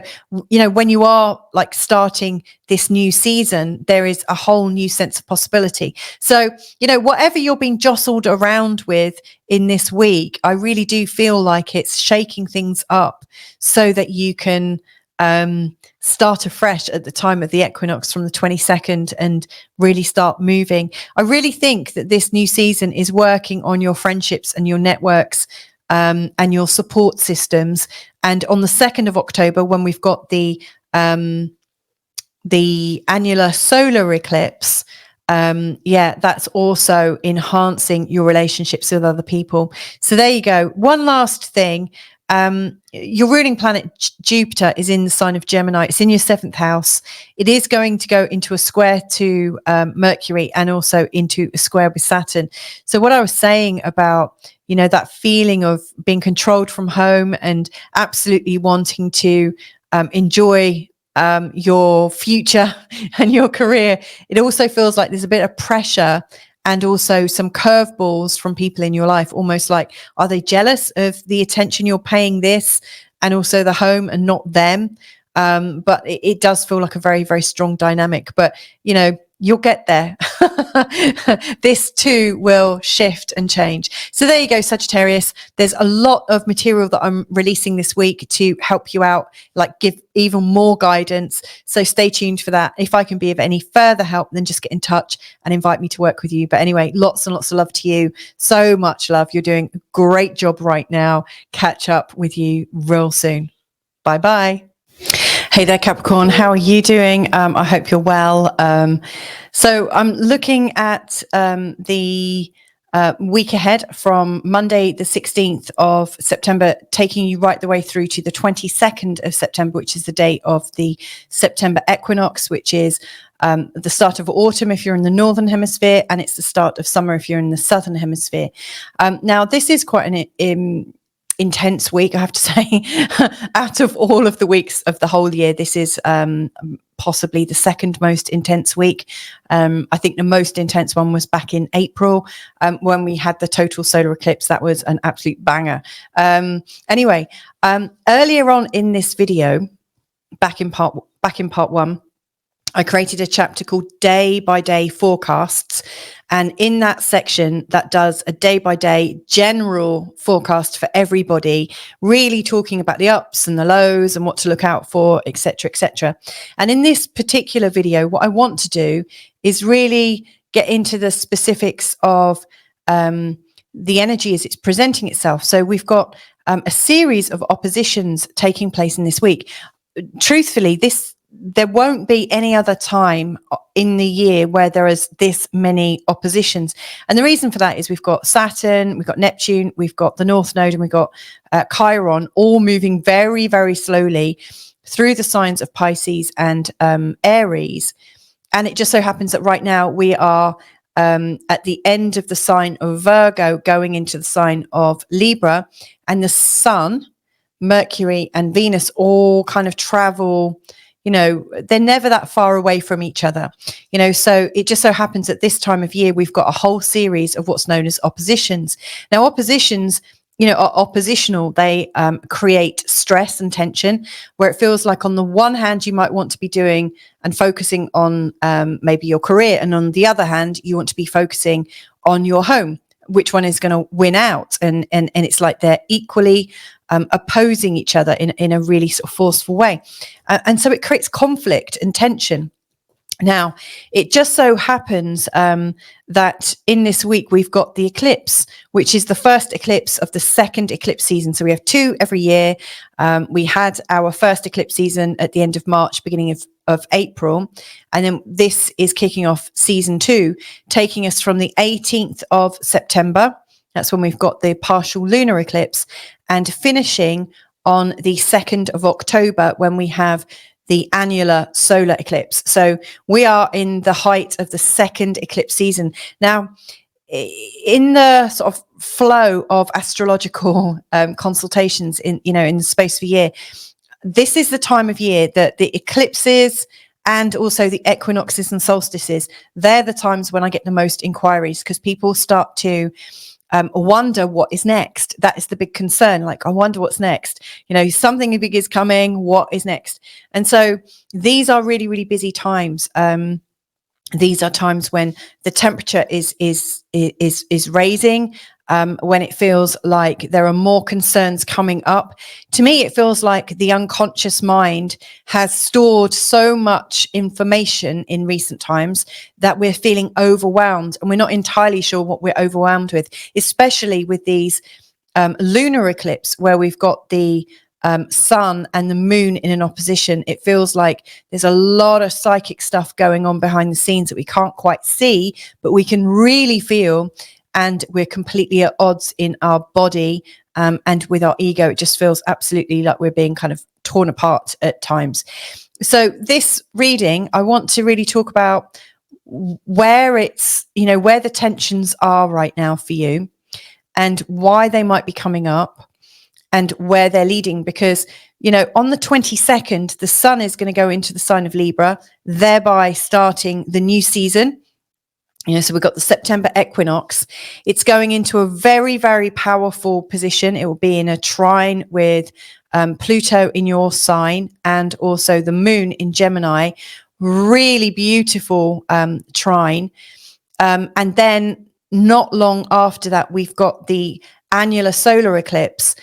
you know, when you are like starting this new season, there is a whole new sense of possibility. So, you know, whatever you're being jostled around with in this week, I really do feel like it's shaking things up so that you can start afresh at the time of the equinox from the 22nd and really start moving. I really think that this new season is working on your friendships and your networks and your support systems. And on the 2nd of October, when we've got the annular solar eclipse, that's also enhancing your relationships with other people. So there you go. One last thing. Your ruling planet Jupiter is in the sign of Gemini. It's in your 7th house. It is going to go into a square to Mercury, and also into a square with Saturn. So what I was saying about, you know, that feeling of being controlled from home and absolutely wanting to enjoy your future and your career, it also feels like there's a bit of pressure and also some curveballs from people in your life, almost like, are they jealous of the attention you're paying this and also the home, and not them? But it does feel like a very, very strong dynamic. But, you know, you'll get there. This too will shift and change. So there you go, Sagittarius. There's a lot of material that I'm releasing this week to help you out, like give even more guidance. So stay tuned for that. If I can be of any further help, then just get in touch and invite me to work with you. But anyway, lots and lots of love to you. So much love. You're doing a great job right now. Catch up with you real soon. Bye-bye. Hey there, Capricorn. How are you doing? I hope you're well. So I'm looking at the week ahead from Monday, the 16th of September, taking you right the way through to the 22nd of September, which is the date of the September equinox, which is the start of autumn if you're in the northern hemisphere, and it's the start of summer if you're in the southern hemisphere. Now, this is quite an intense week, I have to say. Out of all of the weeks of the whole year, this is possibly the second most intense week. I think the most intense one was back in April when we had the total solar eclipse. That was an absolute banger. Anyway, earlier on in this video, back in part one, I created a chapter called Day by Day Forecasts. And in that section, that does a day by day general forecast for everybody, really talking about the ups and the lows and what to look out for, etc., etc. And in this particular video, what I want to do is really get into the specifics of the energy as it's presenting itself. So we've got a series of oppositions taking place in this week. Truthfully, there won't be any other time in the year where there is this many oppositions. And the reason for that is we've got Saturn, we've got Neptune, we've got the North Node, and we've got Chiron, all moving very, very slowly through the signs of Pisces and Aries. And it just so happens that right now we are at the end of the sign of Virgo, going into the sign of Libra, and the Sun, Mercury, and Venus all kind of travel. You know, they're never that far away from each other, you know, so it just so happens at this time of year, we've got a whole series of what's known as oppositions. Now, oppositions, you know, are oppositional. They create stress and tension, where it feels like on the one hand, you might want to be doing and focusing on maybe your career. And on the other hand, you want to be focusing on your home. Which one is going to win out? And it's like they're equally opposing each other in a really sort of forceful way. And so it creates conflict and tension. Now, it just so happens that in this week, we've got the eclipse, which is the first eclipse of the second eclipse season. So we have two every year. We had our first eclipse season at the end of March, beginning of April. And then this is kicking off season 2, taking us from the 18th of September That's when we've got the partial lunar eclipse, and finishing on the 2nd of October when we have the annular solar eclipse. So we are in the height of the second eclipse season. Now, in the sort of flow of astrological consultations in the space of a year, this is the time of year that the eclipses and also the equinoxes and solstices, they're the times when I get the most inquiries, because people start to wonder what is next. That is the big concern. Like, I wonder what's next. Something big is coming. What is next? And so these are really, really busy times. These are times when the temperature is raising, when it feels like there are more concerns coming up. To me, it feels like the unconscious mind has stored so much information in recent times that we're feeling overwhelmed, and we're not entirely sure what we're overwhelmed with, especially with these lunar eclipse where we've got the sun and the moon in an opposition. It feels like there's a lot of psychic stuff going on behind the scenes that we can't quite see, but we can really feel, and we're completely at odds in our body and with our ego. It just feels absolutely like we're being kind of torn apart at times. So this reading, I want to really talk about where it's, where the tensions are right now for you and why they might be coming up, and where they're leading, because, on the 22nd, the sun is going to go into the sign of Libra, thereby starting the new season. So we've got the September equinox. It's going into a very, very powerful position. It will be in a trine with Pluto in your sign and also the moon in Gemini. Really beautiful trine. And then not long after that, we've got the annular solar eclipse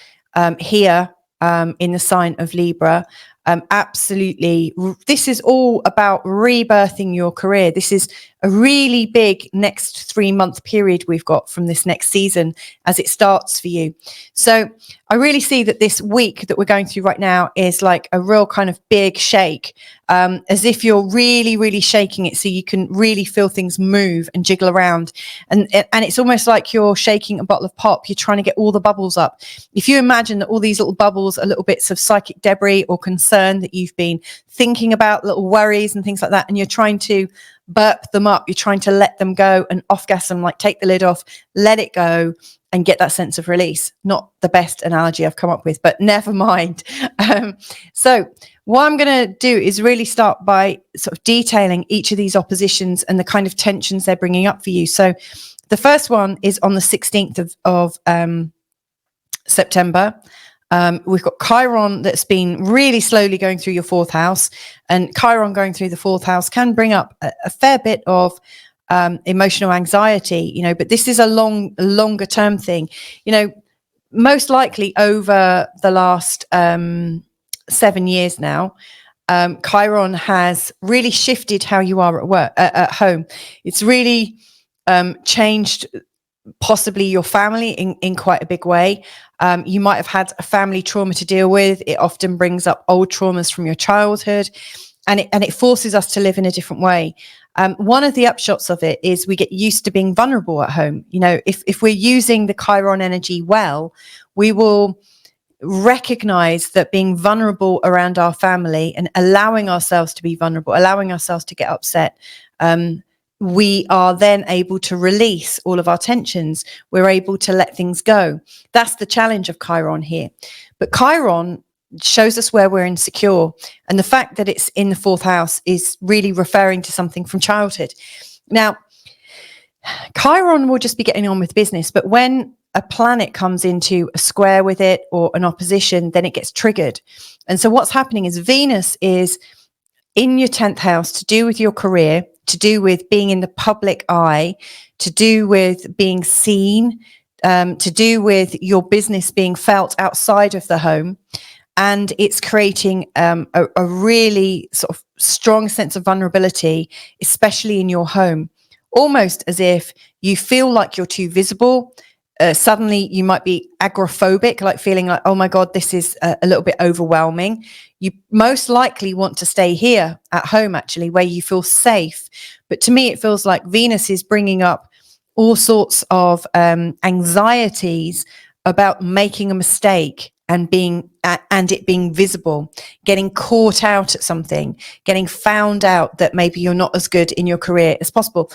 here in the sign of Libra. Absolutely. This is all about rebirthing your career. This is a really big next 3-month period we've got from this next season as it starts for you. So I really see that this week that we're going through right now is like a real kind of big shake, as if you're really, really shaking it so you can really feel things move and jiggle around. And it's almost like you're shaking a bottle of pop. You're trying to get all the bubbles up. If you imagine that all these little bubbles are little bits of psychic debris or concern that you've been thinking about, little worries and things like that, and you're trying to burp them up, you're trying to let them go and off gas them, like take the lid off, let it go and get that sense of release. Not the best analogy I've come up with, but never mind. So what I'm going to do is really start by sort of detailing each of these oppositions and the kind of tensions they're bringing up for you. So the first one is on the 16th of September. We've got Chiron that's been really slowly going through your 4th house, and Chiron going through the 4th house can bring up a fair bit of emotional anxiety, but this is a longer term thing, most likely over the last 7 years now. Chiron has really shifted how you are at work, at home. It's really changed possibly your family in quite a big way. You might have had a family trauma to deal with. It often brings up old traumas from your childhood, and it forces us to live in a different way. One of the upshots of it is we get used to being vulnerable at home. If we're using the Chiron energy well, we will recognize that being vulnerable around our family and allowing ourselves to be vulnerable, allowing ourselves to get upset, we are then able to release all of our tensions. We're able to let things go. That's the challenge of Chiron here. But Chiron shows us where we're insecure. And the fact that it's in the 4th house is really referring to something from childhood. Now, Chiron will just be getting on with business. But when a planet comes into a square with it or an opposition, then it gets triggered. And so what's happening is Venus is in your 10th house to do with your career, to do with being in the public eye, to do with being seen, to do with your business being felt outside of the home. And it's creating a really sort of strong sense of vulnerability, especially in your home, almost as if you feel like you're too visible. Suddenly you might be agoraphobic, like feeling like, oh my God, this is a little bit overwhelming. You most likely want to stay here at home, actually, where you feel safe. But to me, it feels like Venus is bringing up all sorts of anxieties about making a mistake and it being visible, getting caught out at something, getting found out that maybe you're not as good in your career as possible,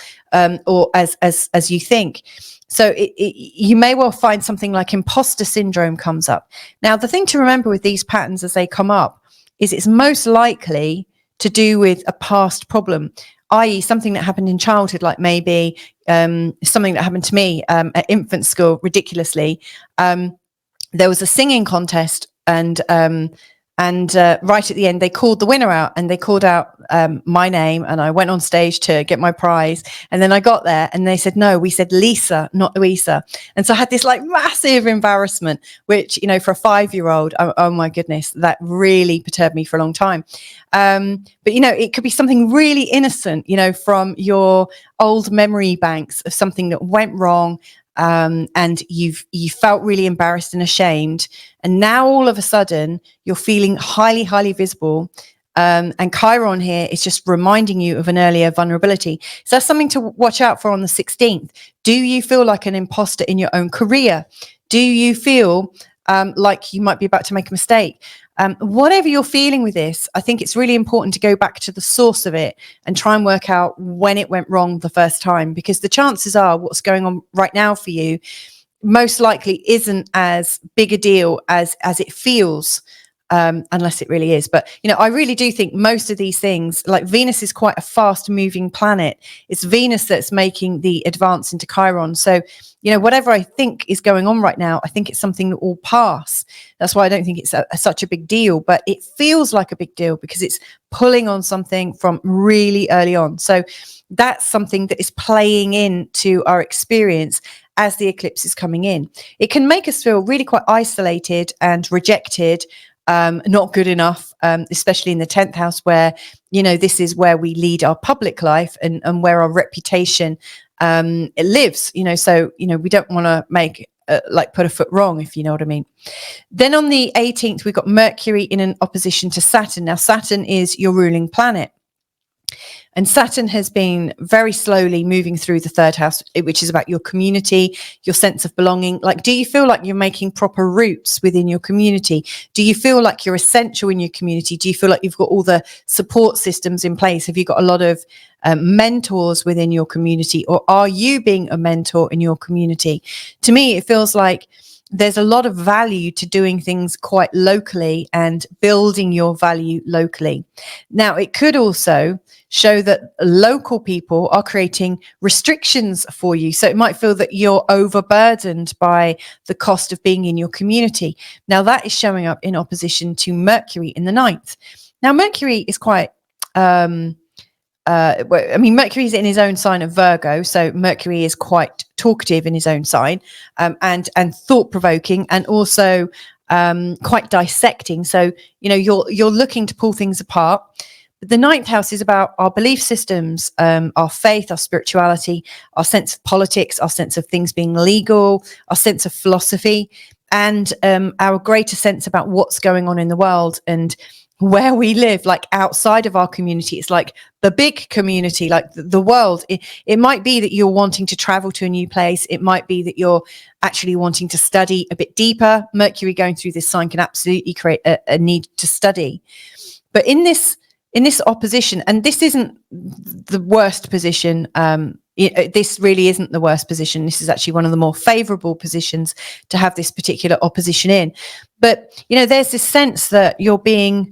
or as you think. So you may well find something like imposter syndrome comes up. Now, the thing to remember with these patterns as they come up is it's most likely to do with a past problem, i.e. something that happened in childhood, like maybe something that happened to me at infant school, ridiculously. There was a singing contest, and right at the end, they called the winner out, and they called out my name, and I went on stage to get my prize. And then I got there, and they said, no, we said Lisa, not Louisa. And so I had this like massive embarrassment, which, you know, for a 5-year-old, oh my goodness, that really perturbed me for a long time. But, you know, it could be something really innocent, you know, from your old memory banks of something that went wrong. And you felt really embarrassed and ashamed, and now all of a sudden you're feeling highly visible, and Chiron here is just reminding you of an earlier vulnerability. So that's something to watch out for on the 16th. Do you feel like an imposter in your own career? Do you feel like you might be about to make a mistake? Whatever you're feeling with this, I think it's really important to go back to the source of it and try and work out when it went wrong the first time, because the chances are what's going on right now for you most likely isn't as big a deal as it feels, unless it really is. But, you know, I really do think most of these things, like Venus is quite a fast moving planet. It's Venus that's making the advance into Chiron. So, you know, whatever I think is going on right now, I think it's something that will pass. That's why I don't think it's such a big deal, but it feels like a big deal because it's pulling on something from really early on. So that's something that is playing into our experience as the eclipse is coming in. It can make us feel really quite isolated and rejected, not good enough, especially in the 10th house, where, you know, this is where we lead our public life and where our reputation it lives, you know. So, you know, we don't want to make like put a foot wrong, if you know what I mean. Then on the 18th, we've got Mercury in an opposition to Saturn. Now, Saturn is your ruling planet. And Saturn has been very slowly moving through the 3rd house, which is about your community, your sense of belonging. Like, do you feel like you're making proper roots within your community? Do you feel like you're essential in your community? Do you feel like you've got all the support systems in place? Have you got a lot of mentors within your community, or are you being a mentor in your community? To me, it feels like there's a lot of value to doing things quite locally and building your value locally. Now, it could also show that local people are creating restrictions for you. So it might feel that you're overburdened by the cost of being in your community. Now, that is showing up in opposition to Mercury in the 9th. Now, Mercury is quite Mercury is in his own sign of Virgo, so Mercury is quite talkative in his own sign, and thought-provoking, and also quite dissecting. So, you know, you're looking to pull things apart. But the 9th house is about our belief systems, our faith, our spirituality, our sense of politics, our sense of things being legal, our sense of philosophy, and our greater sense about what's going on in the world and where we live, like outside of our community. It's like the big community, like the world. It might be that you're wanting to travel to a new place. It might be that you're actually wanting to study a bit deeper. Mercury going through this sign can absolutely create a need to study. But in this opposition, and this isn't the worst position, this really isn't the worst position. This is actually one of the more favorable positions to have this particular opposition in. But, you know, there's this sense that you're being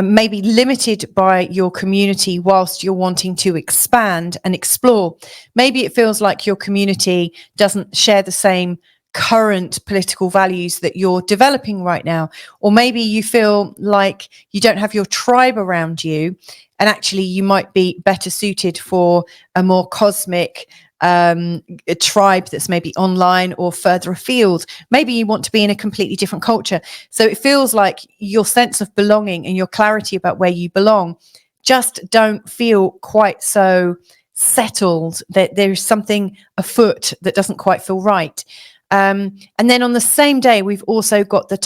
maybe limited by your community whilst you're wanting to expand and explore. Maybe it feels like your community doesn't share the same current political values that you're developing right now. Or maybe you feel like you don't have your tribe around you, and actually you might be better suited for a more cosmic a tribe that's maybe online or further afield. Maybe you want to be in a completely different culture. So it feels like your sense of belonging and your clarity about where you belong just don't feel quite so settled, that there's something afoot that doesn't quite feel right. And then on the same day, we've also got the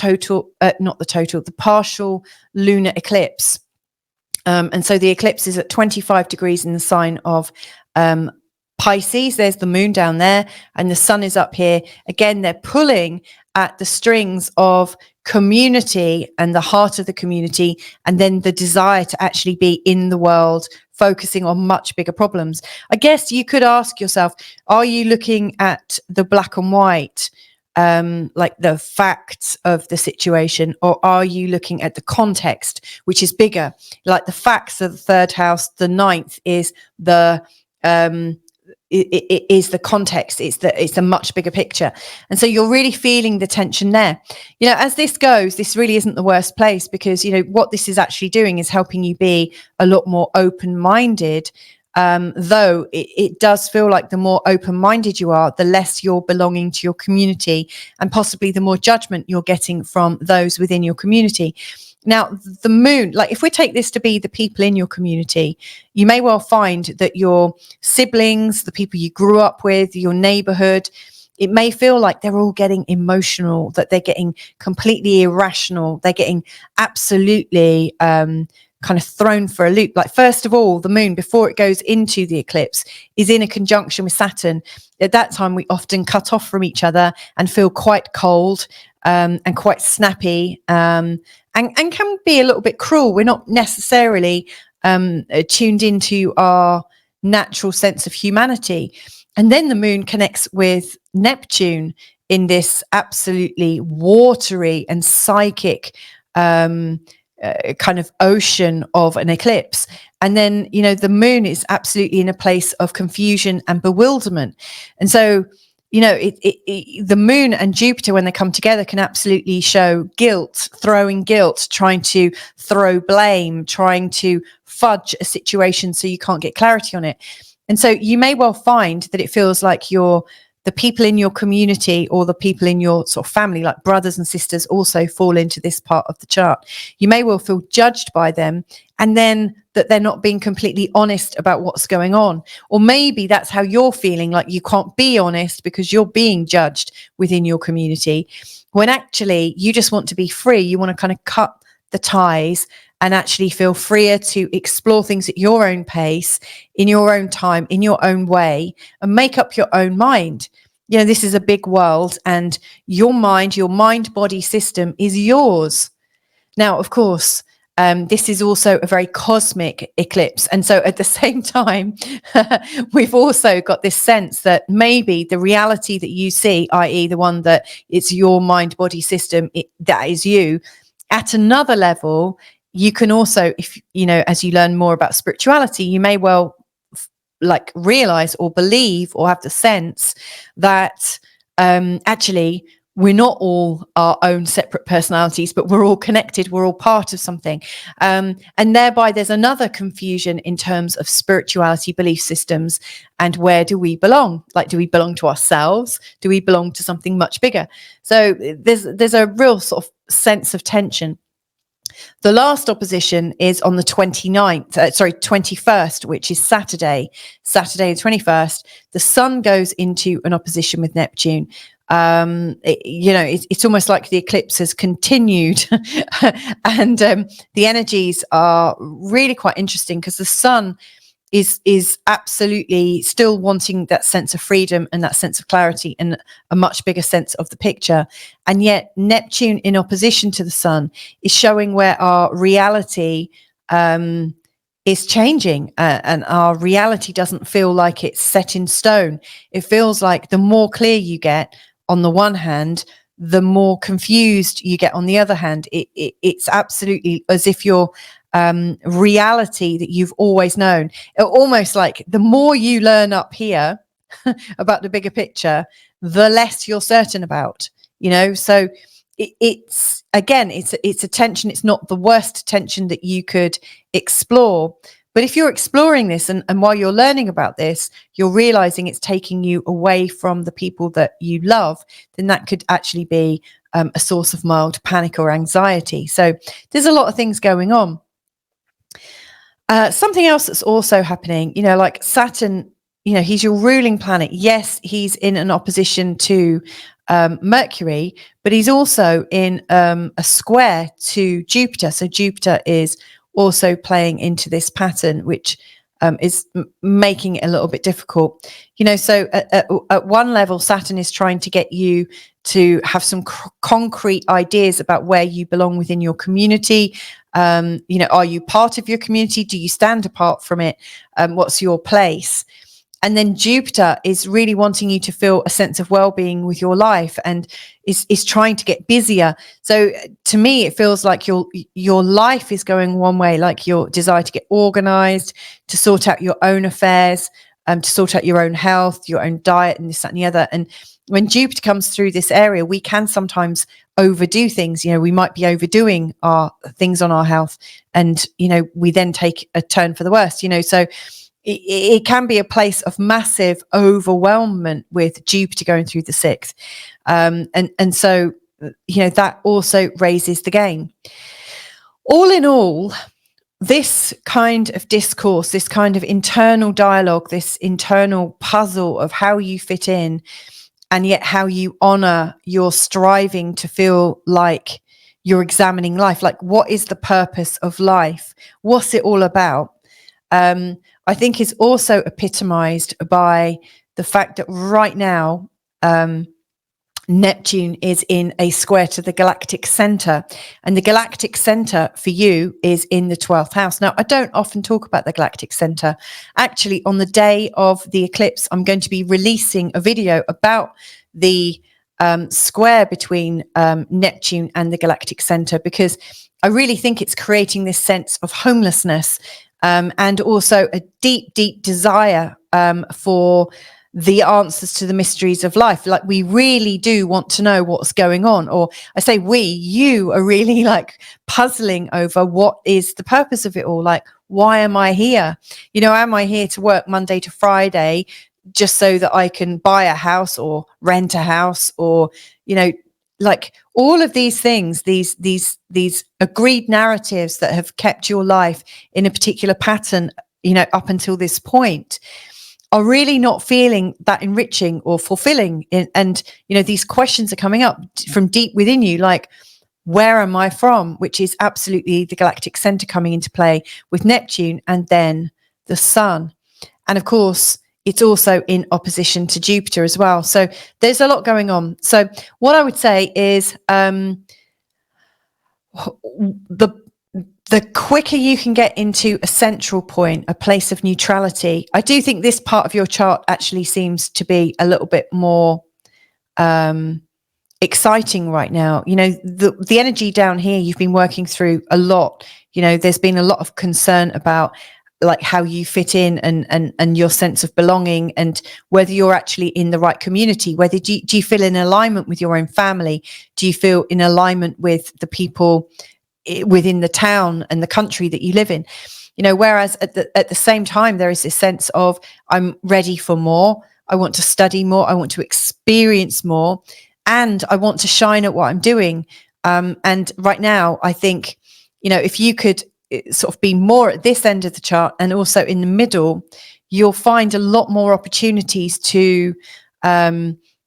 partial lunar eclipse. And so the eclipse is at 25 degrees in the sign of Pisces, there's the moon down there and the sun is up here. Again, they're pulling at the strings of community and the heart of the community, and then the desire to actually be in the world, focusing on much bigger problems. I guess you could ask yourself, are you looking at the black and white, like the facts of the situation, or are you looking at the context, which is bigger? Like the facts of the third house, the ninth is the it is the context. It's a much bigger picture. And so you're really feeling the tension there. You know, as this goes, this really isn't the worst place, because, you know, what this is actually doing is helping you be a lot more open-minded. Though it does feel like the more open-minded you are, the less you're belonging to your community, and possibly the more judgment you're getting from those within your community. Now, the moon, like if we take this to be the people in your community, you may well find that your siblings, the people you grew up with, your neighborhood, it may feel like they're all getting emotional, that they're getting completely irrational. They're getting absolutely kind of thrown for a loop. Like, first of all, the moon, before it goes into the eclipse, is in a conjunction with Saturn. At that time, we often cut off from each other and feel quite cold and quite snappy, and can be a little bit cruel. We're not necessarily tuned into our natural sense of humanity. And then the moon connects with Neptune in this absolutely watery and psychic kind of ocean of an eclipse. And then, you know, the moon is absolutely in a place of confusion and bewilderment. And so, you know, the moon and Jupiter, when they come together, can absolutely show guilt, throwing guilt, trying to throw blame, trying to fudge a situation so you can't get clarity on it. And so you may well find that it feels like the people in your community, or the people in your sort of family, like brothers and sisters, also fall into this part of the chart. You may well feel judged by them, and then that they're not being completely honest about what's going on. Or maybe that's how you're feeling, like you can't be honest because you're being judged within your community, when actually you just want to be free. You want to kind of cut the ties and actually feel freer to explore things at your own pace, in your own time, in your own way, and make up your own mind. You know, this is a big world, and your mind-body system is yours. Now, of course, this is also a very cosmic eclipse. And so at the same time, we've also got this sense that maybe the reality that you see, i.e. the one that it's your mind-body system, that is you, at another level, you can also, if you know, as you learn more about spirituality, you may well like realize or believe or have the sense that actually we're not all our own separate personalities, but we're all connected. We're all part of something. And thereby there's another confusion in terms of spirituality, belief systems, and where do we belong? Like, do we belong to ourselves? Do we belong to something much bigger? So there's a real sort of sense of tension. The last opposition is on the 21st, which is Saturday the 21st. The sun goes into an opposition with Neptune. It's almost like the eclipse has continued and the energies are really quite interesting, because the sun is absolutely still wanting that sense of freedom and that sense of clarity and a much bigger sense of the picture. And yet Neptune in opposition to the sun is showing where our reality is changing, and our reality doesn't feel like it's set in stone. It feels like the more clear you get on the one hand, the more confused you get on the other hand. It's absolutely as if your reality that you've always known, almost like the more you learn up here about the bigger picture, the less you're certain about, you know. So it's again, it's a tension. It's not the worst tension that you could explore. But if you're exploring this and while you're learning about this, you're realizing it's taking you away from the people that you love, then that could actually be a source of mild panic or anxiety. So there's a lot of things going on. Something else that's also happening, you know, like Saturn, you know, he's your ruling planet. Yes, he's in an opposition to Mercury, but he's also in a square to Jupiter. So Jupiter is also playing into this pattern, which is making it a little bit difficult. So at one level, Saturn is trying to get you to have some concrete ideas about where you belong within your community. Are you part of your community? Do you stand apart from it? What's your place? And then Jupiter is really wanting you to feel a sense of well-being with your life, and is trying to get busier. So to me, it feels like your life is going one way, like your desire to get organized, to sort out your own affairs, to sort out your own health, your own diet, and this, that, and the other. And when Jupiter comes through this area, we can sometimes overdo things. We might be overdoing our things on our health, and we then take a turn for the worst. So it can be a place of massive overwhelmment with Jupiter going through the 6th. And so, that also raises the game. All in all, this kind of discourse, this kind of internal dialogue, this internal puzzle of how you fit in, and yet how you honor your striving to feel like you're examining life. Like, what is the purpose of life? What's it all about? I think is also epitomized by the fact that right now, Neptune is in a square to the galactic center, and the galactic center for you is in the 12th house. Now, I don't often talk about the galactic center. Actually, on the day of the eclipse, I'm going to be releasing a video about the square between Neptune and the galactic center, because I really think it's creating this sense of homelessness, and also a deep, deep desire for the answers to the mysteries of life. Like, we really do want to know what's going on. Or I say you are really like puzzling over what is the purpose of it all. Like, why am I here? Am I here to work Monday to Friday just so that I can buy a house or rent a house, or, like all of these things, these agreed narratives that have kept your life in a particular pattern, up until this point, are really not feeling that enriching or fulfilling. And these questions are coming up from deep within you, like, where am I from? Which is absolutely the galactic center coming into play with Neptune, and then the sun. And of course, it's also in opposition to Jupiter as well. So there's a lot going on. So what I would say is the quicker you can get into a central point, a place of neutrality. I do think this part of your chart actually seems to be a little bit more exciting right now. The energy down here you've been working through a lot. There's been a lot of concern about like how you fit in and your sense of belonging, and whether you're actually in the right community. Whether do you feel in alignment with your own family? Do you feel in alignment with the people within the town and the country that you live in? Whereas at the same time, there is this sense of, I'm ready for more. I want to study more. I want to experience more, and I want to shine at what I'm doing. And right now, I think, if you could sort of be more at this end of the chart and also in the middle, you'll find a lot more opportunities to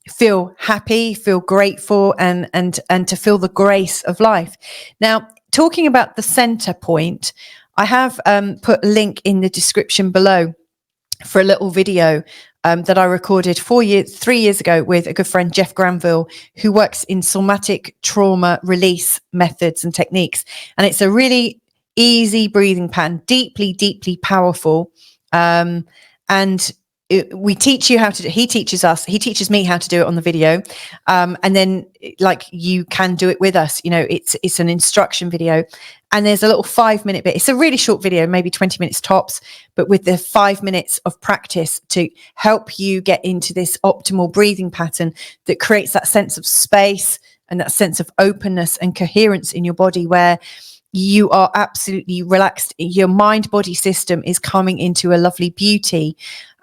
feel happy, feel grateful, and to feel the grace of life. Now, talking about the center point, I have put a link in the description below for a little video that I recorded 3 years ago with a good friend, Jeff Granville, who works in somatic trauma release methods and techniques. And it's a really easy breathing pattern, deeply, deeply powerful. And we teach you how to do, he teaches me how to do it on the video. And then like you can do it with us, it's an instruction video, and there's a little 5-minute bit. It's a really short video, maybe 20 minutes tops, but with the 5 minutes of practice to help you get into this optimal breathing pattern that creates that sense of space and that sense of openness and coherence in your body, where you are absolutely relaxed. Your mind-body system is coming into a lovely beauty.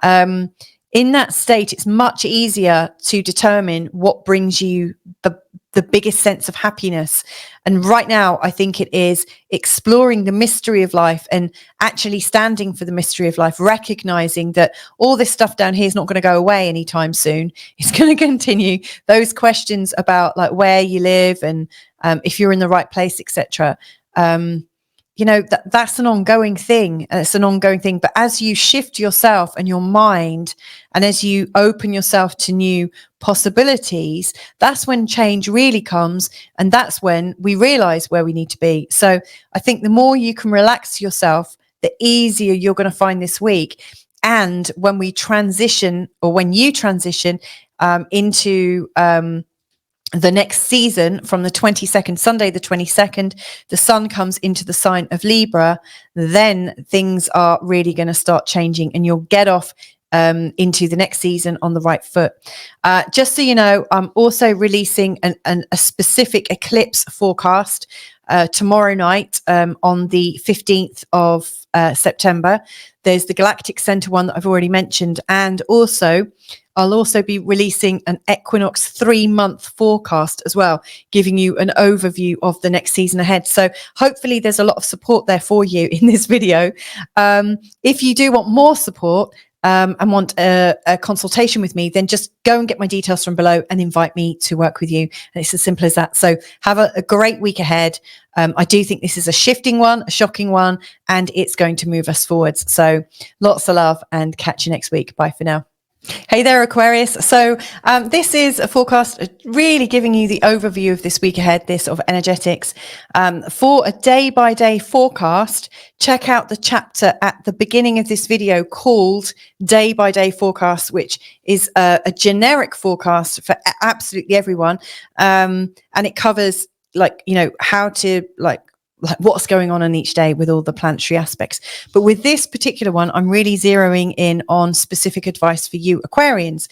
In that state, it's much easier to determine what brings you the biggest sense of happiness. And right now, I think it is exploring the mystery of life and actually standing for the mystery of life, recognizing that all this stuff down here is not going to go away anytime soon. It's going to continue. Those questions about like where you live and if you're in the right place, etc. you know, that's an ongoing thing. It's an ongoing thing. But as you shift yourself and your mind, and as you open yourself to new possibilities, that's when change really comes. And that's when we realize where we need to be. So I think the more you can relax yourself, the easier you're going to find this week. And when we transition, or when you transition into the next season, from the 22nd, Sunday, the 22nd, the sun comes into the sign of Libra, then things are really going to start changing, and you'll get off into the next season on the right foot. Just so you know, I'm also releasing a specific eclipse forecast tomorrow night on the 15th of September. There's the Galactic Center one that I've already mentioned, and also I'll also be releasing an Equinox 3-month forecast as well, giving you an overview of the next season ahead. So hopefully there's a lot of support there for you in this video. If you do want more support and want a consultation with me, then just go and get my details from below and invite me to work with you. And it's as simple as that. So have a great week ahead. I do think this is a shifting one, a shocking one, and it's going to move us forwards. So lots of love, and catch you next week. Bye for now. Hey there, Aquarius. So this is a forecast really giving you the overview of this week ahead, this sort of energetics. For a day-by-day forecast, check out the chapter at the beginning of this video called Day-by-Day Forecast, which is a generic forecast for absolutely everyone. And it covers, like, you know, how to like what's going on each day with all the planetary aspects. But with this particular one, I'm really zeroing in on specific advice for you Aquarians.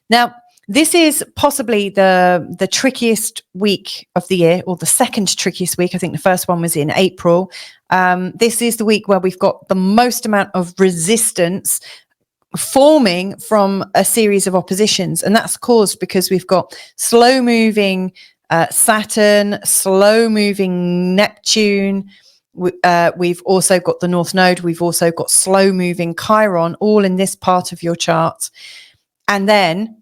Now, this is possibly the trickiest week of the year, or the second trickiest week. I think the first one was in April. This is the week where we've got the most amount of resistance forming from a series of oppositions. And that's caused because we've got slow moving Saturn, slow moving Neptune. We've also got the North Node. We've also got slow moving Chiron, all in this part of your chart. And then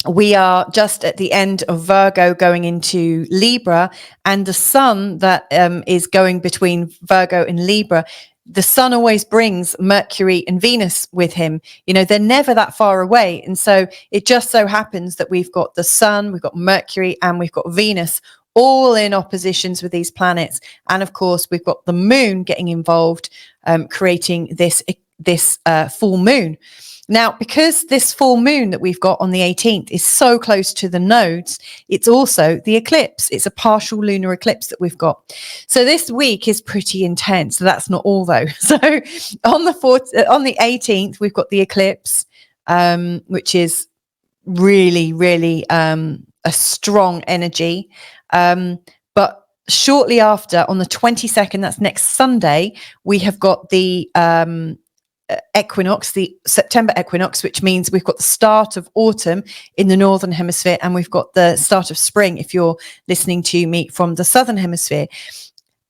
we are just at the end of Virgo going into Libra, and the sun that is going between Virgo and Libra. The sun always brings Mercury and Venus with him. You know, they're never that far away. And so it just so happens that we've got the sun, we've got Mercury, and we've got Venus all in oppositions with these planets. And of course, we've got the moon getting involved, creating this full moon. Now, because this full moon that we've got on the 18th is so close to the nodes, it's also the eclipse. It's a partial lunar eclipse that we've got. So this week is pretty intense. So that's not all, though. So on the 18th, we've got the eclipse, which is really, really a strong energy. But shortly after, on the 22nd, that's next Sunday, we have got the equinox, the September equinox, which means we've got the start of autumn in the northern hemisphere, and we've got the start of spring if you're listening to me from the southern hemisphere.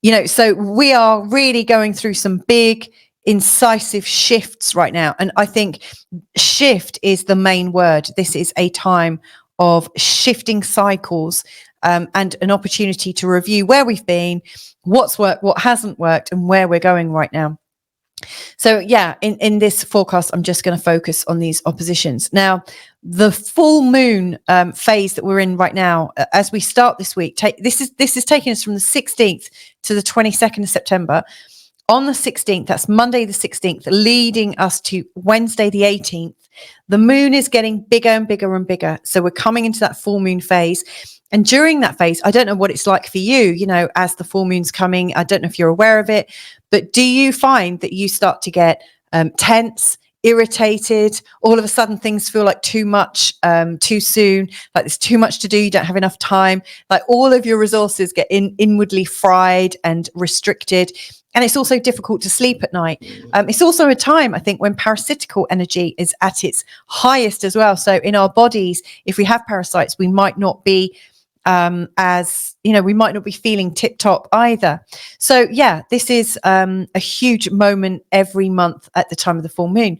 You know, so we are really going through some big incisive shifts right now, and I think shift is the main word. This is a time of shifting cycles, and an opportunity to review where we've been, what's worked, what hasn't worked, and where we're going right now. So yeah, in this forecast, I'm just going to focus on these oppositions. Now, the full moon phase that we're in right now, as we start this week, this is taking us from the 16th to the 22nd of September. On the 16th, that's Monday the 16th, leading us to Wednesday the 18th, the moon is getting bigger and bigger and bigger. So we're coming into that full moon phase. And during that phase, I don't know what it's like for you, you know, as the full moon's coming. I don't know if you're aware of it, but do you find that you start to get tense, irritated? All of a sudden things feel like too much, too soon, like there's too much to do, you don't have enough time, like all of your resources get inwardly fried and restricted. And it's also difficult to sleep at night. It's also a time, I think, when parasitical energy is at its highest as well. So in our bodies, if we have parasites, we might not be we might not be feeling tip top either. So yeah, this is a huge moment every month at the time of the full moon.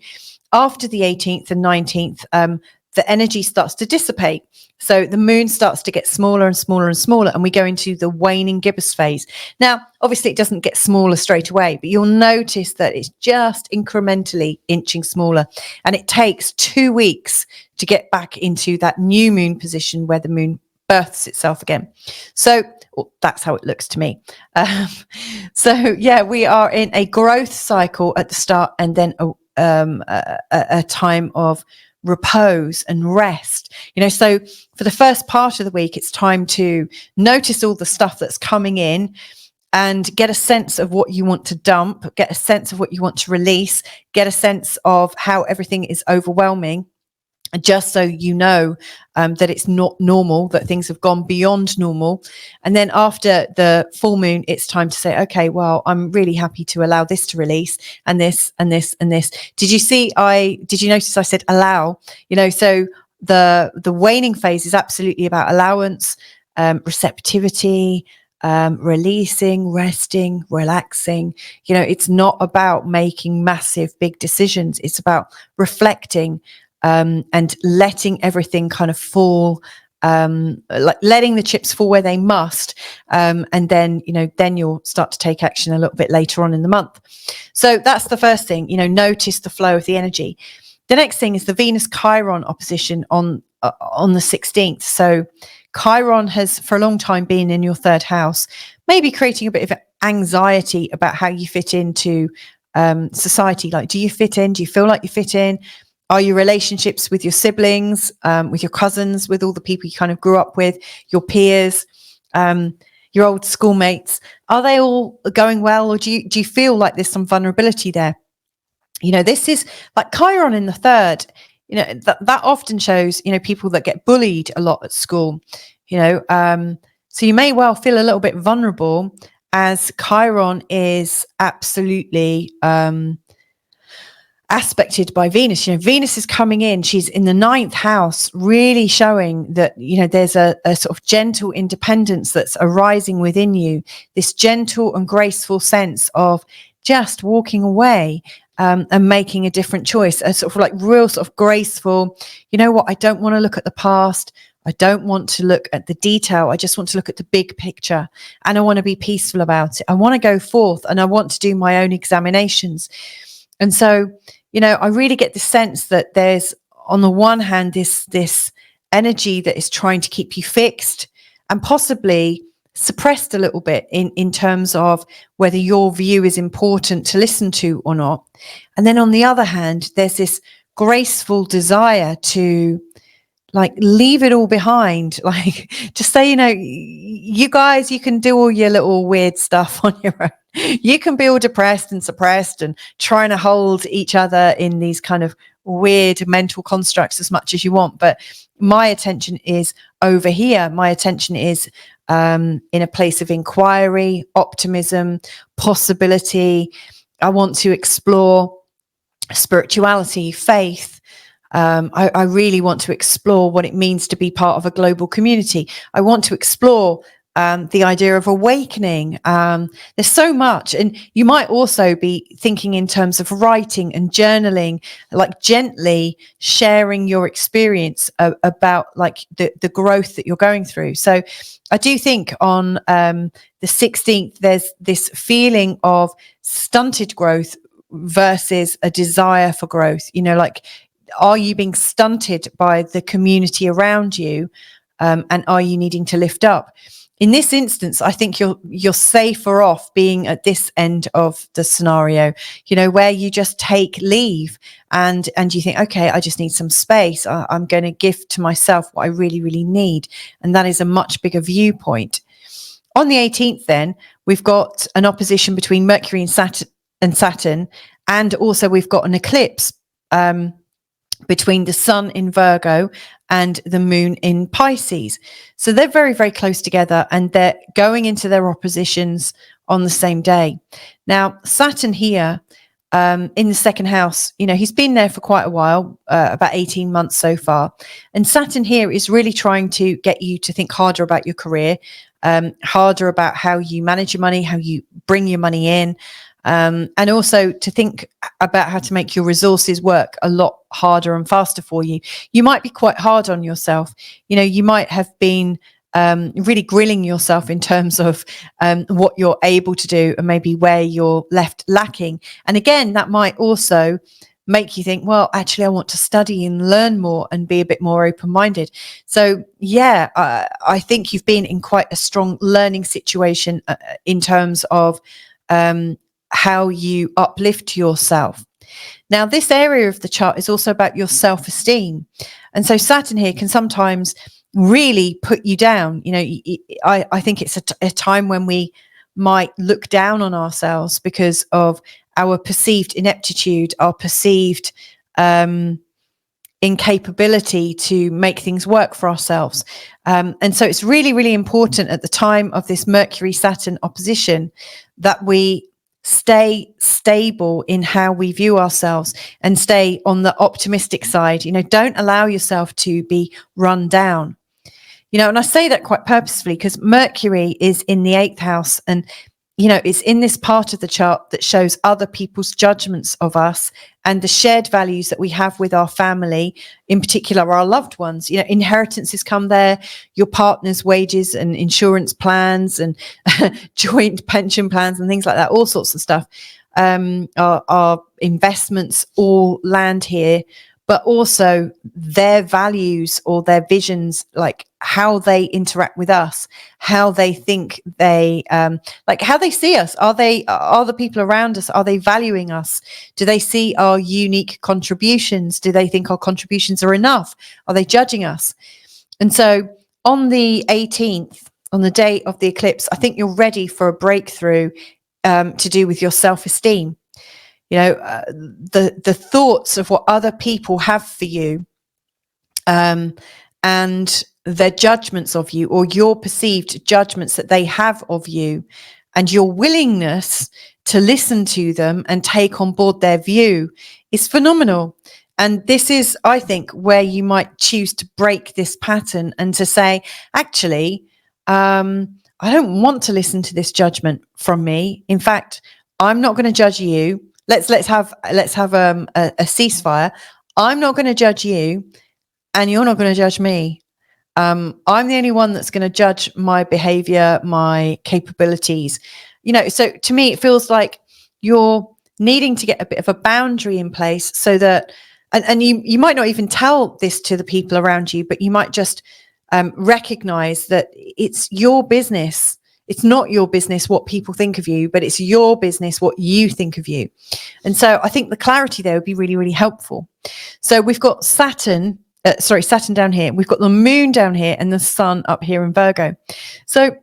After the 18th and 19th, the energy starts to dissipate. So the moon starts to get smaller and smaller and smaller, and we go into the waning gibbous phase. Now, obviously, it doesn't get smaller straight away, but you'll notice that it's just incrementally inching smaller. And it takes 2 weeks to get back into that new moon position where the moon births itself again. So that's how it looks to me. So yeah, we are in a growth cycle at the start, and then a time of repose and rest. So for the first part of the week, it's time to notice all the stuff that's coming in and get a sense of what you want to dump, get a sense of what you want to release, get a sense of how everything is overwhelming, just so you know that it's not normal, that things have gone beyond normal. And then after the full moon, it's time to say, okay, well, I'm really happy to allow this to release, and this and this and this. Did you notice I said allow? So the waning phase is absolutely about allowance, receptivity, releasing, resting, relaxing. It's not about making massive big decisions. It's about reflecting, and letting everything kind of fall, like letting the chips fall where they must. And then, then you'll start to take action a little bit later on in the month. So that's the first thing, notice the flow of the energy. The next thing is the Venus Chiron opposition on the 16th. So Chiron has for a long time been in your third house, maybe creating a bit of anxiety about how you fit into society. Like, do you fit in? Do you feel like you fit in? Are your relationships with your siblings, with your cousins, with all the people you kind of grew up with, your peers, your old schoolmates, are they all going well? Or do you feel like there's some vulnerability there? This is like Chiron in the third, that often shows, people that get bullied a lot at school, so you may well feel a little bit vulnerable, as Chiron is absolutely, aspected by Venus. Venus is coming in, she's in the 9th house, really showing that there's a sort of gentle independence that's arising within you, this gentle and graceful sense of just walking away, and making a different choice, a sort of like real sort of graceful, I don't want to look at the past, I don't want to look at the detail, I just want to look at the big picture, and I want to be peaceful about it. I want to go forth, and I want to do my own examinations. And so I really get the sense that there's, on the one hand, this energy that is trying to keep you fixed and possibly suppressed a little bit in terms of whether your view is important to listen to or not. And then on the other hand, there's this graceful desire to like leave it all behind, like just say, you guys, you can do all your little weird stuff on your own. You can be all depressed and suppressed and trying to hold each other in these kind of weird mental constructs as much as you want. But my attention is over here. My attention is in a place of inquiry, optimism, possibility. I want to explore spirituality, faith. I really want to explore what it means to be part of a global community. I want to explore the idea of awakening. There's so much. And you might also be thinking in terms of writing and journaling, like gently sharing your experience about like the growth that you're going through. So I do think on the 16th, there's this feeling of stunted growth versus a desire for growth. Like, are you being stunted by the community around you? And are you needing to lift up? In this instance, I think you're safer off being at this end of the scenario, where you just take leave and you think, okay, I just need some space. I'm going to give to myself what I really, really need. And that is a much bigger viewpoint. On the 18th, then, we've got an opposition between Mercury and Saturn, and also we've got an eclipse between the sun in Virgo and the moon in Pisces. So they're very, very close together, and they're going into their oppositions on the same day. Now, Saturn here in the second house, he's been there for quite a while, about 18 months so far. And Saturn here is really trying to get you to think harder about your career, harder about how you manage your money, how you bring your money in, and also to think about how to make your resources work a lot harder and faster for you. You might be quite hard on yourself. You might have been really grilling yourself in terms of what you're able to do and maybe where you're left lacking. And again, that might also make you think, well, actually, I want to study and learn more and be a bit more open-minded. So yeah, I think you've been in quite a strong learning situation in terms of how you uplift yourself. Now, this area of the chart is also about your self-esteem. And so Saturn here can sometimes really put you down. I think it's a time when we might look down on ourselves because of our perceived ineptitude, our perceived incapability to make things work for ourselves. And so it's really, really important at the time of this Mercury-Saturn opposition that we stay stable in how we view ourselves and stay on the optimistic side. Don't allow yourself to be run down. And I say that quite purposefully because Mercury is in the 8th house, and it's in this part of the chart that shows other people's judgments of us and the shared values that we have with our family, in particular our loved ones. Inheritances come there, your partner's wages and insurance plans and joint pension plans and things like that, all sorts of stuff. Our investments all land here, but also their values or their visions, like how they interact with us, how they think they, like how they see us. Are the people around us, are they valuing us? Do they see our unique contributions? Do they think our contributions are enough? Are they judging us? And so on the 18th, on the day of the eclipse, I think you're ready for a breakthrough to do with your self-esteem. The thoughts of what other people have for you, and their judgments of you, or your perceived judgments that they have of you, and your willingness to listen to them and take on board their view is phenomenal. And this is, I think, where you might choose to break this pattern and to say, actually, I don't want to listen to this judgment from me. In fact, I'm not going to judge you. Let's have a ceasefire. I'm not going to judge you, and you're not going to judge me. I'm the only one that's going to judge my behavior, my capabilities. So to me, it feels like you're needing to get a bit of a boundary in place so that, and you might not even tell this to the people around you, but you might just recognize that it's your business. It's not your business what people think of you, but it's your business what you think of you. And so I think the clarity there would be really, really helpful. So we've got Saturn down here. We've got the moon down here and the sun up here in Virgo. So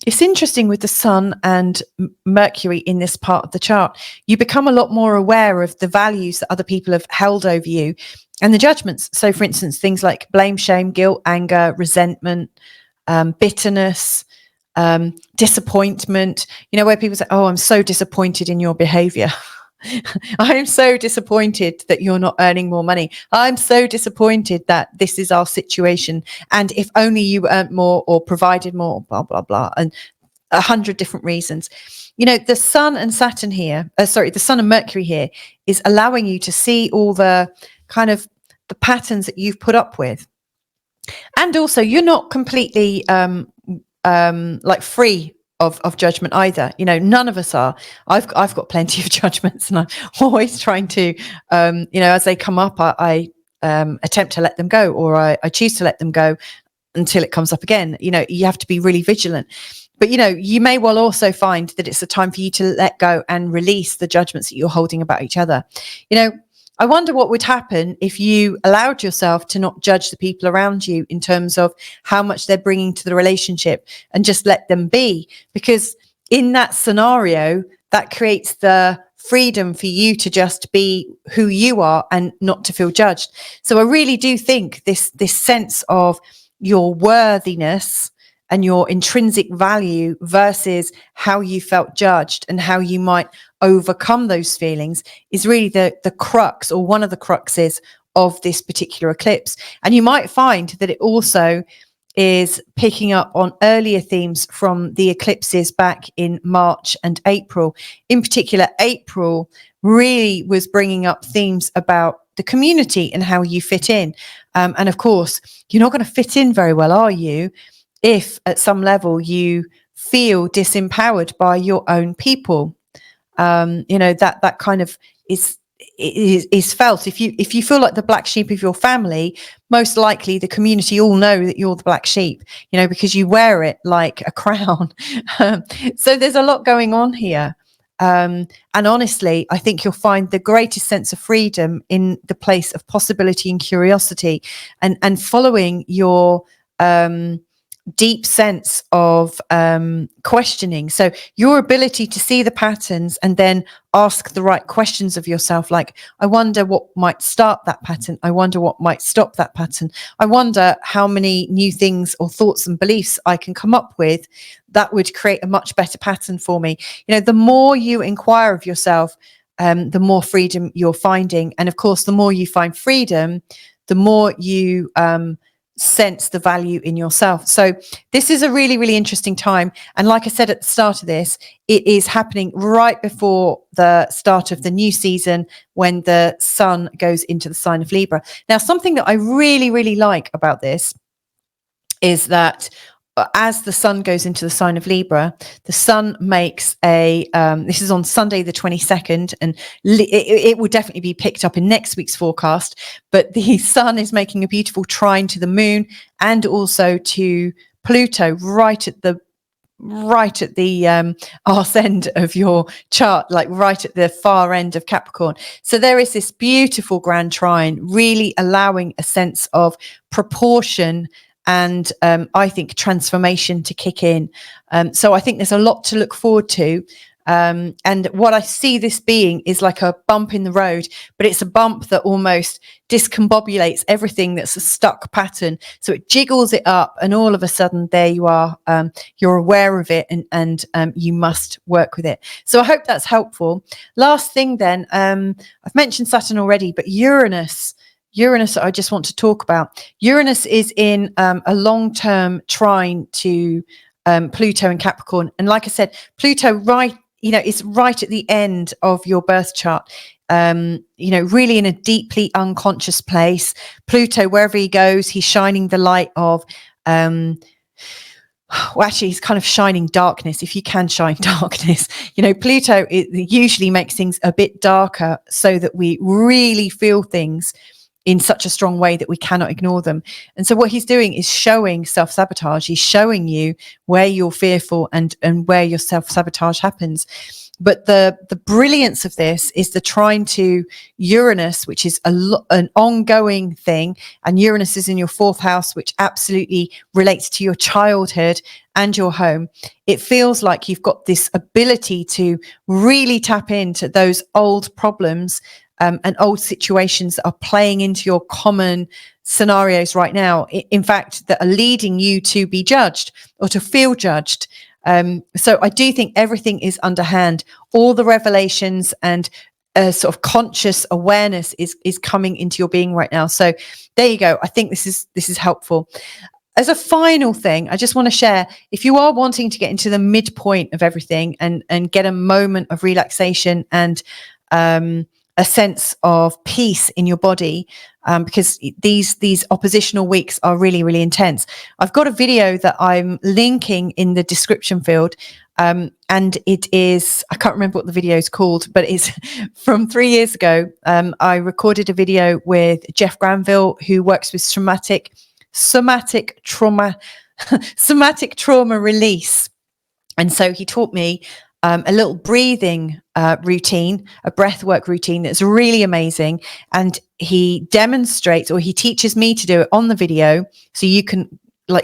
it's interesting with the sun and Mercury in this part of the chart. You become a lot more aware of the values that other people have held over you and the judgments. So for instance, things like blame, shame, guilt, anger, resentment, bitterness, disappointment, where people say, oh, I'm so disappointed in your behavior. I'm so disappointed that you're not earning more money. I'm so disappointed that this is our situation. And if only you earned more or provided more, blah, blah, blah. And 100 different reasons. The sun and Saturn here, the sun and Mercury here is allowing you to see all the kind of the patterns that you've put up with. And also you're not completely, like free of judgment either. None of us are. I've got plenty of judgments, and I'm always trying to, as they come up, I attempt to let them go, or I choose to let them go until it comes up again. You have to be really vigilant. But, you may well also find that it's a time for you to let go and release the judgments that you're holding about each other. I wonder what would happen if you allowed yourself to not judge the people around you in terms of how much they're bringing to the relationship and just let them be. Because in that scenario, that creates the freedom for you to just be who you are and not to feel judged. So I really do think this sense of your worthiness and your intrinsic value versus how you felt judged and how you might overcome those feelings is really the crux, or one of the cruxes of this particular eclipse. And you might find that it also is picking up on earlier themes from the eclipses back in March and April. In particular, April really was bringing up themes about the community and how you fit in. And of course, you're not going to fit in very well, are you, if at some level you feel disempowered by your own people? That kind of is felt. If you feel like the black sheep of your family, most likely the community all know that you're the black sheep, because you wear it like a crown. So there's a lot going on here. And honestly, I think you'll find the greatest sense of freedom in the place of possibility and curiosity, and following your deep sense of questioning. So your ability to see the patterns and then ask the right questions of yourself, like, I wonder what might start that pattern. I wonder what might stop that pattern. I wonder how many new things or thoughts and beliefs I can come up with that would create a much better pattern for me. The more you inquire of yourself, the more freedom you're finding. And of course, the more you find freedom, the more you sense the value in yourself. So this is a really, really interesting time. And like I said at the start of this, it is happening right before the start of the new season, when the sun goes into the sign of Libra. Now, something that I really, really like about this is that as the sun goes into the sign of Libra, the sun makes this is on Sunday the 22nd, and it will definitely be picked up in next week's forecast, but the sun is making a beautiful trine to the moon and also to Pluto right at the arse end of your chart, like right at the far end of Capricorn. So there is this beautiful grand trine, really allowing a sense of proportion and I think transformation to kick in. So I think there's a lot to look forward to. And what I see this being is like a bump in the road, but it's a bump that almost discombobulates everything that's a stuck pattern. So it jiggles it up, and all of a sudden there you are. You're aware of it, and you must work with it. So I hope that's helpful. Last thing then, I've mentioned Saturn already, but Uranus, I just want to talk about. Uranus is in a long-term trine to Pluto and Capricorn. And like I said, Pluto is right at the end of your birth chart, really in a deeply unconscious place. Pluto, wherever he goes, he's shining the light of, actually, he's kind of shining darkness, if you can shine darkness. Pluto usually makes things a bit darker so that we really feel things in such a strong way that we cannot ignore them. And so what he's doing is showing self-sabotage. He's showing you where you're fearful and where your self-sabotage happens. But the brilliance of this is the trine to Uranus, which is an ongoing thing. And Uranus is in your fourth house, which absolutely relates to your childhood and your home. It feels like you've got this ability to really tap into those old problems and old situations that are playing into your common scenarios right now, in fact, that are leading you to be judged or to feel judged. So I do think everything is underhand. All the revelations and sort of conscious awareness is coming into your being right now. So there you go. I think this is helpful. As a final thing, I just want to share, if you are wanting to get into the midpoint of everything and get a moment of relaxation and a sense of peace in your body, because these oppositional weeks are really, really intense. I've got a video that I'm linking in the description field, and it is, I can't remember what the video is called, but it's from 3 years ago. I recorded a video with Jeff Granville, who works with somatic trauma release. And so he taught me a little breathing routine, a breath work routine that's really amazing. And he demonstrates, or he teaches me to do it on the video, so you can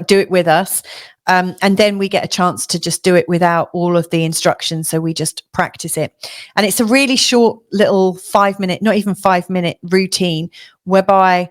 do it with us. And then we get a chance to just do it without all of the instructions. So we just practice it. And it's a really short little 5 minute, not even 5 minute routine, whereby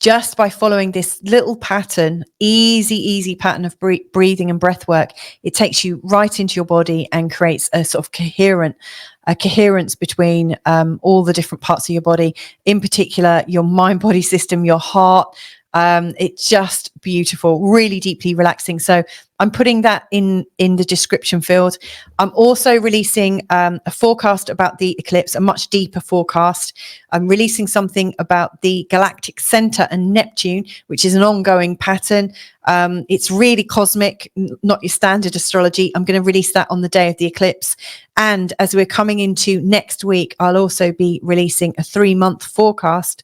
just by following this little pattern, easy pattern of breathing and breath work, it takes you right into your body and creates a sort of coherence between all the different parts of your body, in particular your mind-body system, your heart, It's just beautiful, really deeply relaxing. So I'm putting that in the description field. I'm also releasing a forecast about the eclipse, a much deeper forecast. I'm releasing something about the galactic center and Neptune, which is an ongoing pattern. It's really cosmic, not your standard astrology. I'm going to release that on the day of the eclipse. And as we're coming into next week, I'll also be releasing a 3-month forecast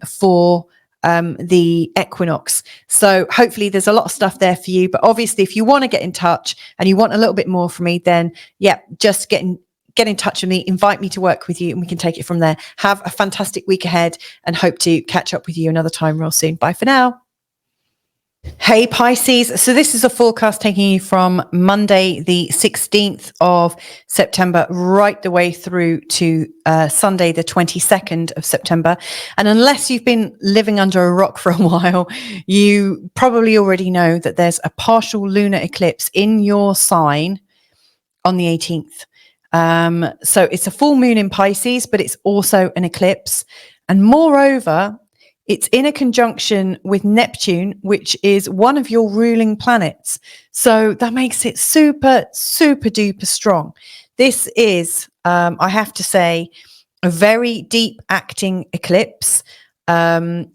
for the equinox. So hopefully there's a lot of stuff there for you. But obviously, if you want to get in touch and you want a little bit more from me, then yeah, just get in touch with me, invite me to work with you, and we can take it from there. Have a fantastic week ahead and hope to catch up with you another time real soon. Bye for now. Hey Pisces, so this is a forecast taking you from Monday the 16th of September right the way through to Sunday the 22nd of September. And unless you've been living under a rock for a while, you probably already know that there's a partial lunar eclipse in your sign on the 18th. So it's a full moon in Pisces, but it's also an eclipse. And moreover, it's in a conjunction with Neptune, which is one of your ruling planets. So that makes it super, super duper strong. This is, I have to say, a very deep acting eclipse. And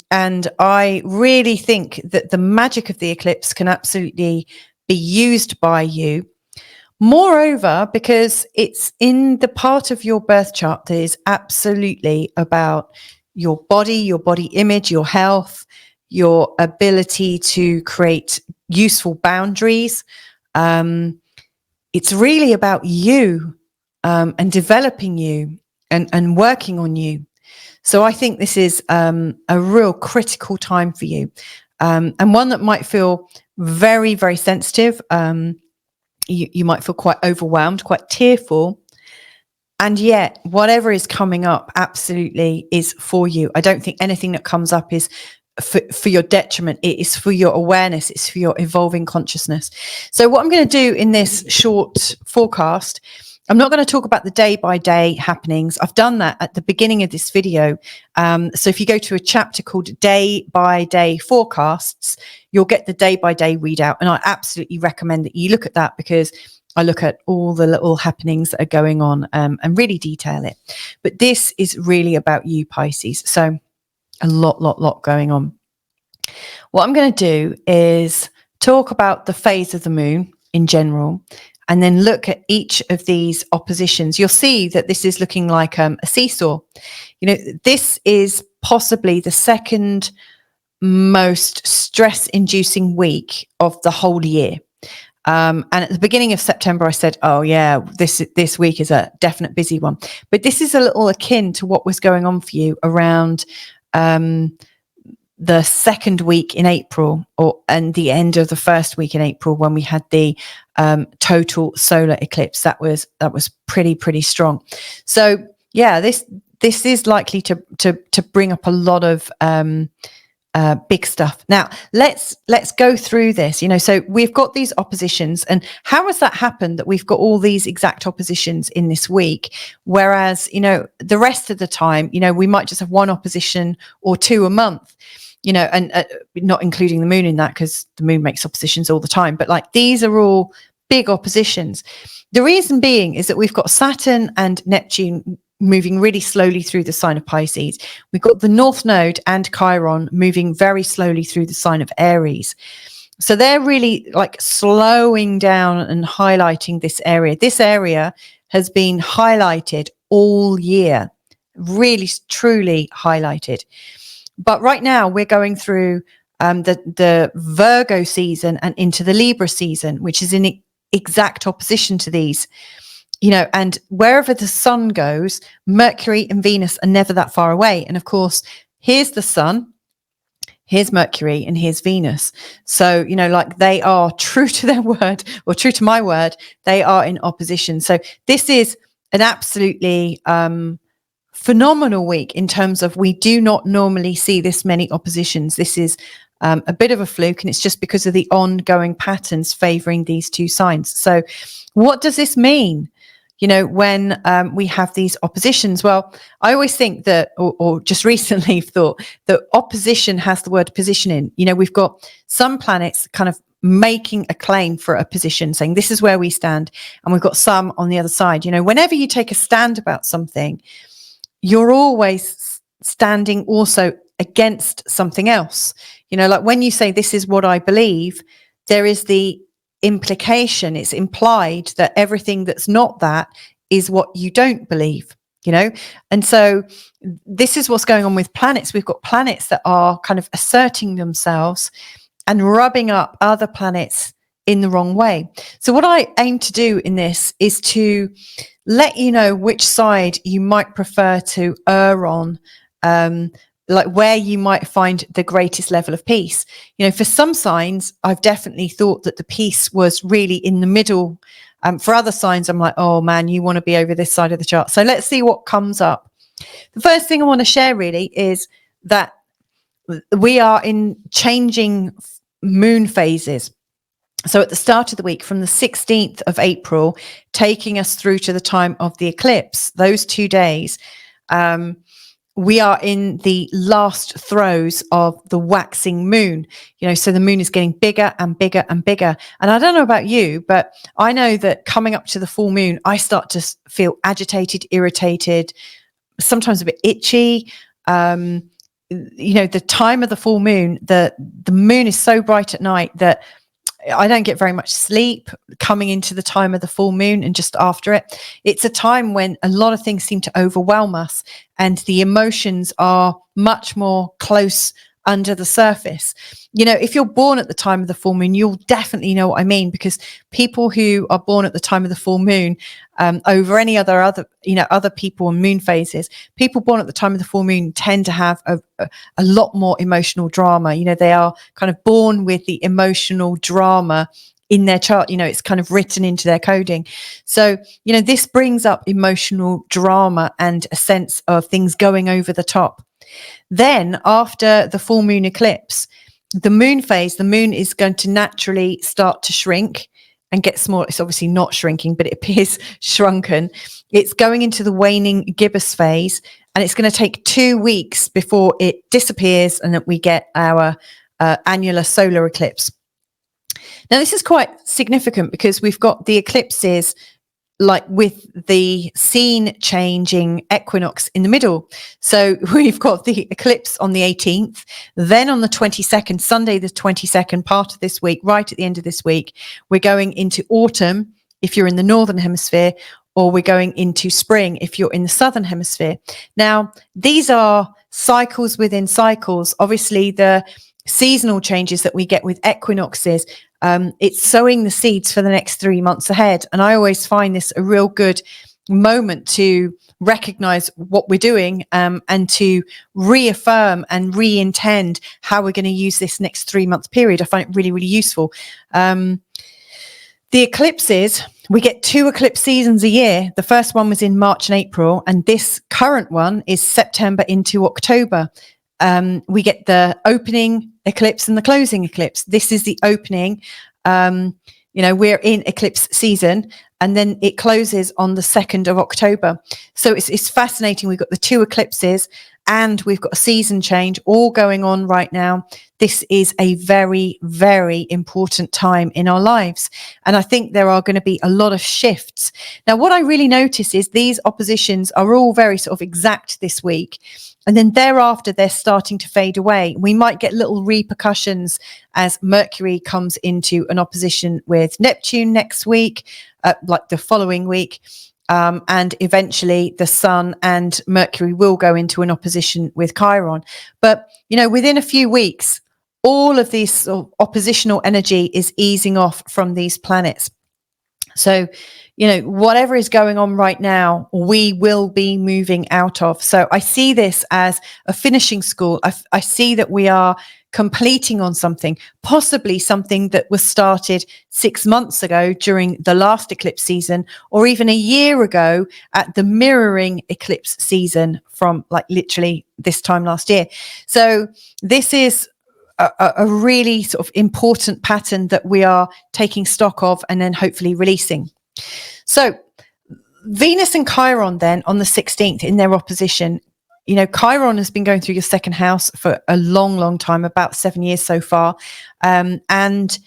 I really think that the magic of the eclipse can absolutely be used by you. Moreover, because it's in the part of your birth chart that is absolutely about your body image, your health, your ability to create useful boundaries. It's really about you and developing you and working on you. So I think this is a real critical time for you, and one that might feel very, very sensitive. You might feel quite overwhelmed, quite tearful. And yet, whatever is coming up absolutely is for you. I don't think anything that comes up is for your detriment. It is for your awareness. It's for your evolving consciousness. So what I'm going to do in this short forecast, I'm not going to talk about the day-by-day happenings. I've done that at the beginning of this video. So if you go to a chapter called Day-by-Day Forecasts, you'll get the day-by-day readout. And I absolutely recommend that you look at that, because I look at all the little happenings that are going on and really detail it. But this is really about you, Pisces. So a lot going on. What I'm going to do is talk about the phase of the moon in general, and then look at each of these oppositions. You'll see that this is looking like a seesaw. You know, this is possibly the second most stress-inducing week of the whole year. And at the beginning of September, I said, oh yeah, this week is a definite busy one. But this is a little akin to what was going on for you around the second week in April, and the end of the first week in April, when we had the total solar eclipse. That was pretty strong. So yeah, this is likely to bring up a lot of big stuff. Now let's go through this. So we've got these oppositions, and how has that happened that we've got all these exact oppositions in this week, whereas the rest of the time we might just have one opposition or two a month, and not including the moon in that, because the moon makes oppositions all the time. But like, these are all big oppositions. The reason being is that we've got Saturn and Neptune moving really slowly through the sign of Pisces. We've got the North Node and Chiron moving very slowly through the sign of Aries. So they're really like slowing down and highlighting this area. This area has been highlighted all year, really, truly highlighted. But right now we're going through the Virgo season and into the Libra season, which is in exact opposition to these. And wherever the sun goes, Mercury and Venus are never that far away. And of course, here's the sun, here's Mercury, and here's Venus. So, like, they are true to their word, or true to my word, they are in opposition. So this is an absolutely phenomenal week in terms of, we do not normally see this many oppositions. This is a bit of a fluke, and it's just because of the ongoing patterns favoring these two signs. So what does this mean? you know, when we have these oppositions. Well, I always think that, or just recently thought that opposition has the word position in. You know, we've got some planets kind of making a claim for a position, saying this is where we stand, and we've got some on the other side. You know, whenever you take a stand about something, you're always standing also against something else. You know, like when you say this is what I believe, there is the implication, it's implied that everything that's not that is what you don't believe, you know. And so this is what's going on with planets. We've got planets that are kind of asserting themselves and rubbing up other planets in the wrong way. So what I aim to do in this is to let you know which side you might prefer to err on, like where you might find the greatest level of peace. You know, for some signs, I've definitely thought that the peace was really in the middle. For other signs, I'm like, oh man, you want to be over this side of the chart. So let's see what comes up. The first thing I want to share really is that we are in changing moon phases. So at the start of the week, from the 16th of April, taking us through to the time of the eclipse, those 2 days, we are in the last throes of the waxing moon. You know, so the moon is getting bigger and bigger and bigger. And I don't know about you, but I know that coming up to the full moon, I start to feel agitated, irritated, sometimes a bit itchy. You know, the time of the full moon, the moon is so bright at night that I don't get very much sleep coming into the time of the full moon and just after it. It's a time when a lot of things seem to overwhelm us and the emotions are much more close under the surface. You know, if you're born at the time of the full moon, you'll definitely know what I mean, because people who are born at the time of the full moon, over any other, you know, other people on moon phases, people born at the time of the full moon tend to have a lot more emotional drama. You know, they are kind of born with the emotional drama in their chart. You know, it's kind of written into their coding. So, you know, this brings up emotional drama and a sense of things going over the top. Then after the full moon eclipse, the moon phase, the moon is going to naturally start to shrink and get smaller. It's obviously not shrinking, but it appears shrunken. It's going into the waning gibbous phase, and it's going to take 2 weeks before it disappears and that we get our annular solar eclipse. Now, this is quite significant because we've got the eclipses like with the scene changing equinox in the middle. So we've got the eclipse on the 18th, then on the 22nd, Sunday the 22nd, part of this week, right at the end of this week, we're going into autumn if you're in the northern hemisphere, or we're going into spring if you're in the southern hemisphere. Now, these are cycles within cycles. Obviously, the seasonal changes that we get with equinoxes, it's sowing the seeds for the next 3 months ahead. And I always find this a real good moment to recognize what we're doing, and to reaffirm and re-intend how we're going to use this next 3 month period. I find it really, really useful. The eclipses, we get 2 eclipse seasons a year. The first one was in March and April, and this current one is September into October. We get the opening eclipse and the closing eclipse. This is the opening. You know, we're in eclipse season, and then it closes on the 2nd of October. So it's fascinating. We've got the 2 eclipses and we've got a season change all going on right now. This is a very, very important time in our lives. And I think there are going to be a lot of shifts. Now, what I really notice is these oppositions are all very sort of exact this week. And then thereafter, they're starting to fade away. We might get little repercussions as Mercury comes into an opposition with Neptune next week, like the following week. And eventually the Sun and Mercury will go into an opposition with Chiron. But, you know, within a few weeks, all of this sort of oppositional energy is easing off from these planets. So, you know, whatever is going on right now, we will be moving out of. So I see this as a finishing school. I see that we are completing on something, possibly something that was started 6 months ago during the last eclipse season, or even a year ago at the mirroring eclipse season from like literally this time last year. So this is a really sort of important pattern that we are taking stock of and then hopefully releasing. So Venus and Chiron then on the 16th in their opposition. You know, Chiron has been going through your second house for a long, long time, about 7 years so far. And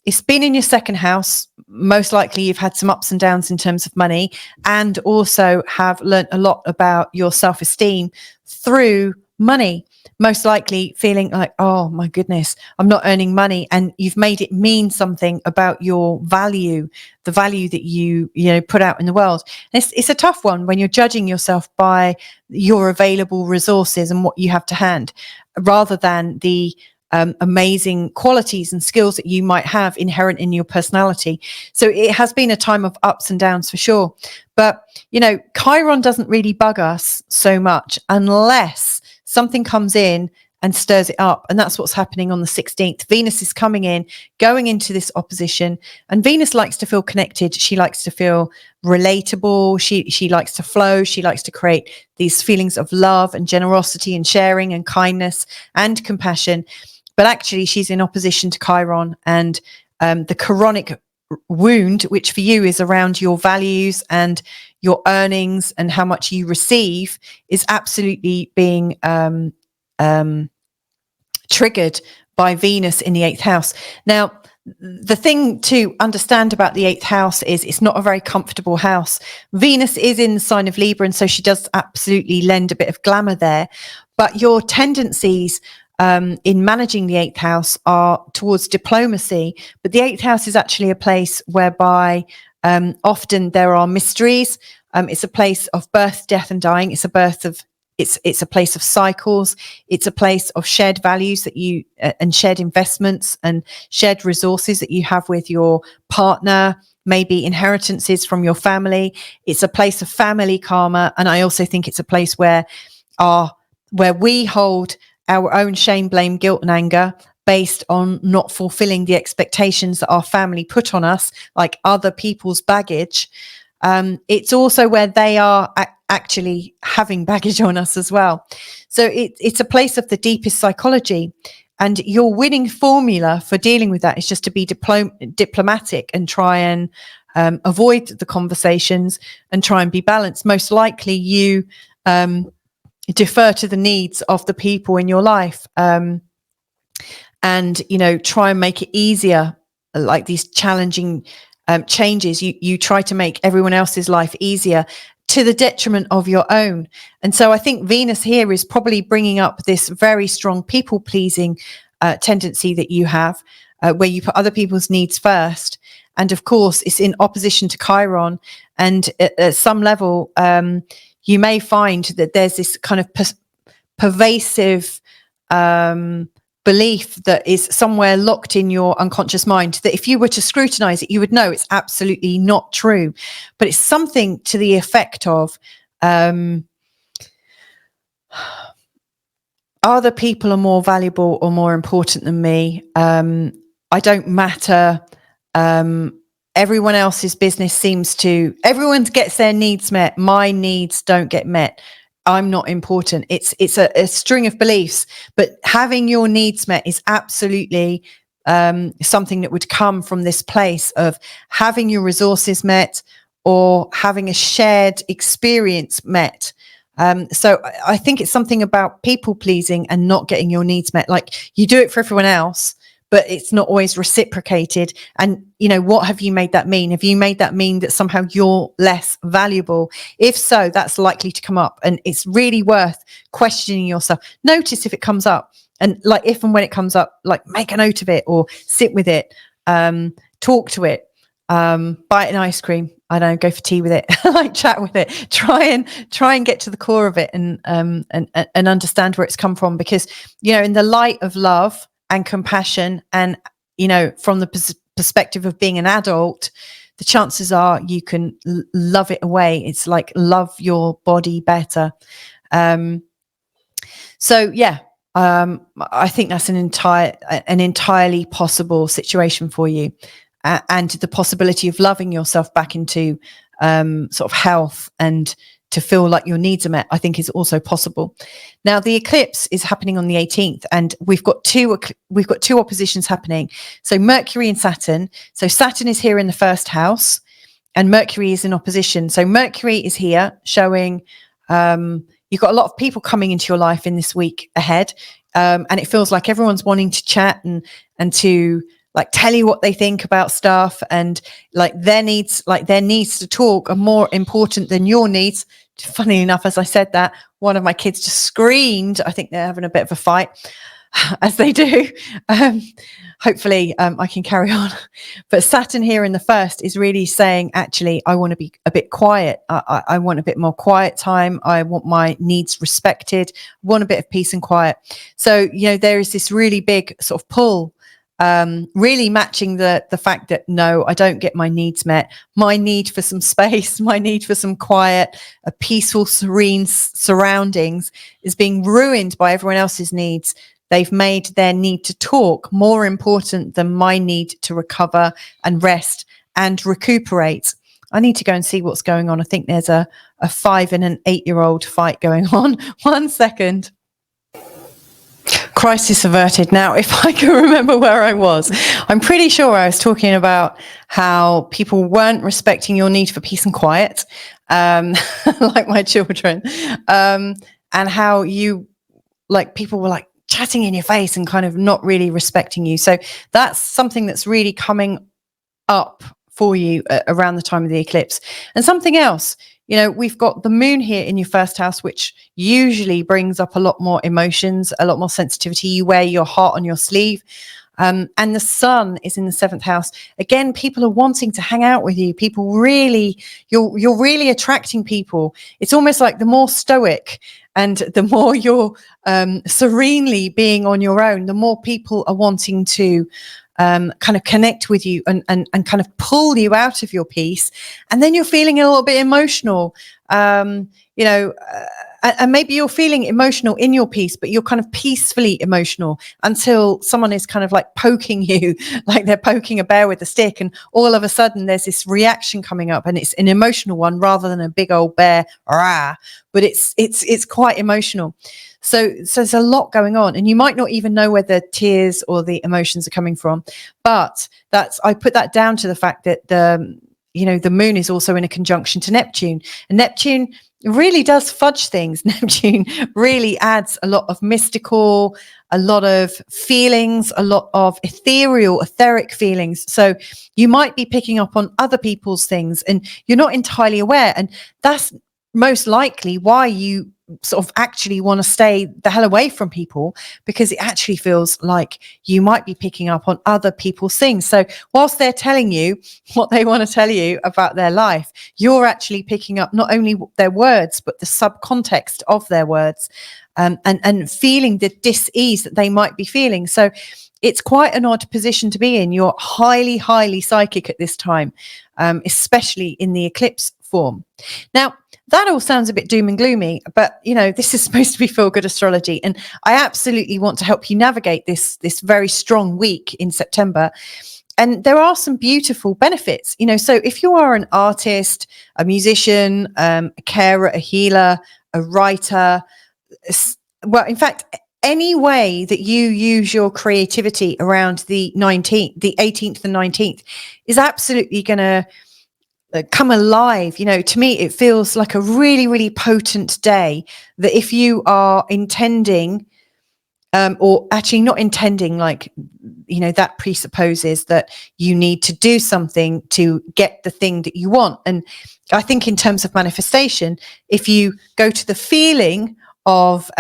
it's been in your second house. Most likely you've had some ups and downs in terms of money, and also have learnt a lot about your self-esteem through money. Most likely feeling like, oh my goodness, I'm not earning money, and you've made it mean something about your value, the value that you put out in the world. And it's a tough one when you're judging yourself by your available resources and what you have to hand, rather than the amazing qualities and skills that you might have inherent in your personality. So it has been a time of ups and downs for sure. But, you know, Chiron doesn't really bug us so much unless something comes in and stirs it up. And that's what's happening on the 16th. Venus is coming in, going into this opposition, and Venus likes to feel connected. She likes to feel relatable. She likes to flow. She likes to create these feelings of love and generosity and sharing and kindness and compassion. But actually she's in opposition to Chiron, and the chironic wound, which for you is around your values and your earnings and how much you receive, is absolutely being triggered by Venus in the 8th house. Now, the thing to understand about the 8th house is it's not a very comfortable house. Venus is in the sign of Libra, and so she does absolutely lend a bit of glamour there. But your tendencies in managing the 8th house are towards diplomacy. But the 8th house is actually a place whereby often there are mysteries. It's a place of birth, death, and dying. It's a place of cycles. It's a place of shared values that you and shared investments and shared resources that you have with your partner, maybe inheritances from your family. It's a place of family karma. And I also think it's a place where we hold our own shame, blame, guilt, and anger based on not fulfilling the expectations that our family put on us, like other people's baggage. It's also where they are actually having baggage on us as well. So it's a place of the deepest psychology, and your winning formula for dealing with that is just to be diplomatic and try and avoid the conversations and try and be balanced. Most likely you defer to the needs of the people in your life, and try and make it easier, like these challenging changes. You try to make everyone else's life easier to the detriment of your own. And so I think Venus here is probably bringing up this very strong people-pleasing tendency that you have, where you put other people's needs first. And of course, it's in opposition to Chiron. And at some level, you may find that there's this kind of pervasive belief that is somewhere locked in your unconscious mind, that if you were to scrutinize it, you would know it's absolutely not true. But it's something to the effect of other people are more valuable or more important than me. I don't matter. Everyone else's business everyone gets their needs met. My needs don't get met. I'm not important. It's a string of beliefs, but having your needs met is absolutely something that would come from this place of having your resources met or having a shared experience met. So I think it's something about people pleasing and not getting your needs met. Like, you do it for everyone else, but it's not always reciprocated. And, what have you made that mean? Have you made that mean that somehow you're less valuable? If so, that's likely to come up. And it's really worth questioning yourself. Notice if it comes up. And like, if and when it comes up, like, make a note of it or sit with it, talk to it, buy it an ice cream. I don't know, go for tea with it, like chat with it, try and get to the core of it and understand where it's come from. Because, in the light of love and compassion and, from the perspective of being an adult, the chances are you can love it away. It's like, love your body better. So yeah, I think that's an entirely possible situation for you. And the possibility of loving yourself back into sort of health and to feel like your needs are met, I think is also possible. Now, the eclipse is happening on the 18th, and we've got two oppositions happening. So Mercury and Saturn. So Saturn is here in the first house, and Mercury is in opposition. So Mercury is here showing you've got a lot of people coming into your life in this week ahead. And it feels like everyone's wanting to chat and to like tell you what they think about stuff, and like their needs to talk are more important than your needs. Funny enough, as I said that, one of my kids just screamed. I think they're having a bit of a fight, as they do. Hopefully I can carry on. But Saturn here in the first is really saying, actually, I want to be a bit quiet. I want a bit more quiet time. I want my needs respected. I want a bit of peace and quiet. So, there is this really big sort of pull, really matching the fact that, no, I don't get my needs met. My need for some space, my need for some quiet, a peaceful, serene surroundings is being ruined by everyone else's needs. They've made their need to talk more important than my need to recover and rest and recuperate. I need to go and see what's going on. I think there's a 5 and an 8-year-old fight going on. 1 second. Crisis averted. Now, if I can remember where I was, I'm pretty sure I was talking about how people weren't respecting your need for peace and quiet, like my children, and how people were like chatting in your face and kind of not really respecting you. So that's something that's really coming up for you around the time of the eclipse. And something else, we've got the moon here in your first house, which usually brings up a lot more emotions, a lot more sensitivity. You wear your heart on your sleeve. And the sun is in the 7th house. Again, people are wanting to hang out with you. People really, you're really attracting people. It's almost like the more stoic and the more you're serenely being on your own, the more people are wanting to kind of connect with you and kind of pull you out of your peace. And then you're feeling a little bit emotional, and maybe you're feeling emotional in your peace, but you're kind of peacefully emotional until someone is kind of like poking you, like they're poking a bear with a stick. And all of a sudden there's this reaction coming up, and it's an emotional one rather than a big old bear, but it's quite emotional. So there's a lot going on, and you might not even know where the tears or the emotions are coming from. But I put that down to the fact that the moon is also in a conjunction to Neptune, and Neptune really does fudge things. Neptune really adds a lot of mystical, a lot of feelings, a lot of etheric feelings. So you might be picking up on other people's things and you're not entirely aware. And that's most likely why you sort of actually want to stay the hell away from people, because it actually feels like you might be picking up on other people's things. So whilst they're telling you what they want to tell you about their life, you're actually picking up not only their words, but the subcontext of their words, and feeling the dis-ease that they might be feeling. So it's quite an odd position to be in. You're highly, highly psychic at this time, especially in the eclipse form. Now, that all sounds a bit doom and gloomy, but this is supposed to be feel good astrology, and I absolutely want to help you navigate this very strong week in September. And there are some beautiful benefits, so if you are an artist, a musician, a carer, a healer, a writer, well, in fact, any way that you use your creativity around the 18th and 19th is absolutely going to come alive. To me, it feels like a really, really potent day that if you are intending, or actually not intending, that presupposes that you need to do something to get the thing that you want. And I think in terms of manifestation, if you go to the feeling of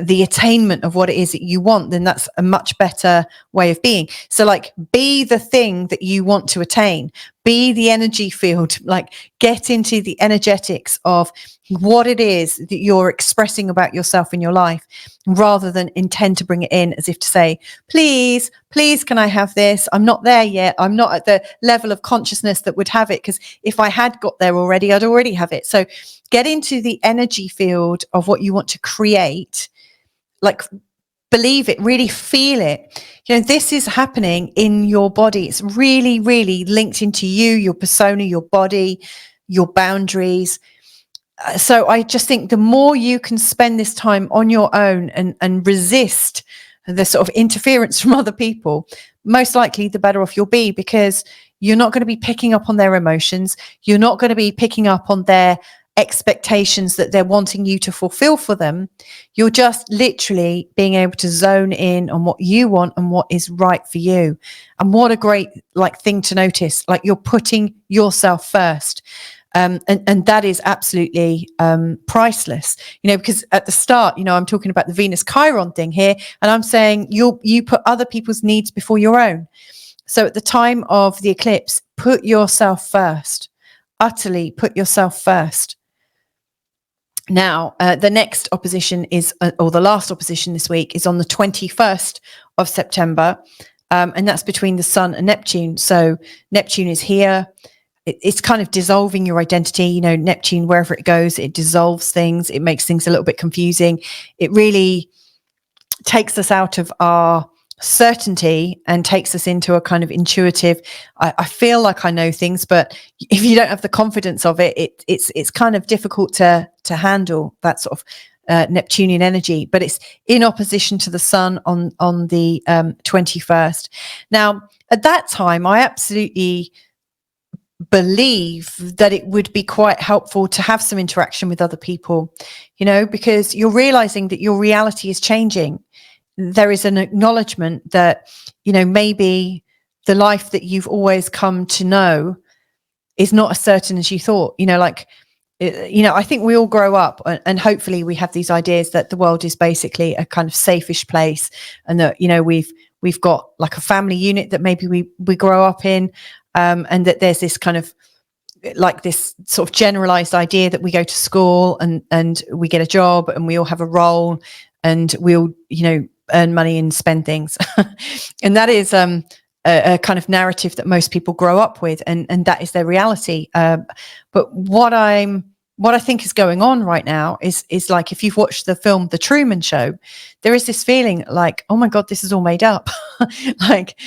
the attainment of what it is that you want, then that's a much better way of being. So be the thing that you want to attain, be the energy field, get into the energetics of what it is that you're expressing about yourself in your life, rather than intend to bring it in as if to say, please, can I have this? I'm not there yet. I'm not at the level of consciousness that would have it, because if I had got there already, I'd already have it. So get into the energy field of what you want to create, believe it, really feel it. This is happening in your body. It's really, really linked into you, your persona, your body, your boundaries. So I just think the more you can spend this time on your own and resist the sort of interference from other people, most likely the better off you'll be, because You're not going to be picking up on their emotions. You're not going to be picking up on their expectations that they're wanting you to fulfill for them. You're just literally being able to zone in on what you want and what is right for you. And what a great thing to notice, like you're putting yourself first. And that is absolutely priceless, because at the start, I'm talking about the Venus Chiron thing here, and I'm saying you put other people's needs before your own. So at the time of the eclipse, put yourself first, utterly put yourself first. Now, the next opposition is, or the last opposition this week, is on the 21st of September, and that's between the Sun and Neptune. So Neptune is here. It's kind of dissolving your identity. Neptune, wherever it goes, it dissolves things. It makes things a little bit confusing. It really takes us out of our certainty and takes us into a kind of intuitive, I feel like I know things, but if you don't have the confidence of it, it's kind of difficult to handle that sort of Neptunian energy. But it's in opposition to the Sun on the 21st. Now, at that time, I absolutely believe that it would be quite helpful to have some interaction with other people, because you're realizing that your reality is changing. There is an acknowledgement that, maybe the life that you've always come to know is not as certain as you thought. I think we all grow up and hopefully we have these ideas that the world is basically a kind of safe-ish place, and that, we've got like a family unit that maybe we grow up in, and that there's this kind of like this sort of generalized idea that we go to school and we get a job and we all have a role and we'll, earn money and spend things. And that is a kind of narrative that most people grow up with, and that is their reality. But what I think is going on right now is like, if you've watched the film The Truman Show, there is this feeling like, oh my God, this is all made up. Like,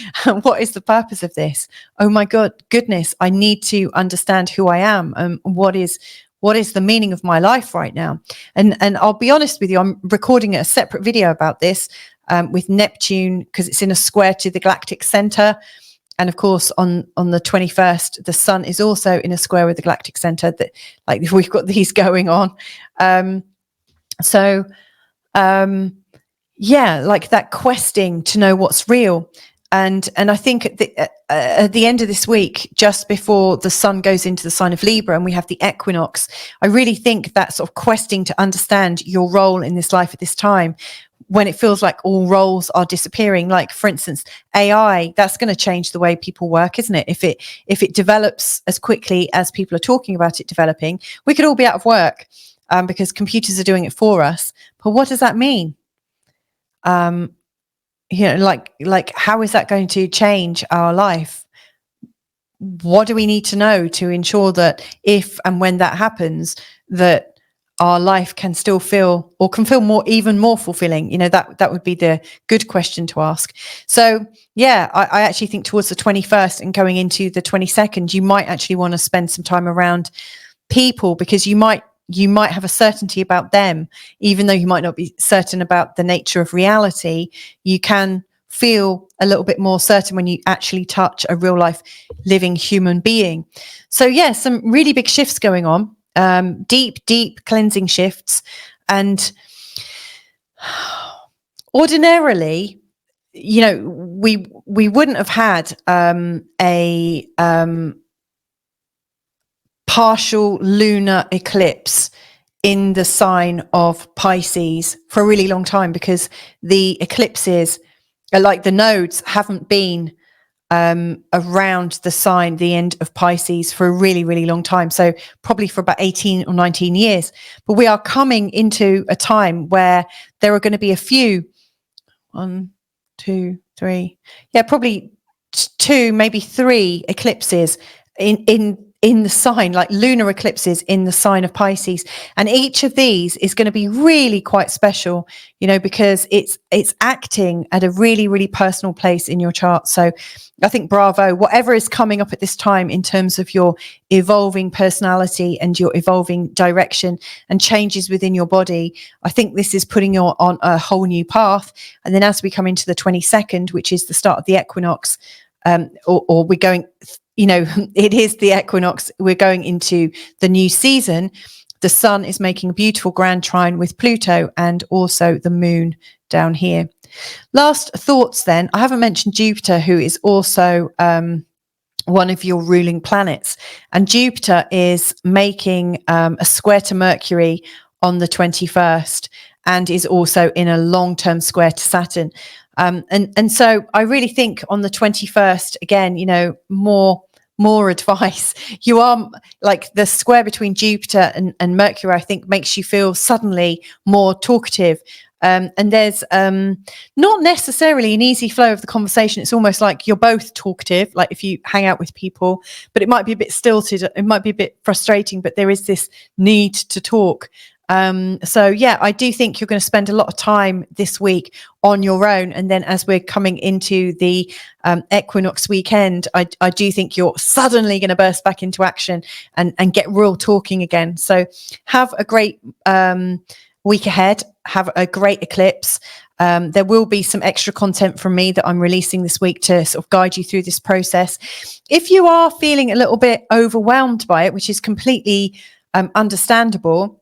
what is the purpose of this? Oh my goodness, I need to understand who I am. What is the meaning of my life right now? And I'll be honest with you, I'm recording a separate video about this with Neptune, because it's in a square to the galactic center. And of course, on the 21st, the Sun is also in a square with the galactic center. That, like, we've got these going on. Like that questing to know what's real. And I think at the end of this week, just before the Sun goes into the sign of Libra and we have the Equinox, I really think that sort of questing to understand your role in this life at this time, when it feels like all roles are disappearing. Like, for instance, AI, that's going to change the way people work, isn't it? If it develops as quickly as people are talking about it developing, we could all be out of work because computers are doing it for us. But what does that mean? Like how is that going to change our life? What do we need to know to ensure that if and when that happens, that our life can still feel, or can feel more, even more fulfilling? That would be the good question to ask. So yeah, I actually think towards the 21st and going into the 22nd, you might actually want to spend some time around people, because you might have a certainty about them, even though you might not be certain about the nature of reality. You can feel a little bit more certain when you actually touch a real life living human being. So yeah, some really big shifts going on. Deep cleansing shifts. And ordinarily, we wouldn't have had a partial lunar eclipse in the sign of Pisces for a really long time, because the eclipses, like the nodes, haven't been around the sign, the end of Pisces, for a really, really long time. So probably for about 18 or 19 years. But we are coming into a time where there are going to be a few, 1, 2, 3, probably 2, maybe 3 eclipses in the sign, like lunar eclipses in the sign of Pisces. And each of these is going to be really quite special, because it's acting at a really, really personal place in your chart. So I think bravo, whatever is coming up at this time in terms of your evolving personality and your evolving direction and changes within your body. I think this is putting you on a whole new path. And then as we come into the 22nd, which is the start of the equinox, or we're going you know, it is the equinox. We're going into the new season. The sun is making a beautiful grand trine with Pluto and also the moon down here. Last thoughts then. I haven't mentioned Jupiter, who is also one of your ruling planets. And Jupiter is making a square to Mercury on the 21st and is also in a long-term square to Saturn. And so I really think on the 21st, again, you know, more advice. You are like the square between Jupiter and Mercury, I think makes you feel suddenly more talkative. And there's not necessarily an easy flow of the conversation. It's almost like you're both talkative, like if you hang out with people, but it might be a bit stilted. It might be a bit frustrating, but there is this need to talk. So yeah, I do think you're going to spend a lot of time this week on your own. And then as we're coming into the equinox weekend, I do think you're suddenly going to burst back into action and get real talking again. So have a great week ahead. Have a great eclipse. There will be some extra content from me that I'm releasing this week to sort of guide you through this process. If you are feeling a little bit overwhelmed by it, which is completely understandable,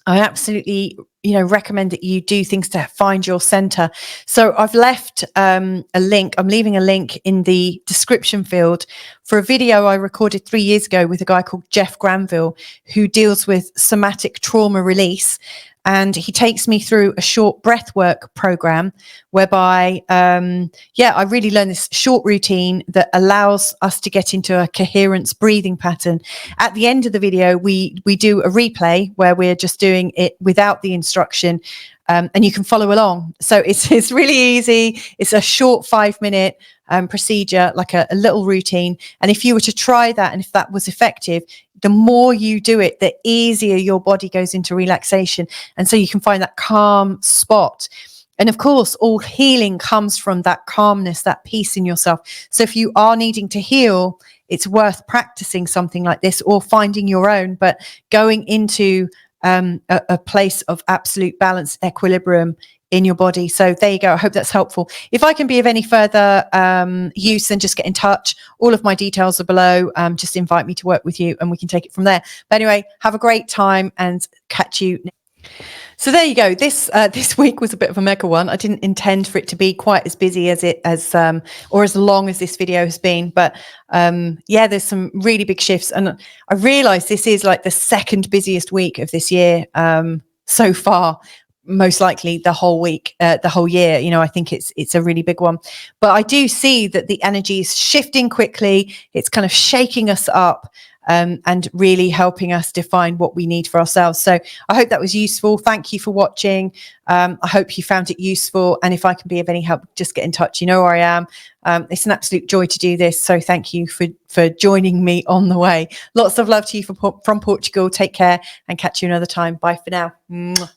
I absolutely, you know, recommend that you do things to find your center. So I've left a link. I'm leaving a link in the description field for a video I recorded 3 years ago with a guy called Jeff Granville, who deals with somatic trauma release. And he takes me through a short breathwork program whereby, I really learned this short routine that allows us to get into a coherence breathing pattern. At the end of the video, we do a replay where we're just doing it without the instruction, and you can follow along. So it's really easy. It's a short 5-minute procedure, like a little routine. And if you were to try that, and if that was effective, the more you do it, the easier your body goes into relaxation. And so you can find that calm spot. And of course, all healing comes from that calmness, that peace in yourself. So if you are needing to heal, it's worth practicing something like this or finding your own, but going into a place of absolute balance, equilibrium in your body. So there you go. I hope that's helpful. If I can be of any further use, then just get in touch. All of my details are below. Just invite me to work with you and we can take it from there. But anyway, have a great time and catch you next. So there you go. This week was a bit of a mega one. I didn't intend for it to be quite as busy or as long as this video has been. But there's some really big shifts, and I realised this is like the second busiest week of this year so far. Most likely the whole week, the whole year. You know, I think it's a really big one. But I do see that the energy is shifting quickly. It's kind of shaking us up. And really helping us define what we need for ourselves. So I hope that was useful. Thank you for watching. I hope you found it useful. And if I can be of any help, just get in touch. You know where I am. It's an absolute joy to do this. So thank you for joining me on the way. Lots of love to you from Portugal. Take care and catch you another time. Bye for now. Mwah.